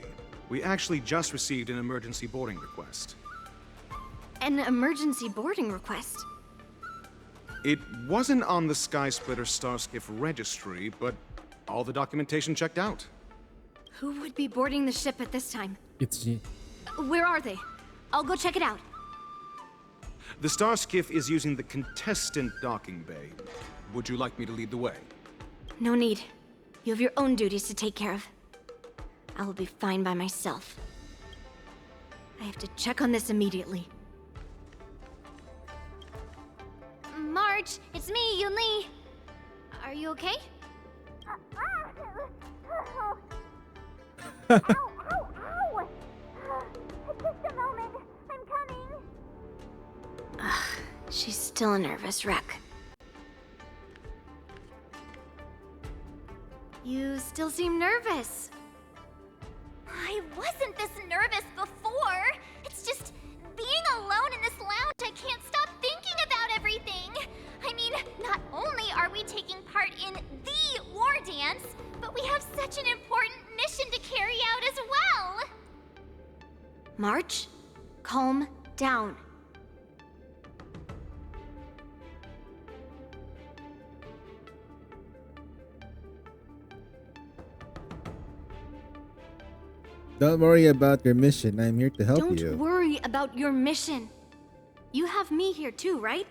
We actually just received an emergency boarding request. An emergency boarding request? It wasn't on the Sky Splitter Starskiff registry, but all the documentation checked out. Who would be boarding the ship at this time? It's G. Where are they? I'll go check it out. The Starskiff is using the contestant docking bay. Would you like me to lead the way? No need. You have your own duties to take care of. I will be fine by myself. I have to check on this immediately. March, it's me, Yunli. Are you okay? still a nervous wreck. You still seem nervous. I wasn't this nervous before. It's just being alone in this lounge, I can't stop thinking about everything. I mean, not only are we taking part in the war dance, but we have such an important mission to carry out as well. March, calm down. Don't worry about your mission. I'm here to help Don't you. worry about your mission. You have me here too, right?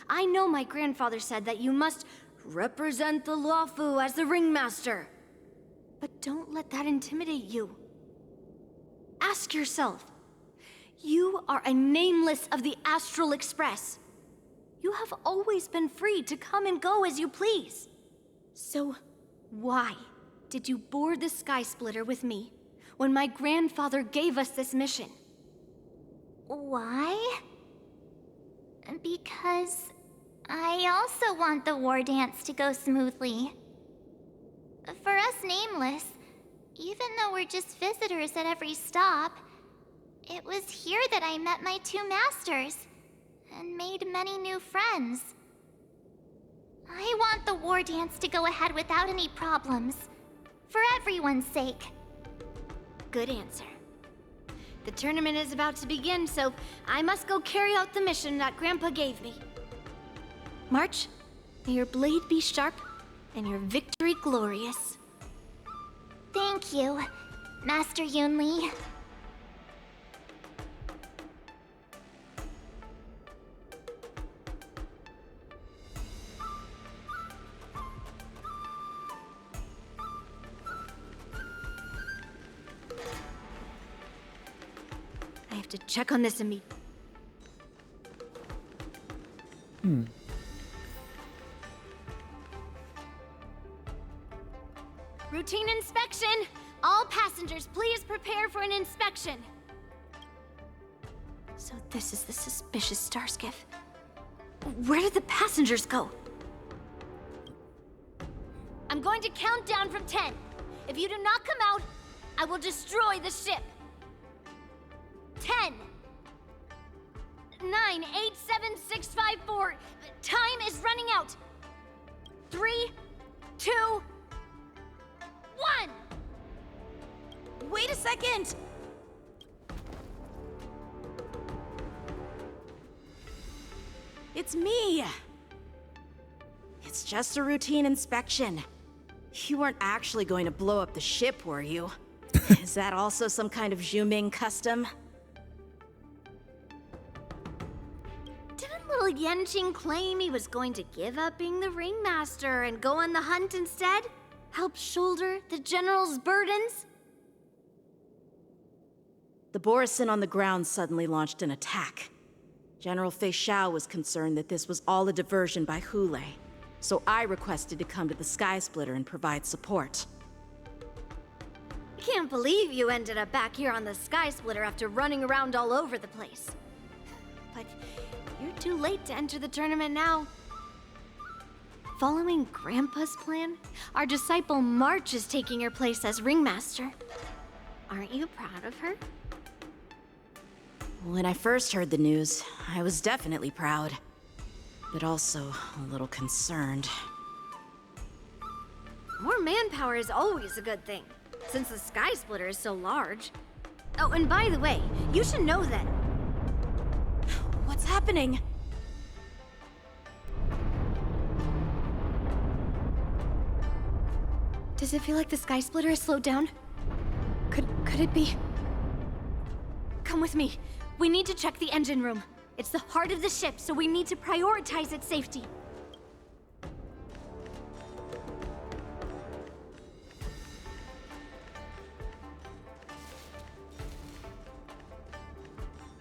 I know my grandfather said that you must represent the Luofu as the ringmaster. But don't let that intimidate you. Ask yourself, you are a nameless of the Astral Express. You have always been free to come and go as you please. So, why did you board the Sky Splitter with me when my grandfather gave us this mission? Why? Because I also want the war dance to go smoothly. For us Nameless, even though we're just visitors at every stop, it was here that I met my two masters and made many new friends. I want the war dance to go ahead without any problems, for everyone's sake. Good answer. The tournament is about to begin, so I must go carry out the mission that Grandpa gave me. March, may your blade be sharp and your victory glorious. Thank you, Master Yunli. I have to check on this immediately. Routine inspection! All passengers, please prepare for an inspection. So this is the suspicious star skiff. Where did the passengers go? I'm going to count down from 10. If you do not come out, I will destroy the ship. 10, 9, 8, 7, 6, 5, 4. Time is running out. 3, 2, 1. Wait a second! It's me! It's just a routine inspection. You weren't actually going to blow up the ship, were you? Is that also some kind of Zhuming custom? Didn't little Yanqing claim he was going to give up being the ringmaster and go on the hunt instead? Help shoulder the general's burdens? The Borisin on the ground suddenly launched an attack. General Fei Xiao was concerned that this was all a diversion by Hule, so I requested to come to the Sky Splitter and provide support. I can't believe you ended up back here on the Sky Splitter after running around all over the place. But you're too late to enter the tournament now. Following Grandpa's plan, our disciple March is taking your place as ringmaster. Aren't you proud of her? When I first heard the news, I was definitely proud, but also a little concerned. More manpower is always a good thing, since the Sky Splitter is so large. Oh, and by the way, you should know that... What's happening? Does it feel like the Sky Splitter is slowed down? Could it be? Come with me. We need to check the engine room. It's the heart of the ship, so we need to prioritize its safety.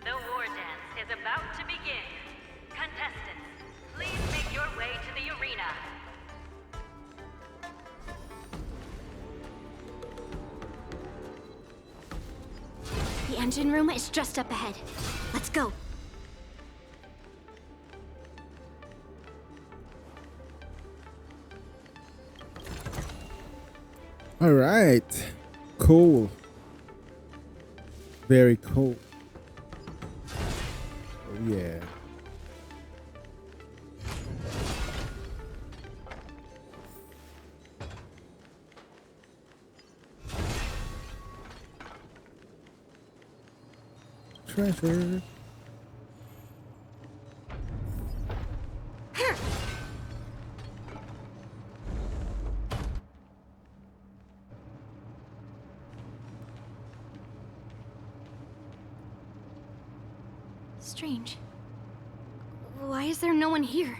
The war dance is about to begin. Contestants, please make your way to the arena. The engine room is just up ahead. Let's go. All right. Cool. Very cool. Oh yeah. Treasure. Strange. Why is there no one here?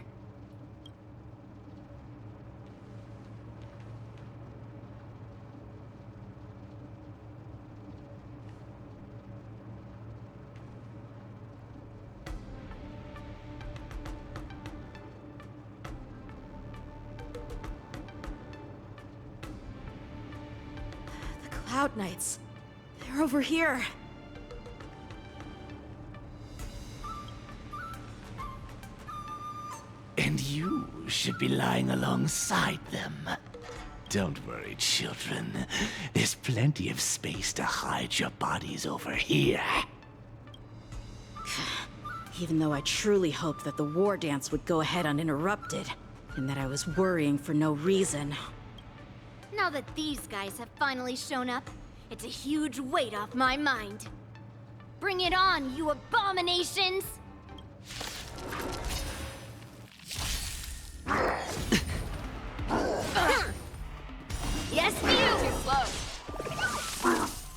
The Cloud Knights. They're over here. And you should be lying alongside them. Don't worry, children. There's plenty of space to hide your bodies over here. Even though I truly hoped that the war dance would go ahead uninterrupted, and that I was worrying for no reason. Now that these guys have finally shown up, it's a huge weight off my mind. Bring it on, you abominations! Yes, you! Too slow.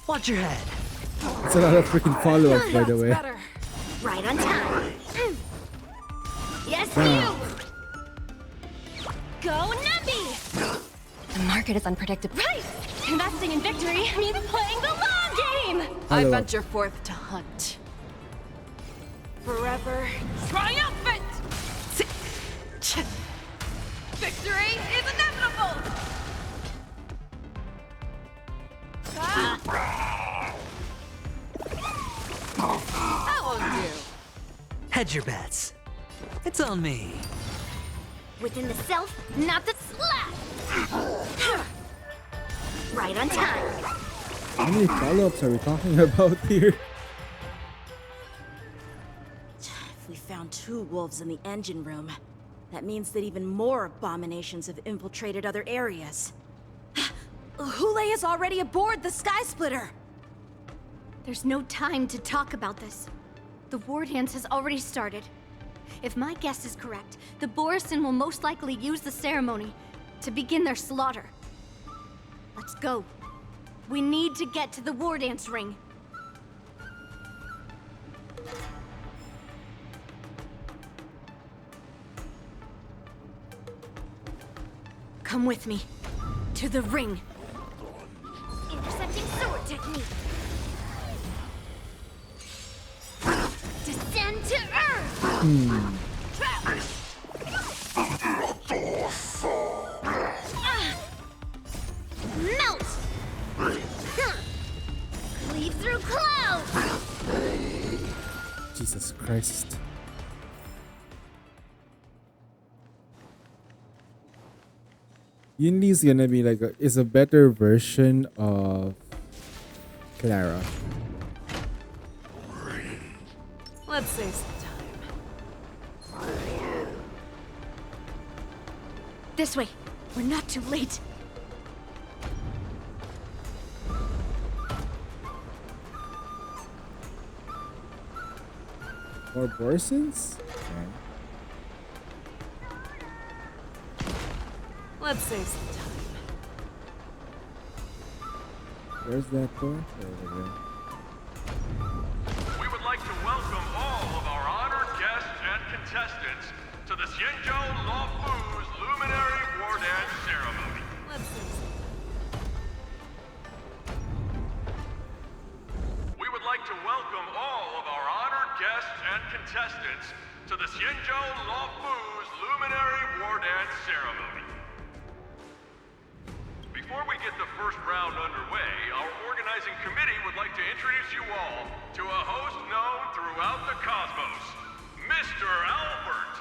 Watch your head. It's a lot of freaking follow-ups, by the way. Right on time. Yes, Wow. you! Go Numby! The market is unpredictable. Right! Investing in victory means playing the long game! I Hello. venture forth to hunt. Forever triumphant! Victory is inevitable! That won't do. Hedge your bets. It's on me. Within the self, not the slap! Right on time. How many follow-ups are we talking about here? If we found 2 wolves in the engine room, that means that even more abominations have infiltrated other areas. Hule is already aboard the Sky Splitter! There's no time to talk about this. The war dance has already started. If my guess is correct, the Borisin will most likely use the ceremony to begin their slaughter. Let's go. We need to get to the war dance ring. Come with me. To the ring. Intercepting sword technique. Descend to earth! Melt! Cleave through clouds! Jesus Christ. Yunli's gonna be like is a better version of Clara. Let's save some time. This way. We're not too late. More Borisons? Okay. Let's save some time. Where's that door? Over there. We would like to welcome all of our honored guests and contestants to the Xianzhou Luofu's Luminary War Dance Ceremony. Let's save some We would like to welcome all of our honored guests and contestants to the Xianzhou Luofu's Luminary War Dance Ceremony. Before we get the first round underway, our organizing committee would like to introduce you all to a host known throughout the cosmos, Mr. Albert.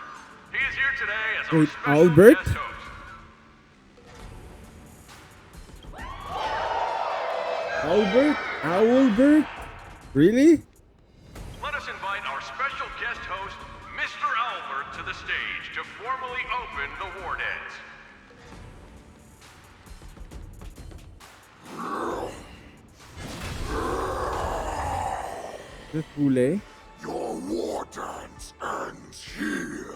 He is here today as our Wait, special Albert? guest host. Albert? Owlbert? Really? Let us invite our special guest host, Mr. Albert, to the stage to formally open the war dance. The Fule? Your war dance ends here.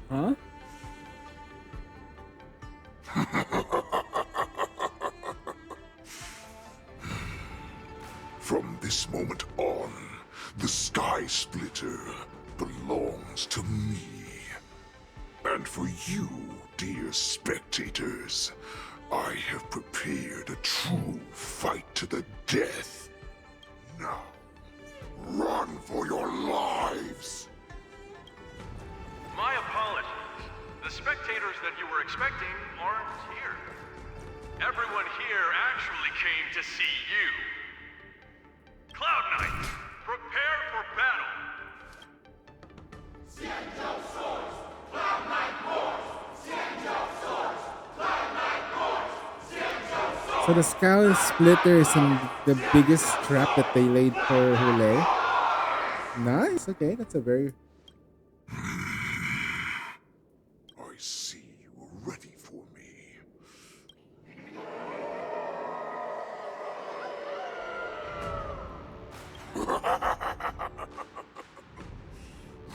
Huh? From this moment on, the Sky Splitter belongs to me. And for you, dear spectators, I have prepared a true fight to the death. Now, run for your lives! My apologies. The spectators that you were expecting aren't here. Everyone here actually came to see you. Cloud Knights, prepare for battle! Xianzhou swords, Cloud Knight wars! Xianzhou swords, Cloud Knight wars! Xianzhou swords! So the Sky Splitter is the biggest trap that they laid for Hule. Nice. Okay, that's a very... I see you are ready for me.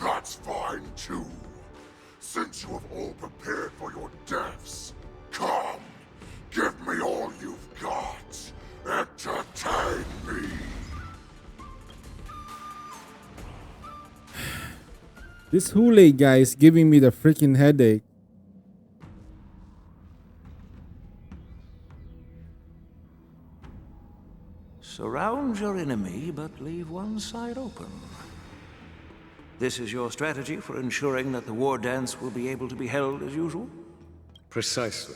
That's fine too. Since you have all prepared for your deaths, come, give me all you've got. Entertain me. This Hule guy is giving me the freaking headache. Surround your enemy, but leave one side open. This is your strategy for ensuring that the war dance will be able to be held as usual? Precisely.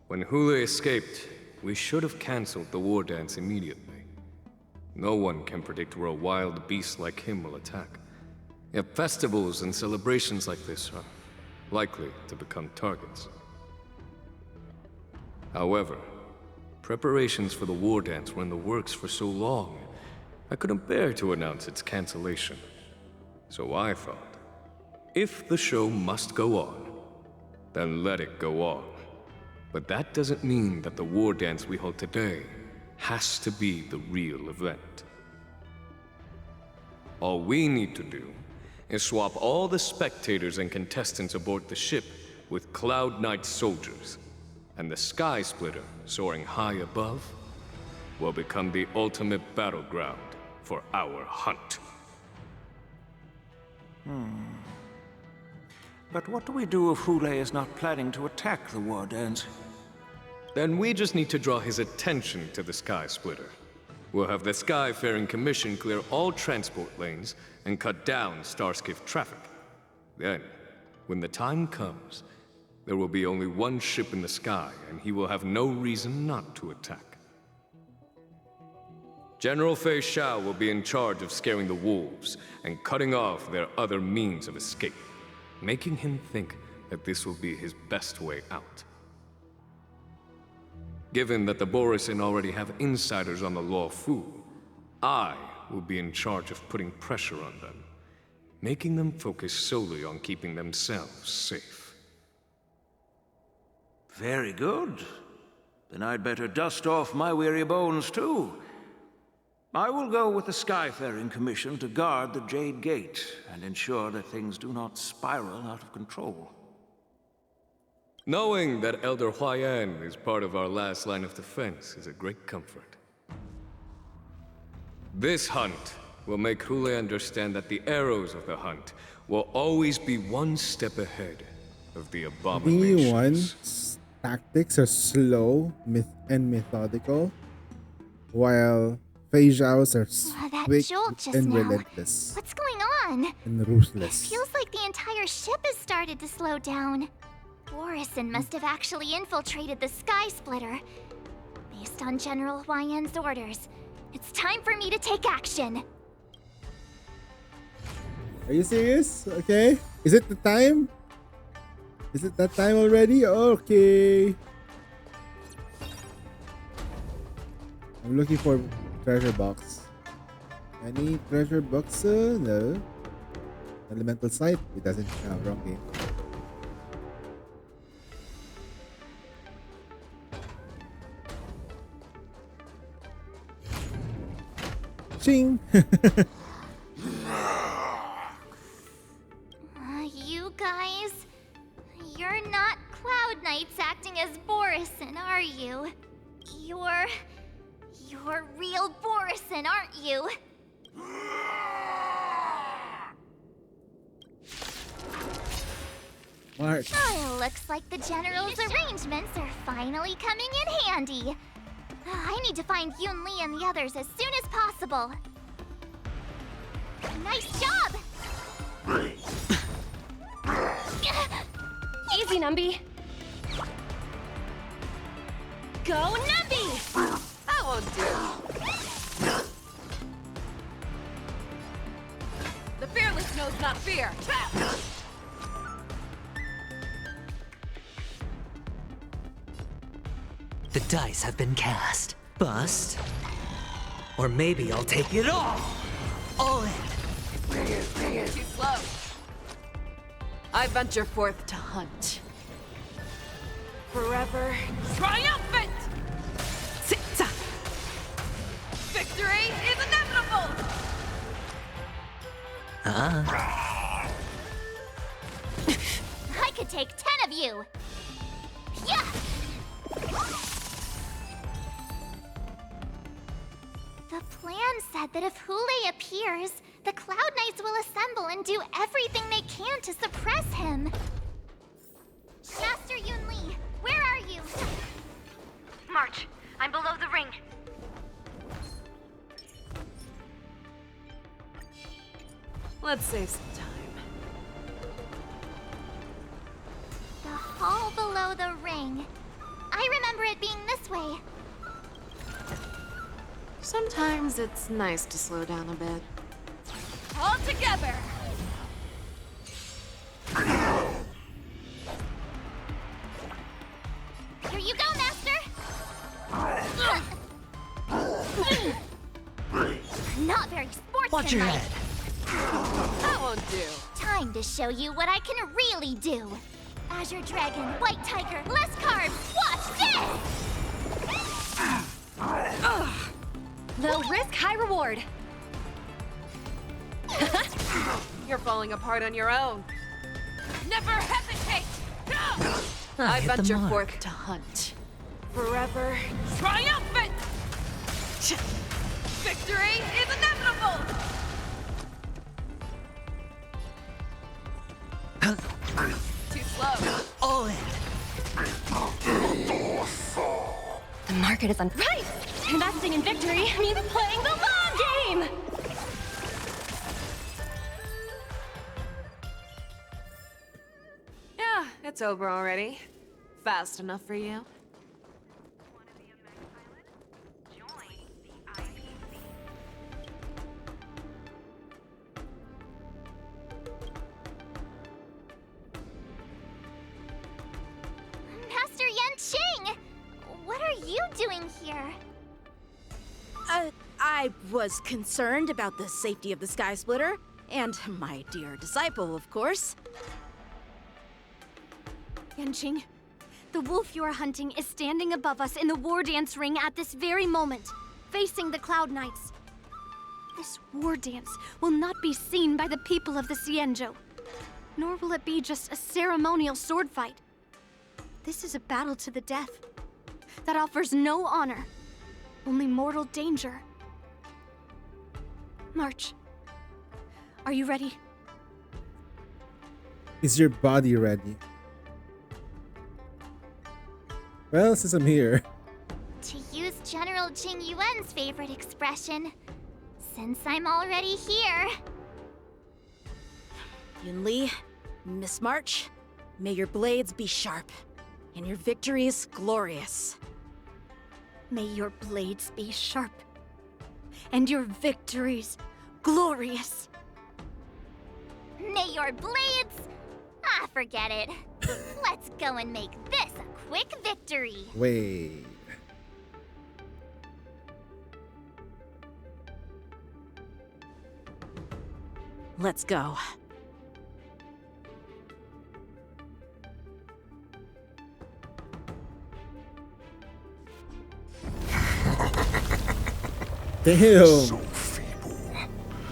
When Hule escaped, we should have cancelled the war dance immediately. No one can predict where a wild beast like him will attack. Yet festivals and celebrations like this are likely to become targets. However, preparations for the war dance were in the works for so long, I couldn't bear to announce its cancellation. So I thought, if the show must go on, then let it go on. But that doesn't mean that the war dance we hold today has to be the real event. All we need to do is swap all the spectators and contestants aboard the ship with Cloud Knight soldiers, and the Sky Splitter, soaring high above, will become the ultimate battleground for our hunt. But what do we do if Hule is not planning to attack the war dance? Then we just need to draw his attention to the Sky Splitter. We'll have the Skyfaring Commission clear all transport lanes and cut down Starskiff traffic. Then, when the time comes, there will be only one ship in the sky, and he will have no reason not to attack. General Fei Shao will be in charge of scaring the wolves and cutting off their other means of escape, making him think that this will be his best way out. Given that the Borisin already have insiders on the Law Fu, I will be in charge of putting pressure on them, making them focus solely on keeping themselves safe. Very good. Then I'd better dust off my weary bones too. I will go with the Skyfaring Commission to guard the Jade Gate and ensure that things do not spiral out of control. Knowing that Elder Huayan is part of our last line of defense is a great comfort. This hunt will make Hule understand that the arrows of the hunt will always be one step ahead of the abominations. One's tactics are slow and methodical, while Fei Zhao's are That quick jolt just and now. relentless What's going on? and ruthless. Feels like the entire ship has started to slow down. Borisin must have actually infiltrated the Sky Splitter. Based on General Huayan's orders, it's time for me to take action. Are you serious? Okay. Is it the time? Is it that time already? Okay. I'm looking for treasure box. Any treasure box? No. Elemental site? It doesn't. Wrong game. Ching! You guys, you're not Cloud Knights acting as Borison, are you? You're real Borison, aren't you? March. Oh, looks like the General's arrangements are finally coming in handy. I need to find Yun Li and the others as soon as possible. Nice job! Easy, Numby. Go, Numby! That won't do. The fearless knows not fear. The dice have been cast. Bust. Or maybe I'll take it all. All in. Too slow. I venture forth to hunt. Forever triumphant! Zip-zap. Victory is inevitable! I could take 10 of you! Yeah! The plan said that if Hule appears, the Cloud Knights will assemble and do everything they can to suppress him. Master Yun Li, where are you? March, I'm below the ring. Let's save some time. The hall below the ring. I remember it being this way. Sometimes it's nice to slow down a bit. All together! Here you go, Master! Not very sportsmanlike. Watch your head. That won't do. Time to show you what I can really do. Azure Dragon, White Tiger, less carbs. Watch this! Low risk, high reward. You're falling apart on your own. Never hesitate! I hit the venture mark. forth to hunt. Forever triumphant! Victory is inevitable! Too slow. All in. The market is right. Investing in victory means playing the long game. Yeah, it's over already. Fast enough for you? Master Yanqing! What are you doing here? I was concerned about the safety of the Sky Splitter, and my dear disciple, of course. Yanqing, the wolf you are hunting is standing above us in the war dance ring at this very moment, facing the Cloud Knights. This war dance will not be seen by the people of the Xianzhou, nor will it be just a ceremonial sword fight. This is a battle to the death that offers no honor, only mortal danger. March, are you ready? Is your body ready? Well, since I'm here. To use General Jing Yuan's favorite expression, since I'm already here. Yun Li, Miss March, may your blades be sharp, and your victories glorious. May your blades be sharp, and your victories glorious. May your blades... Ah, forget it. Let's go and make this a quick victory. Wait. Let's go. Damn. So feeble.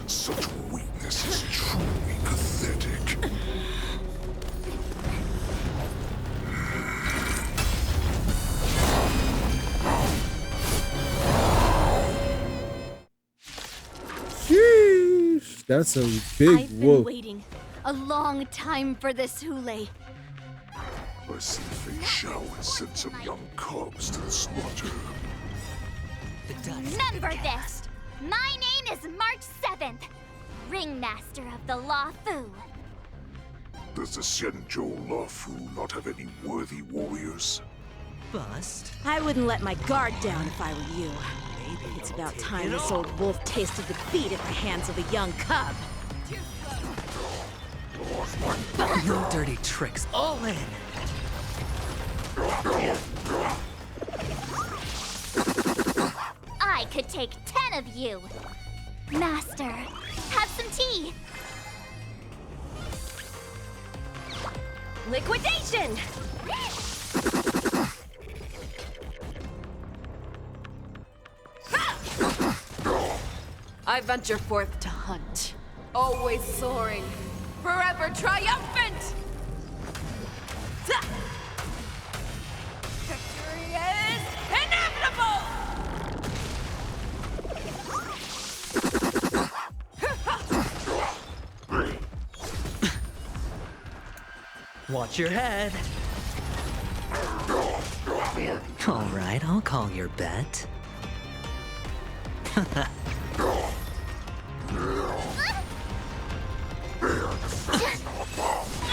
Such weakness is truly pathetic. Sheesh. That's a big I've been wolf. waiting a long time for this, Hule. I see Fei Shao has sent some young cubs to the slaughter. Remember this! My name is March 7th, Ringmaster of the Law Fu. Does the Xianzhou Luofu not have any worthy warriors? Bust. I wouldn't let my guard down if I were you. Maybe it's about time this old wolf tasted defeat at the hands of a young cub. No dirty tricks. All in. I could take 10 of you. Master, have some tea. Liquidation! I venture forth to hunt, always soaring, forever triumphant! Victory is inevitable! Watch your head. All right, I'll call your bet.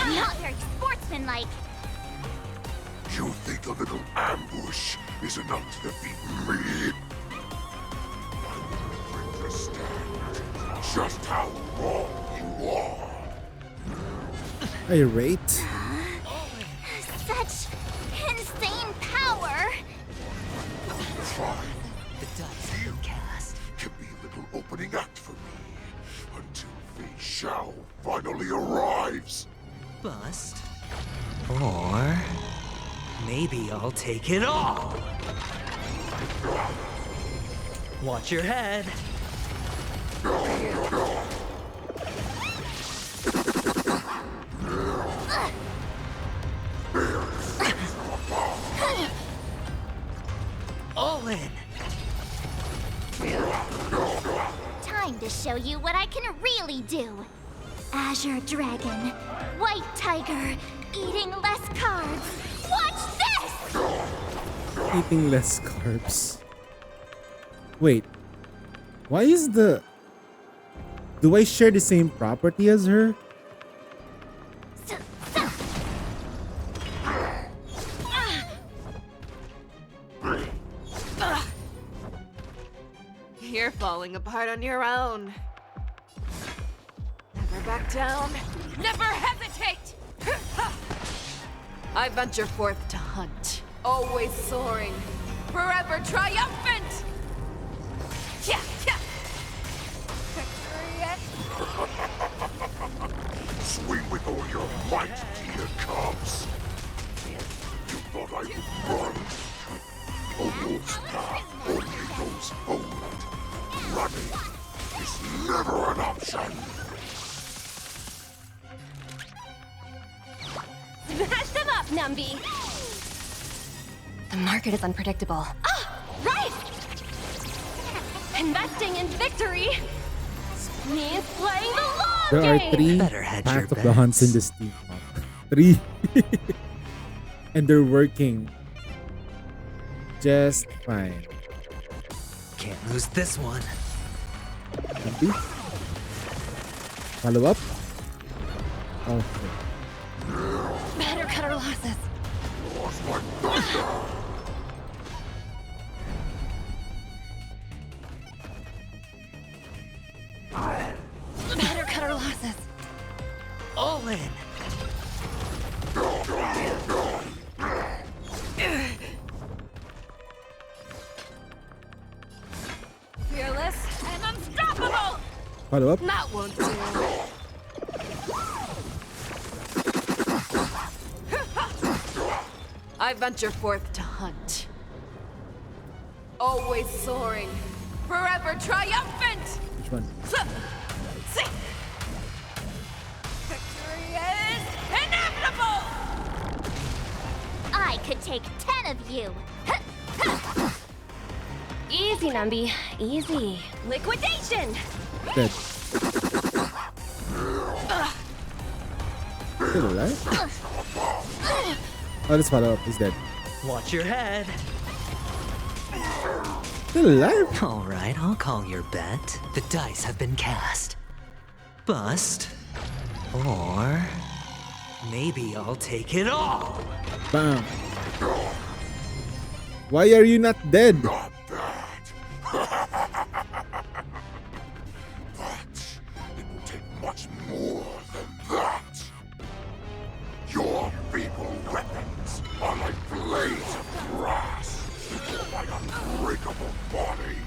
Not very sportsmanlike. You think a little ambush is enough to defeat me? I will understand just how wrong you are. Irate. Such insane power. Fine. You can be a little opening act for me until Fei Shao finally arrives. Bust. Or maybe I'll take it all. Watch your head. All in. Time to show you what I can really do. Azure Dragon, White Tiger, eating less carbs. Watch this! Eating less carbs. Wait. Why is the... Do I share the same property as her? You're falling apart on your own. Never back down. Never hesitate! I venture forth to hunt, always soaring, forever triumphant! Yeah, yeah. Victory Swing with all your might, dear cubs. You thought I would run? A wolf's path only goes forward. Running is never an option. Smash them up, Numby! The market is unpredictable. Ah! Right! Investing in victory means playing the long There are game! three Path of the Hunts in this team. 3. And they're working just fine. Can't lose this one. Maybe. Follow up. Oh. Better cut our losses. Better cut our losses. All in. fearless and unstoppable! Follow up. That won't do. I venture forth to hunt. Always soaring, forever triumphant! Which one? Victory is inevitable! I could take 10 of you. Easy, Nambi. Easy. Liquidation! Dead. Still alive? Oh, let's follow up. He's dead. Watch your head. Still alive? Alright, I'll call your bet. The dice have been cast. Bust. Or maybe I'll take it all. Bam. Why are you not dead? Not that. But it will take much more than that. Your feeble weapons are like blades of grass before my unbreakable body.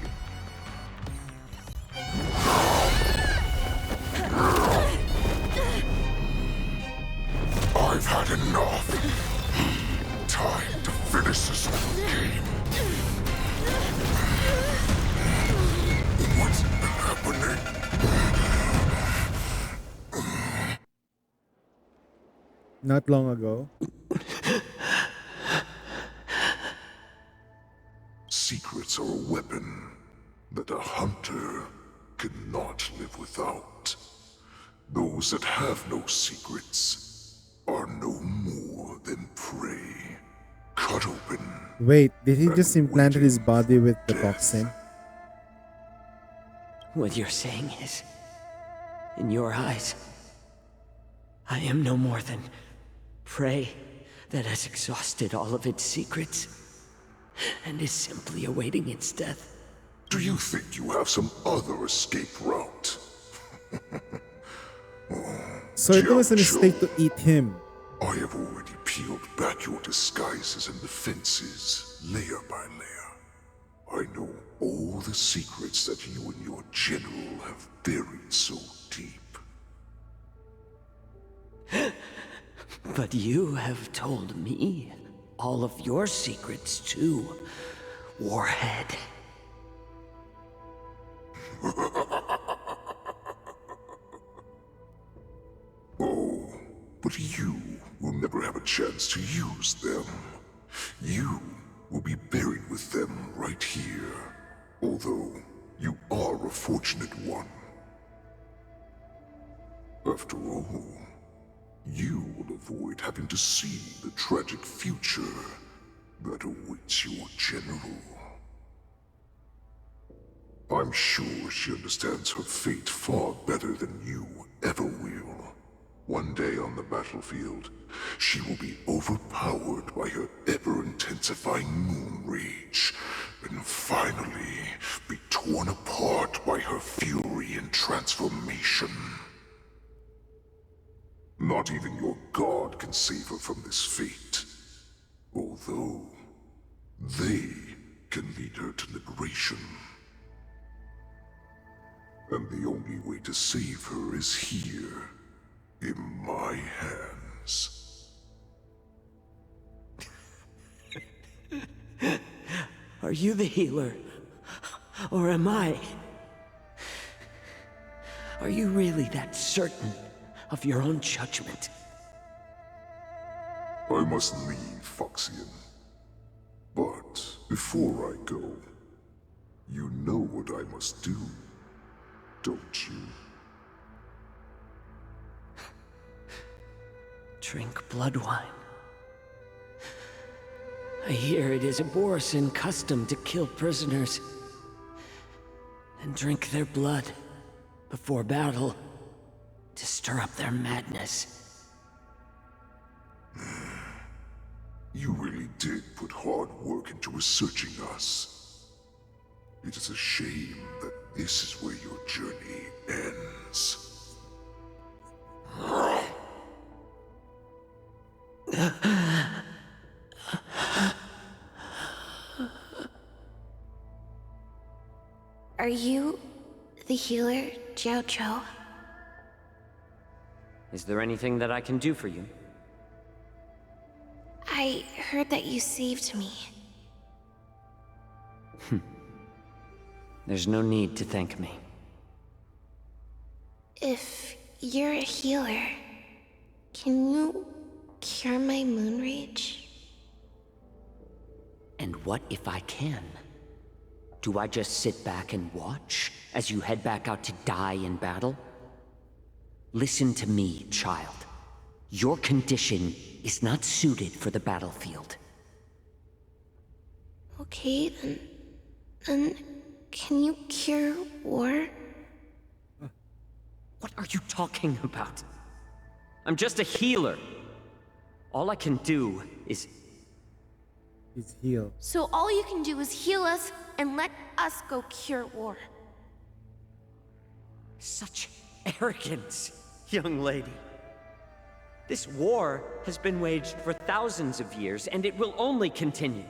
I've had enough. Time to finish this game. What's happening? Not long ago. Secrets are a weapon that a hunter cannot live without. Those that have no secrets are no more than prey. Cut open. Wait, did he just implant his body with the toxin? What you're saying is, in your eyes, I am no more than prey that has exhausted all of its secrets and is simply awaiting its death. Do you think you have some other escape route? So it was a mistake to eat him. I have already peeled back your disguises and defenses, layer by layer. I know all the secrets that you and your general have buried so deep. But you have told me all of your secrets too, Warhead. Oh, but you will never have a chance to use them. You will be buried with them right here, although you are a fortunate one. After all, you will avoid having to see the tragic future that awaits your general. I'm sure she understands her fate far better than you ever will. One day on the battlefield, she will be overpowered by her ever-intensifying moon rage, and finally be torn apart by her fury and transformation. Not even your god can save her from this fate, although they can lead her to liberation. And the only way to save her is here, in my hands. Are you the healer? Or am I? Are you really that certain of your own judgment? I must leave, Foxian. But before I go, you know what I must do, don't you? Drink blood wine. I hear it is a Borisin custom to kill prisoners and drink their blood before battle to stir up their madness. You really did put hard work into researching us. It is a shame that this is where your journey ends. Are you the healer, Jiao Cho? Is there anything that I can do for you? I heard that you saved me. There's no need to thank me. If you're a healer, can you cure my moon rage? And what if I can? Do I just sit back and watch as you head back out to die in battle? Listen to me, child. Your condition is not suited for the battlefield. Okay, then can you cure war? What are you talking about? I'm just a healer. All I can do is... He's healed. So all you can do is heal us and let us go cure war. Such arrogance, young lady. This war has been waged for thousands of years, and it will only continue.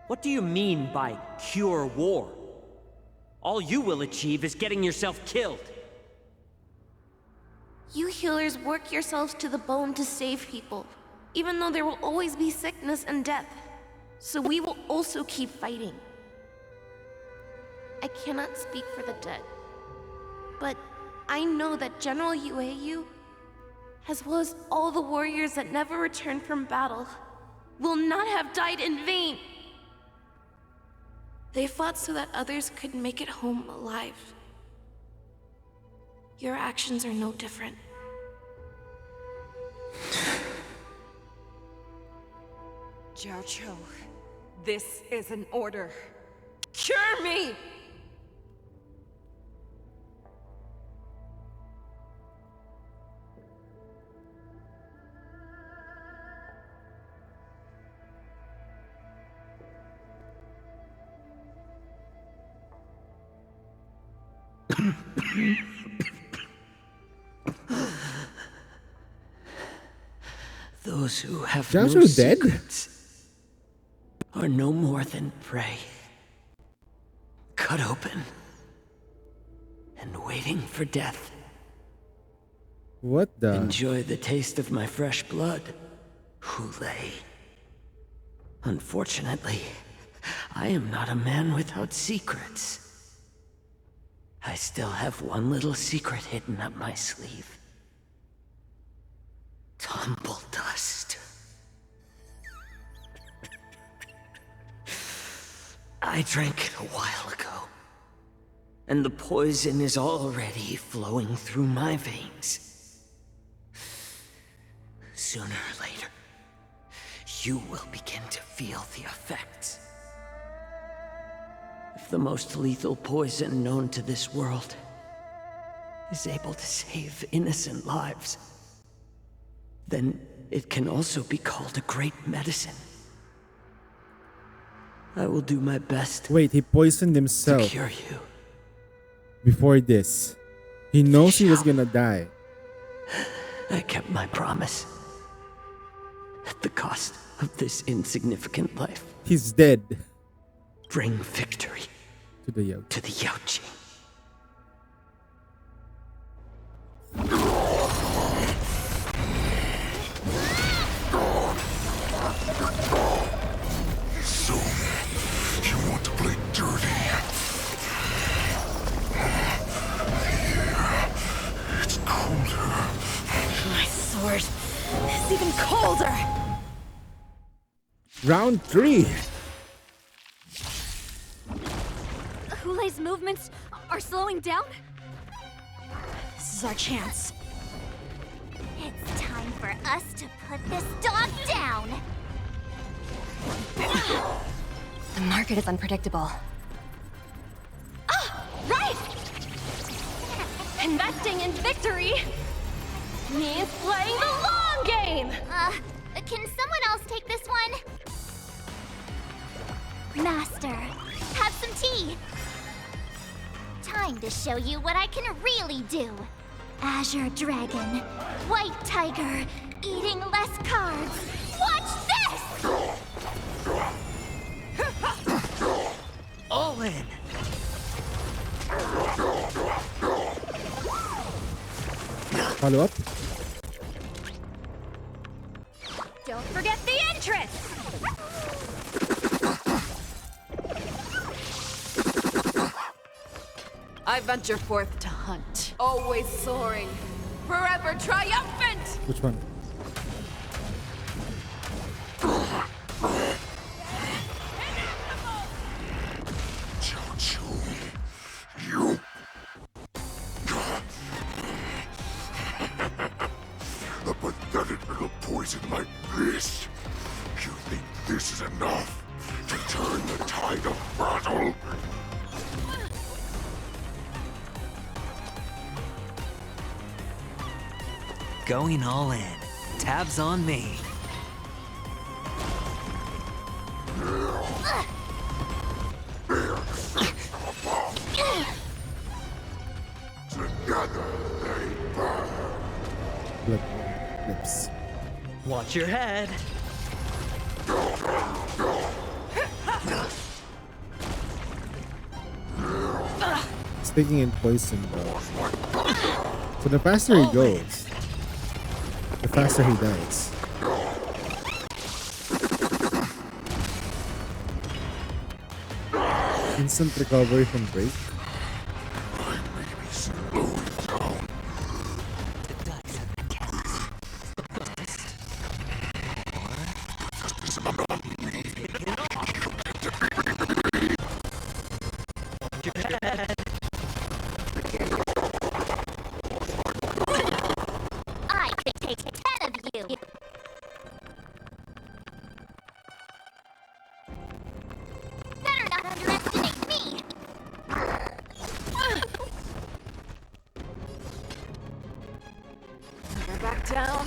What do you mean by cure war? All you will achieve is getting yourself killed. You healers work yourselves to the bone to save people, even though there will always be sickness and death. So we will also keep fighting. I cannot speak for the dead, but I know that General Yueyu, as well as all the warriors that never returned from battle, will not have died in vain. They fought so that others could make it home alive. Your actions are no different. Jiaoqiu, this is an order. Cure me! Those who have Jiaoqiu no dead? secrets are no more than prey. Cut open and waiting for death. What the? Enjoy the taste of my fresh blood, Hulei. Unfortunately, I am not a man without secrets. I still have one little secret hidden up my sleeve. Tumble dust. I drank it a while ago, and the poison is already flowing through my veins. Sooner or later, you will begin to feel the effects. If the most lethal poison known to this world is able to save innocent lives, then it can also be called a great medicine. I will do my best. Wait, he poisoned To himself cure you. before this. He knows he was gonna die. I kept my promise. At the cost of this insignificant life. He's dead. Bring victory to the Yao. To the Yaoqing. So, you want to play dirty? Yeah, it's colder. My sword is even colder! Round 3. Hulei's movements are slowing down? This is our chance. It's time for us to put this dog down! The market is unpredictable. Ah! Right! Investing in victory means playing the long game! Can someone else take this one? Master, have some tea. Time to show you what I can really do. Azure Dragon, White Tiger, eating less carbs. Watch this! All in. Follow up. Don't forget the Fortress! I venture forth to hunt, always soaring, forever triumphant! Which one? You. A pathetic little poison like this. You think this is enough to turn the tide of battle? Going all in. Tabs on me. Together they burn. Lips. Watch your head. It's taking in poison though. So the faster he goes, the faster he dies. Instant recovery from break. I could take 10 of you. Better not underestimate me. Never back down.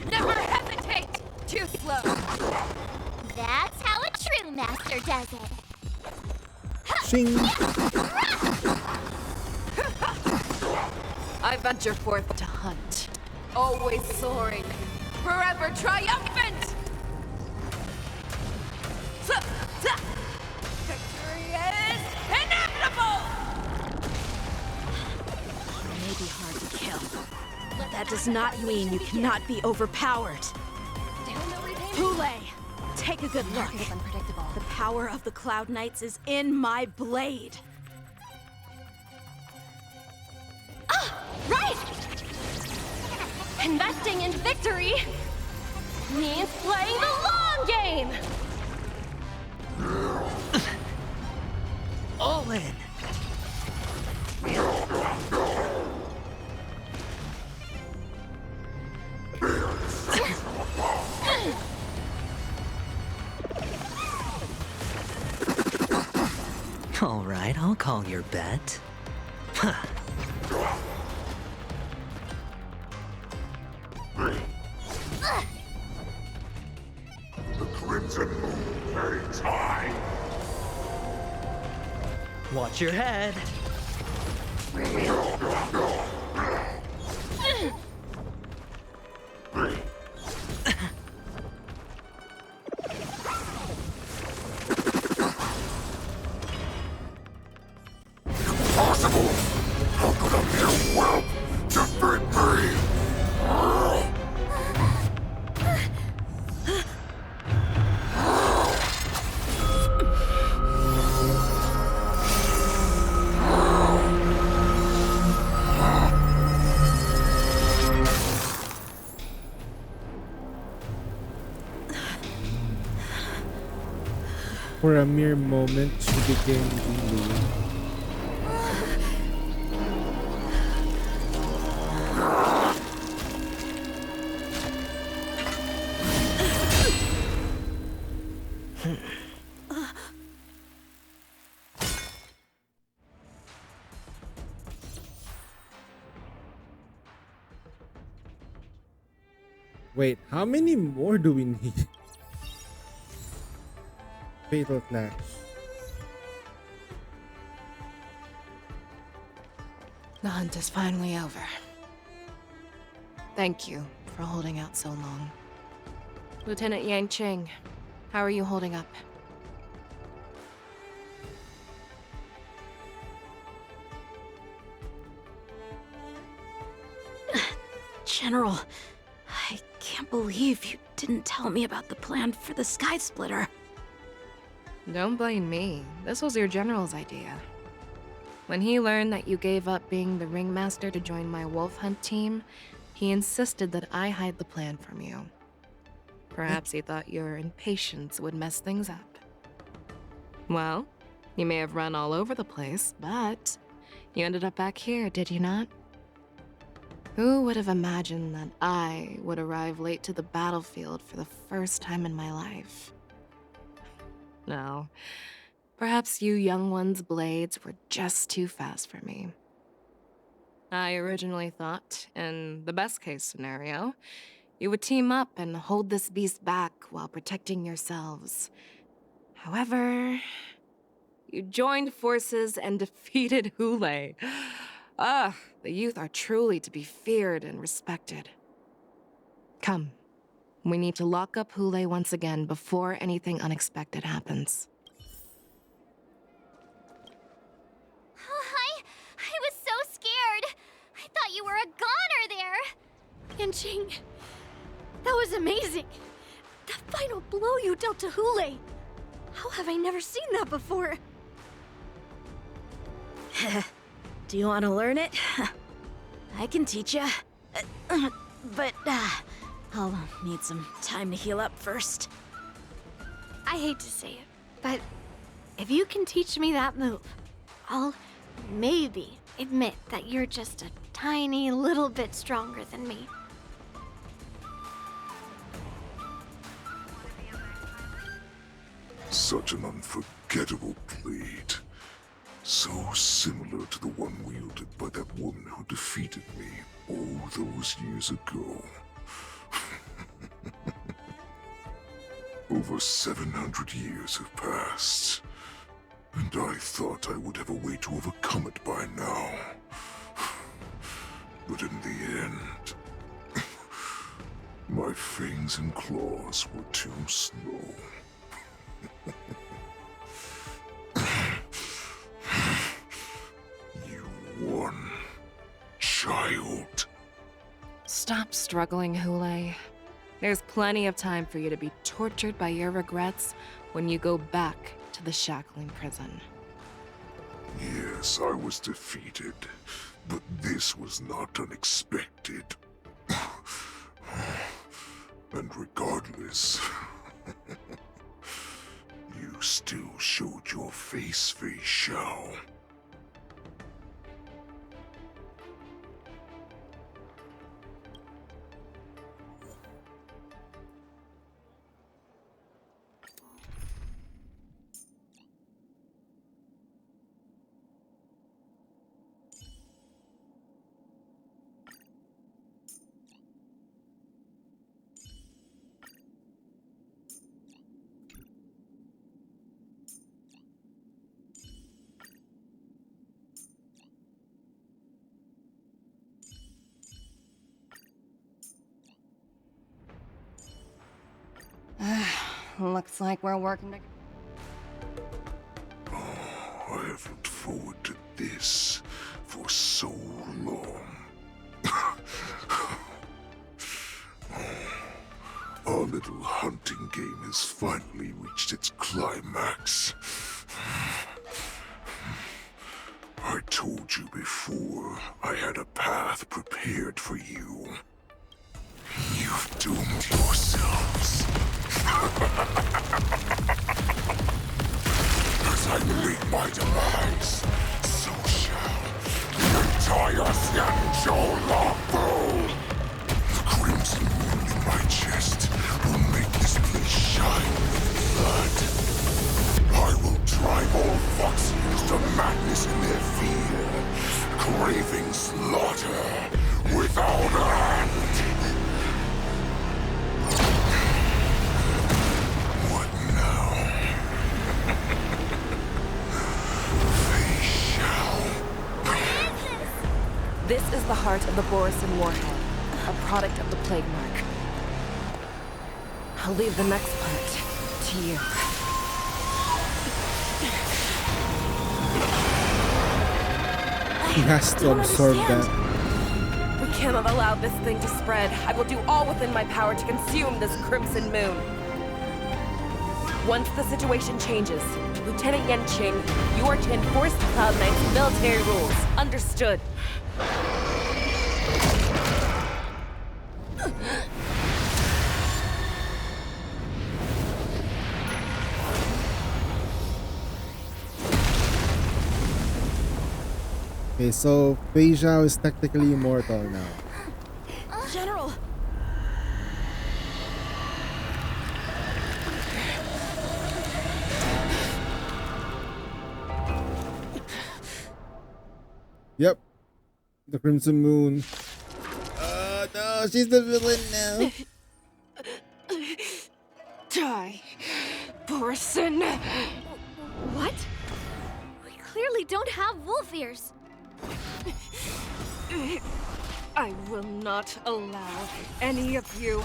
Never hesitate! Too slow. That's how a true master does it. Shing. I venture forth to hunt, always soaring, forever triumphant! Victory is inevitable! You may be hard to kill, but that does not mean you cannot be overpowered. Pule, take a good look. It's unpredictable. The power of the Cloud Knights is in my blade. Right! Investing in victory means playing the long game! All in. All right, I'll call your bet. Huh. The Crimson Moon plays high. Watch your head. Impossible! How could a mere whelp defeat me? For a mere moment, she became Jinlu. Wait, how many more do we need? Fatal Clash. The hunt is finally over. Thank you for holding out so long. Lieutenant Yanqing, how are you holding up? General, I can't believe you didn't tell me about the plan for the Sky Splitter. Don't blame me. This was your general's idea. When he learned that you gave up being the ringmaster to join my wolf hunt team, he insisted that I hide the plan from you. Perhaps he thought your impatience would mess things up. Well, you may have run all over the place, but you ended up back here, did you not? Who would have imagined that I would arrive late to the battlefield for the first time in my life? No, perhaps you young ones' blades were just too fast for me. I originally thought, in the best-case scenario, you would team up and hold this beast back while protecting yourselves. However, you joined forces and defeated Hule. The youth are truly to be feared and respected. Come, we need to lock up Hule once again before anything unexpected happens. I was so scared. I thought you were a goner there. Yanqing, that was amazing. The final blow you dealt to Hule. How have I never seen that before? Do you want to learn it? I can teach you. But I'll need some time to heal up first. I hate to say it, but if you can teach me that move, I'll maybe admit that you're just a tiny little bit stronger than me. Such an unforgettable blade. So similar to the one wielded by that woman who defeated me all those years ago. Over 700 years have passed, and I thought I would have a way to overcome it by now. But in the end, my fangs and claws were too slow. You won, child. Stop struggling, Hule. There's plenty of time for you to be tortured by your regrets when you go back to the shackling prison. Yes, I was defeated, but this was not unexpected. And regardless, you still showed your face, Fei Xiao. Looks like we're working together. I have looked forward to this for so long. Our little hunting game has finally reached its climax. I told you before, I had a path prepared for you. You've doomed yourselves. As I meet my demise, so shall the entire Xianzhou Longbow. The crimson wound in my chest will make this place shine with blood. I will drive all Foxians to madness in their fear, craving slaughter without end. What now? Fei Xiao. This is the heart of the Borisin Warhead, a product of the Plague Mark. I'll leave the next part to you. He has to absorb that. We cannot allow this thing to spread. I will do all within my power to consume this Crimson Moon. Once the situation changes, Lieutenant Yanqing, you are to enforce the Cloud Knight's military rules. Understood. Okay, so Fei Zhao is technically immortal now. General! Yep. The Crimson Moon. Oh no, she's the villain now. Die, Borison. What? We clearly don't have wolf ears. I will not allow any of you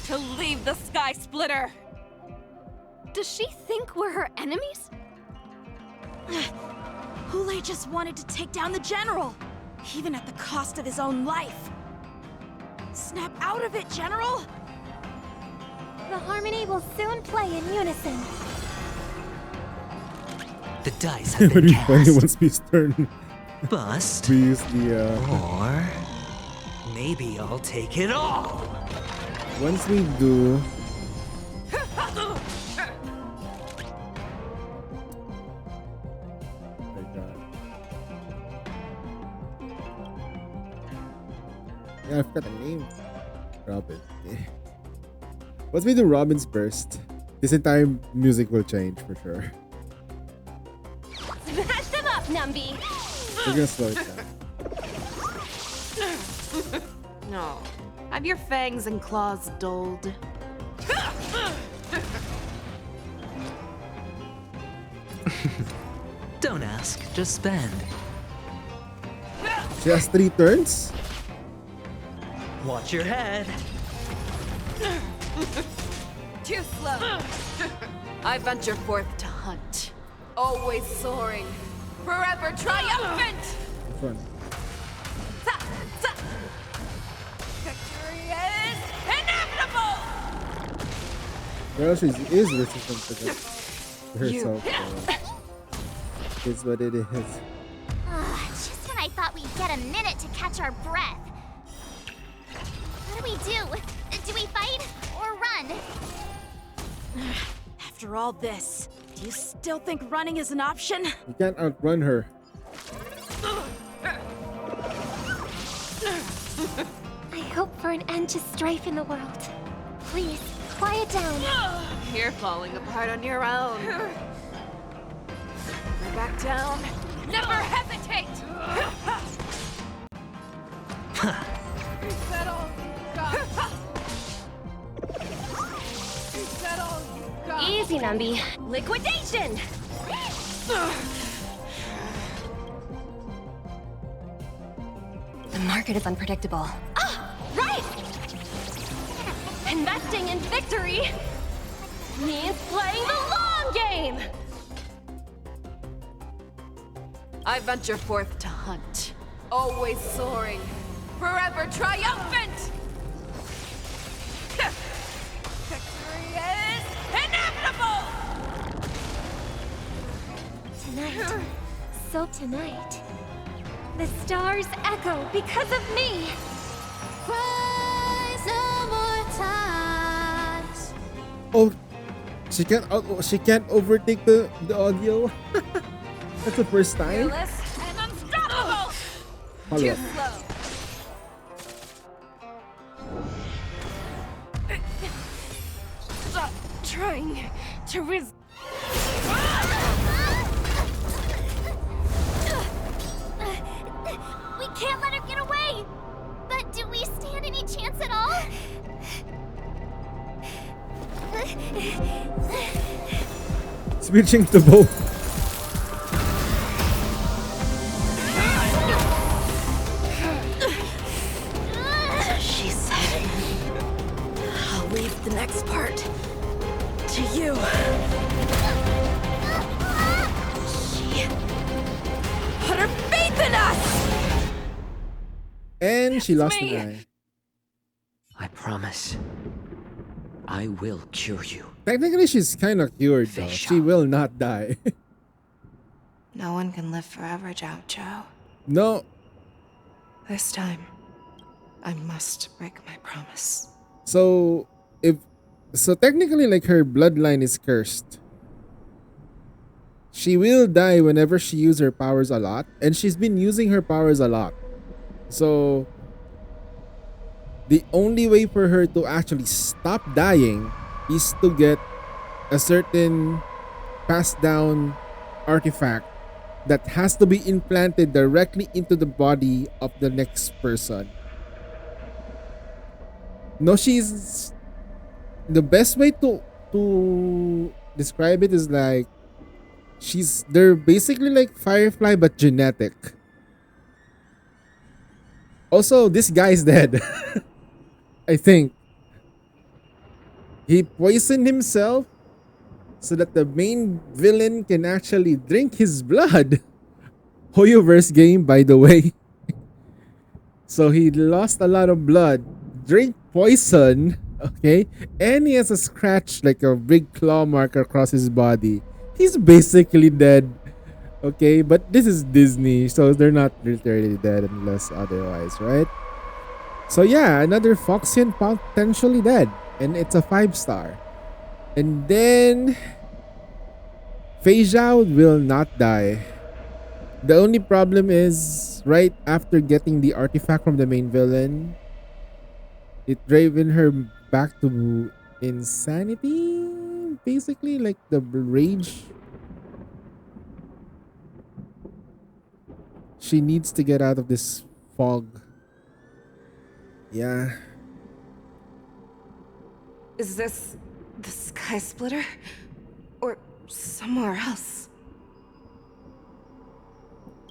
to leave the Sky Splitter. Does she think we're her enemies? Hule just wanted to take down the General, even at the cost of his own life. Snap out of it, General! The harmony will soon play in unison. The dice have When been we finally cast. once Beast turn. Bust. We use the Or maybe I'll take it all. once we do. My God. Yeah, I forgot the name. Robin. Yeah. Once we do Robin's burst, this entire music will change for sure. Smash them up, Numby! We're gonna slow it down. No. Have your fangs and claws dulled. Don't ask, just spend. She has 3 turns? Watch your head. Too slow. I venture forth to hunt. Always soaring. Forever triumphant! Which one? Victory is inevitable! Well, she is resistant to that. To herself. It's what it is. Just when I thought we'd get a minute to catch our breath. What do we do? Do we fight or run? After all this, do you still think running is an option? You can't outrun her. I hope for an end to strife in the world. Please, quiet down. You're falling apart on your own. Back down. Never hesitate! Is that all you got? Is that all you got? Easy, Numby. Liquidation! The market is unpredictable. Ah! Right! Investing in victory means playing the long game! I venture forth to hunt. Always soaring. Forever triumphant! Victory is inevitable! Tonight. So tonight. The stars echo because of me. Rise no more times. Oh, she can't overtake the audio. That's the first time. Fearless and unstoppable! Hold Too up. slow. Stop trying to resist. We can't let her get away. But do we stand any chance at all? Switching to both. She said, I'll leave the next part to you. She Put her faith in us! And she lost me. an eye. I promise. I will cure you. Technically, she's kind of cured though. She will not die. No one can live forever, Zhao Zhao. No. This time, I must break my promise. So technically, like, her bloodline is cursed. She will die whenever she uses her powers a lot, and she's been using her powers a lot. So the only way for her to actually stop dying is to get a certain passed down artifact that has to be implanted directly into the body of the next person. No, she's the best way to describe it is like they're basically like Firefly but genetic. Also, this guy's dead. I think he poisoned himself so that the main villain can actually drink his blood. Hoyoverse game, by the way. So he lost a lot of blood, drink poison, okay? And he has a scratch, like a big claw mark across his body. He's basically dead, okay? But this is Disney, so they're not literally dead unless otherwise, right? So yeah, another Foxian potentially dead. And it's a 5-star. And then Fei Zhao will not die. The only problem is right after getting the artifact from the main villain, it driven her back to insanity, basically, like the rage. She needs to get out of this fog. Yeah. Is this the Sky Splitter? Or somewhere else?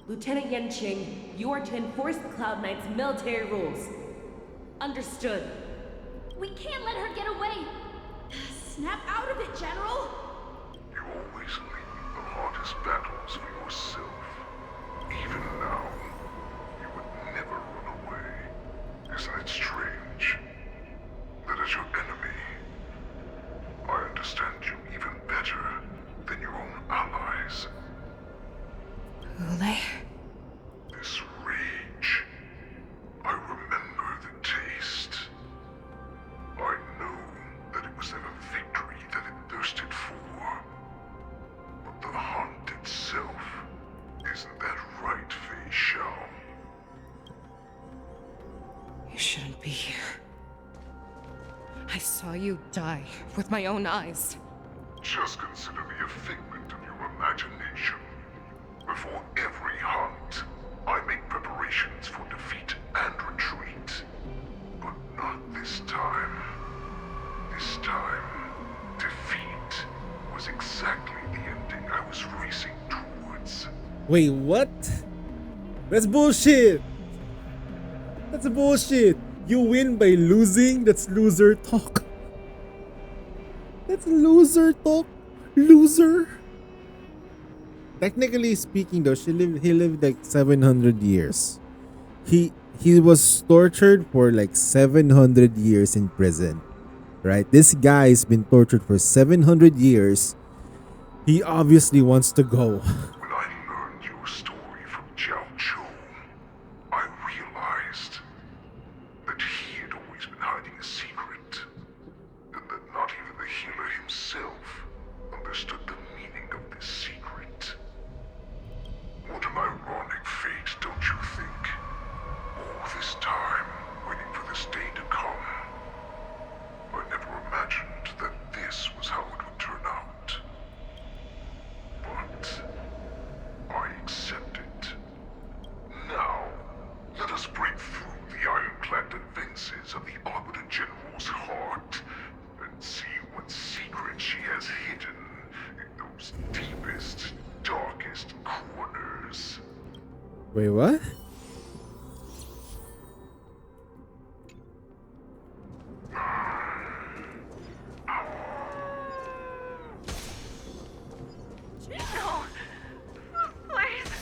Lieutenant Yanqing, you are to enforce the Cloud Knight's military rules. Understood. We can't let her get away. Snap out of it, General. You always leave the hardest battles for yourself. Even now, you would never run away. Isn't it strange that as your enemy, I understand you even better than your own allies? Ule? This rage, I remember the taste. I know that it was never victory that it thirsted for. But the hunt itself, isn't that right, Fei Zhao? You shouldn't be here. I saw you die with my own eyes. Just consider me a figment of your imagination. Before every hunt, I make preparations for defeat and retreat. But not this time. This time, defeat was exactly the ending I was racing towards. Wait, what? That's bullshit. That's bullshit. You win by losing? That's loser talk. That's loser talk. Loser. Technically speaking though, he lived like 700 years. He was tortured for like 700 years in prison. Right? This guy's been tortured for 700 years. He obviously wants to go. When I learned your story from Zhao Zhou, I realized that he had always been hiding a secret, and that not even the healer himself understood the meaning of this secret. What an ironic fate, don't you think? All this time, waiting for this day to come. I never imagined that this was how it would turn out. But I accept it. Now, let us break through the ironclad defenses of the Arbiter General's heart and see what secret she has hidden in those deepest, darkest corners. Wait, what? No! Please!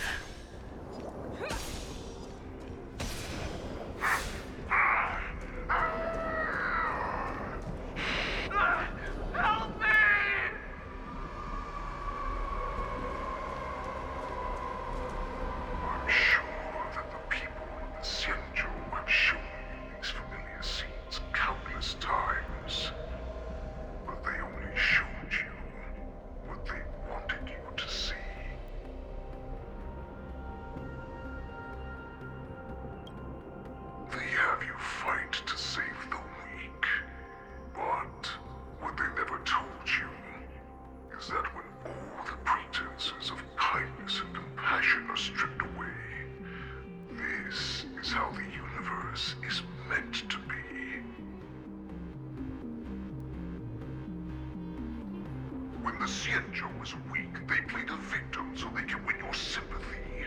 When the Xianzhou is weak, they play the victim so they can win your sympathy.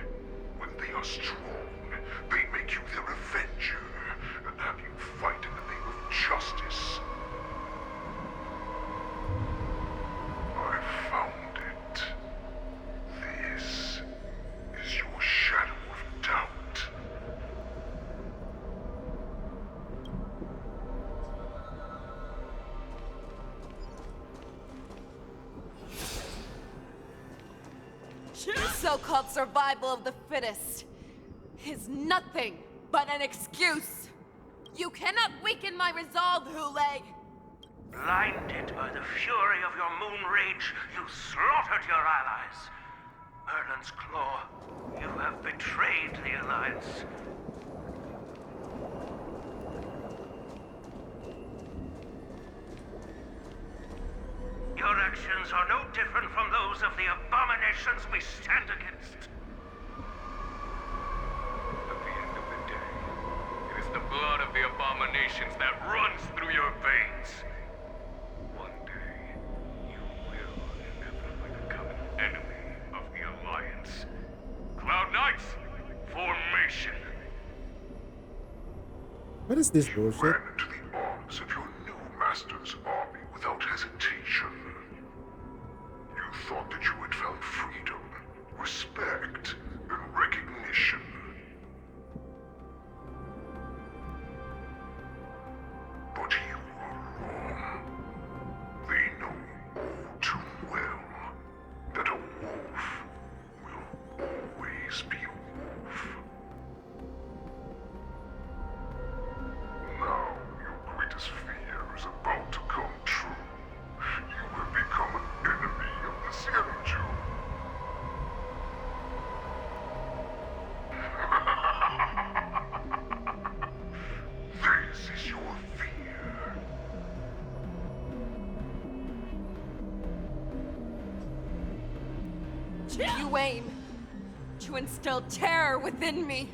When they are strong, they make you their avenger and have you fight in the name of justice. I found it. This is your shadow of doubt. So-called survival of the fittest is nothing but an excuse. You cannot weaken my resolve, Hule. Blinded by the fury of your moon rage, you slaughtered your allies. Merlin's Claw, you have betrayed the Alliance. Your actions are no different from those of the abominations we stand against. At the end of the day, it is the blood of the abominations that runs through your veins. One day, you will inevitably become an enemy of the Alliance. Cloud Knights, formation! What is this bullshit? Ran into the arms of your new master's army without hesitation. You thought that you had found freedom, respect, and recognition. But you were wrong. They know all too well that a wolf will always be a wolf. Now your greatest fear is about to come true. You have become an enemy of the Xianzhou. This is your fear. You aim to instill terror within me.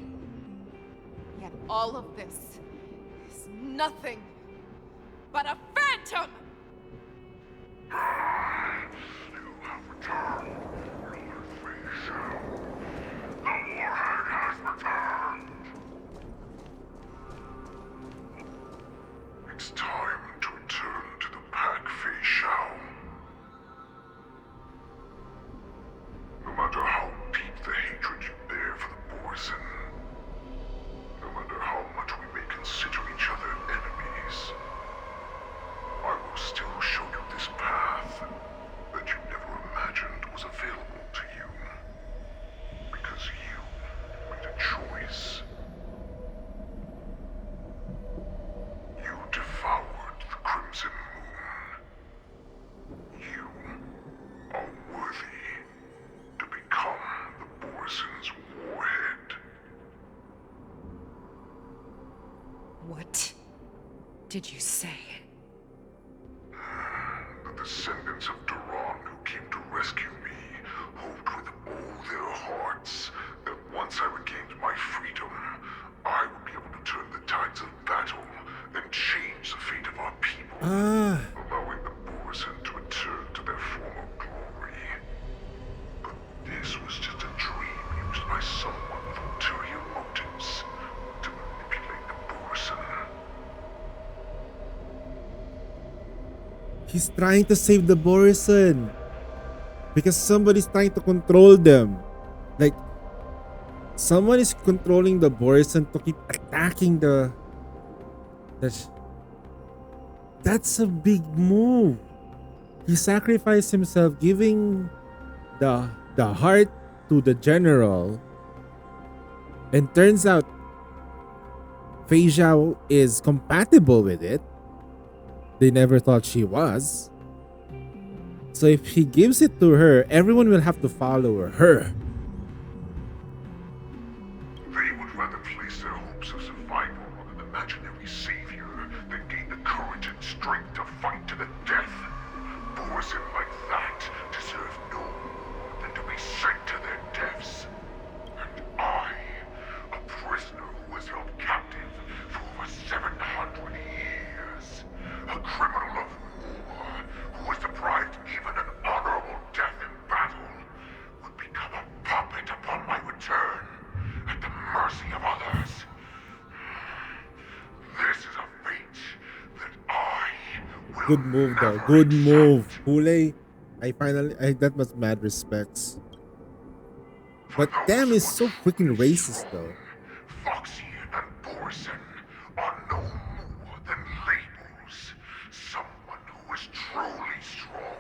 Yet all of this is nothing but a phantom! You have returned, Lord Fei Xiao. The warhead has returned. It's time to return to the pack, Fei Xiao. No matter how deep the hatred you bear for the Borson, no matter how much we may consider each other enemies, I will still show you this path that you never imagined was available to you. Because you made a choice. You devoured the Crimson Moon. You are worthy to become the Borson's warhead. What did you say? The descendants of Duran who came to rescue me hoped with all their hearts that once I regained my freedom, I would be able to turn the tides of battle and change the fate of our people, allowing the Borson to return to their former glory. But this was just a dream used by someone with ulterior motives to manipulate the Borson. He's trying to save the Borson because somebody's trying to control them. Like, someone is controlling the Borson to keep attacking the. That's a big move. He sacrificed himself, giving the heart to the general, and turns out Fei Xiao is compatible with it. They never thought she was. So if he gives it to her, everyone will have to follow her. They would rather place their hopes of survival on an imaginary savior than gain the courage and strength to fight to the death. Borson like that deserve no more than to be sent to their deaths. And I, a prisoner who was held captive for over 700 years, a criminal of war who was deprived even an honorable Good move though. Good move. Hule, that was mad respects. But damn, is so freaking racist though. Foxy and Borson are no more than labels. Someone who is truly strong.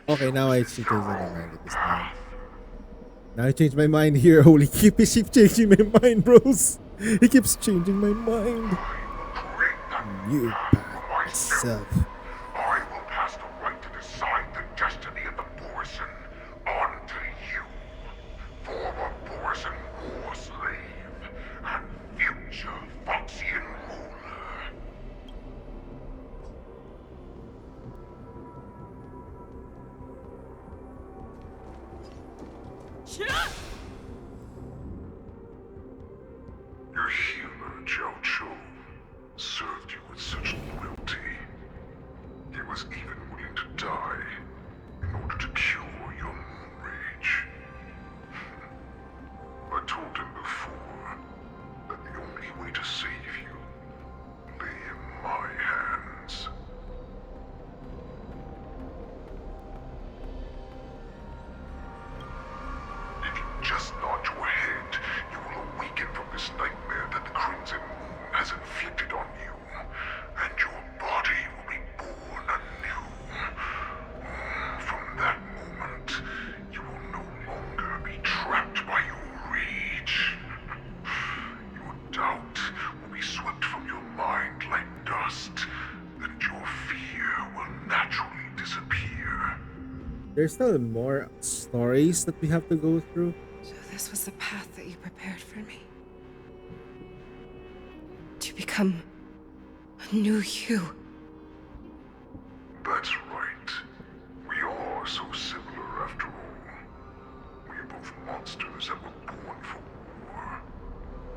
Okay, now I changed my mind at this time. Now I changed my mind here. Holy keep changing my mind, bros. He keeps changing my mind. You by myself. I will pass the right to decide the destiny of the Borson on to you. Former Borson war slave and future Foxian ruler. Your healer, Zhao Chu, served you with such loyalty. He was even willing to die in order to cure your moon rage. I told him before that the only way to save you lay in my hands. If you just nod your head, you will awaken from this nightmare that the Crimson Moon has inflicted on you, and your body will be born anew. From that moment, you will no longer be trapped by your rage. Your doubt will be swept from your mind like dust, and your fear will naturally disappear. There's still more stories that we have to go through. So this was the path that you prepared for me. To become a new you. That's right. We are so similar after all. We are both monsters that were born for war,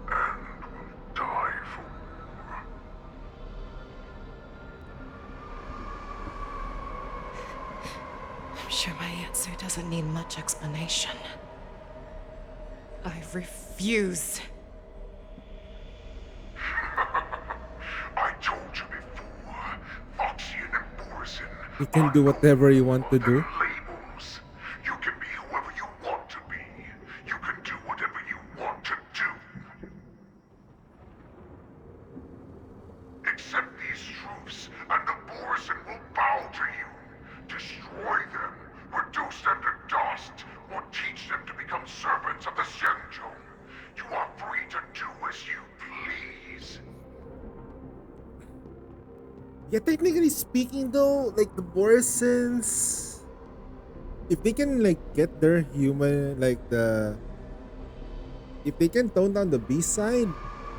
and will die for war. I'm sure my answer doesn't need much explanation. I refuse. I told you before, Foxian and Borson You can do whatever you want to do. labels. You can be whoever you want to be. You can do whatever you want to do. Accept these truths, and the Borson will bow to you. Destroy them, reduce them to dust, or teach them to become servants of the Xianzhou. You are free to do as you please. Yeah, technically speaking though, like the Borsons, if they can like get their human, if they can tone down the B side,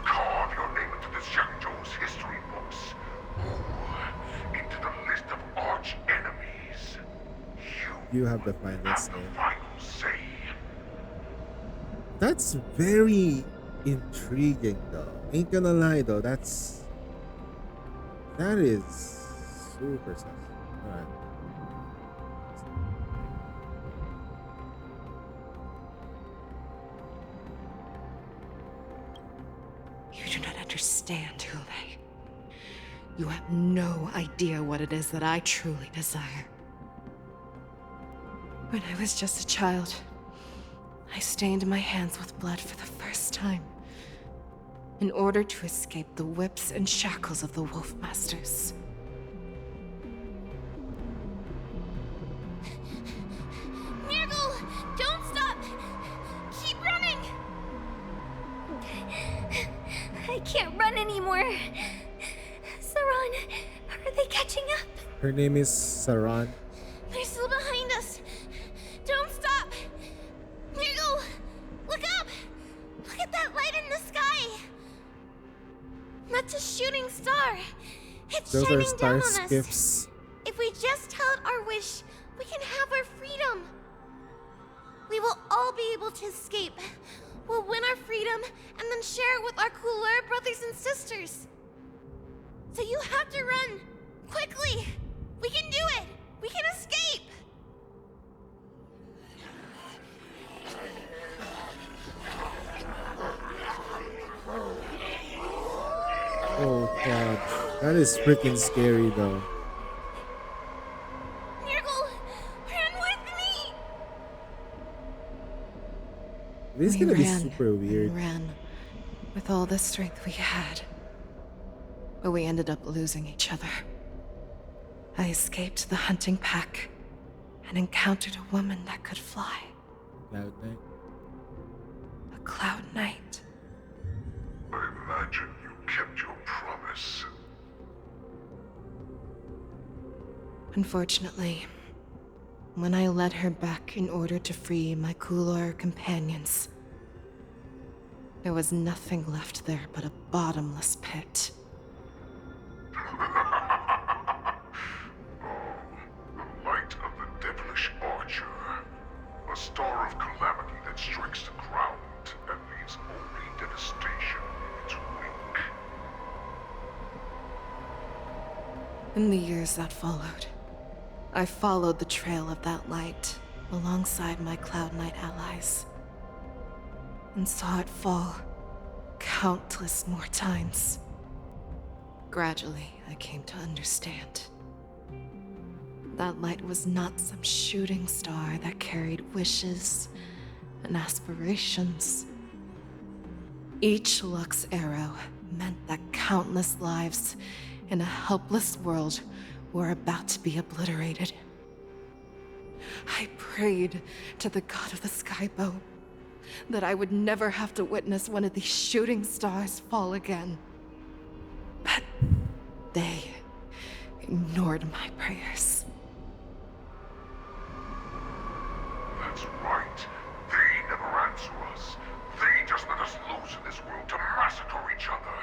Carve your name into the Xianzhou's history books, or into the list of arch enemies. you have the final say. Final say. That's very intriguing though. Ain't gonna lie though, that is super sus. Alright. You do not understand, Hule. You have no idea what it is that I truly desire. When I was just a child, I stained my hands with blood for the first time, in order to escape the whips and shackles of the Wolf Masters. Nurgle, don't stop! Keep running! I can't run anymore. Saran, are they catching up? Her name is Saran. They're still behind us. Don't stop! Nurgle, look up! Look at that light in the sky! That's a shooting star. It's Those are shining star down on us. skiffs. If we just tell it our wish, we can have our freedom. We will all be able to escape. We'll win our freedom and then share it with our Couleur brothers and sisters. So you have to run. Quickly. We can do it. We can escape. Oh god. That is freaking scary though. This is We gonna be ran super weird. and ran with all the strength we had. But we ended up losing each other. I escaped the hunting pack and encountered a woman that could fly. Cloud Knight. A Cloud Knight. I imagine you kept your promise. Unfortunately, when I led her back in order to free my Kulor companions, there was nothing left there but a bottomless pit. The light of the devilish archer. A star of calamity that strikes the ground and leaves only devastation in its wake. In the years that followed, I followed the trail of that light alongside my Cloud Knight allies and saw it fall countless more times. Gradually, I came to understand. That light was not some shooting star that carried wishes and aspirations. Each Lux arrow meant that countless lives in a helpless world were about to be obliterated. I prayed to the god of the skybow that I would never have to witness one of these shooting stars fall again. But they ignored my prayers. That's right. They never answer us. They just let us loose in this world to massacre each other.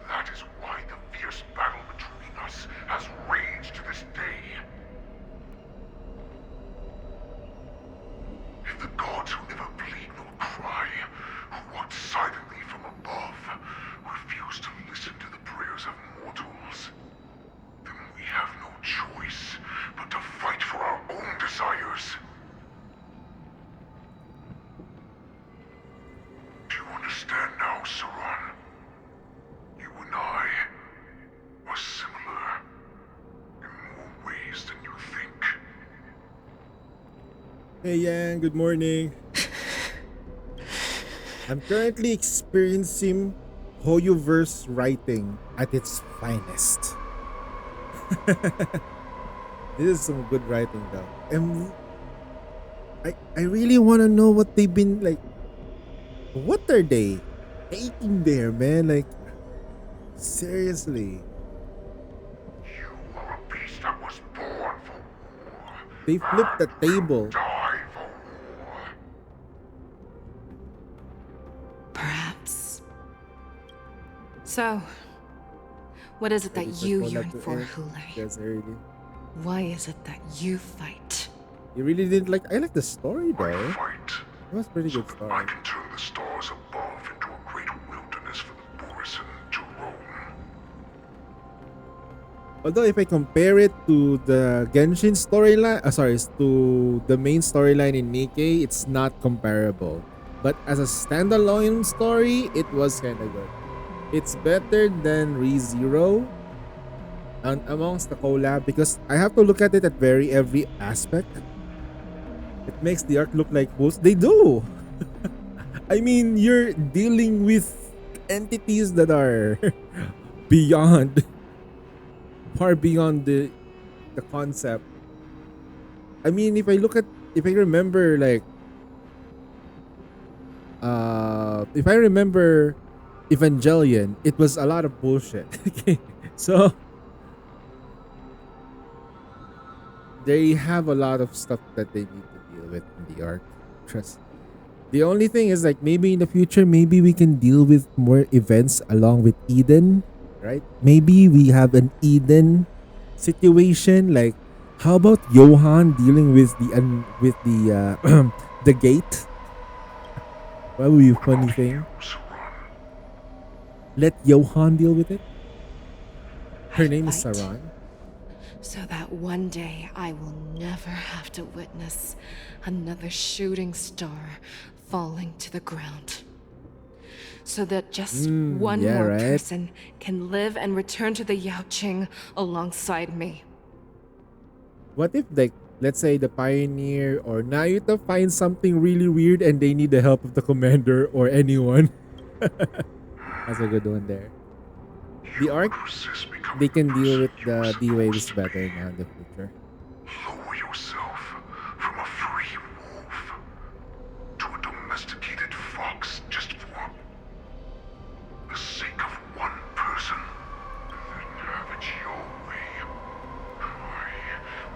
That is why the fierce battle between us has raged to this day. If the gods who never bleed nor cry, who walk silently from above, refuse to listen to the prayers of mortals, then we have no choice but to fight for our own desires. Do you understand now, Saran? You and I are similar in more ways than you think. Hey Yang, good morning. I'm currently experiencing Hoyoverse writing at its finest. This is some good writing though. And I really wanna know what they've been like. What are they taking there, man? Like seriously. You are a beast that was born for war. They flipped the table. Die for war. Perhaps. So, what is it that Ready you for yearn Kola to for, end? Hulei? Yes, early. Why is it that you fight? You really didn't like. I like the story though. Fight. It was a pretty good story. I can turn the stars above into a great wilderness for the Borisin to roam. Although if I compare it to the Genshin storyline, to the main storyline in Nikkei, it's not comparable. But as a standalone story, it was kind of good. It's better than ReZero and amongst the collab because I have to look at it at every aspect. It makes the arc look like fools. They do. I mean, you're dealing with entities that are beyond, far beyond the concept. I mean, if I remember, like, if I remember Evangelion, it was a lot of bullshit. Okay, so they have a lot of stuff that they need to deal with in the arc. Trust. The only thing is, like, maybe in the future, maybe we can deal with more events along with Eden, right? Maybe we have an Eden situation. Like, how about Johan dealing with the the gate? What would be a funny thing? Let Johan deal with it. Her name is fight. Saran. So that one day I will never have to witness another shooting star falling to the ground. So that just one yeah, more right? person can live and return to the Yaoqing alongside me. What if, like, let's say the pioneer or Nayuta finds something really weird and they need the help of the commander or anyone. That's a good one there. The arc, they can deal with the D-Waves better now in the future. Lower yourself from a free wolf to a domesticated fox just for the sake of one person. Then have it your way. I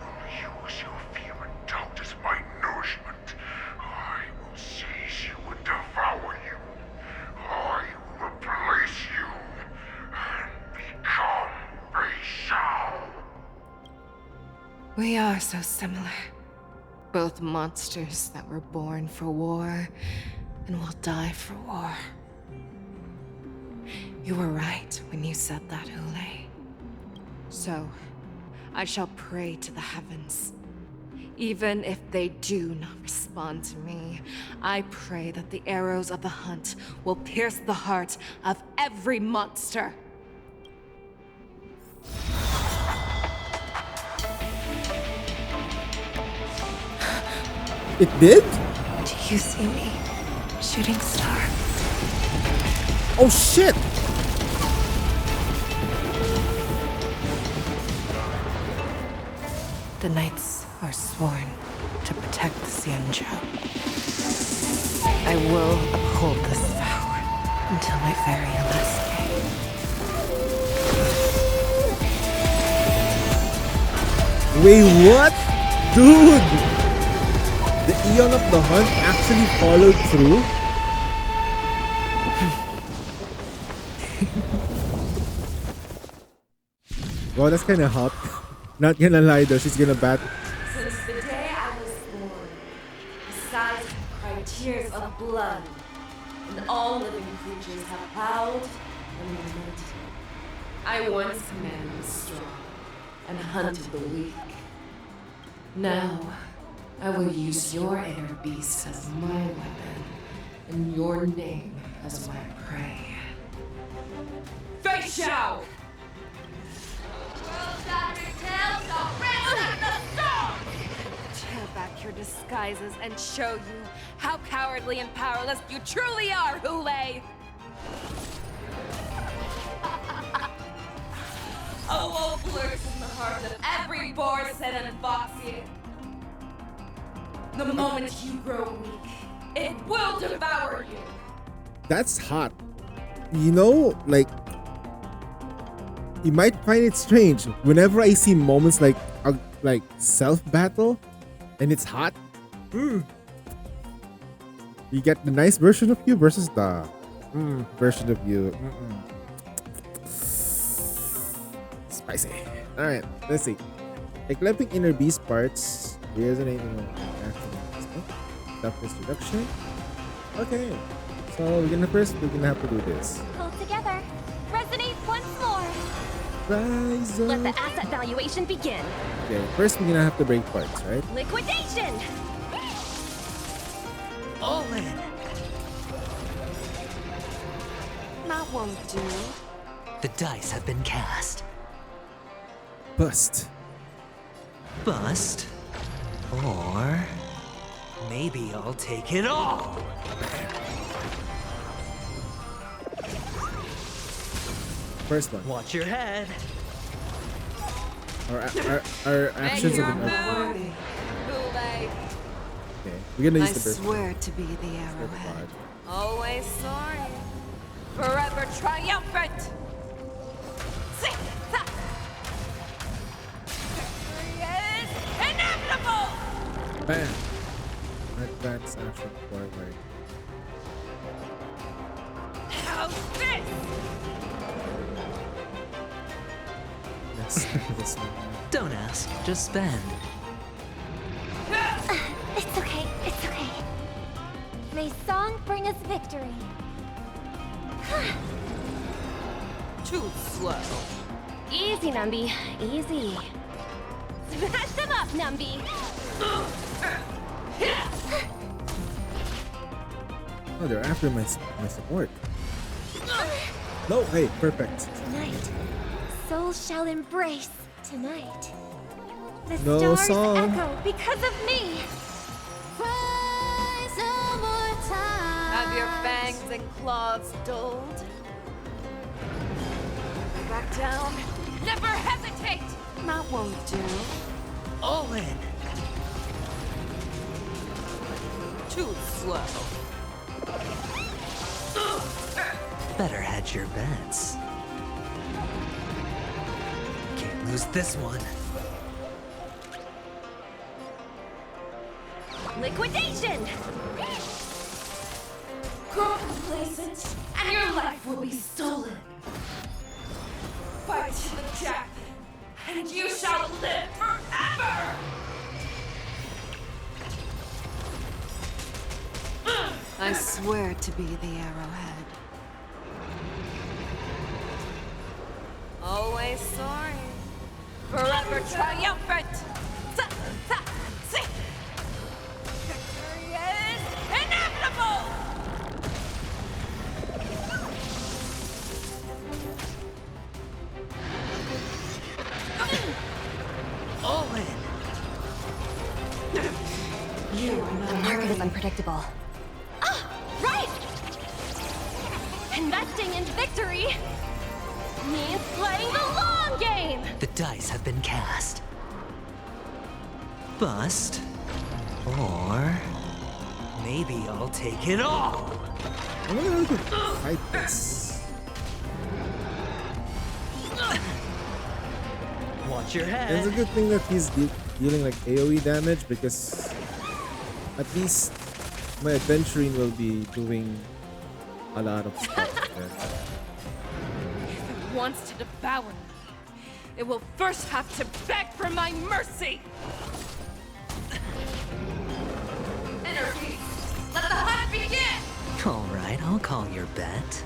will use your fear and doubt as my nourishment. I will seize you and devour you. I will replace you and become a Shao. We are so similar. Both monsters that were born for war and will die for war. You were right when you said that, Hule. So, I shall pray to the heavens. Even if they do not respond to me, I pray that the arrows of the hunt will pierce the heart of every monster. It did? Do you see me, shooting star? Oh shit! The knights are sworn to protect the Xianzhou. I will uphold this vow until my very last day. Wait, what? Dude! The Eon of the Hunt actually followed through? Wow, that's kinda hot. Not gonna lie though, she's gonna bat. Since the day I was born, the skies have cried tears of blood, and all living creatures have howled and lamented. I once commanded the strong and hunted the weak. Now, I will use your inner beast as my weapon, and your name as my prey. Fei Xiao! Tear back your disguises and show you how cowardly and powerless you truly are, Hule! A wolf lurks in the heart of every Borsen and Foxy. The moment you grow weak, it will devour you. That's hot. You know, like, you might find it strange. Whenever I see moments like self-battle and it's hot, you get the nice version of you versus the version of you. Spicy. Alright, let's see. Eclectic inner beast parts resonating with toughness reduction. Okay. So we're gonna have to do this. Pull together. Resonate once more. Rise up. Let the asset valuation begin. Okay, first we're gonna have to break parts, right? Liquidation! All in. That won't do. The dice have been cast. Bust. Bust? Or maybe I'll take it all. First one. Watch your head. Our actions of the worthy, Hule. Okay, we're gonna I use the burst. swear to be the arrowhead. Always soaring. Forever triumphant! Victory is inevitable! Bam! Advance action forward. How's this? Yes, this one. Don't ask, just spend. It's okay, it's okay. May song bring us victory. Too slow. Easy, Numby. Easy. Smash them up, Numby! Oh, they're after my support. No, hey, perfect. Tonight, souls shall embrace tonight. The No stars song. echo because of me. Rise no more time. Have your fangs and claws dulled? Back down. Never hesitate! That won't do. All in. Too slow. Better hedge your bets. Can't lose this one. Liquidation! Grow complacent, and your life will be stolen. Fight to the death, and you shall live forever! I swear to be the arrowhead. Always soaring. Forever triumphant! Victory is inevitable! All in. The market is unpredictable. Right! Investing in victory means playing the long game! The dice have been cast. Bust. Or maybe I'll take it all. I wonder how we could fight this. Watch your head. It's a good thing that he's dealing like AoE damage, because at least my adventuring will be doing a lot of stuff. Yeah. If it wants to devour me, it will first have to beg for my mercy! Inner peace! Let the hunt begin! All right, I'll call your bet.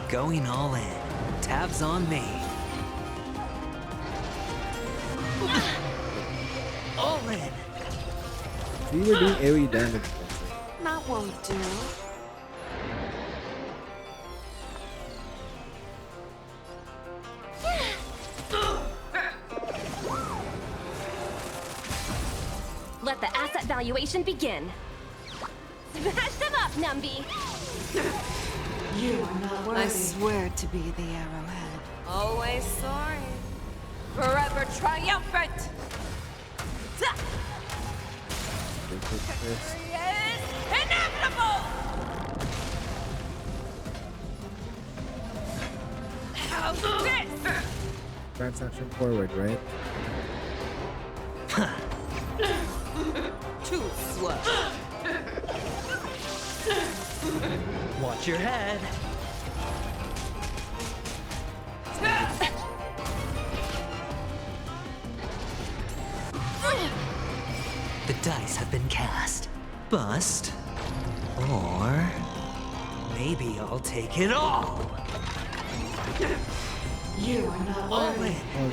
Going all in. Tabs on me. All in. See, we're doing AoE damage. That won't do. Let the asset valuation begin. Smash them up, Numby! You are not worthy. I swear to be the arrowhead. Always soaring. Forever triumphant! Victory is inevitable! How's this? Transaction forward, right? Too slow. Watch your head. The dice have been cast. Bust. Or maybe I'll take it all. You are not All worthy. in.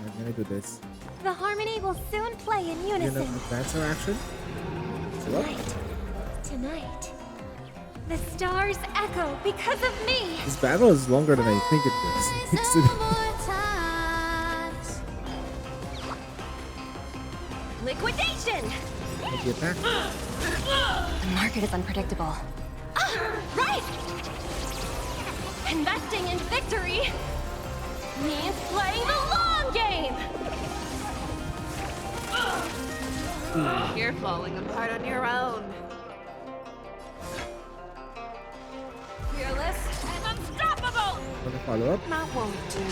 I'm gonna do this. The harmony will soon play in We're gonna unison. advance our action. So up. Tonight. The stars echo because of me! This battle is longer than I think it was. It's Liquidation! the attack. The market is unpredictable. Right! Investing in victory means playing the long game! You're falling apart on your own. Fearless and unstoppable! Wanna follow up? That won't do.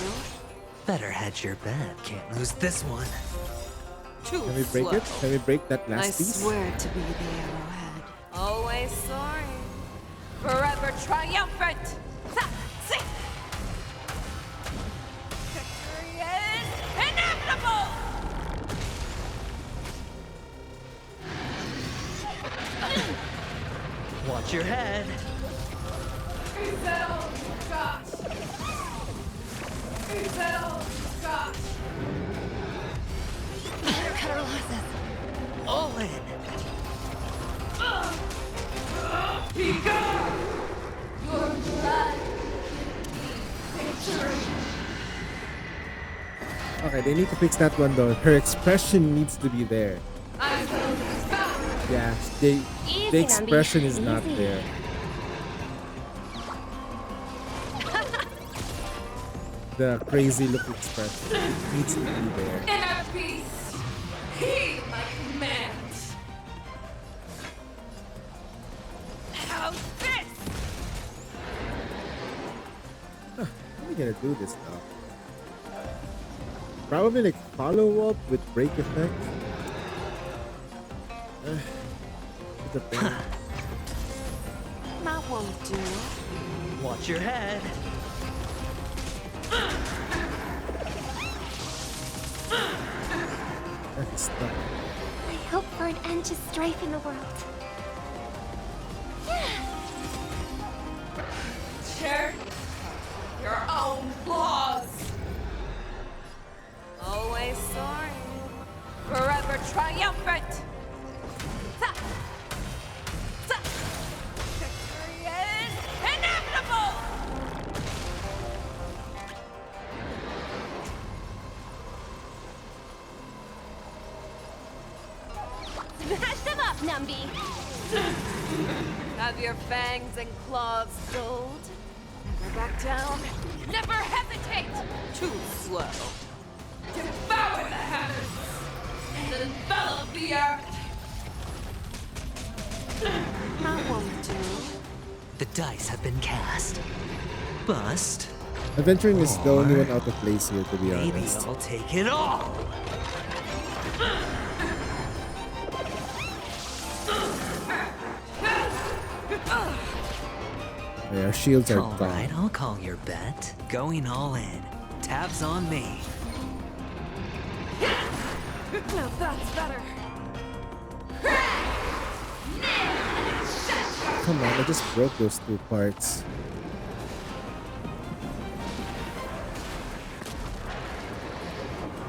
Better hedge your bet. Can't lose this one. Too Can we break slow. it? Can we break that I last piece? swear to be the arrowhead. Always soaring. Forever triumphant! Victory is inevitable! Watch your head. Ezel Scott! Ezel Scott! Cut our losses. All in. Be gone! Your blood victory! Okay, they need to fix that one though. Her expression needs to be there. I will bow! Yeah, the Easy, expression Nambi. is not Easy. there. The crazy look expression needs to be there. Inner peace! Heed my command! How's this? How are we gonna do this now? Probably like follow up with break effect. The thing. That won't do. Watch your head. That's stuck. I hope for an end to strife in the world. Share your own flaws. Always soaring, forever triumphant. Ha! Ha! Victory is inevitable. Smash them up, Numby! Have your fangs and claws dulled? Never back down. Never hesitate. Too slow. Devour the heavens and envelop the earth. That won't do. The dice have been cast. Bust. Adventuring is the only one out of place here, to be Maybe honest. I'll take it all. Yeah, our shields are All gone. right, I'll call your bet. Going all in. Tabs on me. Now that's better. Come on, I just broke those two parts.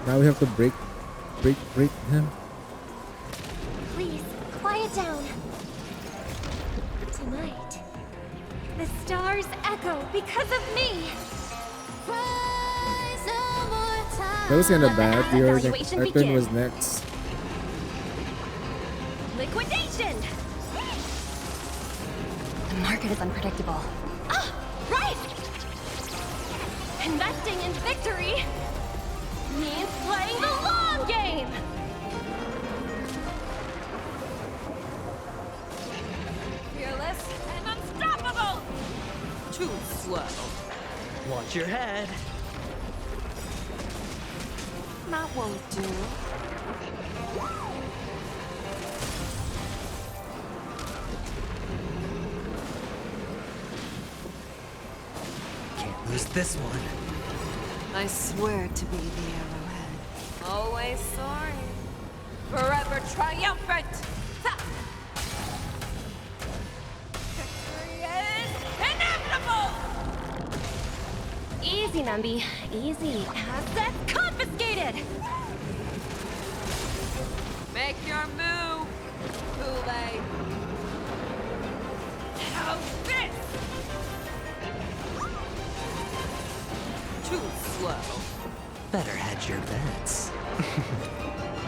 Now we have to break him. Please, quiet down. Tonight, the stars echo because of me. That was kind of bad. Your Evaluation our turn begin. was next. Liquidation! The market is unpredictable. Ah, right! Investing in victory means playing the long game! Fearless and unstoppable. Too slow. Watch your head. That won't do. Can't lose this one. I swear to be the arrowhead. Always soaring. Forever triumphant. Ha! Victory is inevitable! Easy, Numby. Easy. Assets confiscated! Make your move, Kool-Aid. How's this? Too slow. Better hedge your bets.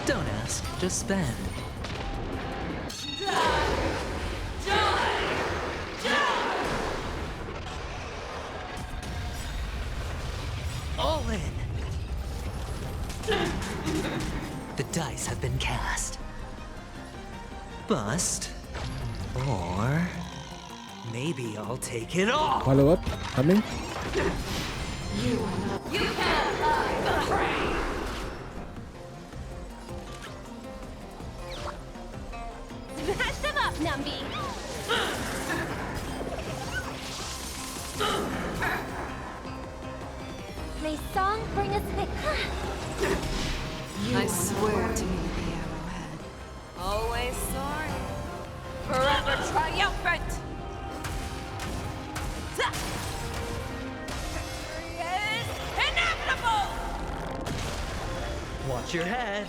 Don't ask, just spend. Die! Die! Die! All in. The dice have been cast. Bust. Or maybe I'll take it all. Follow up coming. You can't hide the prey! Smash them up, Numby! May song bring us victory. I swear to be the arrowhead. Always soaring. Forever triumphant! Ta! Victory is inevitable! Watch your head.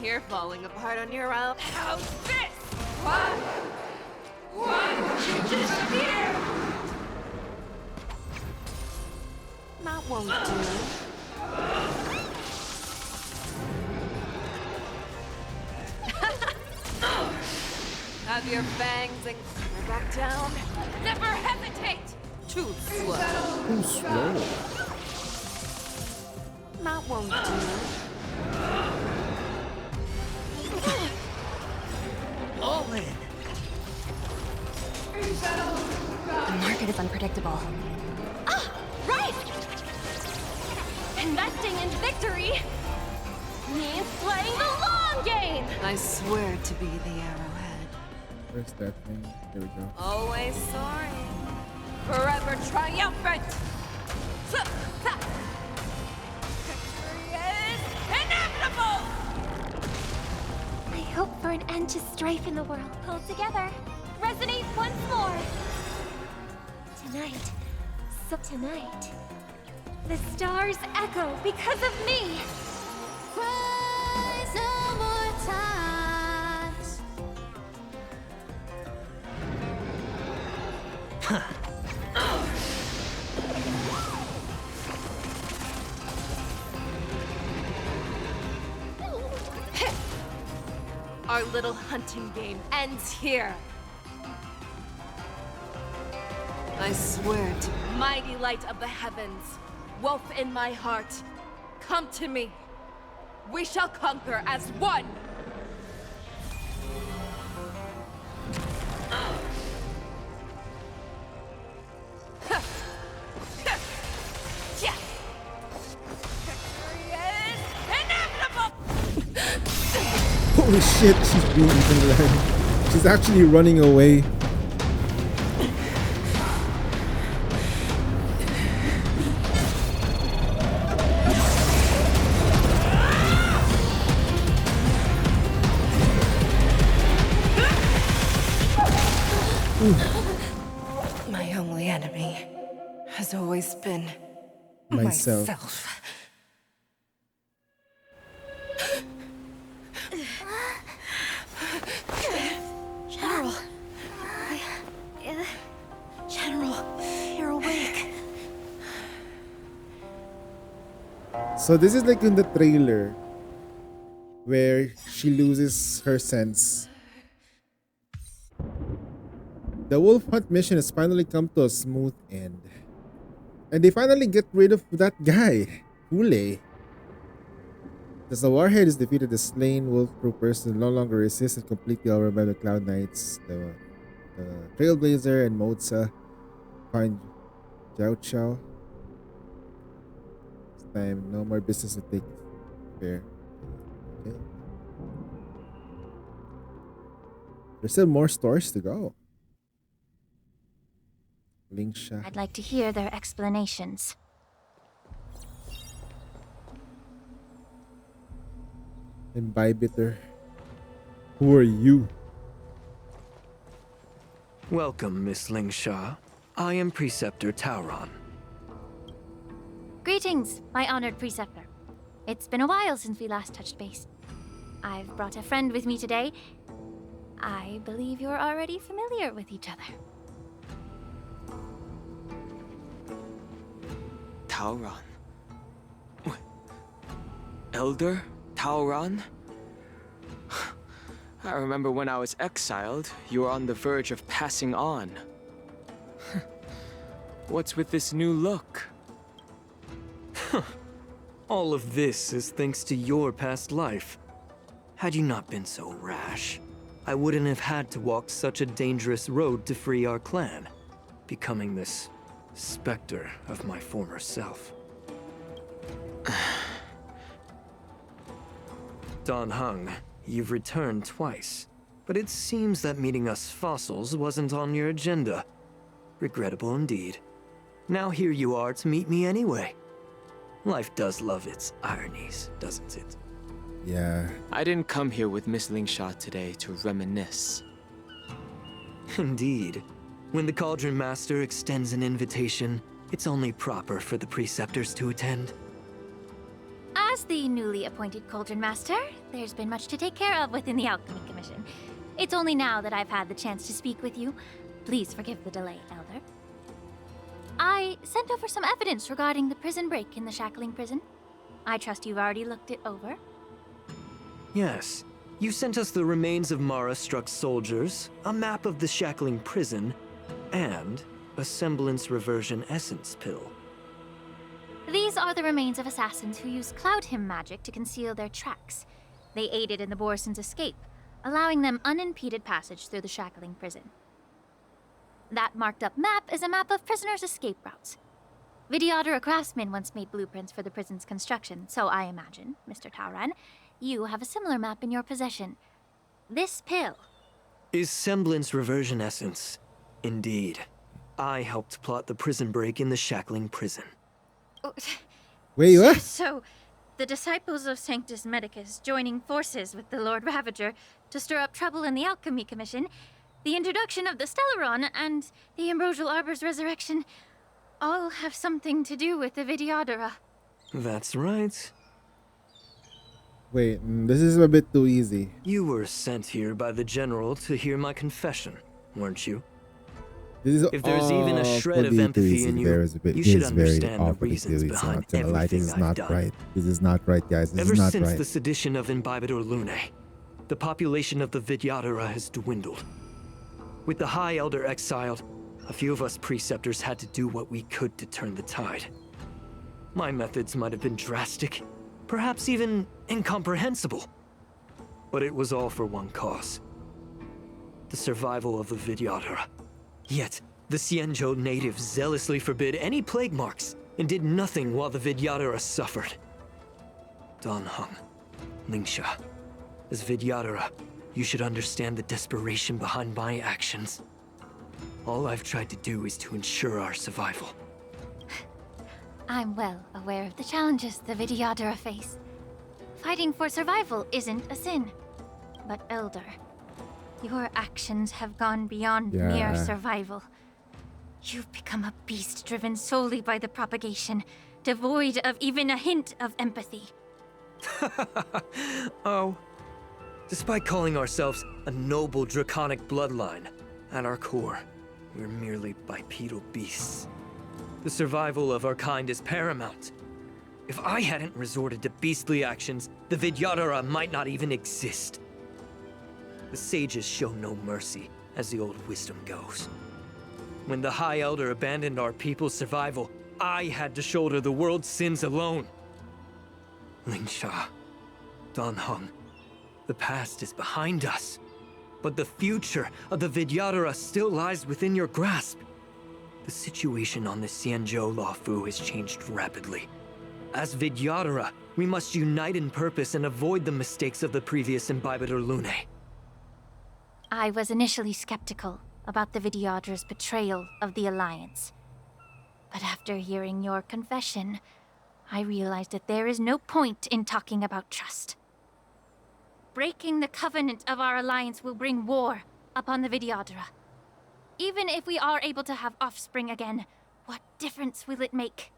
here falling apart on your own. How's this? What? You disappear! That won't do. Have your fangs and clear back down. Never hesitate! Too slow. Too slow. That won't do. All in. The market is unpredictable. Ah, right! Investing in victory means playing the long game! I swear to be the arrowhead. Where's that thing? There we go. Always soaring. Forever triumphant! Victory is inevitable! I hope for an end to strife in the world. Pull together. Resonate once more. Tonight. So tonight. The stars echo because of me. Rise no more times. Our little hunting game ends here. I swear to mighty light of the heavens, wolf in my heart, come to me. We shall conquer as one. Victory is inevitable! Holy shit, she's being eaten alive. She's actually running away. My only enemy has always been Myself. myself. General. General, you're awake. So this is like in the trailer where she loses her sense. The wolf hunt mission has finally come to a smooth end. And they finally get rid of that guy, Hule. As the warhead is defeated, the slain wolf troopers no longer resist and completely overrun the Cloud Knights. The Trailblazer and Moza find Jiao Chao. This time, no more business to take fair. Okay. There's still more stories to go. Lingsha. I'd like to hear their explanations. And Bybitter. Who are you? Welcome, Miss Lingsha. I am Preceptor Tauron. Greetings, my honored preceptor. It's been a while since we last touched base. I've brought a friend with me today. I believe you're already familiar with each other. Tauron? Elder Tauron? I remember when I was exiled, you were on the verge of passing on. What's with this new look? All of this is thanks to your past life. Had you not been so rash, I wouldn't have had to walk such a dangerous road to free our clan, becoming this specter of my former self. Dan Heng, you've returned twice, but it seems that meeting us fossils wasn't on your agenda. Regrettable indeed. Now here you are to meet me anyway. Life does love its ironies, doesn't it? Yeah. I didn't come here with Miss Lingsha today to reminisce. Indeed. When the Cauldron Master extends an invitation, it's only proper for the Preceptors to attend. I As the newly appointed Cauldron Master, there's been much to take care of within the Alchemy Commission. It's only now that I've had the chance to speak with you. Please forgive the delay, Elder. I sent over some evidence regarding the prison break in the Shackling prison. I trust you've already looked it over. Yes. You sent us the remains of Mara-struck soldiers, a map of the Shackling prison, and a semblance reversion essence pill. These are the remains of assassins who used Cloud Hymn magic to conceal their tracks. They aided in the Borisons' escape, allowing them unimpeded passage through the Shackling prison. That marked-up map is a map of prisoners' escape routes. Vidyadhara craftsmen once made blueprints for the prison's construction, so I imagine, Mr. Tauran, you have a similar map in your possession. This pill is semblance reversion essence. Indeed. I helped plot the prison break in the Shackling prison. Wait, what? So, the disciples of Sanctus Medicus joining forces with the Lord Ravager to stir up trouble in the Alchemy Commission, the introduction of the Stellaron, and the Ambrosial Arbor's resurrection all have something to do with the Vidyadhara. That's right. Wait, this is a bit too easy. You were sent here by the General to hear my confession, weren't you? This is if there's even a shred of empathy in you, you should understand the reasons behind everything I've done. Right. This is not right, guys. This Ever is not since right. the sedition of Imbibitor Lunae, the population of the Vidyadhara has dwindled. With the High Elder exiled, a few of us preceptors had to do what we could to turn the tide. My methods might have been drastic, perhaps even incomprehensible. But it was all for one cause. The survival of the Vidyadhara. Yet, the Xianzhou natives zealously forbid any plague marks and did nothing while the Vidyadhara suffered. Dan Heng, Lingsha, as Vidyadhara, you should understand the desperation behind my actions. All I've tried to do is to ensure our survival. I'm well aware of the challenges the Vidyadhara face. Fighting for survival isn't a sin. But Elder, your actions have gone beyond mere survival. You've become a beast driven solely by the propagation, devoid of even a hint of empathy. Oh. Despite calling ourselves a noble draconic bloodline, at our core, we're merely bipedal beasts. The survival of our kind is paramount. If I hadn't resorted to beastly actions, the Vidyadhara might not even exist. The sages show no mercy, as the old wisdom goes. When the High Elder abandoned our people's survival, I had to shoulder the world's sins alone. Lingsha, Dan Heng, the past is behind us. But the future of the Vidyadhara still lies within your grasp. The situation on the Xianzhou Luofu has changed rapidly. As Vidyadhara, we must unite in purpose and avoid the mistakes of the previous Imbibitor Lunae. I was initially skeptical about the Vidyadhara's betrayal of the Alliance. But after hearing your confession, I realized that there is no point in talking about trust. Breaking the covenant of our alliance will bring war upon the Vidyadhara. Even if we are able to have offspring again, what difference will it make?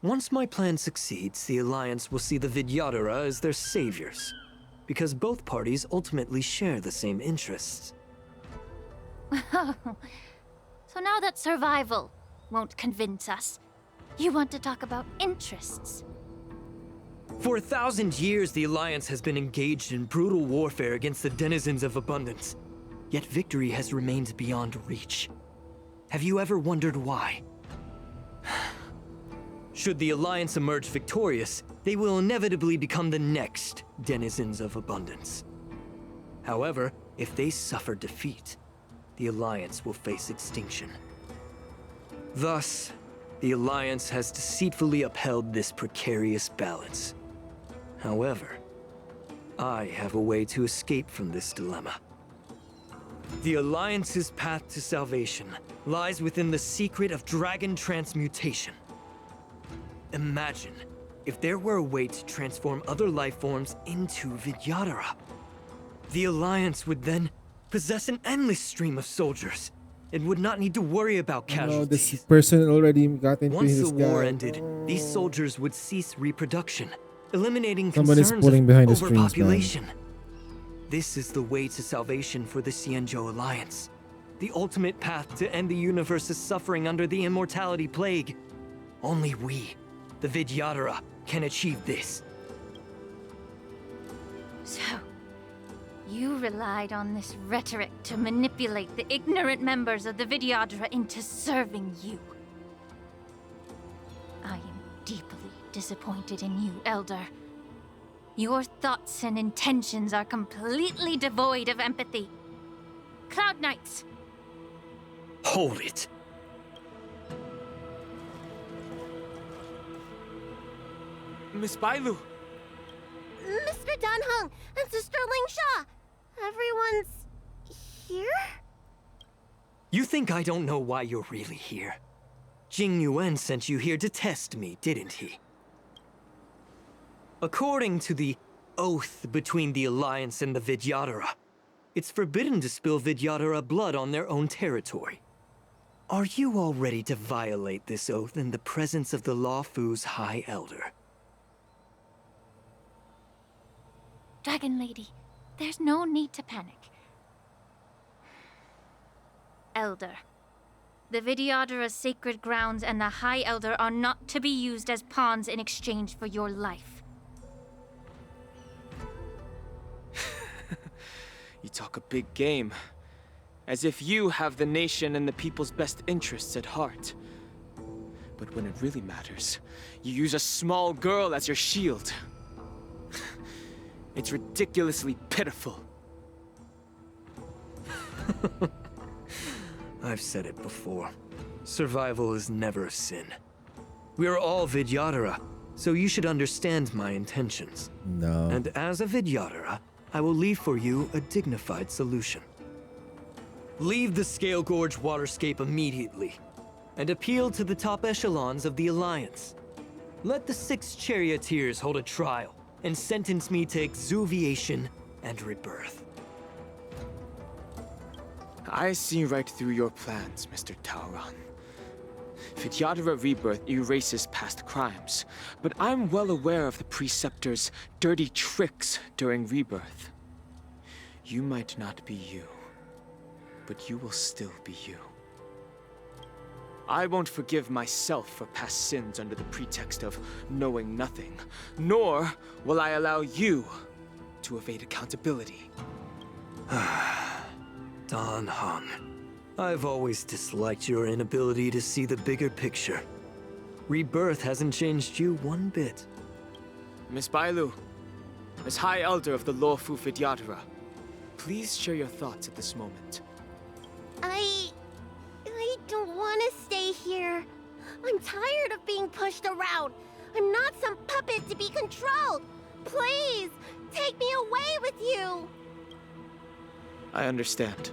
Once my plan succeeds, the Alliance will see the Vidyadhara as their saviors, because both parties ultimately share the same interests. So now that survival won't convince us, you want to talk about interests. For 1,000 years, the Alliance has been engaged in brutal warfare against the denizens of abundance. Yet victory has remained beyond reach. Have you ever wondered why? Should the Alliance emerge victorious, they will inevitably become the next denizens of abundance. However, if they suffer defeat, the Alliance will face extinction. Thus, the Alliance has deceitfully upheld this precarious balance. However, I have a way to escape from this dilemma. The Alliance's path to salvation lies within the secret of dragon transmutation. Imagine if there were a way to transform other life forms into Vidyadhara. The Alliance would then possess an endless stream of soldiers, and would not need to worry about No, casualties. this person already got into Once his the war guy. ended, these soldiers would cease reproduction, eliminating Somebody's concerns pulling of behind the strings, man. overpopulation. This is the way to salvation for the Xianzhou Alliance. The ultimate path to end the universe's suffering under the immortality plague. Only we, the Vidyadhara, can achieve this. So, you relied on this rhetoric to manipulate the ignorant members of the Vidyadhara into serving you. I am deeply disappointed in you, Elder. Your thoughts and intentions are completely devoid of empathy. Cloud Knights! Hold it. Miss Bailu! Mr. Danheng and Sister Ling Sha! Everyone's here? You think I don't know why you're really here? Jing Yuan sent you here to test me, didn't he? According to the oath between the Alliance and the Vidyadhara, it's forbidden to spill Vidyadhara blood on their own territory. Are you all ready to violate this oath in the presence of the Luofu's High Elder? Dragon Lady, there's no need to panic. Elder, the Vidyadhara's sacred grounds and the High Elder are not to be used as pawns in exchange for your life. You talk a big game. As if you have the nation and the people's best interests at heart. But when it really matters, you use a small girl as your shield. It's ridiculously pitiful. I've said it before. Survival is never a sin. We're all Vidyadhara, so you should understand my intentions. No. And as a Vidyadhara, I will leave for you a dignified solution. Leave the Scale Gorge waterscape immediately, and appeal to the top echelons of the Alliance. Let the 6 charioteers hold a trial, and sentence me to exuviation and rebirth. I see right through your plans, Mr. Taoran. Vidyadhara Rebirth erases past crimes, but I'm well aware of the Preceptor's dirty tricks during Rebirth. You might not be you, but you will still be you. I won't forgive myself for past sins under the pretext of knowing nothing, nor will I allow you to evade accountability. Danheng, I've always disliked your inability to see the bigger picture. Rebirth hasn't changed you one bit. Miss Bailu, as High Elder of the Luofu Vidyadhara, please share your thoughts at this moment. I don't want to stay here. I'm tired of being pushed around. I'm not some puppet to be controlled. Please, take me away with you. I understand.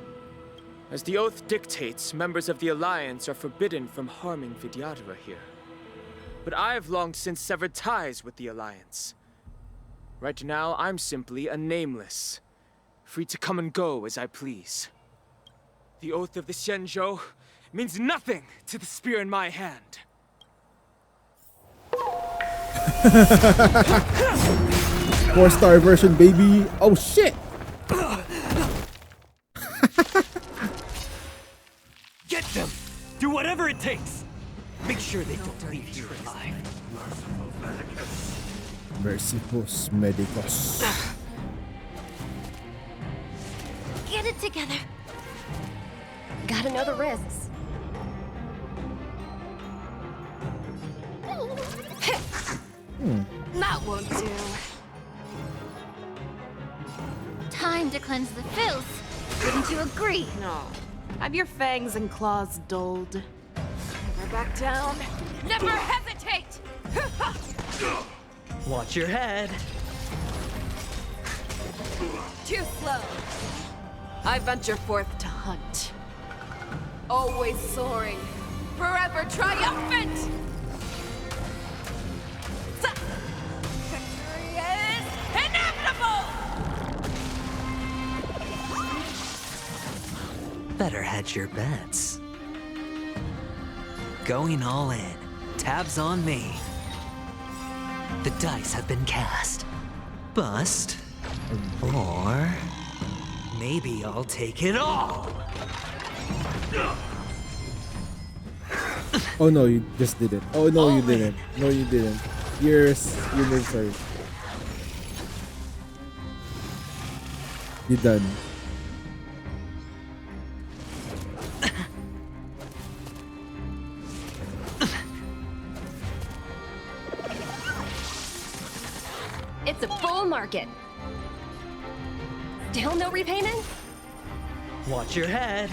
As the oath dictates, members of the Alliance are forbidden from harming Vidyadhara here. But I've long since severed ties with the Alliance. Right now, I'm simply a nameless, free to come and go as I please. The oath of the Xianzhou means nothing to the spear in my hand. 4-star version, baby. Oh shit! Get them! Do whatever it takes! Make sure they don't leave here alive. Mercifus Medicus. Get it together. Gotta know the risks. That won't do. Time to cleanse the filth. Wouldn't you agree? No. Have your fangs and claws dulled. Never back down. Never hesitate! Watch your head. Too slow. I venture forth to hunt. Always soaring. Forever triumphant! Victory is inevitable! better hedge your bets. Going all in. Tabs on me. The dice have been cast. Bust. Or maybe I'll take it all. Oh no, you just did it. Oh no, you didn't. No, you didn't. You made sorry. You done. It's a full market. Still no repayment? Watch your head.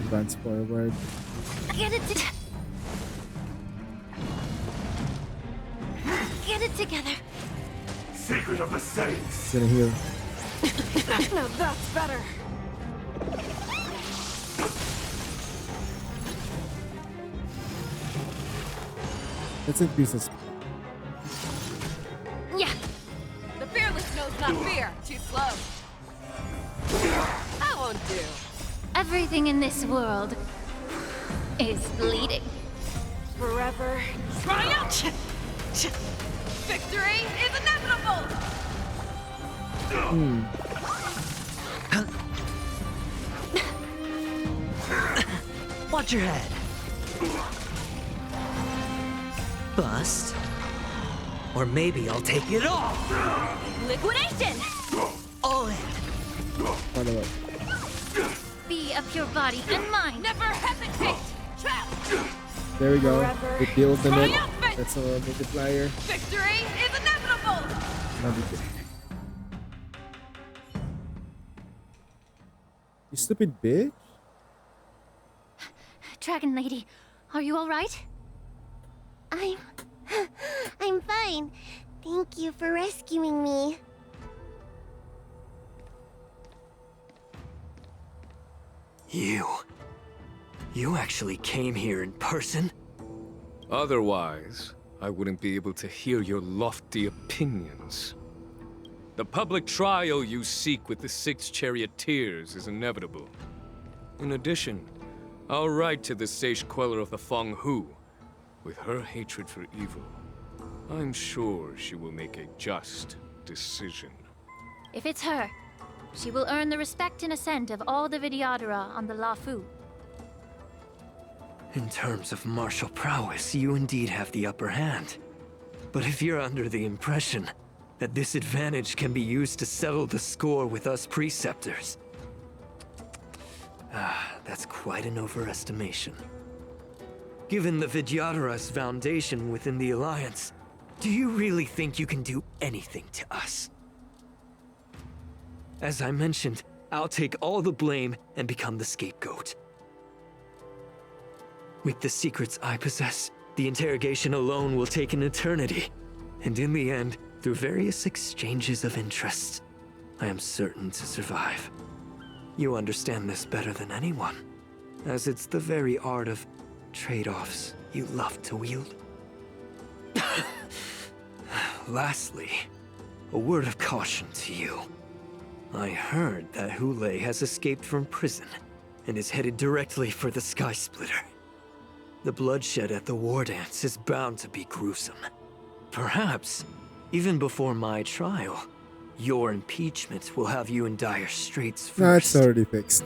Advance forward. Get it together. Secret of the Saints. Gonna heal. Now that's better. Let's increase this. Yeah. The fearless knows not fear. Too slow. That won't do. Everything in this world is bleeding. Forever. Triumph! Victory is inevitable! Watch your head. Bust. Or maybe I'll take it all. Liquidation! All in. Follow up. Be of your body and mind. Never hesitate! Trap! There we go. Forever. With the ultimate. Triumphant! That's a multiplier. Victory is inevitable! You stupid bitch. Dragon Lady, are you all right? I'm fine. Thank you for rescuing me. You actually came here in person? Otherwise, I wouldn't be able to hear your lofty opinions. The public trial you seek with the 6 charioteers is inevitable. In addition, I'll write to the sage queller of the Feng Hu. With her hatred for evil, I'm sure she will make a just decision. If it's her, she will earn the respect and assent of all the Vidyadhara on the Luofu. In terms of martial prowess, you indeed have the upper hand. But if you're under the impression that this advantage can be used to settle the score with us preceptors, that's quite an overestimation. Given the Vidyadhara's foundation within the Alliance, do you really think you can do anything to us? As I mentioned, I'll take all the blame and become the scapegoat. With the secrets I possess, the interrogation alone will take an eternity. And in the end, through various exchanges of interests, I am certain to survive. You understand this better than anyone, as it's the very art of trade-offs you love to wield. Lastly, a word of caution to you. I heard that Hule has escaped from prison and is headed directly for the Sky Splitter. The bloodshed at the war dance is bound to be gruesome. Perhaps, even before my trial, your impeachment will have you in dire straits first. That's already fixed.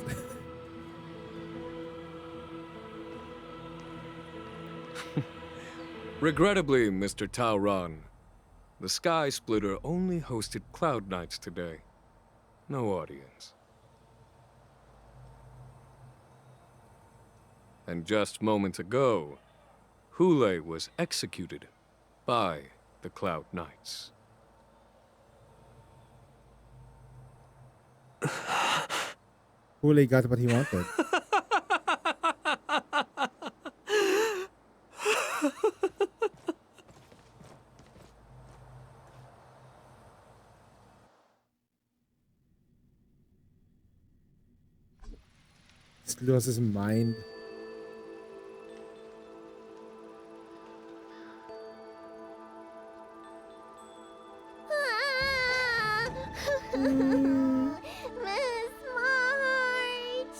Regrettably, Mr. Tauron, the Sky Splitter only hosted Cloud Knights today. No audience. And just moments ago, Hule was executed by the Cloud Knights. Hule got what he wanted. Just lost his mind. Miss March!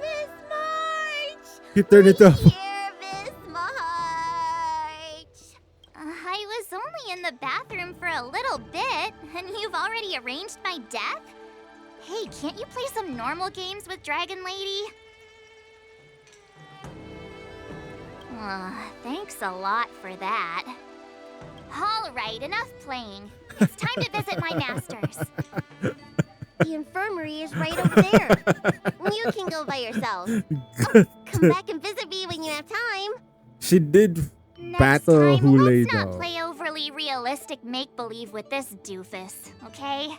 Miss March! He turned it off. Here, Miss March! I was only in the bathroom for a little bit, and you've already arranged my death? Hey, can't you play some normal games with Dragon Lady? Thanks a lot for that. Alright, enough playing. It's time to visit my masters. The infirmary is right over there. You can go by yourself. Oh, come back and visit me when you have time. She did Next battle time, Hule let's not though. play overly realistic make-believe with this doofus, okay?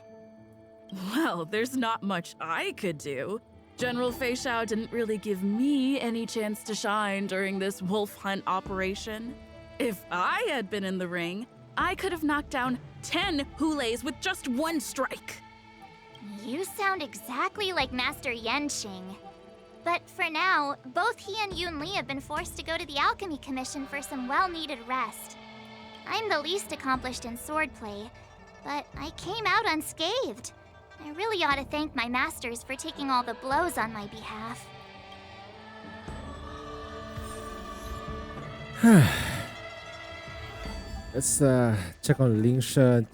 Well, there's not much I could do. General Fei Xiao didn't really give me any chance to shine during this wolf hunt operation. If I had been in the ring, I could have knocked down 10 Hules with just one strike. You sound exactly like Master Yenqing. But for now, both he and Yun Li have been forced to go to the Alchemy Commission for some well-needed rest. I'm the least accomplished in swordplay, but I came out unscathed. I really ought to thank my masters for taking all the blows on my behalf. Let's check on Lingsha.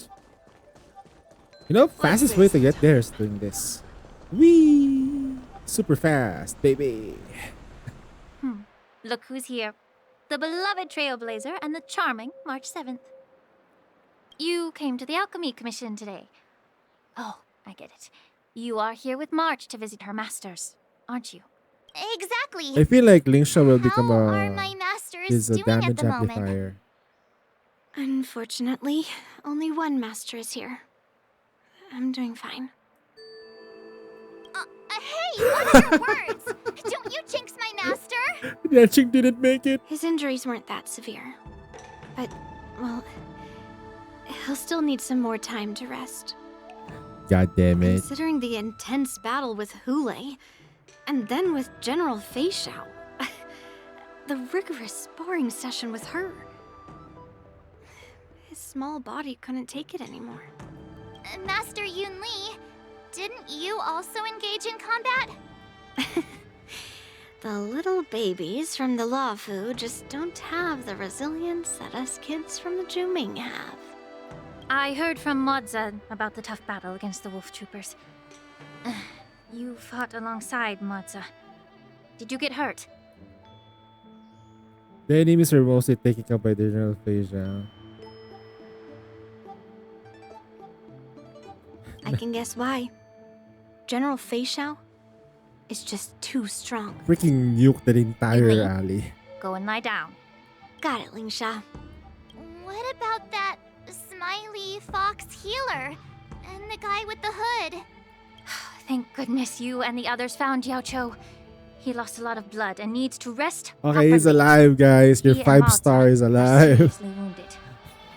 You know, fastest way to get there is doing this. Whee! Super fast, baby. Look who's here. The beloved Trailblazer and the charming March 7th. You came to the Alchemy Commission today. Oh, I get it. You are here with March to visit her masters, aren't you? Exactly. I feel like Lingsha will become How are my masters doing damage at the moment? amplifier. Unfortunately, only one master is here. I'm doing fine. Hey, what are your words? Don't you jinx my master? Yenqing didn't make it. His injuries weren't that severe. But, well, he'll still need some more time to rest. God damn it. Considering the intense battle with Hule, and then with General Fei Xiao, the rigorous sparring session with her. His small body couldn't take it anymore. Master Yun Li, didn't you also engage in combat? The little babies from the Luofu just don't have the resilience that us kids from the Zhuming have. I heard from Modza about the tough battle against the wolf troopers. You fought alongside Modza. Did you get hurt? The enemies are mostly taken up by the General Fei Xiao. I can guess why. General Fei Xiao is just too strong. Freaking nuke the entire Really? alley. Go and lie down. Got it, Lingsha. What about that smiley fox healer? And the guy with the hood? Thank goodness you and the others found Yao Cho. He lost a lot of blood and needs to rest. Okay, he's properly. alive, guys. Your He and 5-star is are alive. seriously wounded.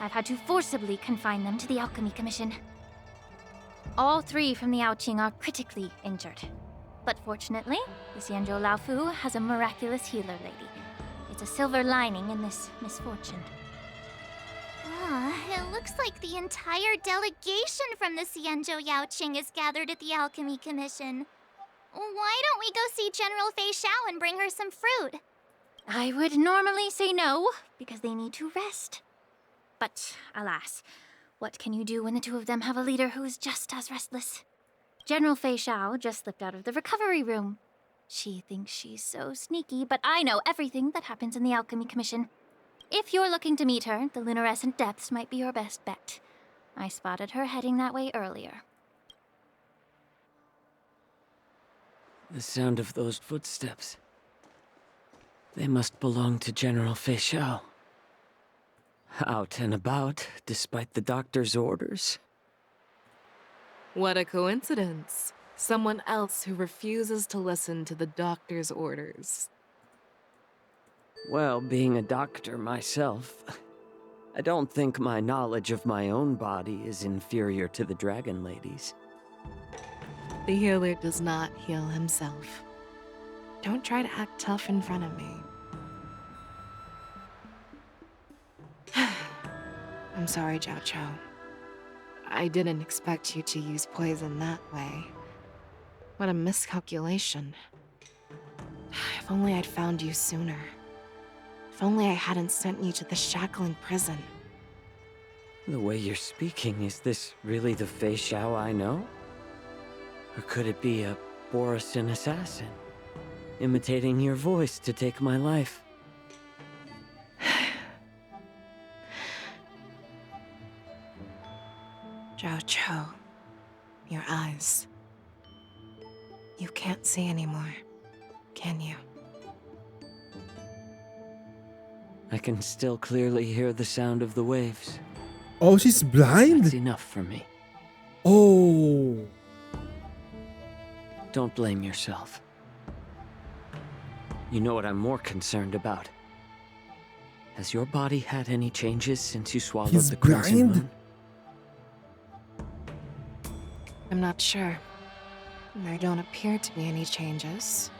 I've had to forcibly confine them to the Alchemy Commission. All 3 from the Yaoqing are critically injured. But fortunately, the Xianzhou Laofu has a miraculous healer lady. It's a silver lining in this misfortune. It looks like the entire delegation from the Xianzhou Yaoqing is gathered at the Alchemy Commission. Why don't we go see General Fei Xiao and bring her some fruit? I would normally say no, because they need to rest. But alas, what can you do when the 2 of them have a leader who is just as restless? General Fei Xiao just slipped out of the recovery room. She thinks she's so sneaky, but I know everything that happens in the Alchemy Commission. If you're looking to meet her, the Lunarescent Depths might be your best bet. I spotted her heading that way earlier. The sound of those footsteps. They must belong to General Fei Xiao. Out and about, despite the doctor's orders. What a coincidence. Someone else who refuses to listen to the doctor's orders. Well, being a doctor myself, I don't think my knowledge of my own body is inferior to the Dragon Lady's. The healer does not heal himself. Don't try to act tough in front of me. I'm sorry, Zhao Cho. I didn't expect you to use poison that way. What a miscalculation. If only I'd found you sooner. If only I hadn't sent you to the shackling prison. The way you're speaking, is this really the Fei Xiao I know? Or could it be a Borisin assassin, imitating your voice to take my life? Zhao Cho, your eyes. You can't see anymore, can you? I can still clearly hear the sound of the waves. Oh, she's blind? That's enough for me. Oh. Don't blame yourself. You know what I'm more concerned about? Has your body had any changes since you swallowed He's the Crimson blind? Moon? I'm not sure. There don't appear to be any changes.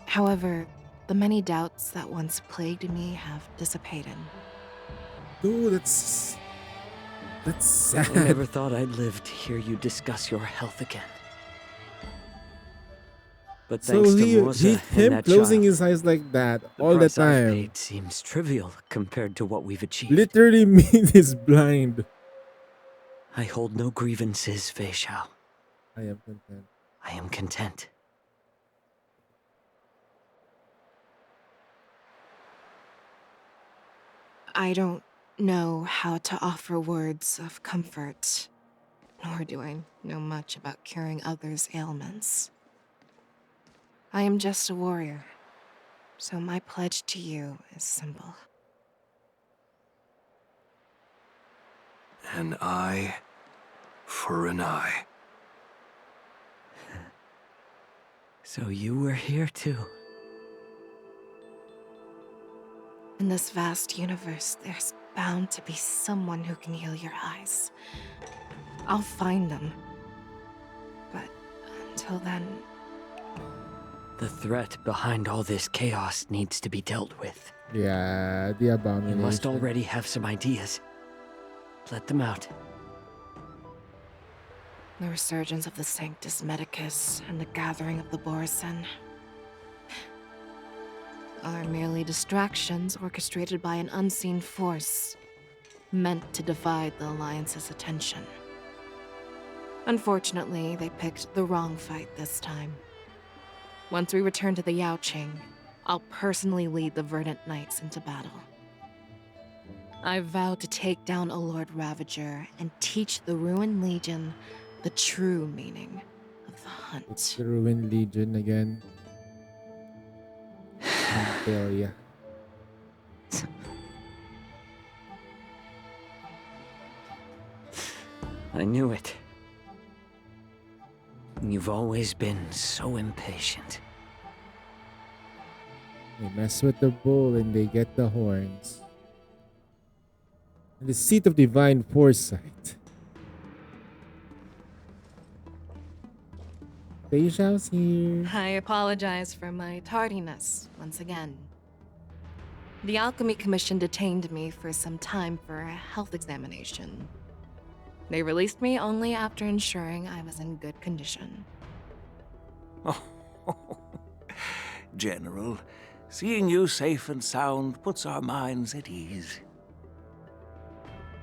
However, the many doubts that once plagued me have dissipated. Dude, that's sad. I never thought I'd live to hear you discuss your health again. But So thanks to he Moza and him that closing child, his eyes like that the all the price I've time paid seems trivial compared to what we've achieved. literally means he's blind. I hold no grievances, Fei Xiao. I am content. I am content. I don't know how to offer words of comfort, nor do I know much about curing others' ailments. I am just a warrior, so my pledge to you is simple. An eye for an eye. So you were here too. In this vast universe, there's bound to be someone who can heal your eyes. I'll find them. But until then, The threat behind all this chaos needs to be dealt with. Yeah, the You abomination. must already have some ideas. Let them out. the resurgence of the Sanctus Medicus and the gathering of the Borisin are merely distractions orchestrated by an unseen force meant to divide the Alliance's attention. Unfortunately, they picked the wrong fight this time. Once we return to the Yaoqing, I'll personally lead the Verdant Knights into battle. I vow to take down a Lord Ravager and teach the Ruined Legion the true meaning of the hunt. It's the Ruined Legion again. Failure. I knew it. You've always been so impatient. They mess with the bull and they get the horns. And the seat of divine foresight. Fei Xiao's here. I apologize for my tardiness once again. The Alchemy Commission detained me for some time for a health examination. They released me only after ensuring I was in good condition. General, seeing you safe and sound puts our minds at ease.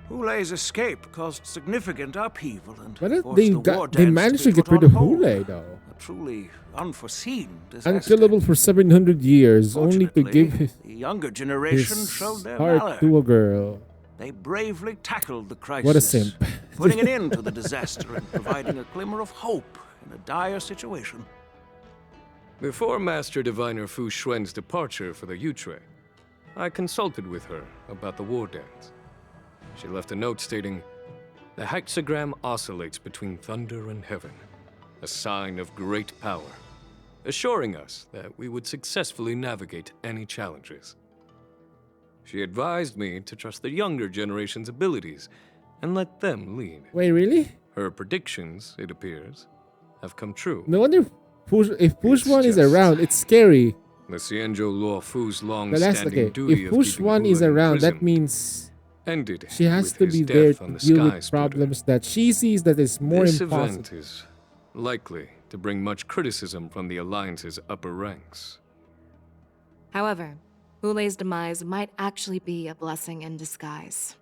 Hulei's escape caused significant upheaval and But it- forced they the war got, they dance managed to to be get put rid on of hold. Hule though. A truly unforeseen disaster. Unkillable for 700 years, only to give his, The younger generation his showed their heart valor. to a girl. They bravely tackled the crisis. What a simp. Putting an end to the disaster and providing a glimmer of hope in a dire situation. Before Master Diviner Fu Xuan's departure for the Yutre, I consulted with her about the war dance. She left a note stating, "The hexagram oscillates between thunder and heaven, a sign of great power, assuring us that we would successfully navigate any challenges." She advised me to trust the younger generation's abilities and let them lead. Wait, really? Her predictions, it appears, have come true. No wonder if Push It's One is just- around, it's scary. The Xianzhou Luo Fu's But that's long-standing okay. duty If of Push keeping One is Hule in around, prison that means ended She has with to his be there death to on the deal with Sky Splitter. problems that she sees that is more This impossible. event is likely to bring much criticism from the Alliance's upper ranks. However, Hule's demise might actually be a blessing in disguise.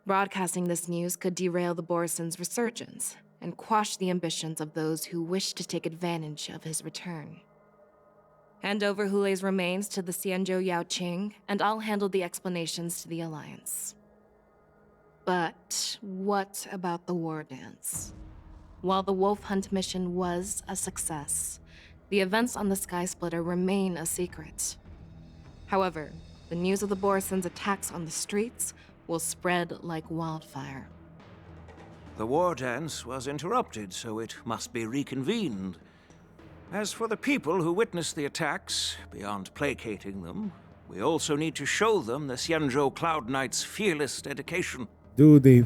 Broadcasting this news could derail the Borison's resurgence and quash the ambitions of those who wish to take advantage of his return. Hand over Hule's remains to the Xianzhou Yaoqing, and I'll handle the explanations to the Alliance. But what about the war dance? While the Wolf Hunt mission was a success, the events on the Sky Splitter remain a secret. However, the news of the Borison's attacks on the streets will spread like wildfire. The war dance was interrupted, so it must be reconvened. As for the people who witnessed the attacks, beyond placating them, we also need to show them the Xianzhou Cloud Knight's fearless dedication. Dude, they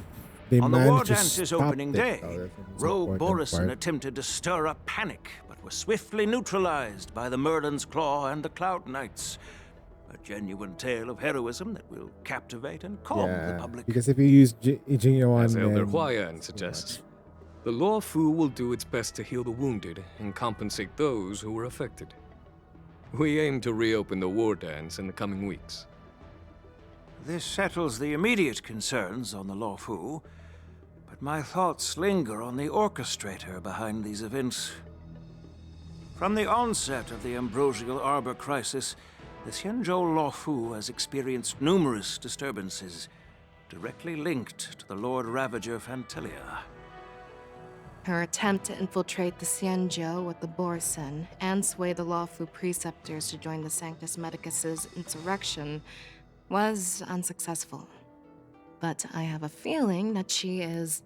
On the war managed to dance's stop opening it. day, Oh, that's the most Rogue important Borison part. attempted to stir up panic, but was swiftly neutralized by the Merlin's Claw and the Cloud Knights. A genuine tale of heroism that will captivate and calm the public. Because if you use Jingyuan, As Elder then Huayan suggests, the Law Fu will do its best to heal the wounded and compensate those who were affected. We aim to reopen the war dance in the coming weeks. This settles the immediate concerns on the Law Fu, but my thoughts linger on the orchestrator behind these events. From the onset of the Ambrosial Arbor crisis, the Xianzhou Law Fu has experienced numerous disturbances, directly linked to the Lord Ravager Fantelia. Her attempt to infiltrate the Xianzhou with the Borison and sway the Lawfu preceptors to join the Sanctus Medicus's insurrection was unsuccessful. But I have a feeling that she is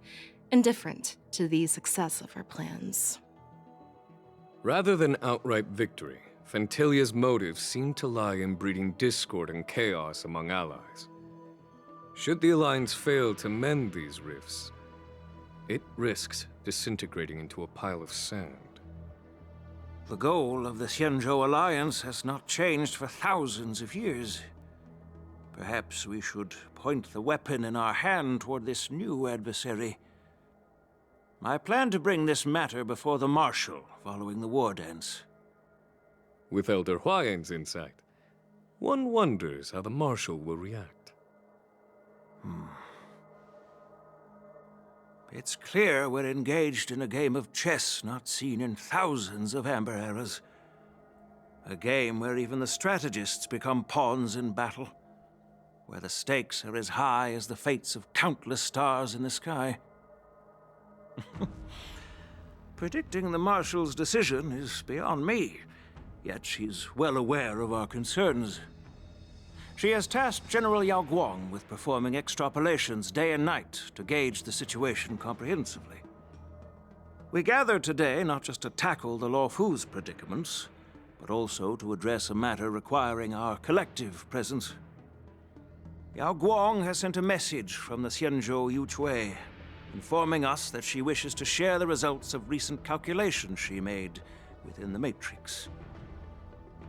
indifferent to the success of her plans. Rather than outright victory, Fantelia's motives seem to lie in breeding discord and chaos among allies. Should the Alliance fail to mend these rifts, it risks disintegrating into a pile of sand. The goal of the Xianzhou Alliance has not changed for thousands of years. Perhaps we should point the weapon in our hand toward this new adversary. I plan to bring this matter before the Marshal following the war dance. With Elder Huayan's insight, one wonders how the Marshal will react. It's clear we're engaged in a game of chess not seen in thousands of Amber eras. A game where even the strategists become pawns in battle, where the stakes are as high as the fates of countless stars in the sky. Predicting the Marshal's decision is beyond me, yet she's well aware of our concerns. She has tasked General Yao Guang with performing extrapolations day and night to gauge the situation comprehensively. We gathered today not just to tackle the Law Fu's predicaments, but also to address a matter requiring our collective presence. Yao Guang has sent a message from the Xianzhou Yuchui, informing us that she wishes to share the results of recent calculations she made within the Matrix.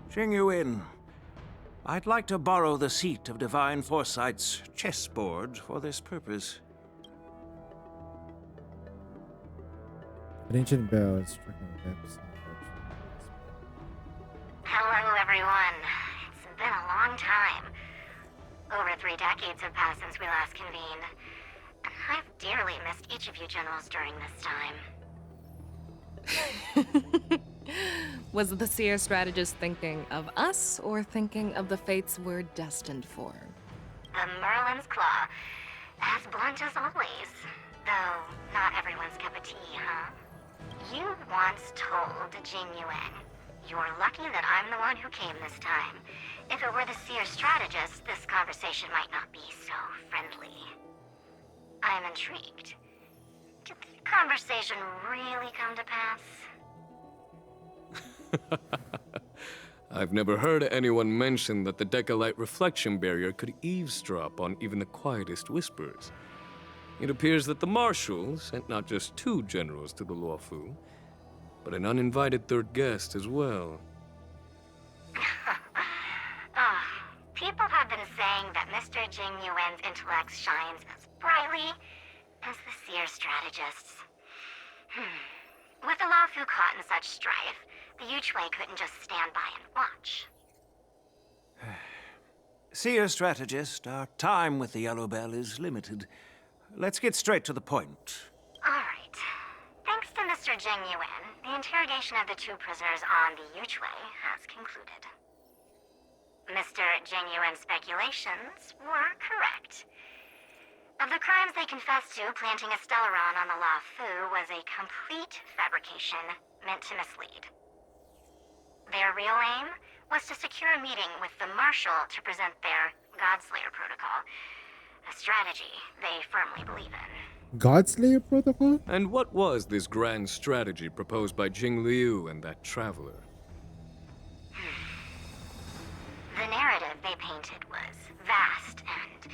Jingyuan, I'd like to borrow the seat of Divine Foresight's chessboard for this purpose. An ancient bell is striking depths. Hello, everyone. It's been a long time. Over 3 decades have passed since we last convened. And I've dearly missed each of you generals during this time. Was the Seer strategist thinking of us or thinking of the fates we're destined for? The Merlin's Claw. As blunt as always. Though, not everyone's cup of tea, huh? You once told Jingyuan, "You're lucky that I'm the one who came this time. If it were the Seer strategist, this conversation might not be so friendly." I'm intrigued. Did the conversation really come to pass? I've never heard anyone mention that the Decalite reflection barrier could eavesdrop on even the quietest whispers. It appears that the Marshal sent not just 2 generals to the Law Fu, but an uninvited 3rd guest as well. People have been saying that Mr. Jing Yuan's intellect shines as brightly as the seer strategist's. With the Luofu caught in such strife, the Yuchui couldn't just stand by and watch. Seer strategist, our time with the Yellow Bell is limited. Let's get straight to the point. Alright. Thanks to Mr. Jing Yuan, the interrogation of the two prisoners on the Yuchui has concluded. Mr. Jing Yuan's speculations were correct. Of the crimes they confessed to, planting a Stellaron on the Luofu was a complete fabrication meant to mislead. Their real aim was to secure a meeting with the Marshal to present their Godslayer protocol, a strategy they firmly believe in. Godslayer protocol? And what was this grand strategy proposed by Jing Liu and that traveler? The narrative they painted was vast and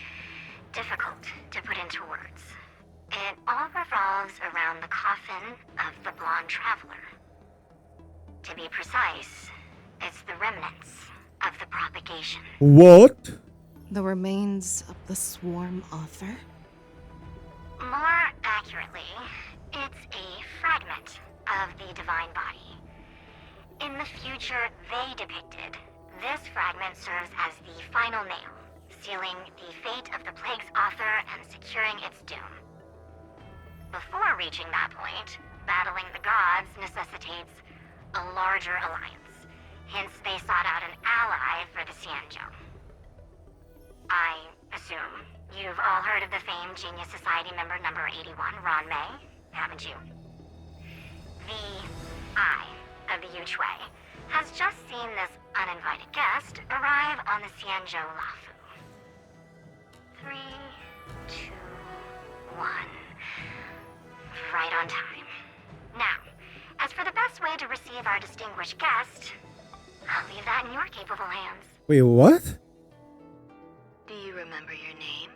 difficult to put into words. It all revolves around the coffin of the blonde traveler. To be precise, it's the remnants of the propagation. What? The remains of the swarm author? More accurately, it's a fragment of the divine body. In the future they depicted, this fragment serves as the final nail, sealing the fate of the plague's author and securing its doom. Before reaching that point, battling the gods necessitates a larger alliance. Hence, they sought out an ally for the Xianzhou. I assume you've all heard of the famed Genius Society member number 81, Ron Mei, haven't you? The Eye of the Yuchui has just seen this uninvited guest arrive on the Xianzhou Luofu. 3, 2, 1. Right on time. Now, as for the best way to receive our distinguished guest, I'll leave that in your capable hands. Wait, what? Do you remember your name?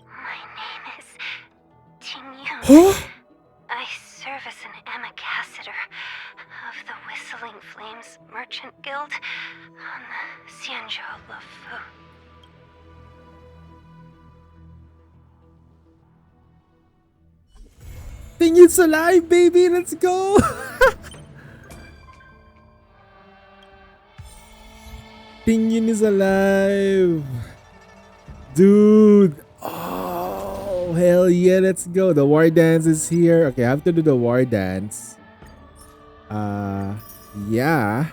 My name is Tingyun. Huh? I serve as an ambassador of the Whistling Flames Merchant Guild on the Xianzhou Luofu. Tingyun's alive, baby! Let's go! Tingyun is alive! Dude! Oh, hell yeah, let's go. The war dance is here. Okay, I have to do the war dance. Yeah.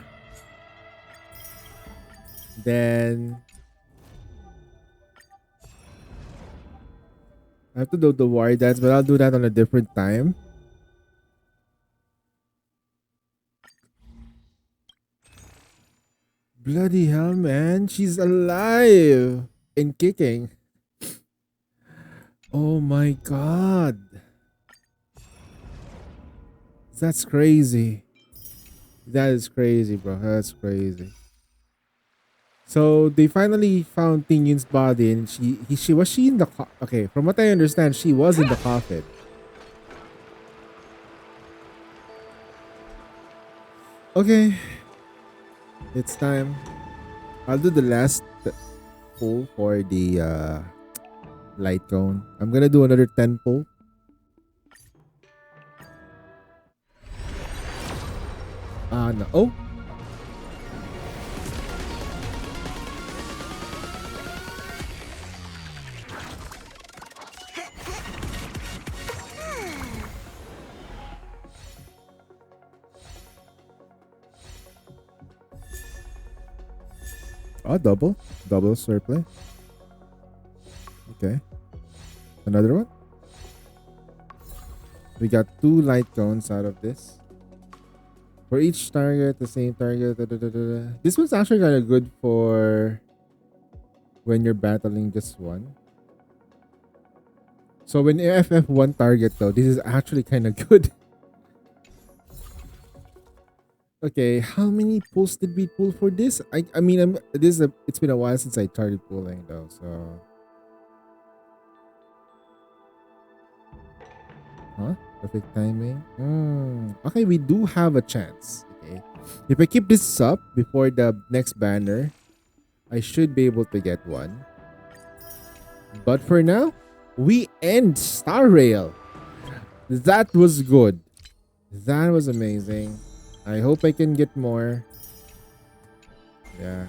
Then I have to do the war dance, but I'll do that on a different time. Bloody hell, man. She's alive and kicking. Oh my god. That's crazy. That is crazy, bro. That's crazy. So they finally found Tingyun's body, and she was in the okay. From what I understand, she was in the coffin. Okay, it's time. I'll do the last pull for the light cone. I'm gonna do another 10 pull. No. Oh. Oh, double swordplay. Okay, another one. We got 2 light cones out of this. For each target, the same target. This one's actually kind of good for when you're battling just one. So when you FF one target though, this is actually kind of good. Okay, how many pulls did we pull for this? I mean, it's been a while since I started pulling though, so. Huh? Perfect timing. Okay, we do have a chance. Okay, if I keep this up before the next banner, I should be able to get one. But for now, we end Star Rail. That was good. That was amazing. I hope I can get more. Yeah.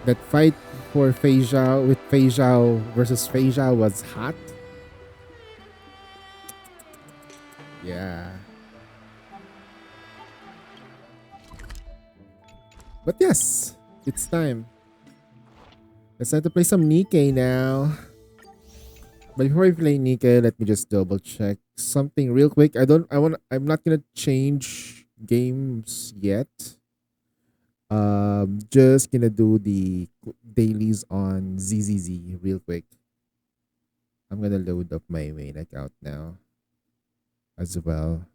That fight for Fei Zhao with Fei Zhao versus Fei Zhao was hot. Yeah. But yes, it's time. It's time to play some Nikke now. But before I play Nikke, let me just double check something real quick. I'm not gonna change games yet. Just gonna do the dailies on ZZZ real quick. I'm gonna load up my main account now as well.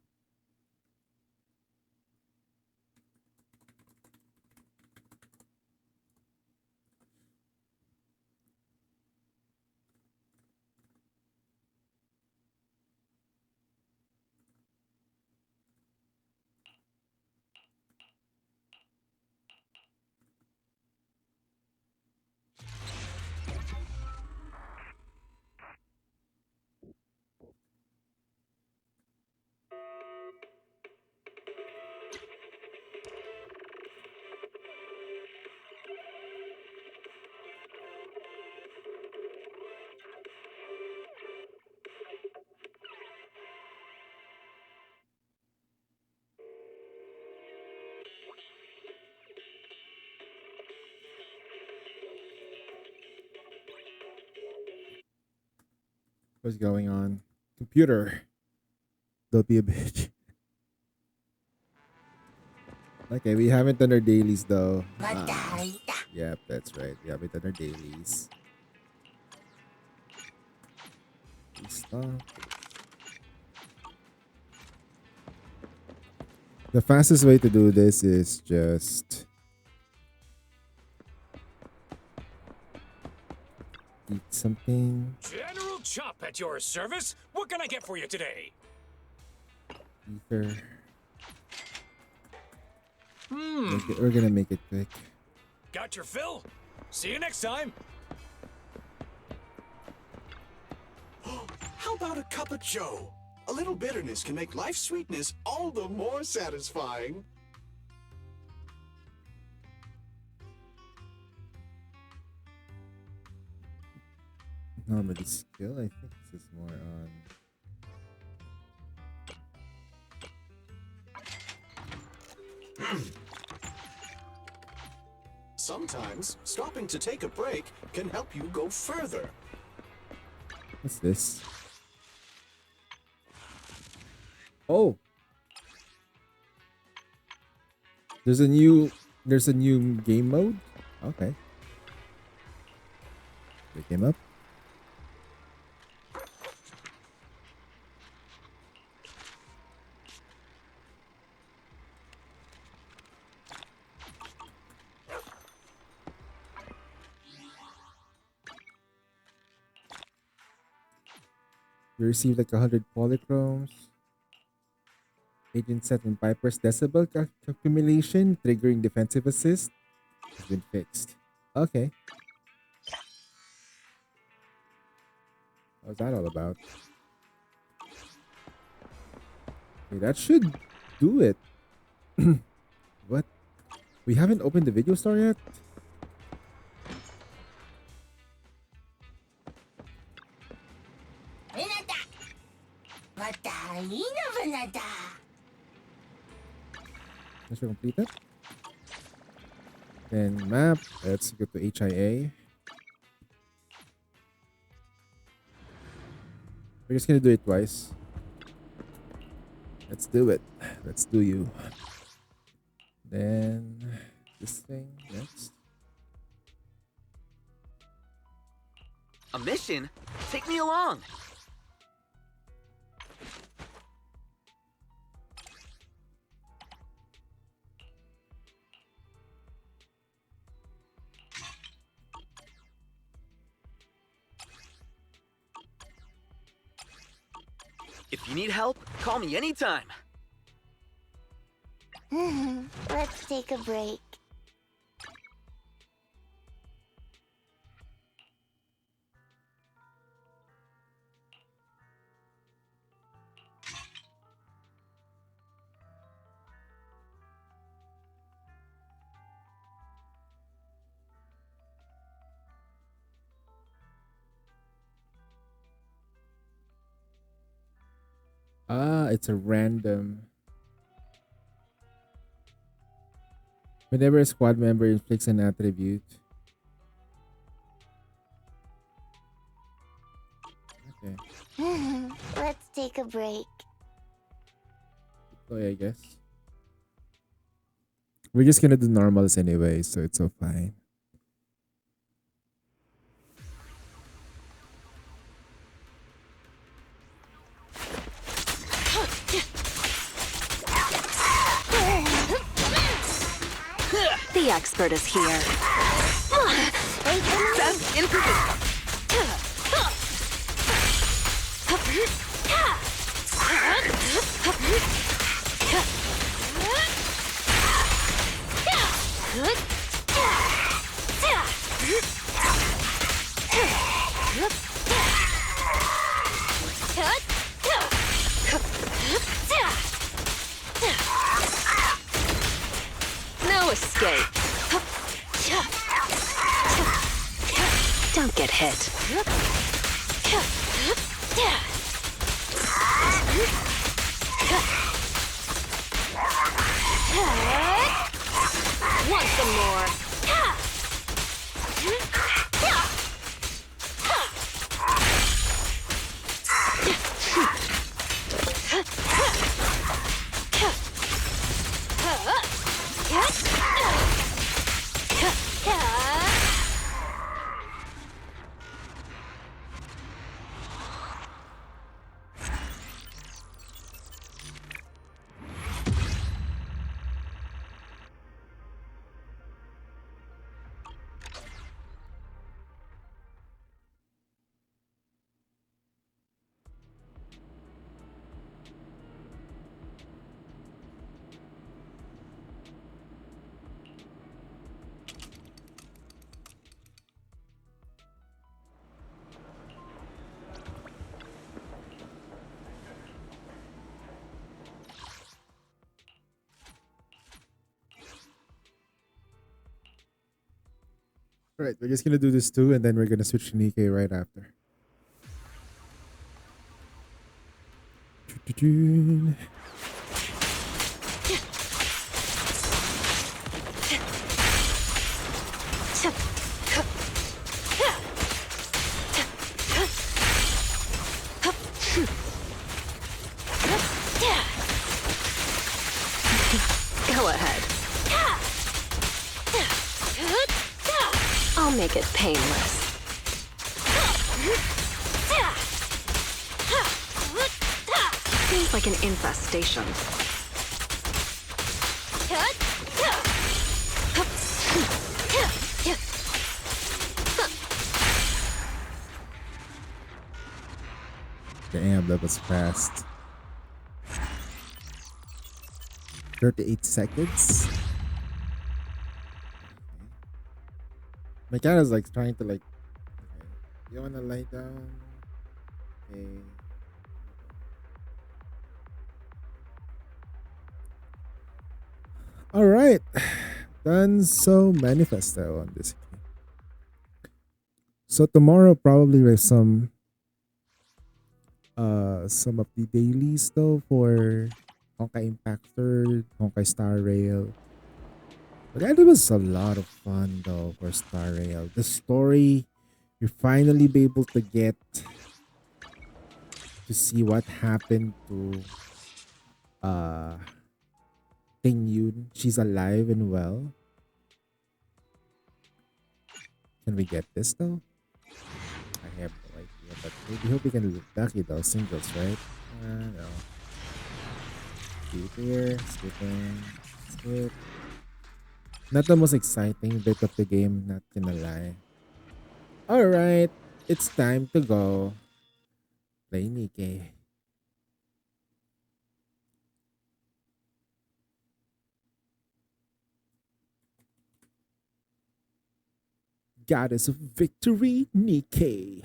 What's going on? Computer. Don't be a bitch. Okay, we haven't done our dailies though. Yep, that's right. We haven't done our dailies. Stop. The fastest way to do this is just eat something. General Chop at your service. What can I get for you today? Ether. We're gonna make it quick. Got your fill? See you next time. How about a cup of joe? A little bitterness can make life's sweetness all the more satisfying. Normally skill, I think this is more on. Sometimes stopping to take a break can help you go further. What's this? Oh, there's a new game mode. Okay, pick him up. We received like 100 polychromes. Agent set and Piper's decibel accumulation, triggering defensive assist, has been fixed. Okay. What's that all about? Okay, that should do it. What? We haven't opened the video store yet? Let's complete it. Then map. Let's go to HIA. We're just gonna do it twice. Let's do it. Let's do you. Then this thing next. A mission? Take me along. If you need help, call me anytime. Let's take a break. Ah, it's a random. Whenever a squad member inflicts an attribute. Okay. Let's take a break. So I guess. We're just gonna do normals anyway, so it's so fine. The expert is here. Best in position. No escape. Don't get hit. Want some more? Alright, we're just gonna do this too, and then we're gonna switch to Nikkei right after. Doo-doo-doo. Go ahead. I'll make it painless. Seems like an infestation. Damn, that was fast. 38 seconds. My cat is like trying to like. Okay. You wanna lie down? Okay. All right, done. So manifesto on this. So tomorrow probably with some of the dailies though for Honkai Impactor, Honkai Star Rail. But that was a lot of fun though for Star Rail. The story, you finally be able to get to see what happened to Ting Yun. She's alive and well. Can we get this though? I have no idea, but maybe hope we can look lucky though. Singles, right? No. Skip here, skipping, skip. Not the most exciting bit of the game, not gonna lie. Alright, it's time to go play Nikkei. goddess of victory, Nikkei.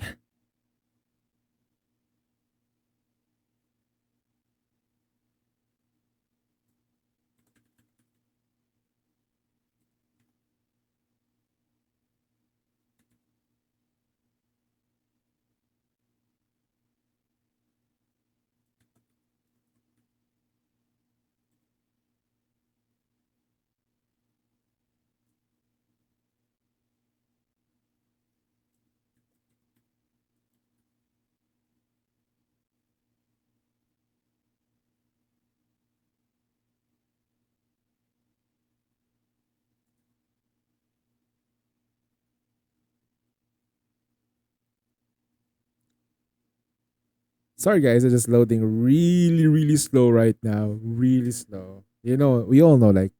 Sorry guys, it's just loading really slow right now. Really slow. You know, we all know like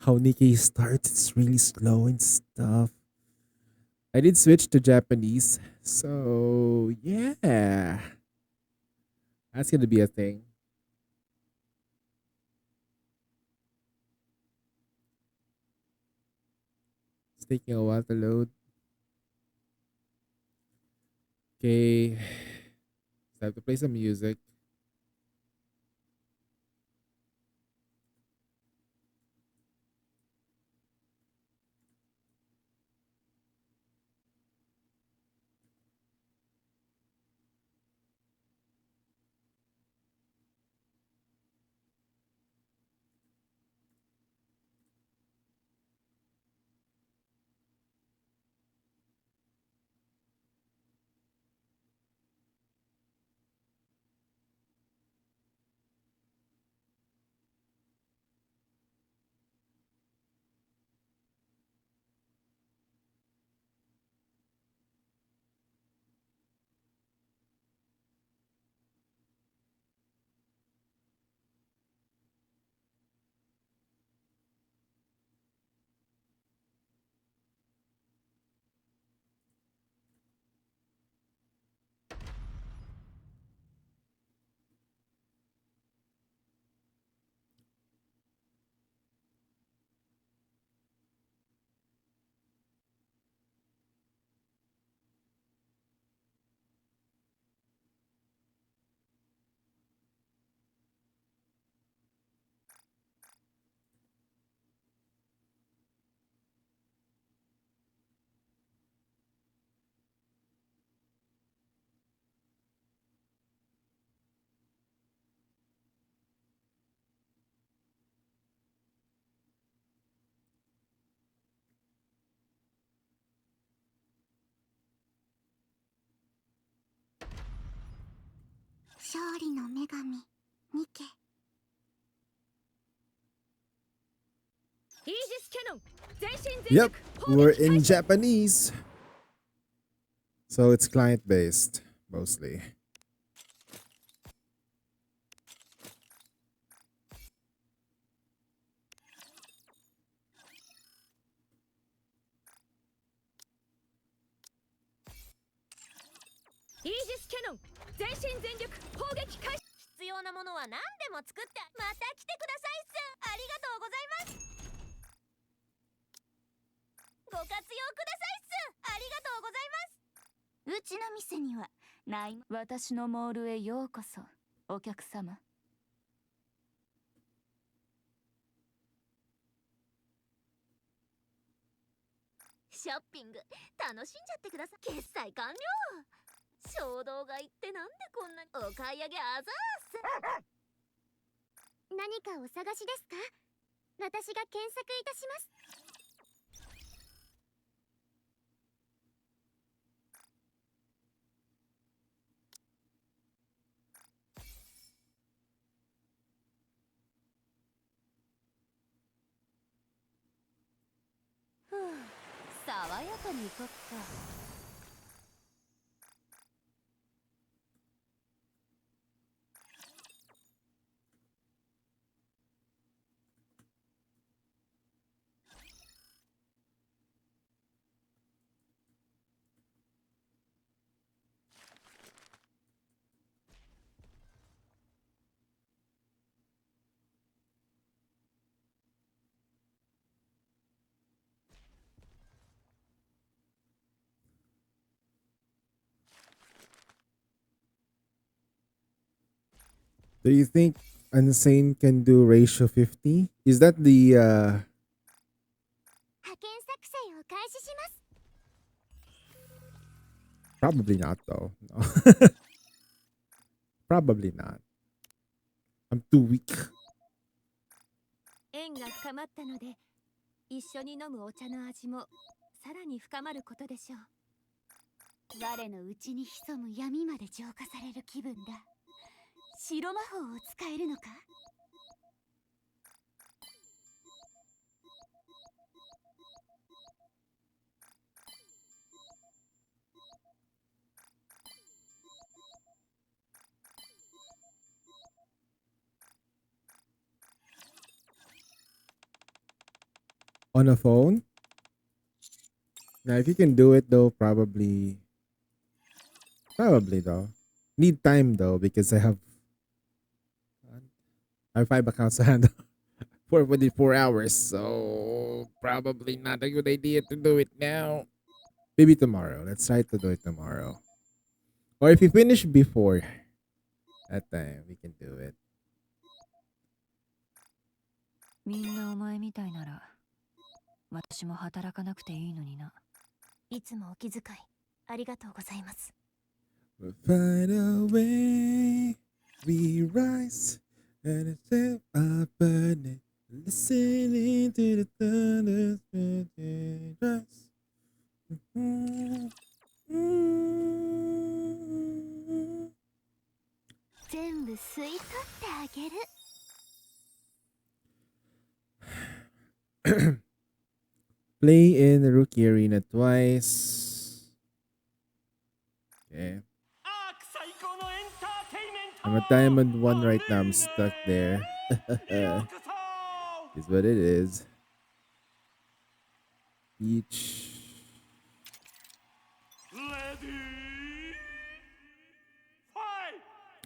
how Nikkei starts, it's really slow and stuff. I did switch to Japanese, so yeah. That's gonna be a thing. It's taking a while to load. Okay. So I have to play some music. Yep, we're in Japanese. So it's client based mostly. Aegis Cannon 全身全力砲撃開始必要なものは何でも作ってまた来てくださいっすありがとうございますご活用くださいっすありがとうございますうちの店にはない私のモールへようこそお客様ショッピング楽しんじゃってください決済完了衝動買いってなんでこんなにお買い上げあざーす何かお探しですか私が検索いたしますふう爽やかにいこっか Do you think Unsane can do ratio 50? Is that the 派遣作戦を開始します。 probably not though. No. Probably not. I'm too weak. 縁が深まったので、一緒に飲むお茶の味もさらに深まることでしょう。我の内に潜む闇まで浄化される気分だ。白魔法を使えるのか？ On a phone? Now if you can do it though, probably though. Need time though because I have 5 accounts to handle for 24 hours, so probably not a good idea to do it now. Maybe tomorrow. Let's try to do it tomorrow. Or if you finish before that time, we can do it. みんなお前みたいなら私も働かなくていいのにな。いつもお気遣いありがとうございます。 We'll find a way, we rise and step up and listening to the thunder rise. 全部吸い取ってあげる。 Play in the rookie arena twice. Okay. I'm a diamond 1 right now. I'm stuck there. Is what it is. Each.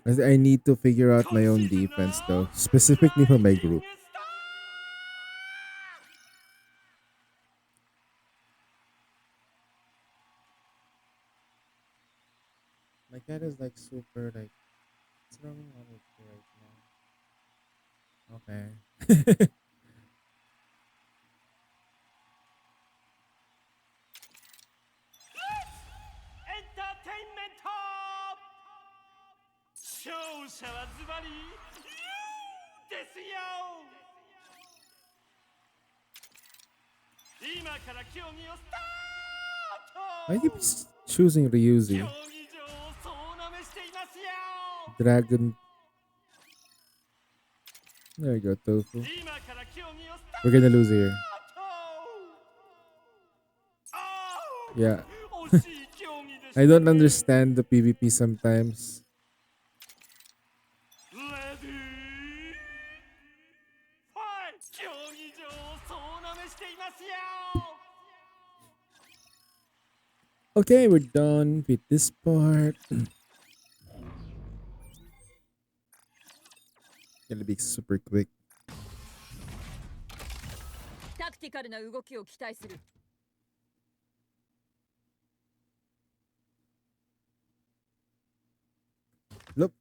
I need to figure out my own defense though, specifically for my group. My cat is like super like, what's wrong with me right now? Okay. I keep choosing Ryuzi. Dragon. There you go, Tofu. We're gonna lose here. Yeah. I don't understand the PvP sometimes. Okay, we're done with this part. Gonna be super quick. タクティカルな動きを期待する。 Look,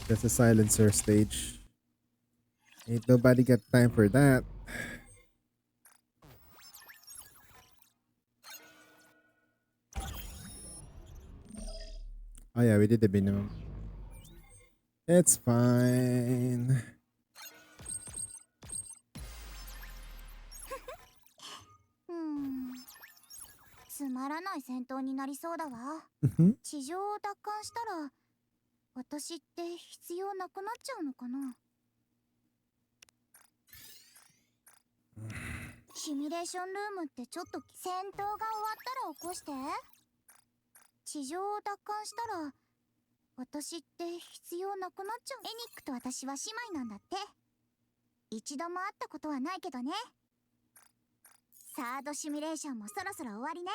that's a silencer stage. Ain't nobody got time for that. Oh yeah, we did the minimum. It's fine. つまらない戦闘になりそうだわ。地上を奪還したら私って必要なくなっちゃうのかな。シミュレーションルームってちょっと戦闘が終わったら起こして。地上を奪還したら私って必要なくなっちゃう。エニックと私は姉妹なんだって。一度も会ったことはないけどね。サードシミュレーションもそろそろ終わりね。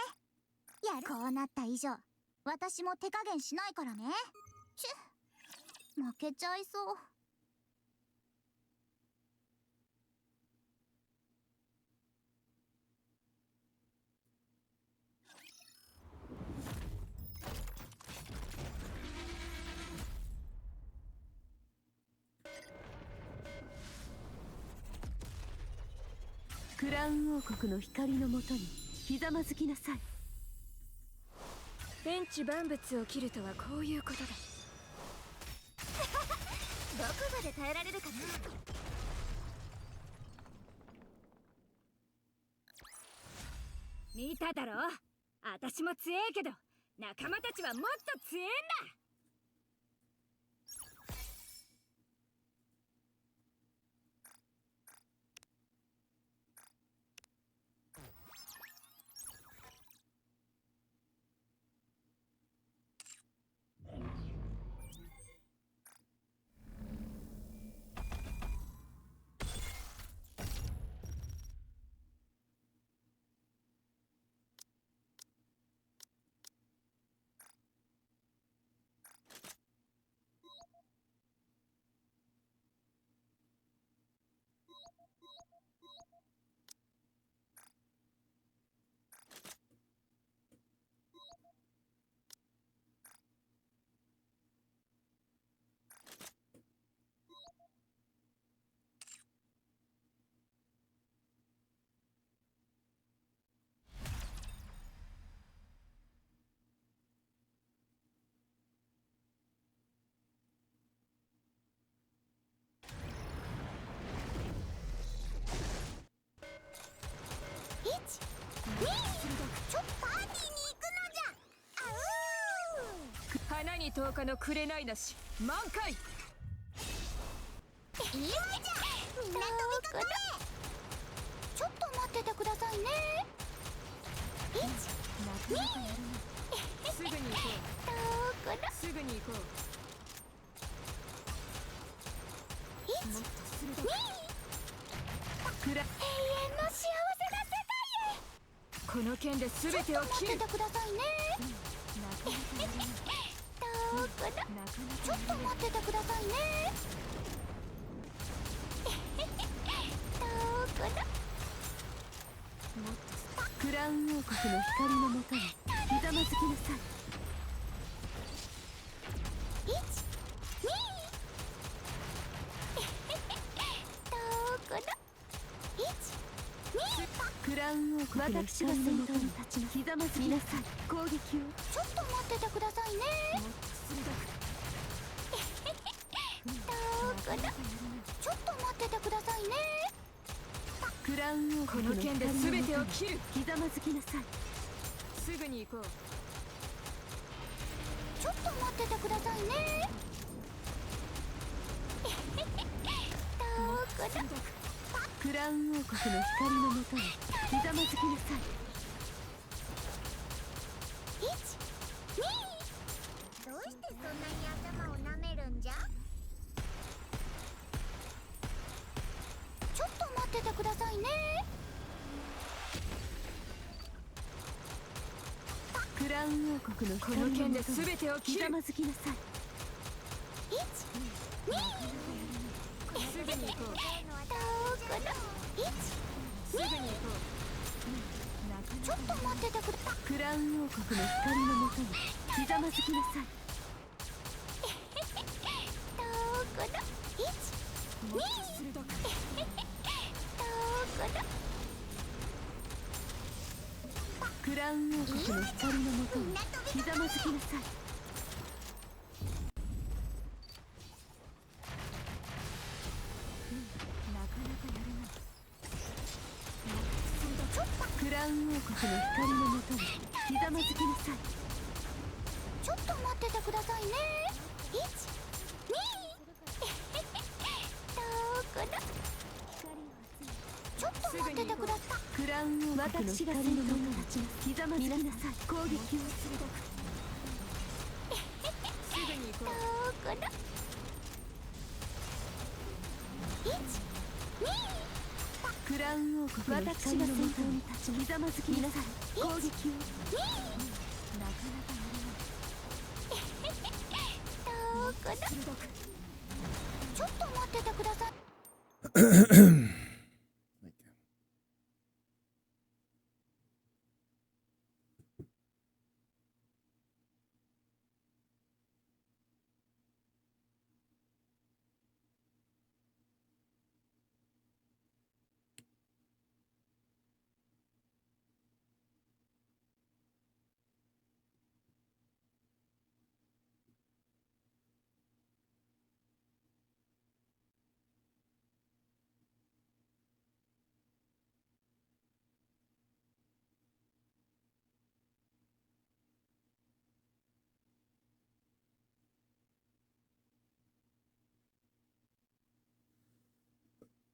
やる。こうなった以上私も手加減しないからね。負けちゃいそう。クラウン王国の光のもとにひざまずきなさい。天地万物を切るとはこういうことだ。どこまで耐えられるかな。見ただろ、私も強えけど仲間たちはもっと強えんだ。花に10日の紅なし満開。いいじゃん、みんな飛びかかれ。ちょっと待っててくださいね。すぐに行こう。すぐに行こう。もっと鋭く。永遠の幸せな世界へ。この剣で全てを切る。ちょっと待っててくださいね。ちょっと待っててくださいね。クラウン王国の光のもとにひざまずきなさい。クラウン王国の光のもとにひざまずきなさい。攻撃を。ちょっと待っててくださいね。ちょっと待っててくださいね。クラウン王国の剣で全てを切る。ひざまずきなさい。すぐに行こう。ちょっと待っててくださいね。クラウン王国の光のもとにひざまずきなさい。どうしてそんなに頭を舐めるんじゃ。ちょっと待っててくださいね。クラウン王国のこの剣で全てを切る。ひざまずきなさい。すぐに行こう。すぐに行こう。ちょっと待っててくれ。クラウン王国の光のもとにひざまずきなさい。もっと鋭く。クラウン王国の光のもとにひざまずきなさい。クラウン王国の光のもとにひざまずきなさい。ちょっと待っててくださいね。ちょっと待っててください。クラウン王国の光のもとにひざまずきなさい。攻撃を。すぐに行こう。クラウン王国の光のもとにひざまずきなさい。攻撃を。なかなかやれない。ちょっと待っててください。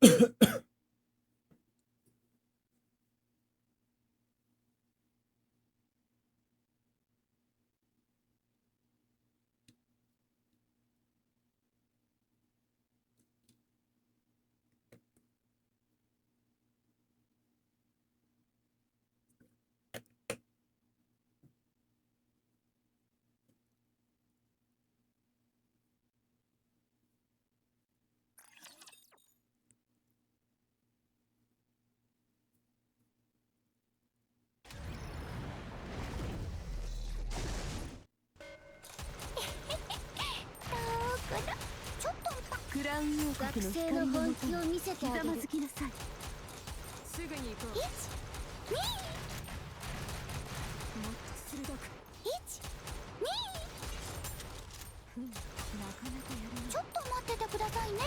クラウン王国の光の本気を見せてあげる。ひざまずきなさい。すぐに行こう。1、2。もっと鋭く。1、2。なかなかやるね。ちょっと待っててくださいね。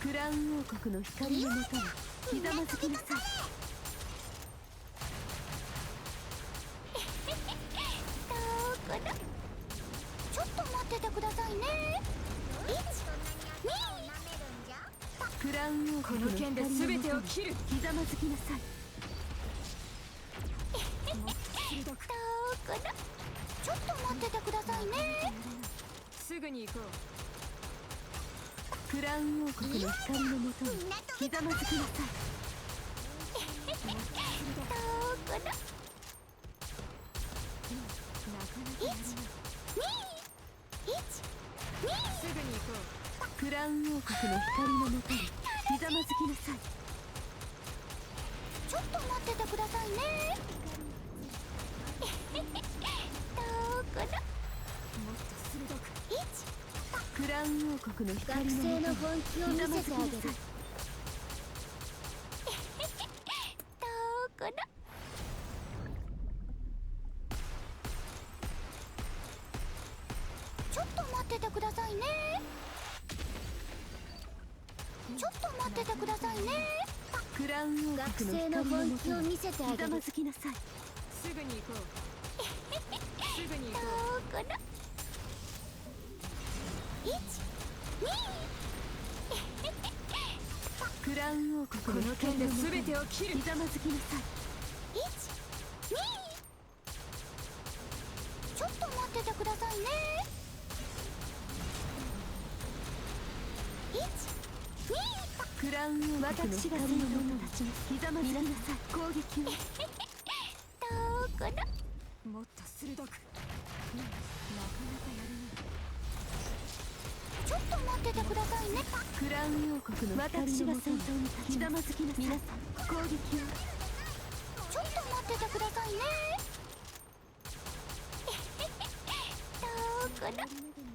クラウン王国の光のもとにひざまずきなさい。ちょっと待っててくださいね。クラウン王国の剣で全てを切る。ひざまずきなさい。もっと鋭く。ちょっと待っててくださいね。すぐに行こう。クラウン王国の光のもとにひざまずきなさい。すぐに行こう。クラウン王国の光のもとにひざまずきなさい。ちょっと待っててくださいね。もっと鋭く。クラウン王国の光のもとにひざまずきなさい。ちょっと待っててくださいね。ちょっと待っててくださいね。クラウン王国の光の本気を見せてあげる。ひざまずきなさい。すぐに行こう。すぐに行こう。1、2。クラウン王国の剣で全てを切る。ひざまずきなさい。1、2。ちょっと待っててくださいね。クラウン王国の光の者たちのひざまずきなさい。攻撃を。もっと鋭く。なかなかやるね。ちょっと待っててくださいね。クラウン王国の光の者たちのひざまずきなさい。皆さん攻撃を。ちょっと待っててくださいね。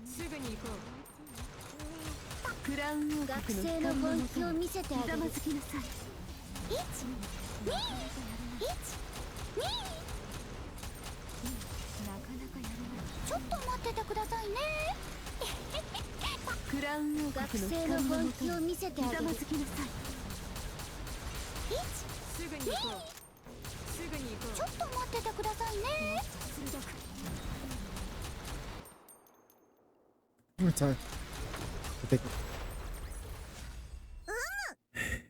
すぐに行こう。クラウン王国の光の本気を見せてあげる。ひざまずきなさい。1、2。1、2。なかなかやるな。ちょっと待っててくださいね。クラウン王国の光の本気を見せてあげる。ひざまずきなさい。1、すぐに行こう。すぐに行こう。ちょっと待っててくださいね。もっと鋭く。More time. Take it.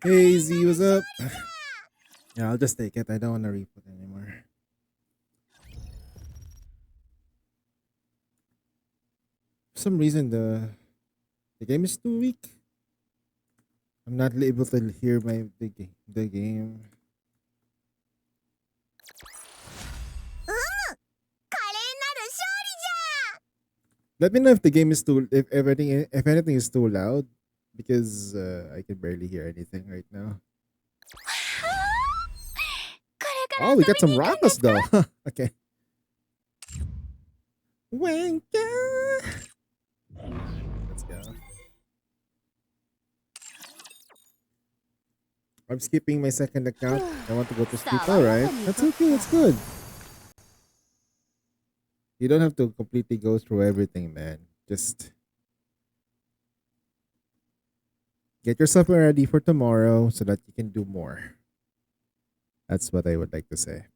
Hey Z, what's up? Yeah, I'll just take it. I don't want to re-put anymore. For some reason, the game is too weak. I'm not able to hear the game. Let me know if the game is too, if anything is too loud, because I can barely hear anything right now. Oh, we got some rockers though. Okay. Wanker. Let's go. I'm skipping my second account. I want to go to sleep. Alright. That's okay, that's good. You don't have to completely go through everything, man. Just get yourself ready for tomorrow so that you can do more. That's what I would like to say.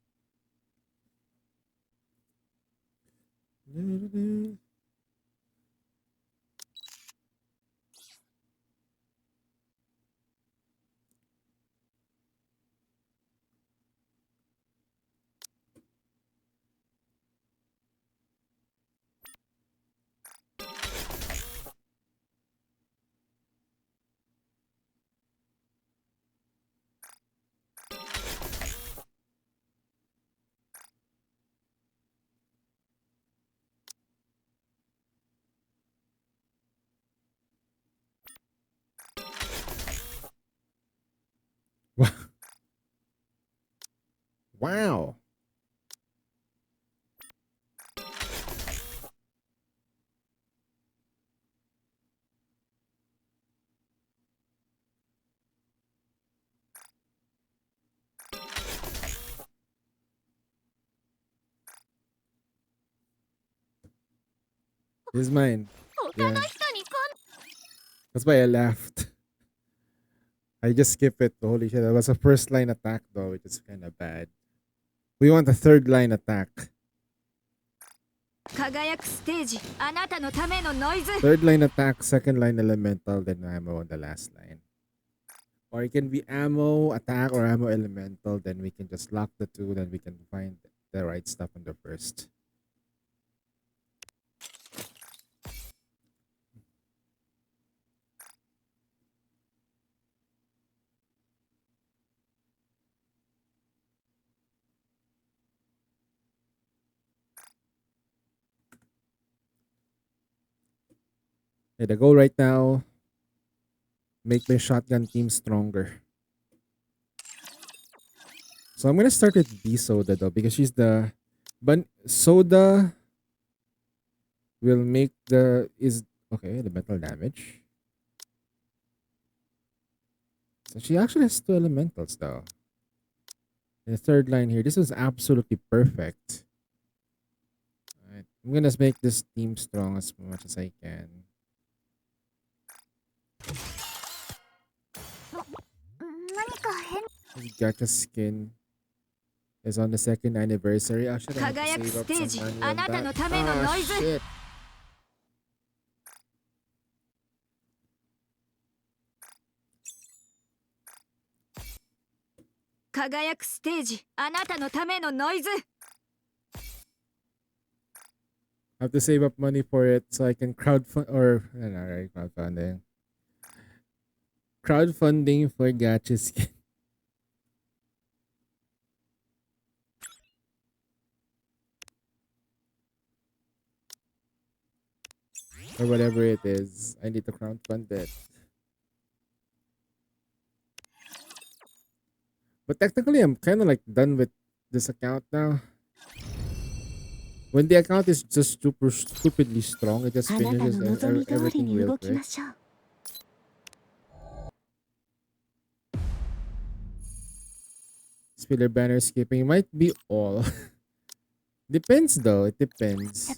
Wow. This is mine. Yeah. That's why I laughed. I just skip it. Holy shit. That was a first line attack though, which is kind of bad. We want a third line attack. Third line attack, second line elemental, then ammo on the last line. Or it can be ammo, attack, or ammo elemental. Then we can just lock the two. Then we can find the right stuff on the first. Okay, the goal right now, make my shotgun team stronger. So I'm gonna start with B Soda though, because she's the Soda will make the elemental damage. So she actually has 2 elementals though. The third line here, this is absolutely perfect. Alright, I'm gonna make this team strong as much as I can. Gacha skin is on the 2nd anniversary. Actually, I have to save up some money on that. Ah, shit. I have to save up money for it so I can crowdfunding for gacha skin. Or whatever it is. I need to crowdfund it. But technically, I'm kind of like done with this account now. When the account is just stupidly strong, it just finishes everything real quick. Spiller banner skipping might be all. Depends though, it depends.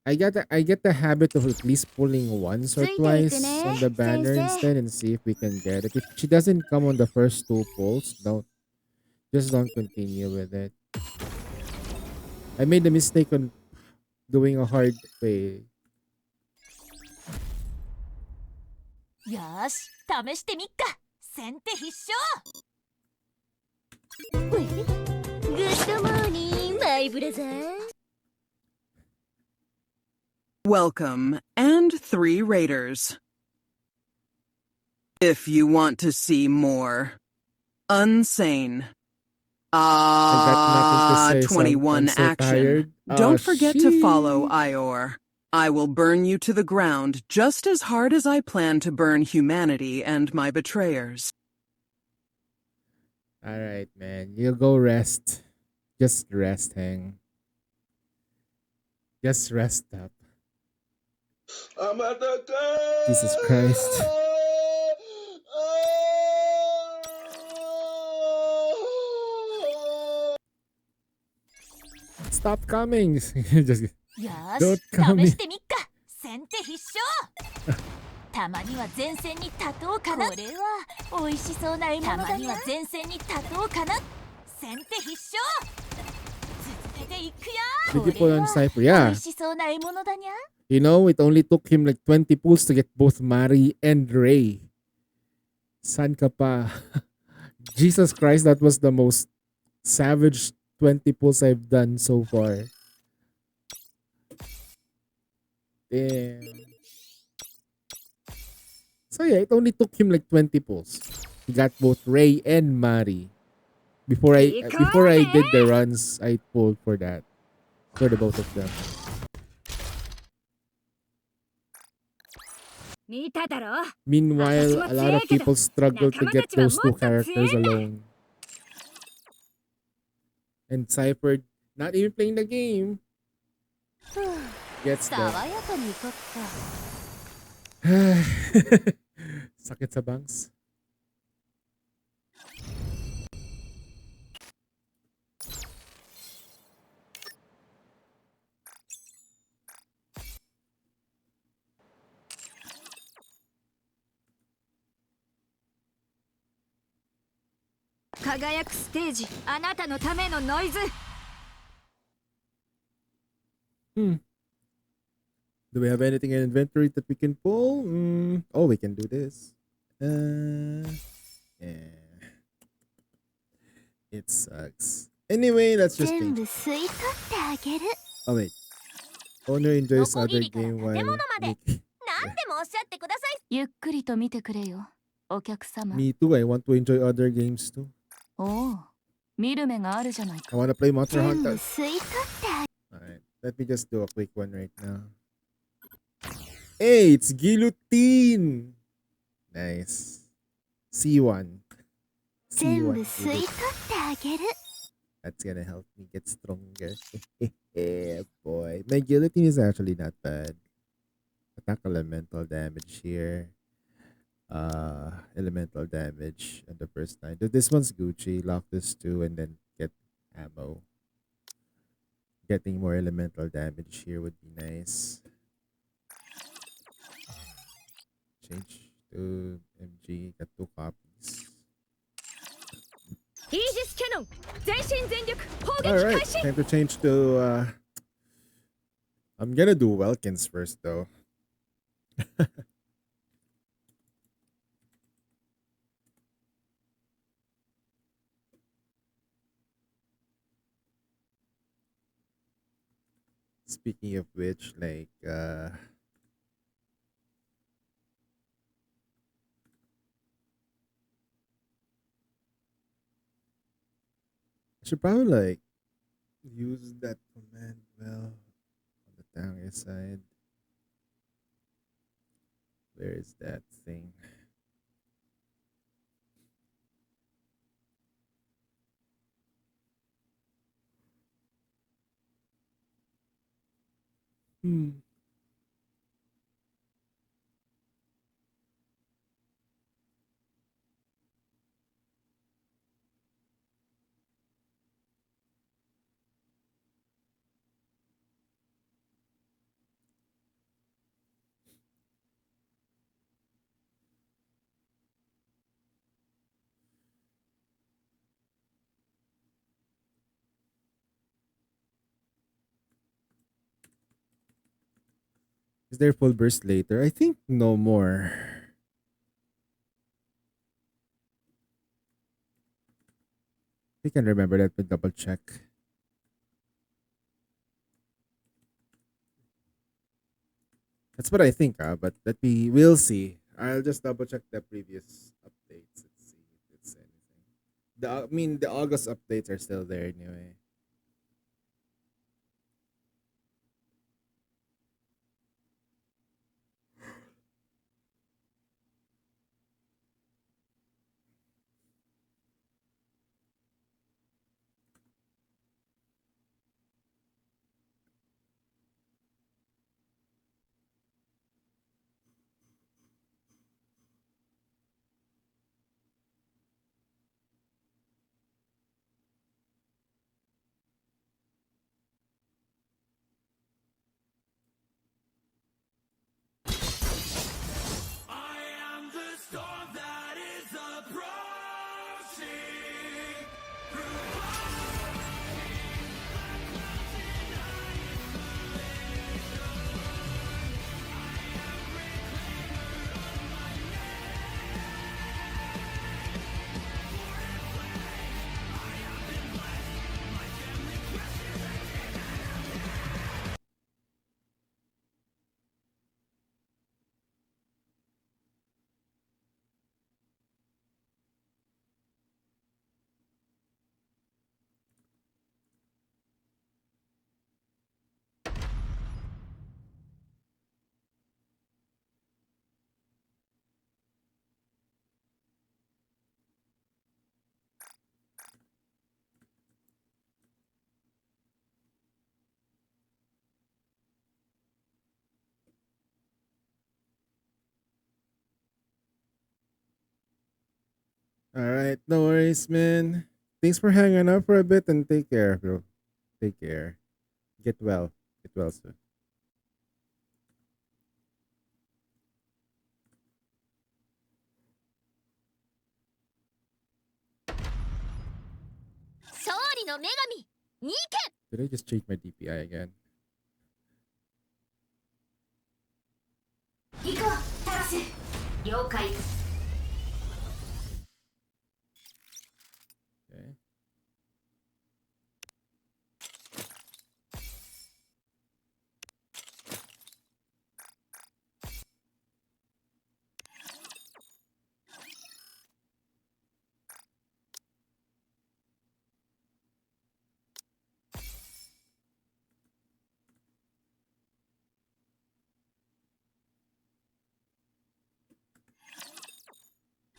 I get the habit of at least pulling once or twice on the banner instead and see if we can get it. If she doesn't come on the first 2 pulls, don't continue with it. I made the mistake on doing a hard way. Good morning, my brother. Welcome, and 3 raiders. If you want to see more Unsane, 21 so action, tired. don't forget to follow Ior. I will burn you to the ground just as hard as I plan to burn humanity and my betrayers. Alright, man. You go rest. Just rest, Hang. Just rest up. Jesus Christ. Stop coming. Just don't come in. たまには前線に立とうかな。これは美味しそうな獲物だにゃ。たまには前線に立とうかな。先手必勝。続けていくよ。 Did you pull on Cypher? Yeah. 美味しそうな獲物だにゃ。 You know, it only took him like 20 pulls to get both Mari and Ray. San ka pa? Jesus Christ, that was the most savage 20 pulls I've done so far. Damn. So yeah, it only took him like 20 pulls. He got both Ray and Mari. Before I did the runs, I pulled for that. For the both of them. Meanwhile, a lot of people struggle to get those 2 characters alone. And Cypher not even playing the game. Gets the 爽やかに行こっか。 sakit sa bangs. Do we have anything in inventory that we can pull? Oh, we can do this. Yeah. It sucks. Anyway, let's just 全 change. 部吸い取ってあげる。 Oh wait. Owner enjoys ノコギ other リから game 建 while 物まで making. 何でもおっしゃってください。ゆっくりと見てくれよ、お客様。 Me too. I want to enjoy other games too. おお、見る目があるじゃないか。 I want to play Monster 全部 Hunter. 吸い取ってあ Alright, let me just do a quick one right now. Hey, it's Guillotine! Nice. C1. 全部 C1 吸い取ってあげる。 That's gonna help me get stronger. Yeah, boy. My Guillotine is actually not bad. Attack elemental damage here. Elemental damage on the first line. This one's Gucci. Lock this too and then get ammo. Getting more elemental damage here would be nice. Change to MG. Got 2 copies. イージスキャノン全身全力砲撃 Alright, 開始。 time to change to I'm gonna do Welkins first though. Speaking of which, like I should probably like use that command well on the down side. Where is that thing? Hmm. Is there full burst later? I think no more. We can remember that, but double check. That's what I think, but we'll see. I'll just double check the previous updates and see if it's anything. The August updates are still there anyway. Alright, no worries, man. Thanks for hanging out for a bit and take care, bro. Take care. Get well. Get well soon. 勝利の女神ニーケ Did I just change my DPI again? 行くわタラス了解 Okay.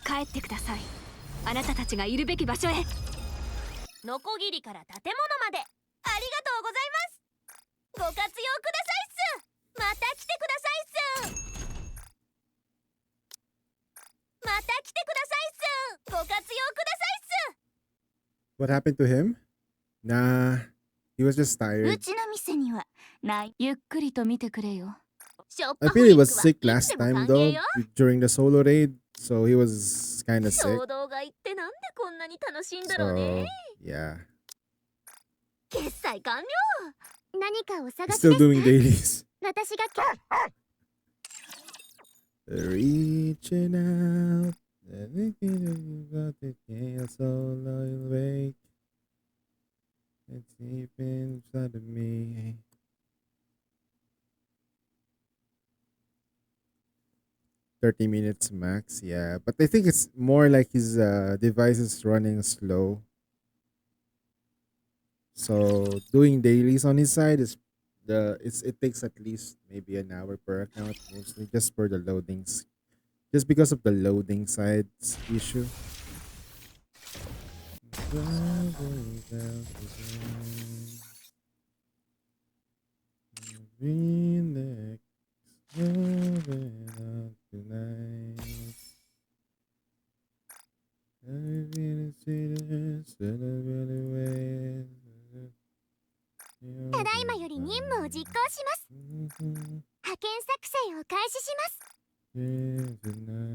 帰ってくださいあなたたちがいるべき場所へノコギリから建物までありがとうございますご活用くださいっすまた来てくださいっすまた来てくださいっすご活用くださいっす What happened to him? Nah, he was just う tired. ちの店にはないゆっくりと見てくれよ I feel he was sick last time though, during the solo raid, so he was kind of sick. 衝動買いってなんでこんなに楽しいんだろう So ね yeah, 決済完了何かお探 he's しで still す doing dailies. 私が Reaching out, everything you got to get so awake. It's deep inside of me. $30 max, yeah. But I think it's more like his device is running slow. So doing dailies on his side is it takes at least maybe an hour per account, mostly just for the loadings. Just because of the loading sides issue. Relax, moving on tonight. I really see this in a really way. ただいまより任務を実行します派遣作戦を開始します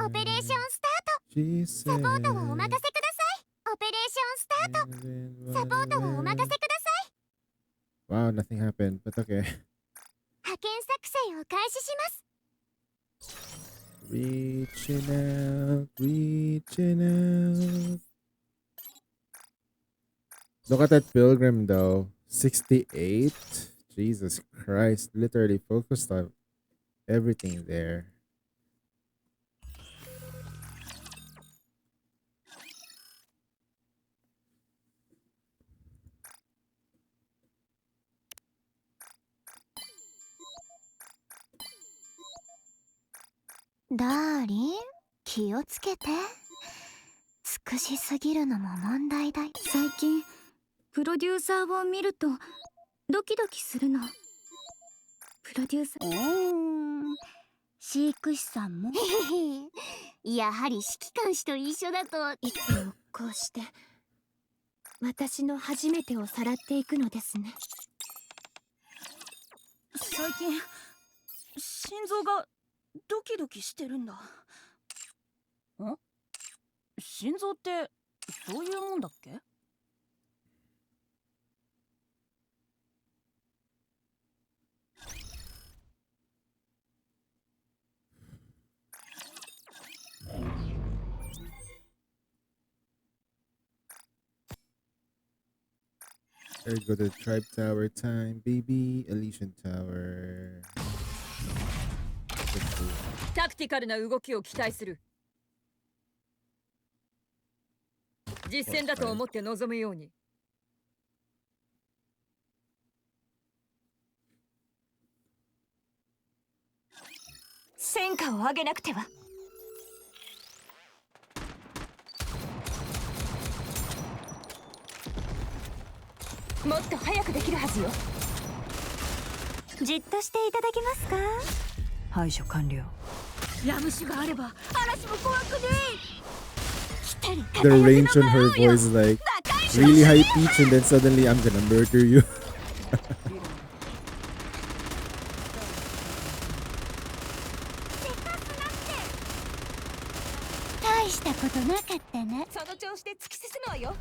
オペレーションスタートサポートはお任せくださいオペレーションスタートサポートはお任せください Wow, nothing happened, but okay. 派遣作戦を開始します Reaching out, reaching out. Look at that pilgrim though. 68? Jesus Christ. Literally focused on everything there. Darling, 気をつけて尽くしすぎるのも問題だ最近プロデューサーを見るとドキドキするのプロデューサー飼育士さんもやはり指揮官士と一緒だといつもこうして私の初めてをさらっていくのですね最近心臓がドキドキしてるんだん心臓ってそういうもんだっけThere you go to Tribe Tower time, baby. Elysian Tower. タクティカルな動きを期待する実戦だと思って臨むように戦果を上げなくてはもっと早くできるはずよじっとしていただけますか排除完了ラム酒があれば嵐も怖くねえ the range on her voice, like really high pitch, and then suddenly I'm gonna murder you. 大したことなかったね。その調子で突き進むわよ。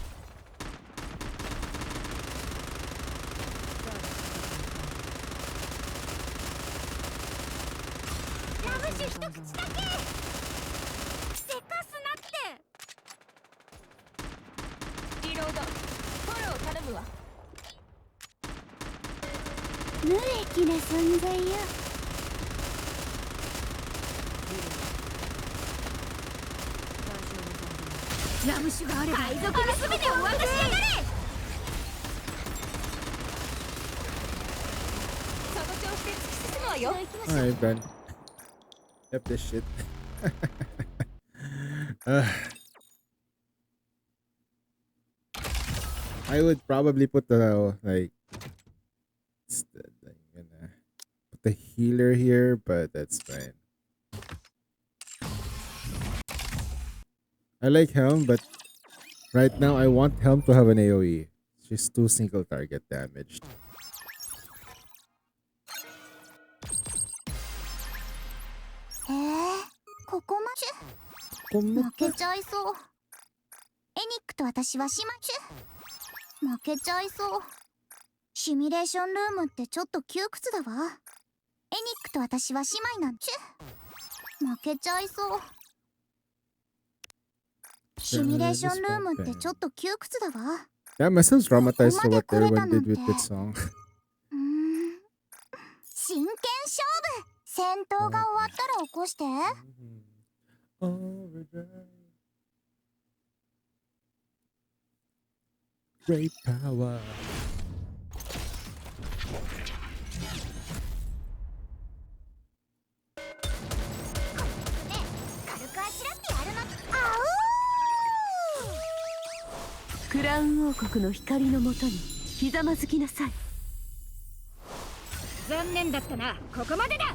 ラム酒一口だけ。せかすなって。リロード。フォロー頼むわ。無益な存在よ。ラム酒があれば海賊に全てを渡しやがれ。その調子で突き進むわよ。 Alright, Ben. Yep, this shit. I would probably put the put the healer here, but that's fine. I like Helm, but right now I want Helm to have an AoE. She's too single target damaged. ここまで負けちゃいそう。エニックと私は姉妹負けちゃいそう。シミュレーションルームってちょっと窮屈だわ。エニックと私は姉妹なん負けちゃいそう。シミュレーションルームってちょっと窮屈だわ。Yeah, myself traumatized for what everyone did with that song. 真剣勝負。戦闘が終わったら起こして。Great power. Crown 王国の光のもとにひざまずきなさい。残念だったな。ここまでだ。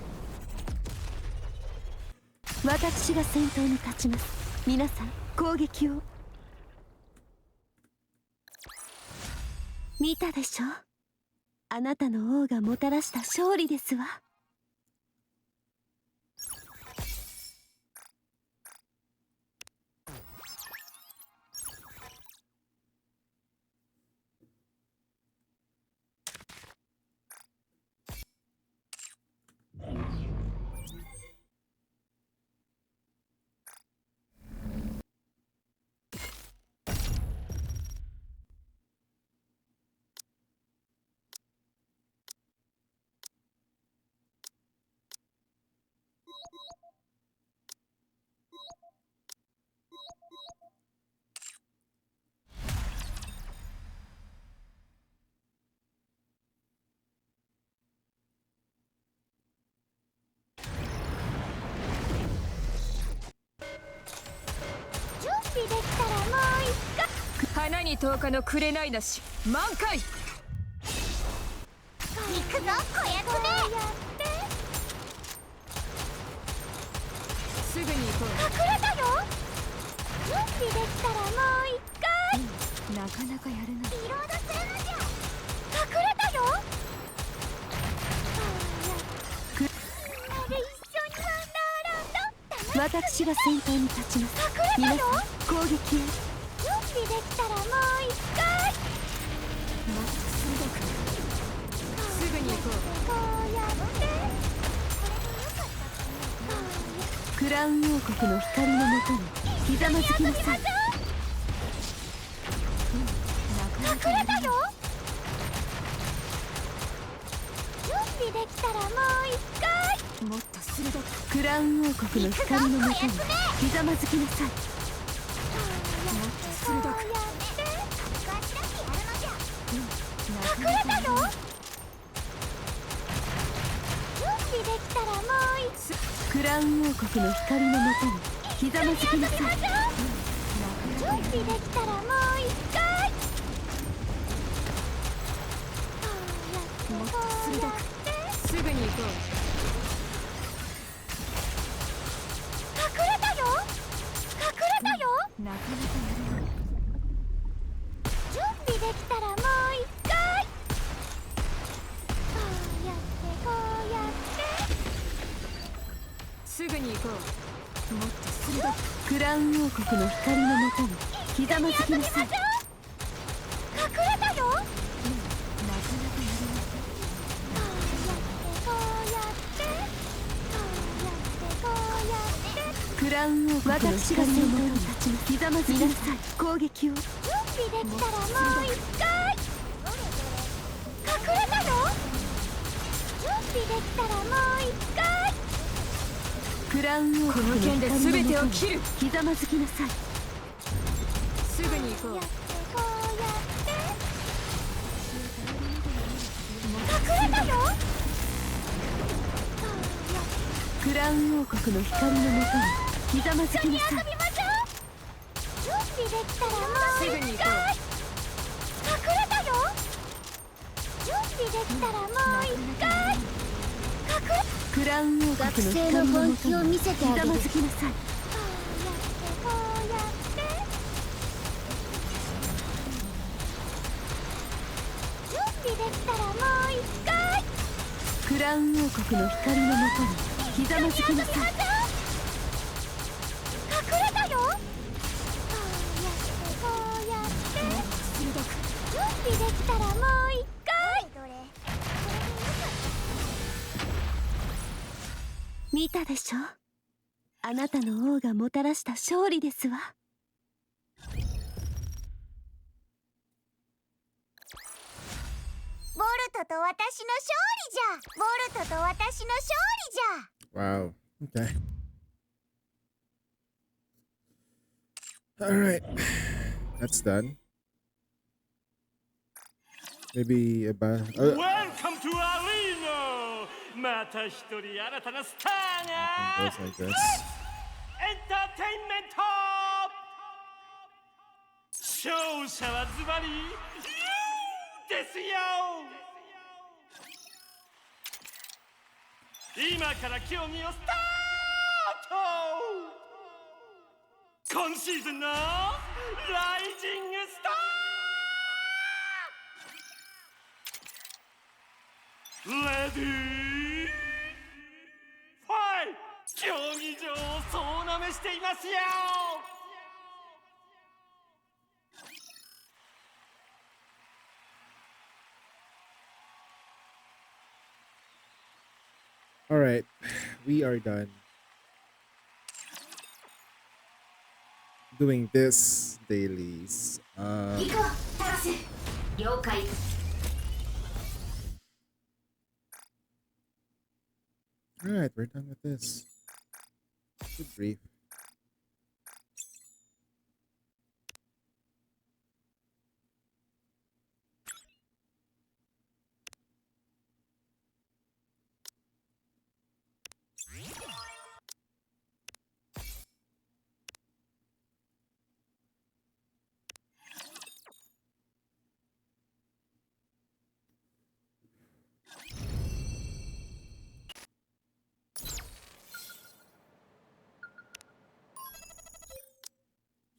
私が先頭に立ちます。皆さん攻撃を。見たでしょ。あなたの王がもたらした勝利ですわ。できたらもう一回。花に10日の紅なし満開。行くぞこやつめ。すぐに行こう。隠れたよ。準備できたらもう一回。なかなかやるな。リロードするのじゃ。隠れたよ。あれ一緒にワンダーランド。私が先頭に立ちます。隠れたよ。攻撃へ。準備できたらもう一回。もっと鋭く。すぐに行こう。こうやって。クラウン王国の光のもとにひざまずきなさい。隠れたよ。準備できたらもう一回。もっと鋭く。クラウン王国の光のもとにひざまずきなさい。こうやって。隠れたよ。準備できたらもう一回。クラウン王国の光のもとにひざまずきなさい。準備できたらもう一回。もっと鋭く。すぐに行こう。隠れたよ。隠れたよ。なかなかすぐに行こう。もっと鋭くクラウン王国の光のもとにひざまずきなさい。隠れたよ。クラウン王国の光のもとにひざまずきなさい。攻撃を準備できたらもう一回。隠れたよ。準備できたらもう一回。クラウン王国の剣で全てを切る。ひざまずきなさい。すぐに行こう。隠れたよ。クラウン王国の光のもとにひざまずきなさい。準備できたらもう一回。隠れたよ。準備できたらもう一回。クラウン王国の光のもとにひざまずきなさい。準備できたらもう一回。クラウン王国の光のもとにひざまずきなさい。隠れたよ。こうやって準備できたらもう一回。見たでしょ。あなたの王がもたらした勝利ですわ。ボルトと私の勝利じゃ。ボルトと私の勝利じゃ。Wow. Okay. All right. That's done. Maybe about. Welcome to Arena! また一人新たなスターが Goes like this. エンターテインメント勝者はズバリユーですよ今から競技をスタート今シーズンのライジングスターレディーファイト競技場を総なめしていますよAll right, we are done doing this dailies. 行こう、タラス。了解。All right, we're done with this. Good brief.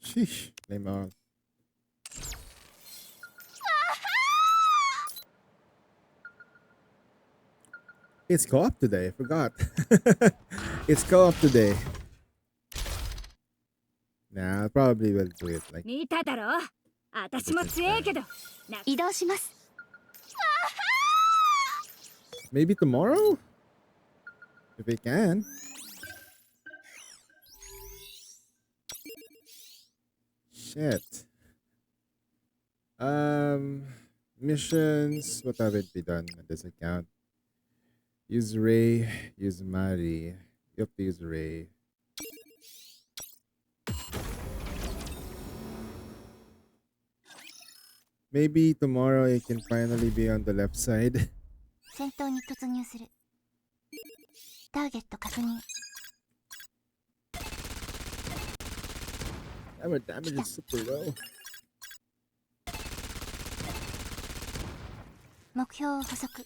Sheesh, blame on. It's co-op today, I forgot. It's co-op today. Nah, I probably will do it like 見ただろ。私も強いけど。移動します。 maybe tomorrow? If we can. Shit. Missions. What haven't we done on this account? Use Ray. Use Mari. You have to use Ray. Maybe tomorrow I can finally be on the left side. 戦闘に突入する。ターゲット確認。 Our damage is super low. 目標を補足。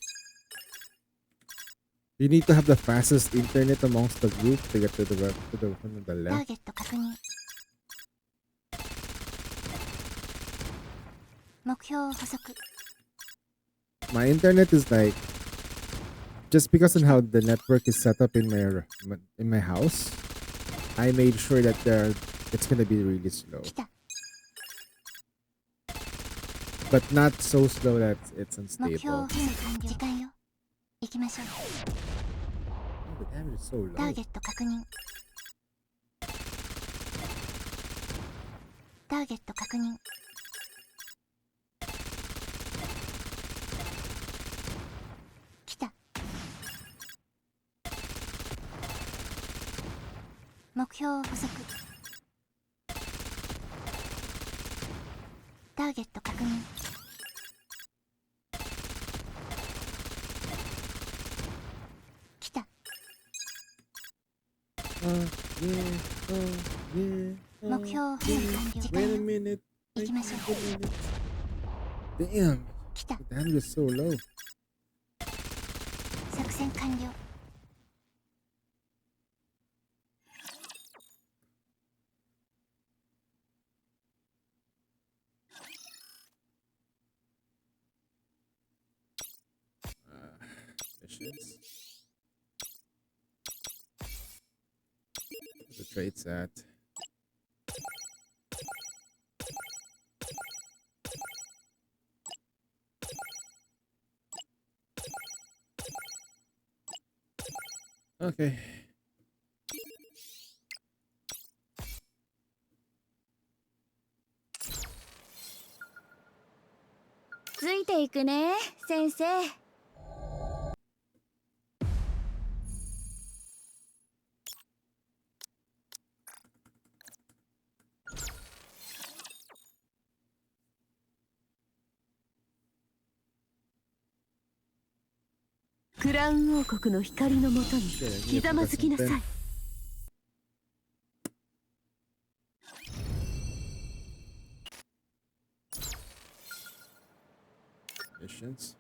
You need to have the fastest internet amongst the group to get to the one on the ター left. ゲット確認。目標を補足。 My internet is like just because of how the network is set up in my house, I made sure that it's gonna be really slow, but not so slow that it's 目 unstable. 標時間よ。行きましょう。 Oh, the damage is so ター low. ゲット確認。ターゲット確認。来た。目標捕捉。ターゲット確認。来た。 Yeah, yeah. 目標時 Wait 間 a よ。 minute. 行きましょう。 Damn. 来た。 The damage is so low. 作戦完了。 Missions. Where's the traits at? Okay. ついていくね、先生。クラウン王国の光のもとにひざまずきなさい。 Missions.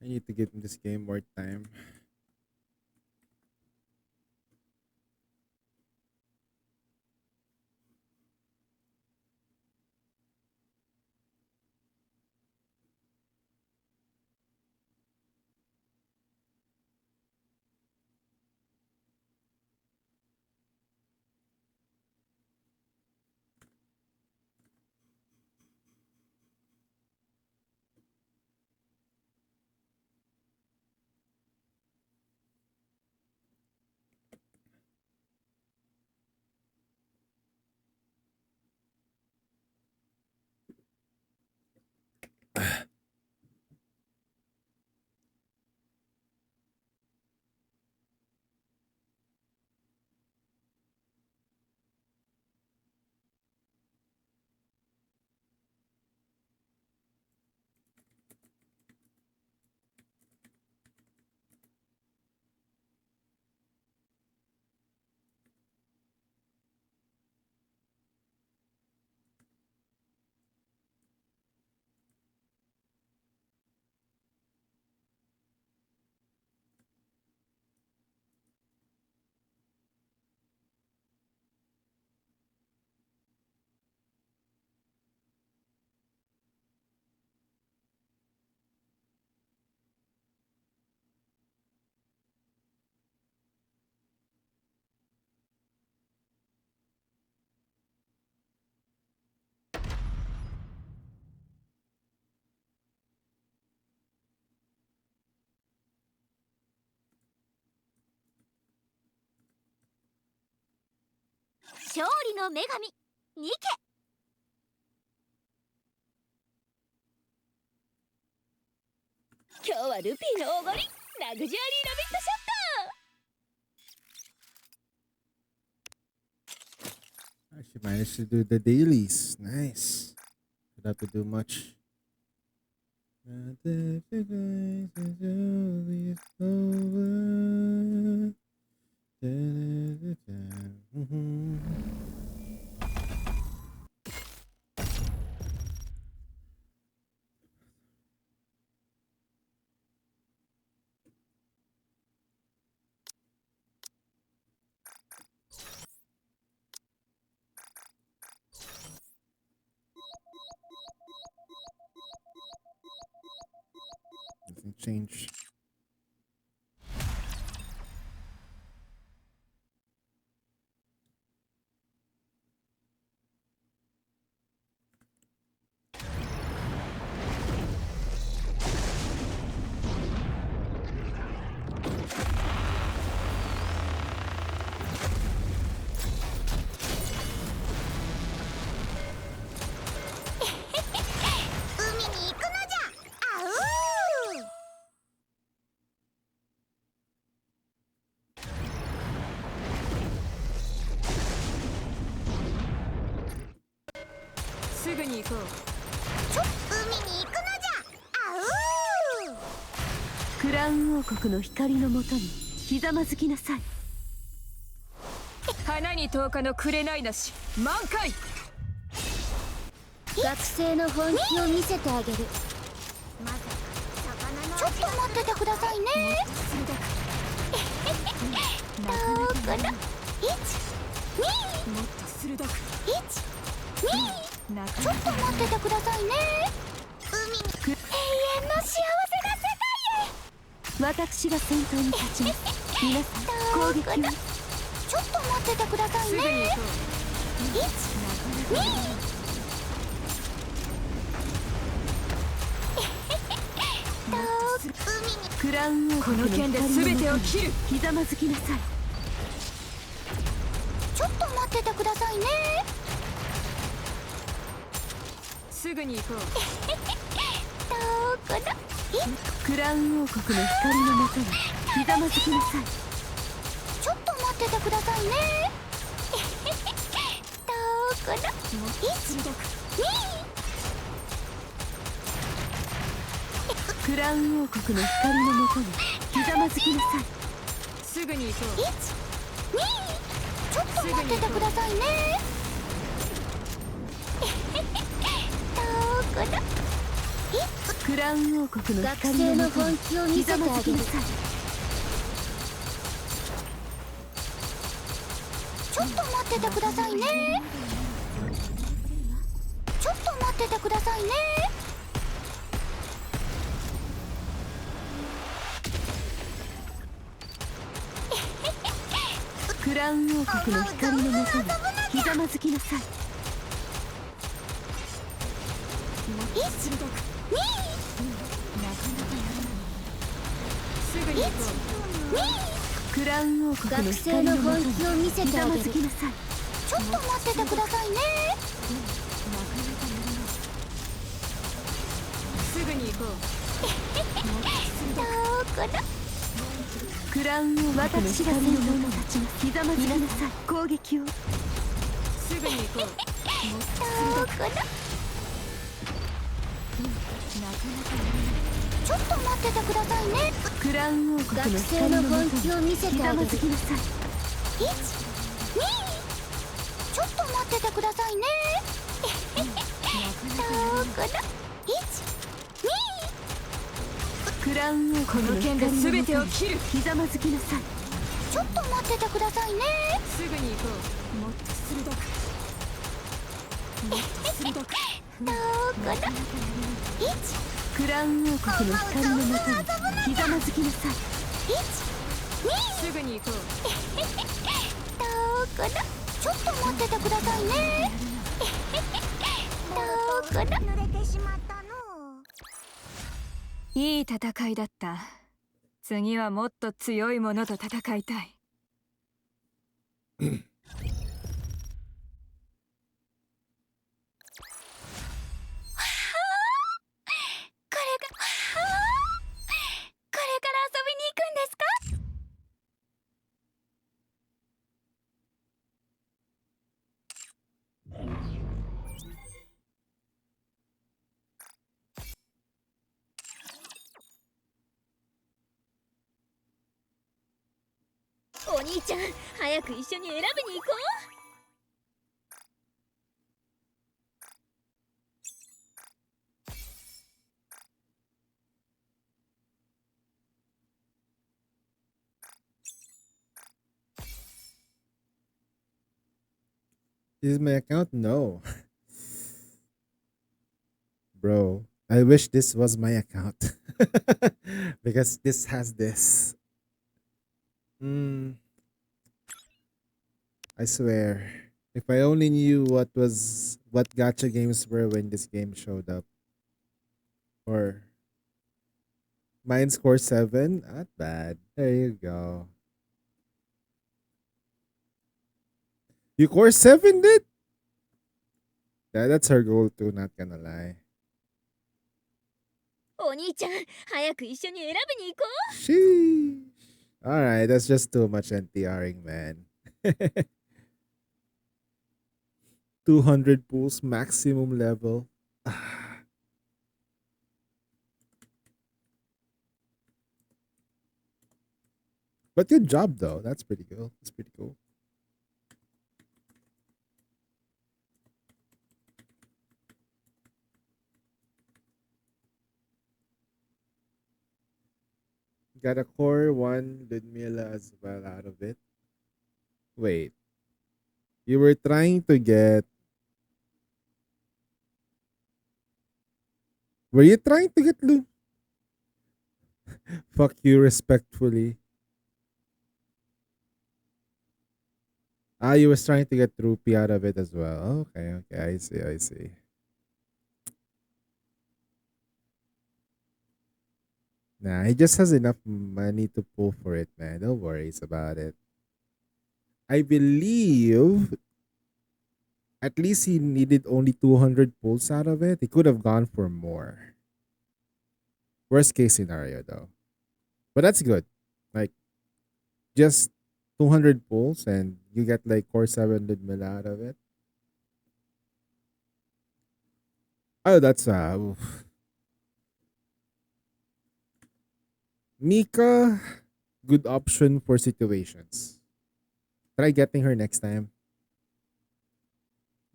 I need to give this game more time.「勝利の女神ニケ」。今日はルピーのおごりラグジュアリーラビットショット。She managed to do the dailies. Nice. Don't have to do much. Nothing changed. 兄ちゃん早く一緒に選びに行こう。 Is my account? No. Bro, I wish this was my account. Because this has this. I swear. If I only knew what gacha games were when this game showed up. Or mine score 7? Not bad. There you go. You core 7 did? Yeah, that's her goal too, not gonna lie. お兄ちゃん早く一緒に選びに行こう。 Sheesh. Alright, that's just too much NTRing, man. 200 pools maximum level. But good job though. That's pretty cool. That's pretty cool. Got a core 1 Ludmilla as well out of it. Wait. You were trying to get... Were you trying to get Lu? Fuck you respectfully. Ah, you was trying to get Rupee out of it as well. Okay, I see. Nah, he just has enough money to pull for it, man. No worries about it. I believe at least he needed only 200 pulls out of it. He could have gone for more. Worst case scenario, though. But that's good. Like, just 200 pulls and you get like core 700 mil out of it. Oh, that's oof. Mika, good option for situations. Try getting her next time.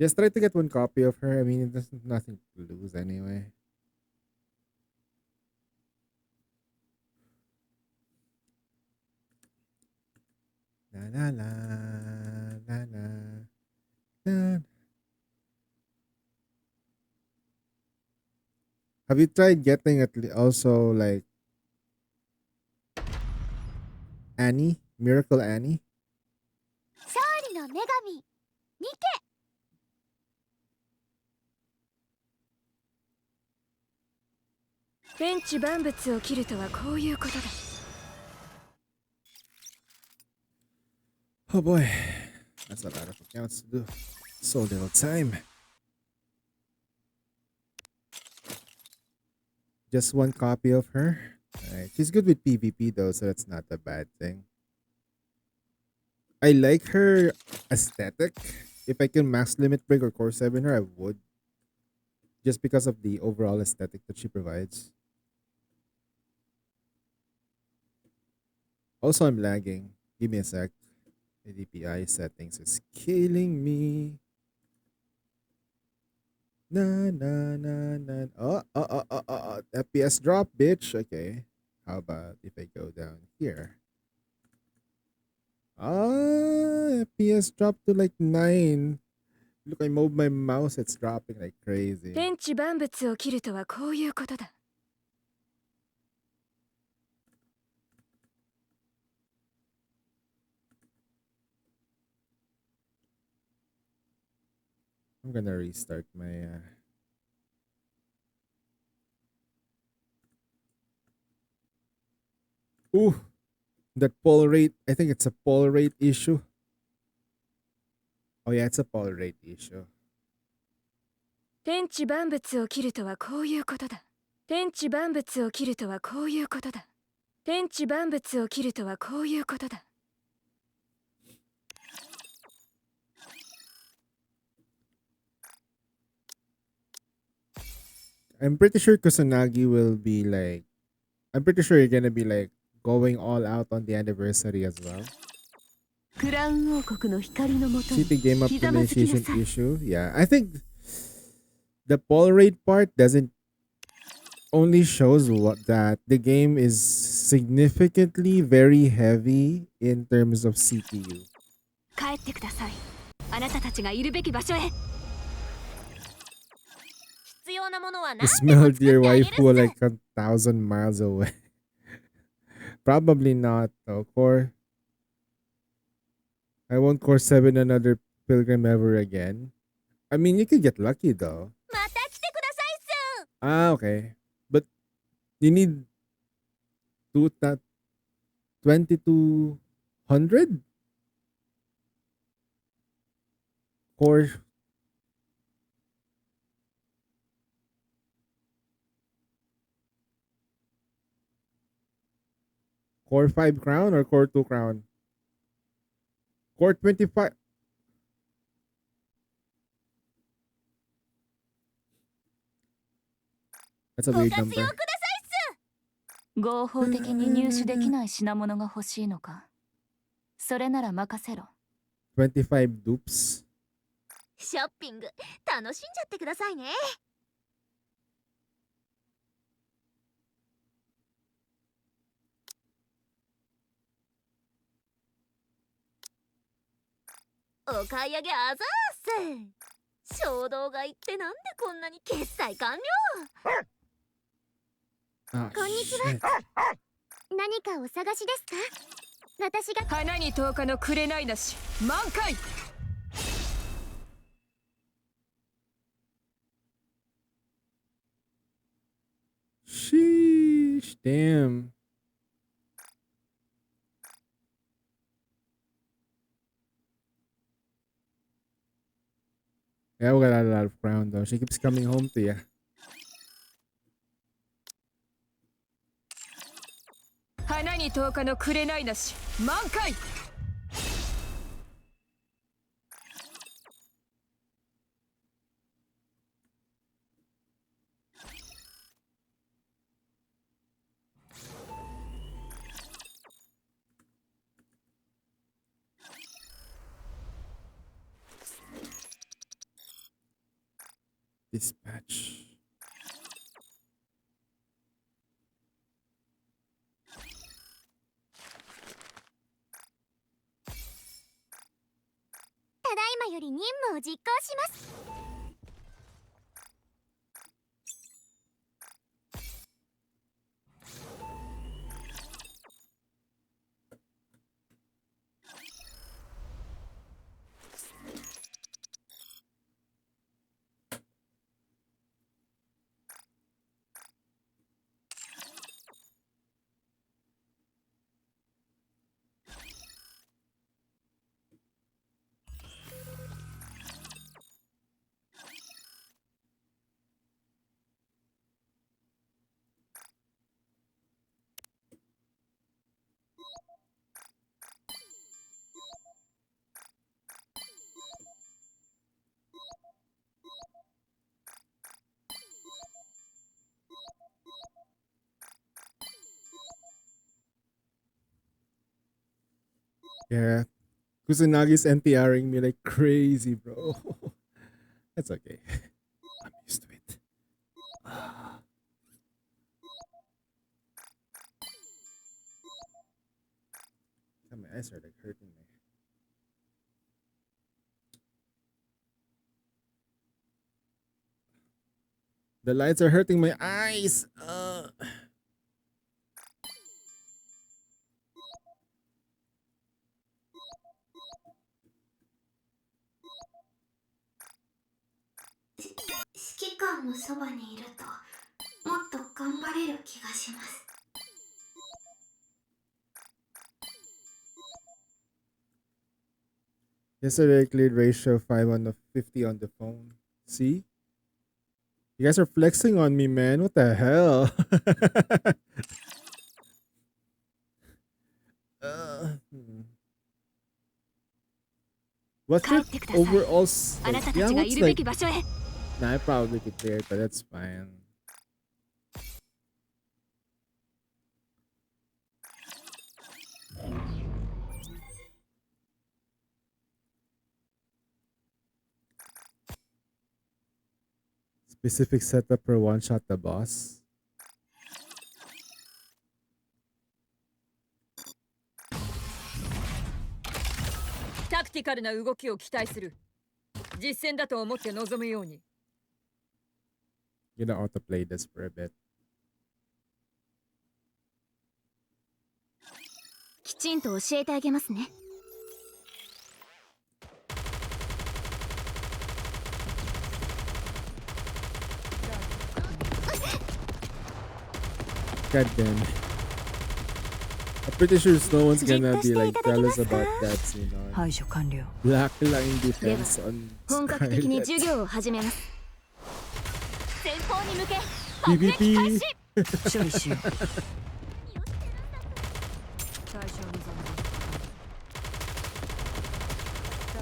Just try to get one copy of her. I mean, there's nothing to lose anyway. La la la la la. Have you tried getting also like Annie? Miracle Annie? 勝利の女神ニケ。天地万物を切るとはこういうことだ。Oh boy, that's a lot of accounts to do. So little time. Just one copy of her. Alright, she's good with PvP though, so that's not a bad thing. I like her aesthetic. If I can max limit break or core 7 her, I would. Just because of the overall aesthetic that she provides. Also, I'm lagging. Give me a sec. The DPI settings is killing me. Na na na na. Oh. FPS drop, bitch. Okay. How about if I go down here? FPS dropped to like 9. Look, I move my mouse, it's dropping like crazy. 天地万物を切るとはこういうことだ。I'm gonna restart my Ooh, that poll rate. I think it's a poll rate issue. Oh yeah, it's a poll rate issue. 天地万物を切るとはこういうことだ。天地万物を切るとはこういうことだ。天地万物を切るとはこういうことだ。I'm pretty sure Kusanagi will be like, I'm pretty sure you're gonna be like going all out on the anniversary as well. City game optimization issue. Yeah, I think the pull rate part doesn't only shows what that the game is significantly very heavy in terms of CPU. 帰ってください。あなたたちがいるべき場所へ。必要なものは You smelled your waifu like 1,000 miles away. Probably not though, Core. I won't Core 7 another pilgrim ever again. I mean, you could get lucky though. また来てくださいっす。 Ah, okay. But you need 2,200 core. Core 5 crown or core 2 crown? Core 25. That's a weird number. 合法的に入手できない品物が欲しいのか。それなら任せろ。25 dupes. ショッピング楽しんじゃってくださいね。お買い上げあざーす。衝動買いってなんでこんなに決済完了。 Ah, こんにちは。何かお探しですか？私が花に10日の紅なし満開。 Sheesh, damn. Yeah, we got a lot of crown though. She keeps coming home to you. 花に10日の紅なし満開。 Dispatch. Tadaima より任務を実行します。 Yeah. Kusunagi's NTRing me like crazy, bro. That's okay. I'm used to it. My eyes are like hurting me. The lights are hurting my eyes. Yesterday I cleared ratio 5 on the 50 on the phone. See? You guys are flexing on me, man. What the hell? What's your overall yeah, what's like, nah, I probably could clear it, but that's fine. Specific setup for one shot the boss. タクティカルな動きを期待する。実戦だと思って臨むように。Gonna autoplay this for a bit. きちんと教えてあげますね。God damn it. I'm pretty sure no one's gonna be like jealous about that scene on 排除完了。 Blackline defense on 本格的に Scarlet. 授業を始めます。前方に向け PvP! 処理しよう。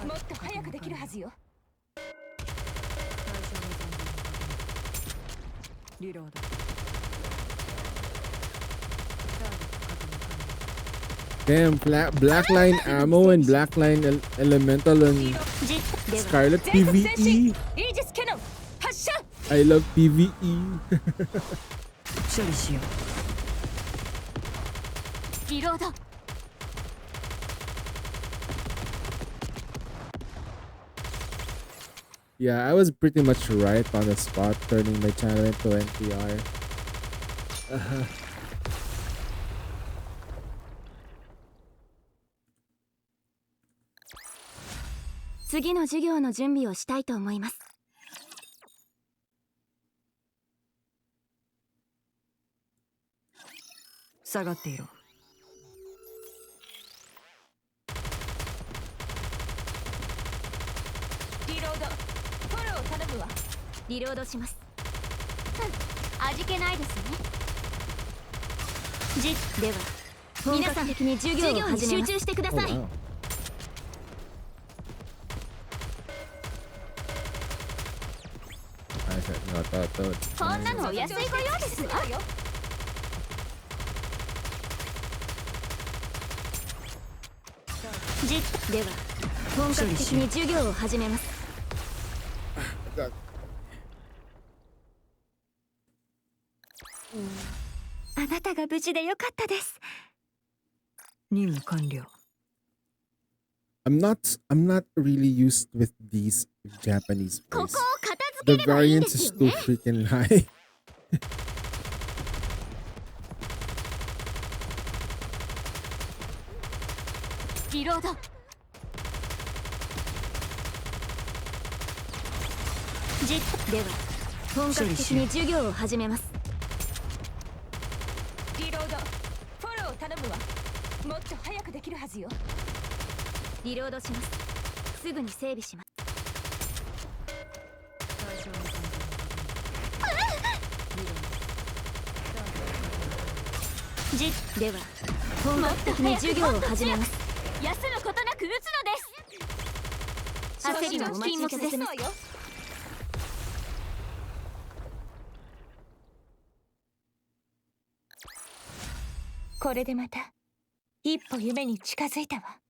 もっと早くできるはずよ。リロード。 Damn, Blackline ammo and Blackline elemental and Scarlet PvE. イージスキャノン発射。 I love PvE. 処理しよう。リロード。 Yeah, I was pretty much right on the spot turning my channel into NTR. 次の授業の準備をしたいと思います。下がっていろ。リロード。フォロー頼むわ。リロードします。味気ないですね。では、本皆さん格的に授業を始めます。集中してください。 Oh, wow. こんなのお安いご用ですわ。では、本格的に授業を始めます。あなたが無事でよかったです。任務完了。 I'm not really used with these Japanese ここを voice. 片 The 付ければいいん variance です is よ too ね。 freaking high. リロード。では、本格的に授業を始めます。リロード。フォロー頼むわ。もっと早くできるはずよ。リロードします。すぐに整備します。では、本格的に授業を始めます。休むことなく打つのです。焦りはお待ちいただけますか。これでまた一歩夢に近づいたわ。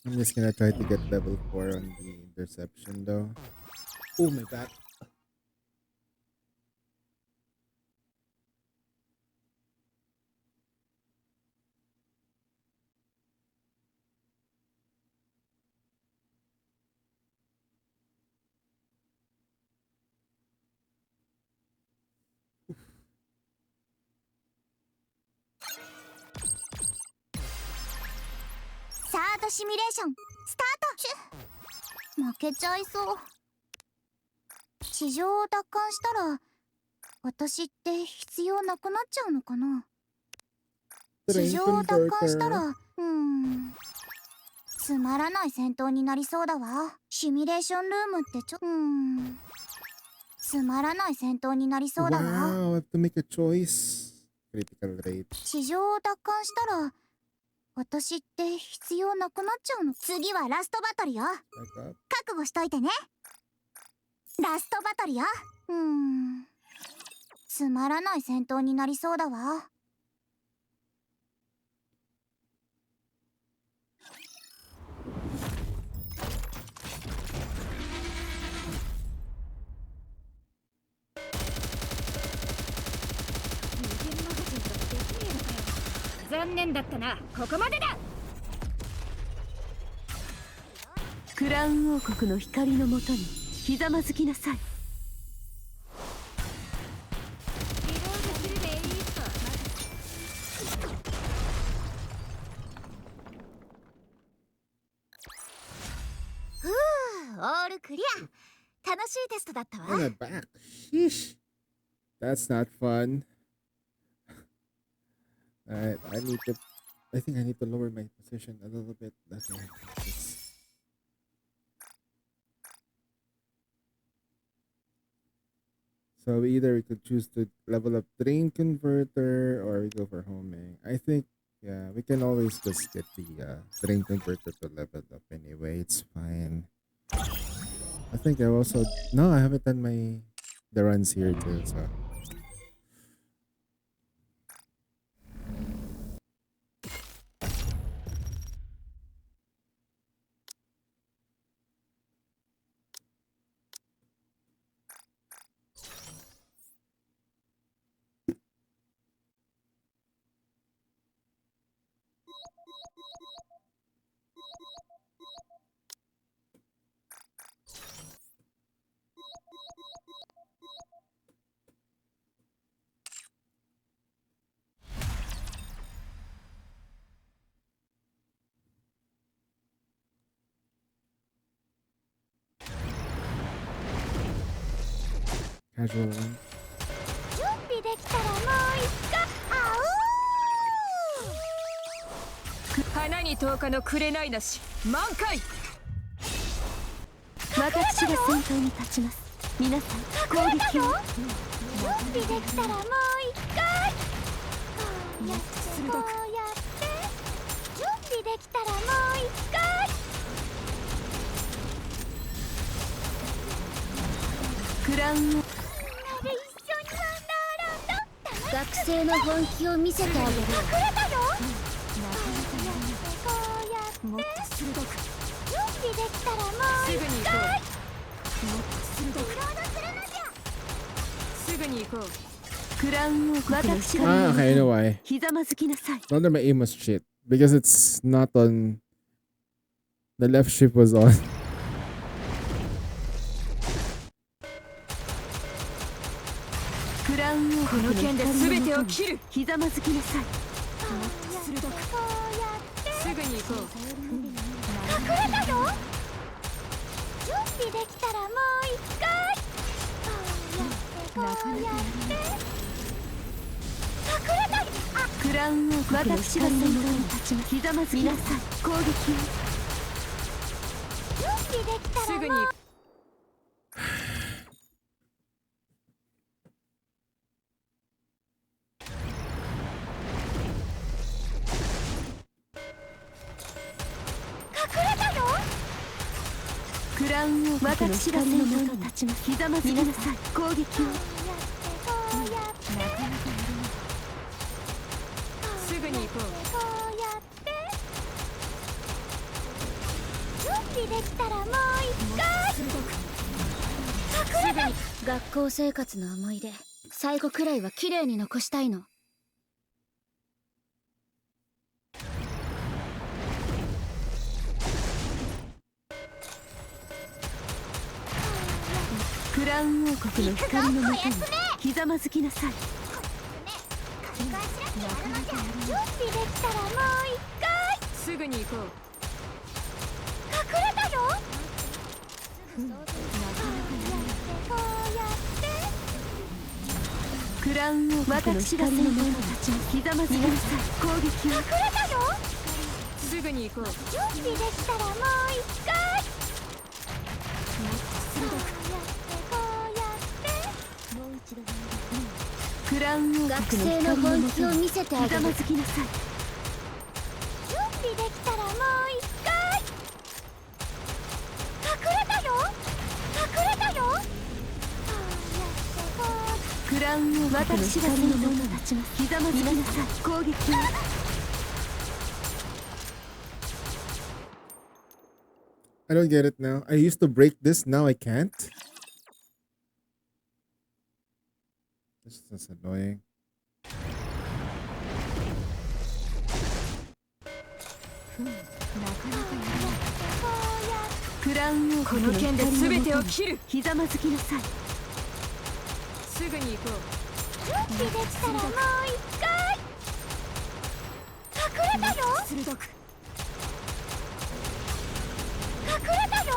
I'm just gonna try to get level 4 on the interception though. Oh my god. Oof. サードシミュレーションスタート。負けちゃいそう。地上を奪還したら私って必要なくなっちゃうのかな。地上を奪還したらつまらない戦闘になりそうだわ。シミュレーションルームってつまらない戦闘になりそうだわ。 Wow, I have to make a choice. Critical rate. 地上を奪還したら私って必要なくなっちゃうの。次はラストバトルよ。覚悟しといてね。ラストバトルよ。つまらない戦闘になりそうだわ。残念だったな。ここまでだ。クラウン王国の光のもとにひざまずきなさい。オールクリア。楽しいテストだったわ。On the back. Sheesh. That's not fun. Alright, I think I need to lower my position a little bit. Okay. So either we could choose to level up Drain Converter or we go for Homing. I think, yeah, we can always just get the Drain Converter to level up anyway. It's fine. I think I also... No, I haven't done the runs here too, so... Casual one. 準備できたらもう一回。花に10日の紅なし満開。私が先頭に立ちます。皆さん攻撃を。準備できたらもう一回。こうやってこうやって。準備できたらもう一回。クラウンを。学生の本気を見せてあげる。隠れたよ。もっと鋭く。準備できたらもう一回。すぐに行こう。もっと鋭く。リロードするのじゃ。すぐに行こう。クラウン王国の光 okay, I know why. ひざまずきなさい。No wonder my aim was shit. Because it's not on... The left shift was on. クラウン王この剣で全てを切る。ひざまずきなさい。鋭く。すぐに行こう。隠れたよ。準備できたらもう一回。こうやってこうやって。隠れたよ。クラウン王国の光の先頭に立ちます。ひざまずきなさい。攻撃を。準備できたらもう。すぐに。クラウン王国の光のもとに立ちます。ひざまずきなさい。攻撃を。すぐに行こう。こうやって。準備できたらもう一回。隠れた。学校生活の思い出、最後くらいは綺麗に残したいの。クラウン王国の光のもとにひざまずきなさい。準備できたらもう一回。すぐに行こう。隠れたよ。こうやって。クラウン王国の光のもとに立ちます。ひざまずきなさい。攻撃を。隠れたよ。すぐに行こう。準備できたらもう一回。クラウン王国の学生の本気を見せてあげる。ひざまずきなさい。準私が先頭に立ちます。ひざまずきなさい。攻撃を。I don't get it now. I used to break this, now I can't. This is annoying. クラウン王国の剣で全てを切る。ひざまずきなさい。すぐに行こう。準備できたらもう一回。隠れたよ。鋭く。隠れたよ。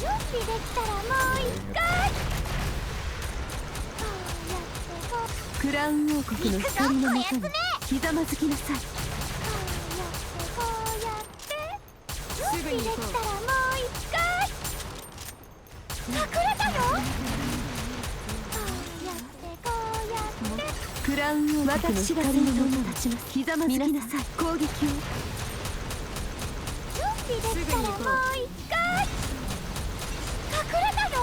準備できたらもう一回。クラウン王国の光のもとにひざまずきなさい。準備できたらもう一回。隠れたよ。クラウン王国の光のもとに立ちます。ひざまずきなさい。攻撃を。準備できたらもう一回。隠れたよ。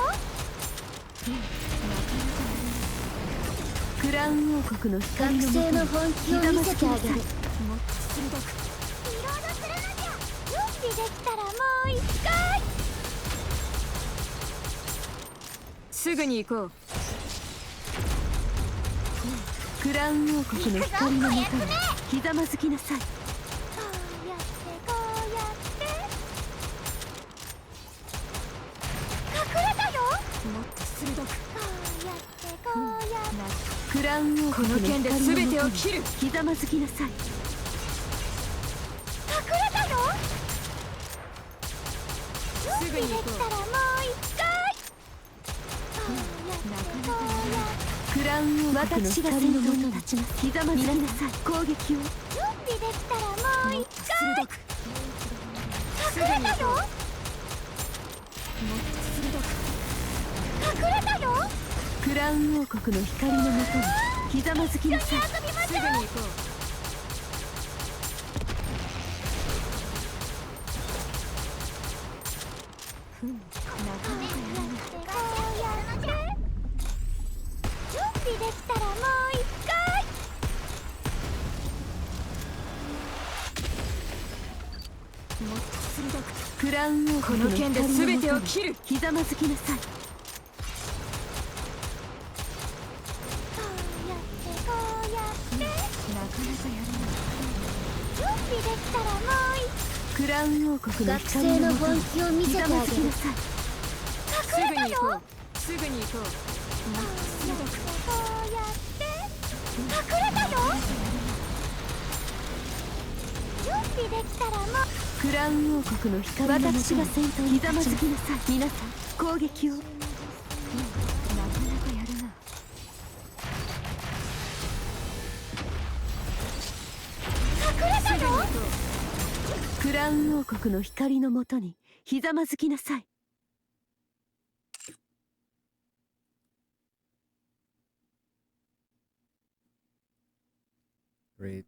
クラウン王国の光のもとに学生の本気を見せてあげる。もっと鋭く。リロードするのじゃ。準備できたらもう一回。すぐに行こう。クラウン王国の光のもとにひざまずきなさい。こうやってこうやって隠れたよ。もっと鋭く。こうやってこうやってクラウン王国の剣で全てを切る。ひざまずきなさい。隠れたよ。すぐに行こう。できたらもう一回。クラウン王国の光のもとに立ちます。ひざまずきなさい。攻撃を。準備できたらもう一回。鋭く。隠れたよ。もっと鋭く。隠れたよ。クラウン王国の光のもとにひざまずきなさい。すぐに行こう。なかなかやるな。準備できたらもう一回。もっと鋭く。クラウン王国の剣で全てを切る。ひざまずきなさい。クラウン王国の学生の本気を見せてあげる。すぐに行こう。すぐに行こう。こうやって隠れたよ。準備できたらもう。クラウン王国の光のもとに私が先頭にひざまずきなさい。皆さん攻撃を。なかなかやるな。隠れたよ。クラウン王国の光のもとにひざまずきなさい。Great.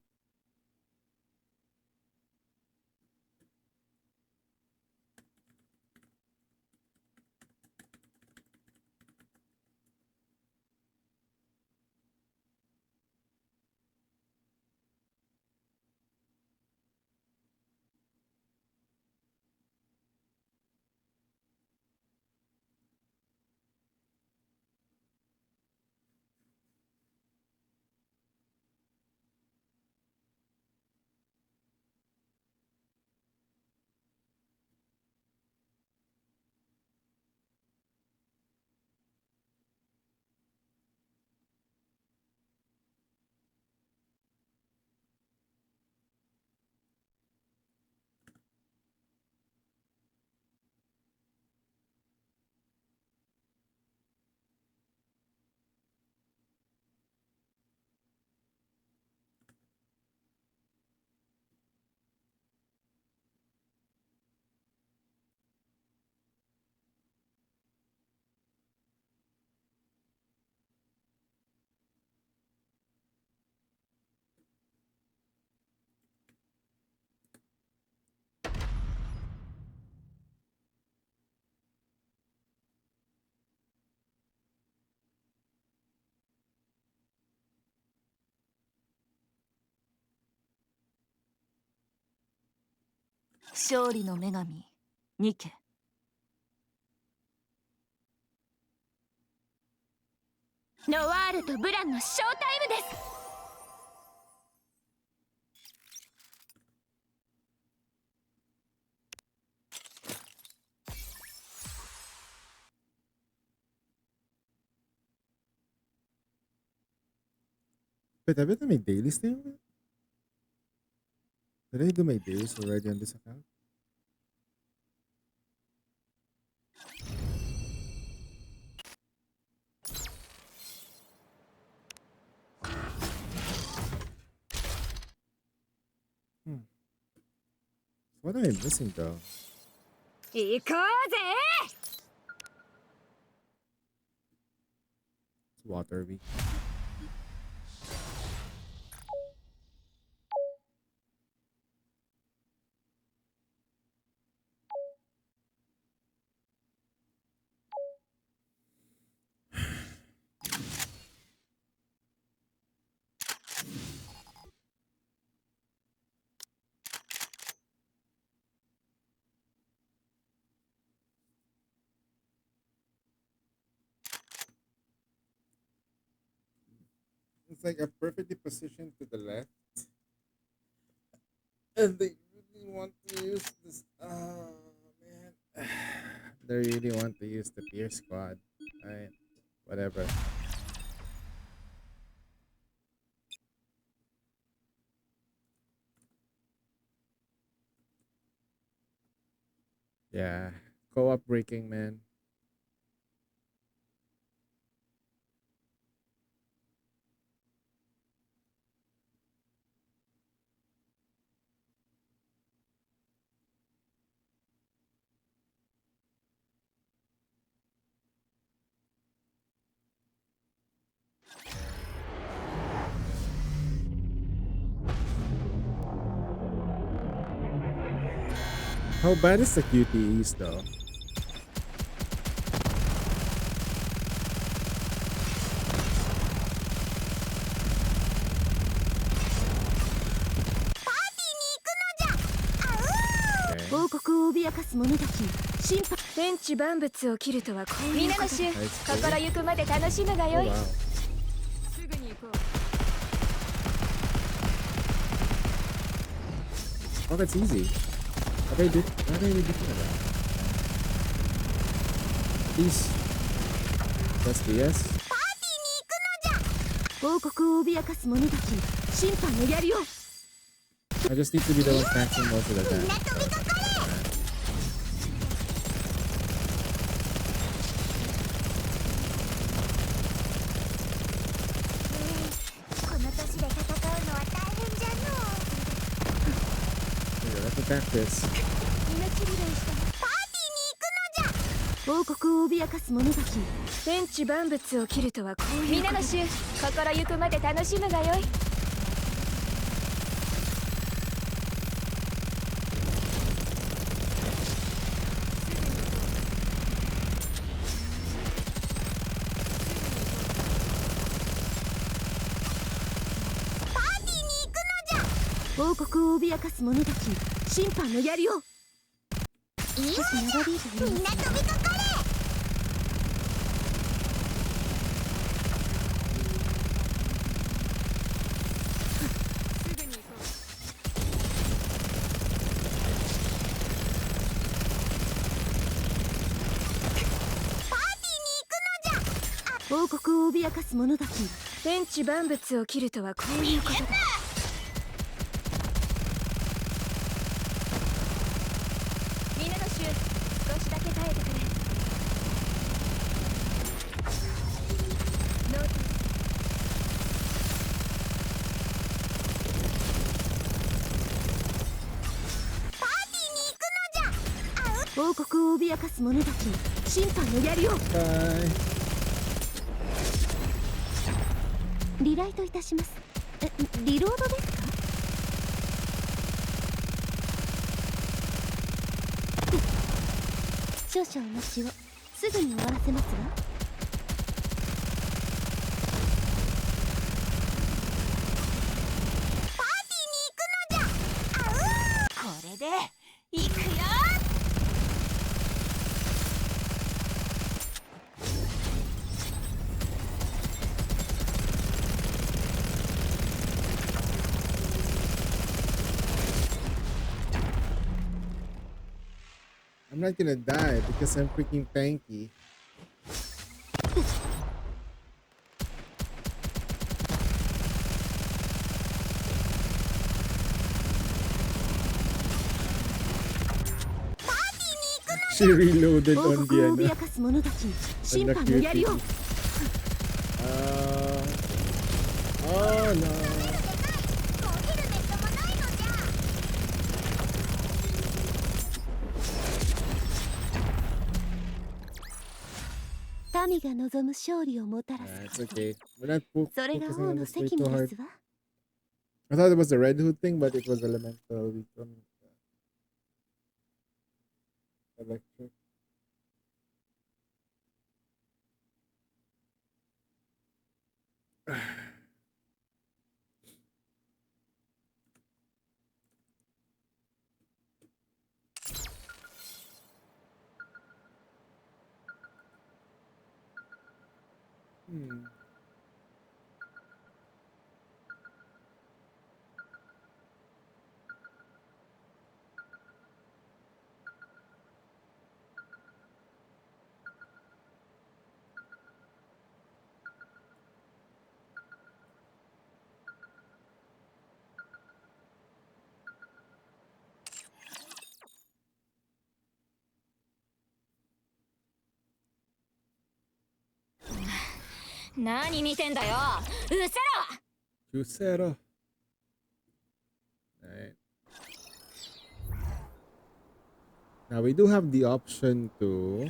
勝利の女神ニケ。ノワールとブランのショータイムです。Wait, have I done my dailies thing? Did I do my dailies already on this account? What am I missing though? 行こうぜ。 It's water week. It's like a perfectly positioned to the left. And they really want to use this. Oh, man. They really want to use the Pier Squad. Alright. Whatever. Yeah. Co-op breaking, man. How bad is the QTEs though? Okay. 王国を脅かす者たち審判天地万物を切るとはこういうことだ。皆の衆心ゆくまで楽しむがよい。 Oh, wow. すぐに行こう。 Oh, that's easy. What are they doing about? Please. That's DS. 王国を脅かす者たち審判の槍を。 I just need to be the one taxing most of the time. Here, let me practice. 王国を脅かす者たち天地万物を切るとはこういう皆の衆心ゆくまで楽しむがよい。 王国を脅かす者たち審判の槍を。少し長引いている。みんな飛びかかれ。すぐに行こう。パーティーに行くのじゃ。王国を脅かす者たち天地万物を切るとはこういうことだ。 少しだけ耐えてくれ。ノート。パーティーに行くのじゃ。王国を脅かす者たち審判の槍を。リライトいたします。リロードですか？ 少々お待ちを。すぐに終わらせますわ。パーティーに行くのじゃ。これでい I'm not gonna die because I'm freaking tanky. She reloaded on the ano, on the QT. Oh no. 民が望む勝利をもたらす It's okay. We're not focusing 王 on の this way 責 too 務で hard. すわ I thought it was the Red Hood thing, but it was elemental weapon. Electric. Hmm. Crucero. Alright. Now we do have the option to.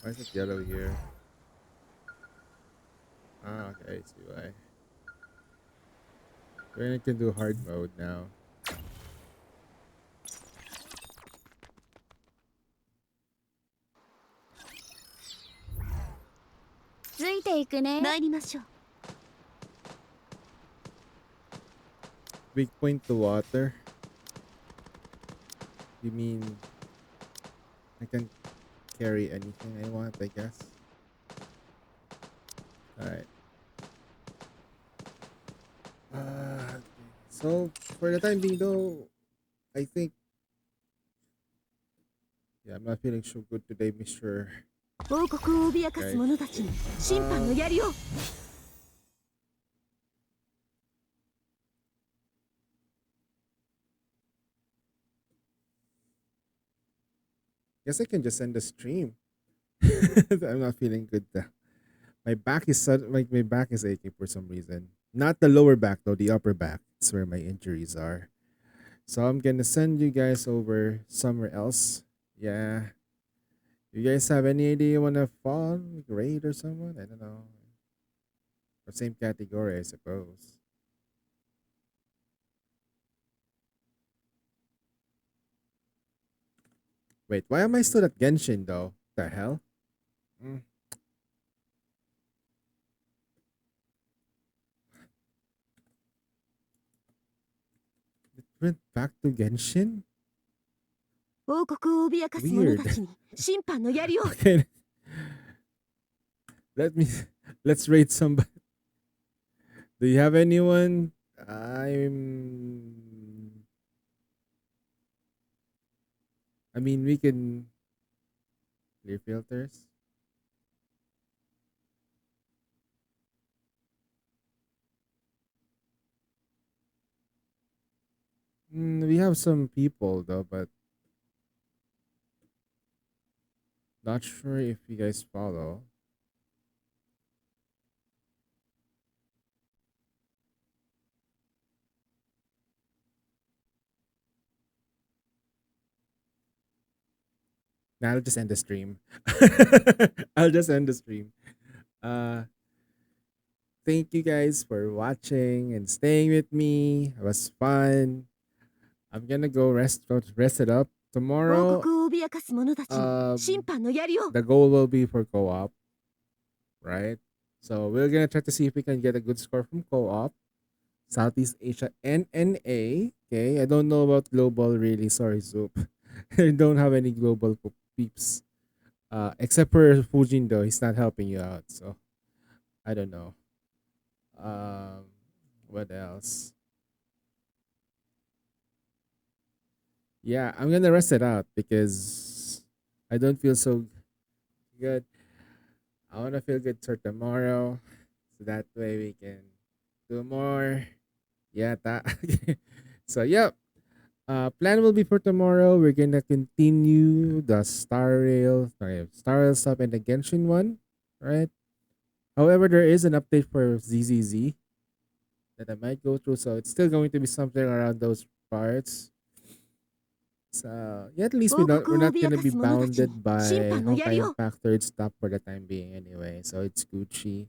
Why is it yellow here? Ah, okay, I see why. Then I can do hard mode now. Weak point to water. You mean I can carry anything I want, I guess. Alright. So for the time being though, I think I'm not feeling so good today, Mr. 王国を脅かす者たちに審判の槍を Guess I can just end the stream. I'm not feeling good though. My back is my back is aching for some reason. Not the lower back though, the upper back. That's where my injuries are. So I'm gonna send you guys over somewhere else. Yeah. You guys have any idea you wanna fall? Raid or someone? I don't know. Or same category, I suppose. Wait, why am I still at Genshin though? The hell? It went back to Genshin? 王国を脅かす者たちに審判の槍を Okay. Let's rate somebody. Do you have anyone? I mean, we can clear filters. We have some people though, but not sure if you guys follow. Now I'll just end the stream. I'll just end the stream. Thank you guys for watching and staying with me. It was fun. I'm gonna go rest it up. 王 Tomorrow, 国を脅かす者たちに審判の槍を the goal will be for co-op, right? So we're gonna try to see if we can get a good score from co-op. Southeast Asia NNA. Okay, I don't know about global really. Sorry, Zoop. I don't have any global peeps. Except for Fujin though, he's not helping you out. So I don't know. What else? Yeah, I'm gonna rest it out because I don't feel so good. I wanna feel good for tomorrow, so that way we can do more. Yeah, so yep. Plan will be for tomorrow. We're gonna continue the Star Rail stuff and the Genshin one, right? However, there is an update for ZZZ that I might go through, so it's still going to be something around those parts. So yeah, at least we're not gonna be bounded by Honkai Impact third stop for the time being anyway. So it's Gucci.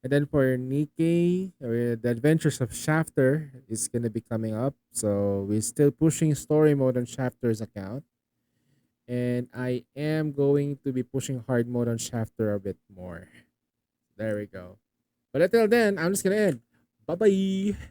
And then for Nikkei, the Adventures of Shafter is gonna be coming up. So we're still pushing story mode on Shafter's account. And I am going to be pushing hard mode on Shafter a bit more. There we go. But until then, I'm just gonna end. Bye bye.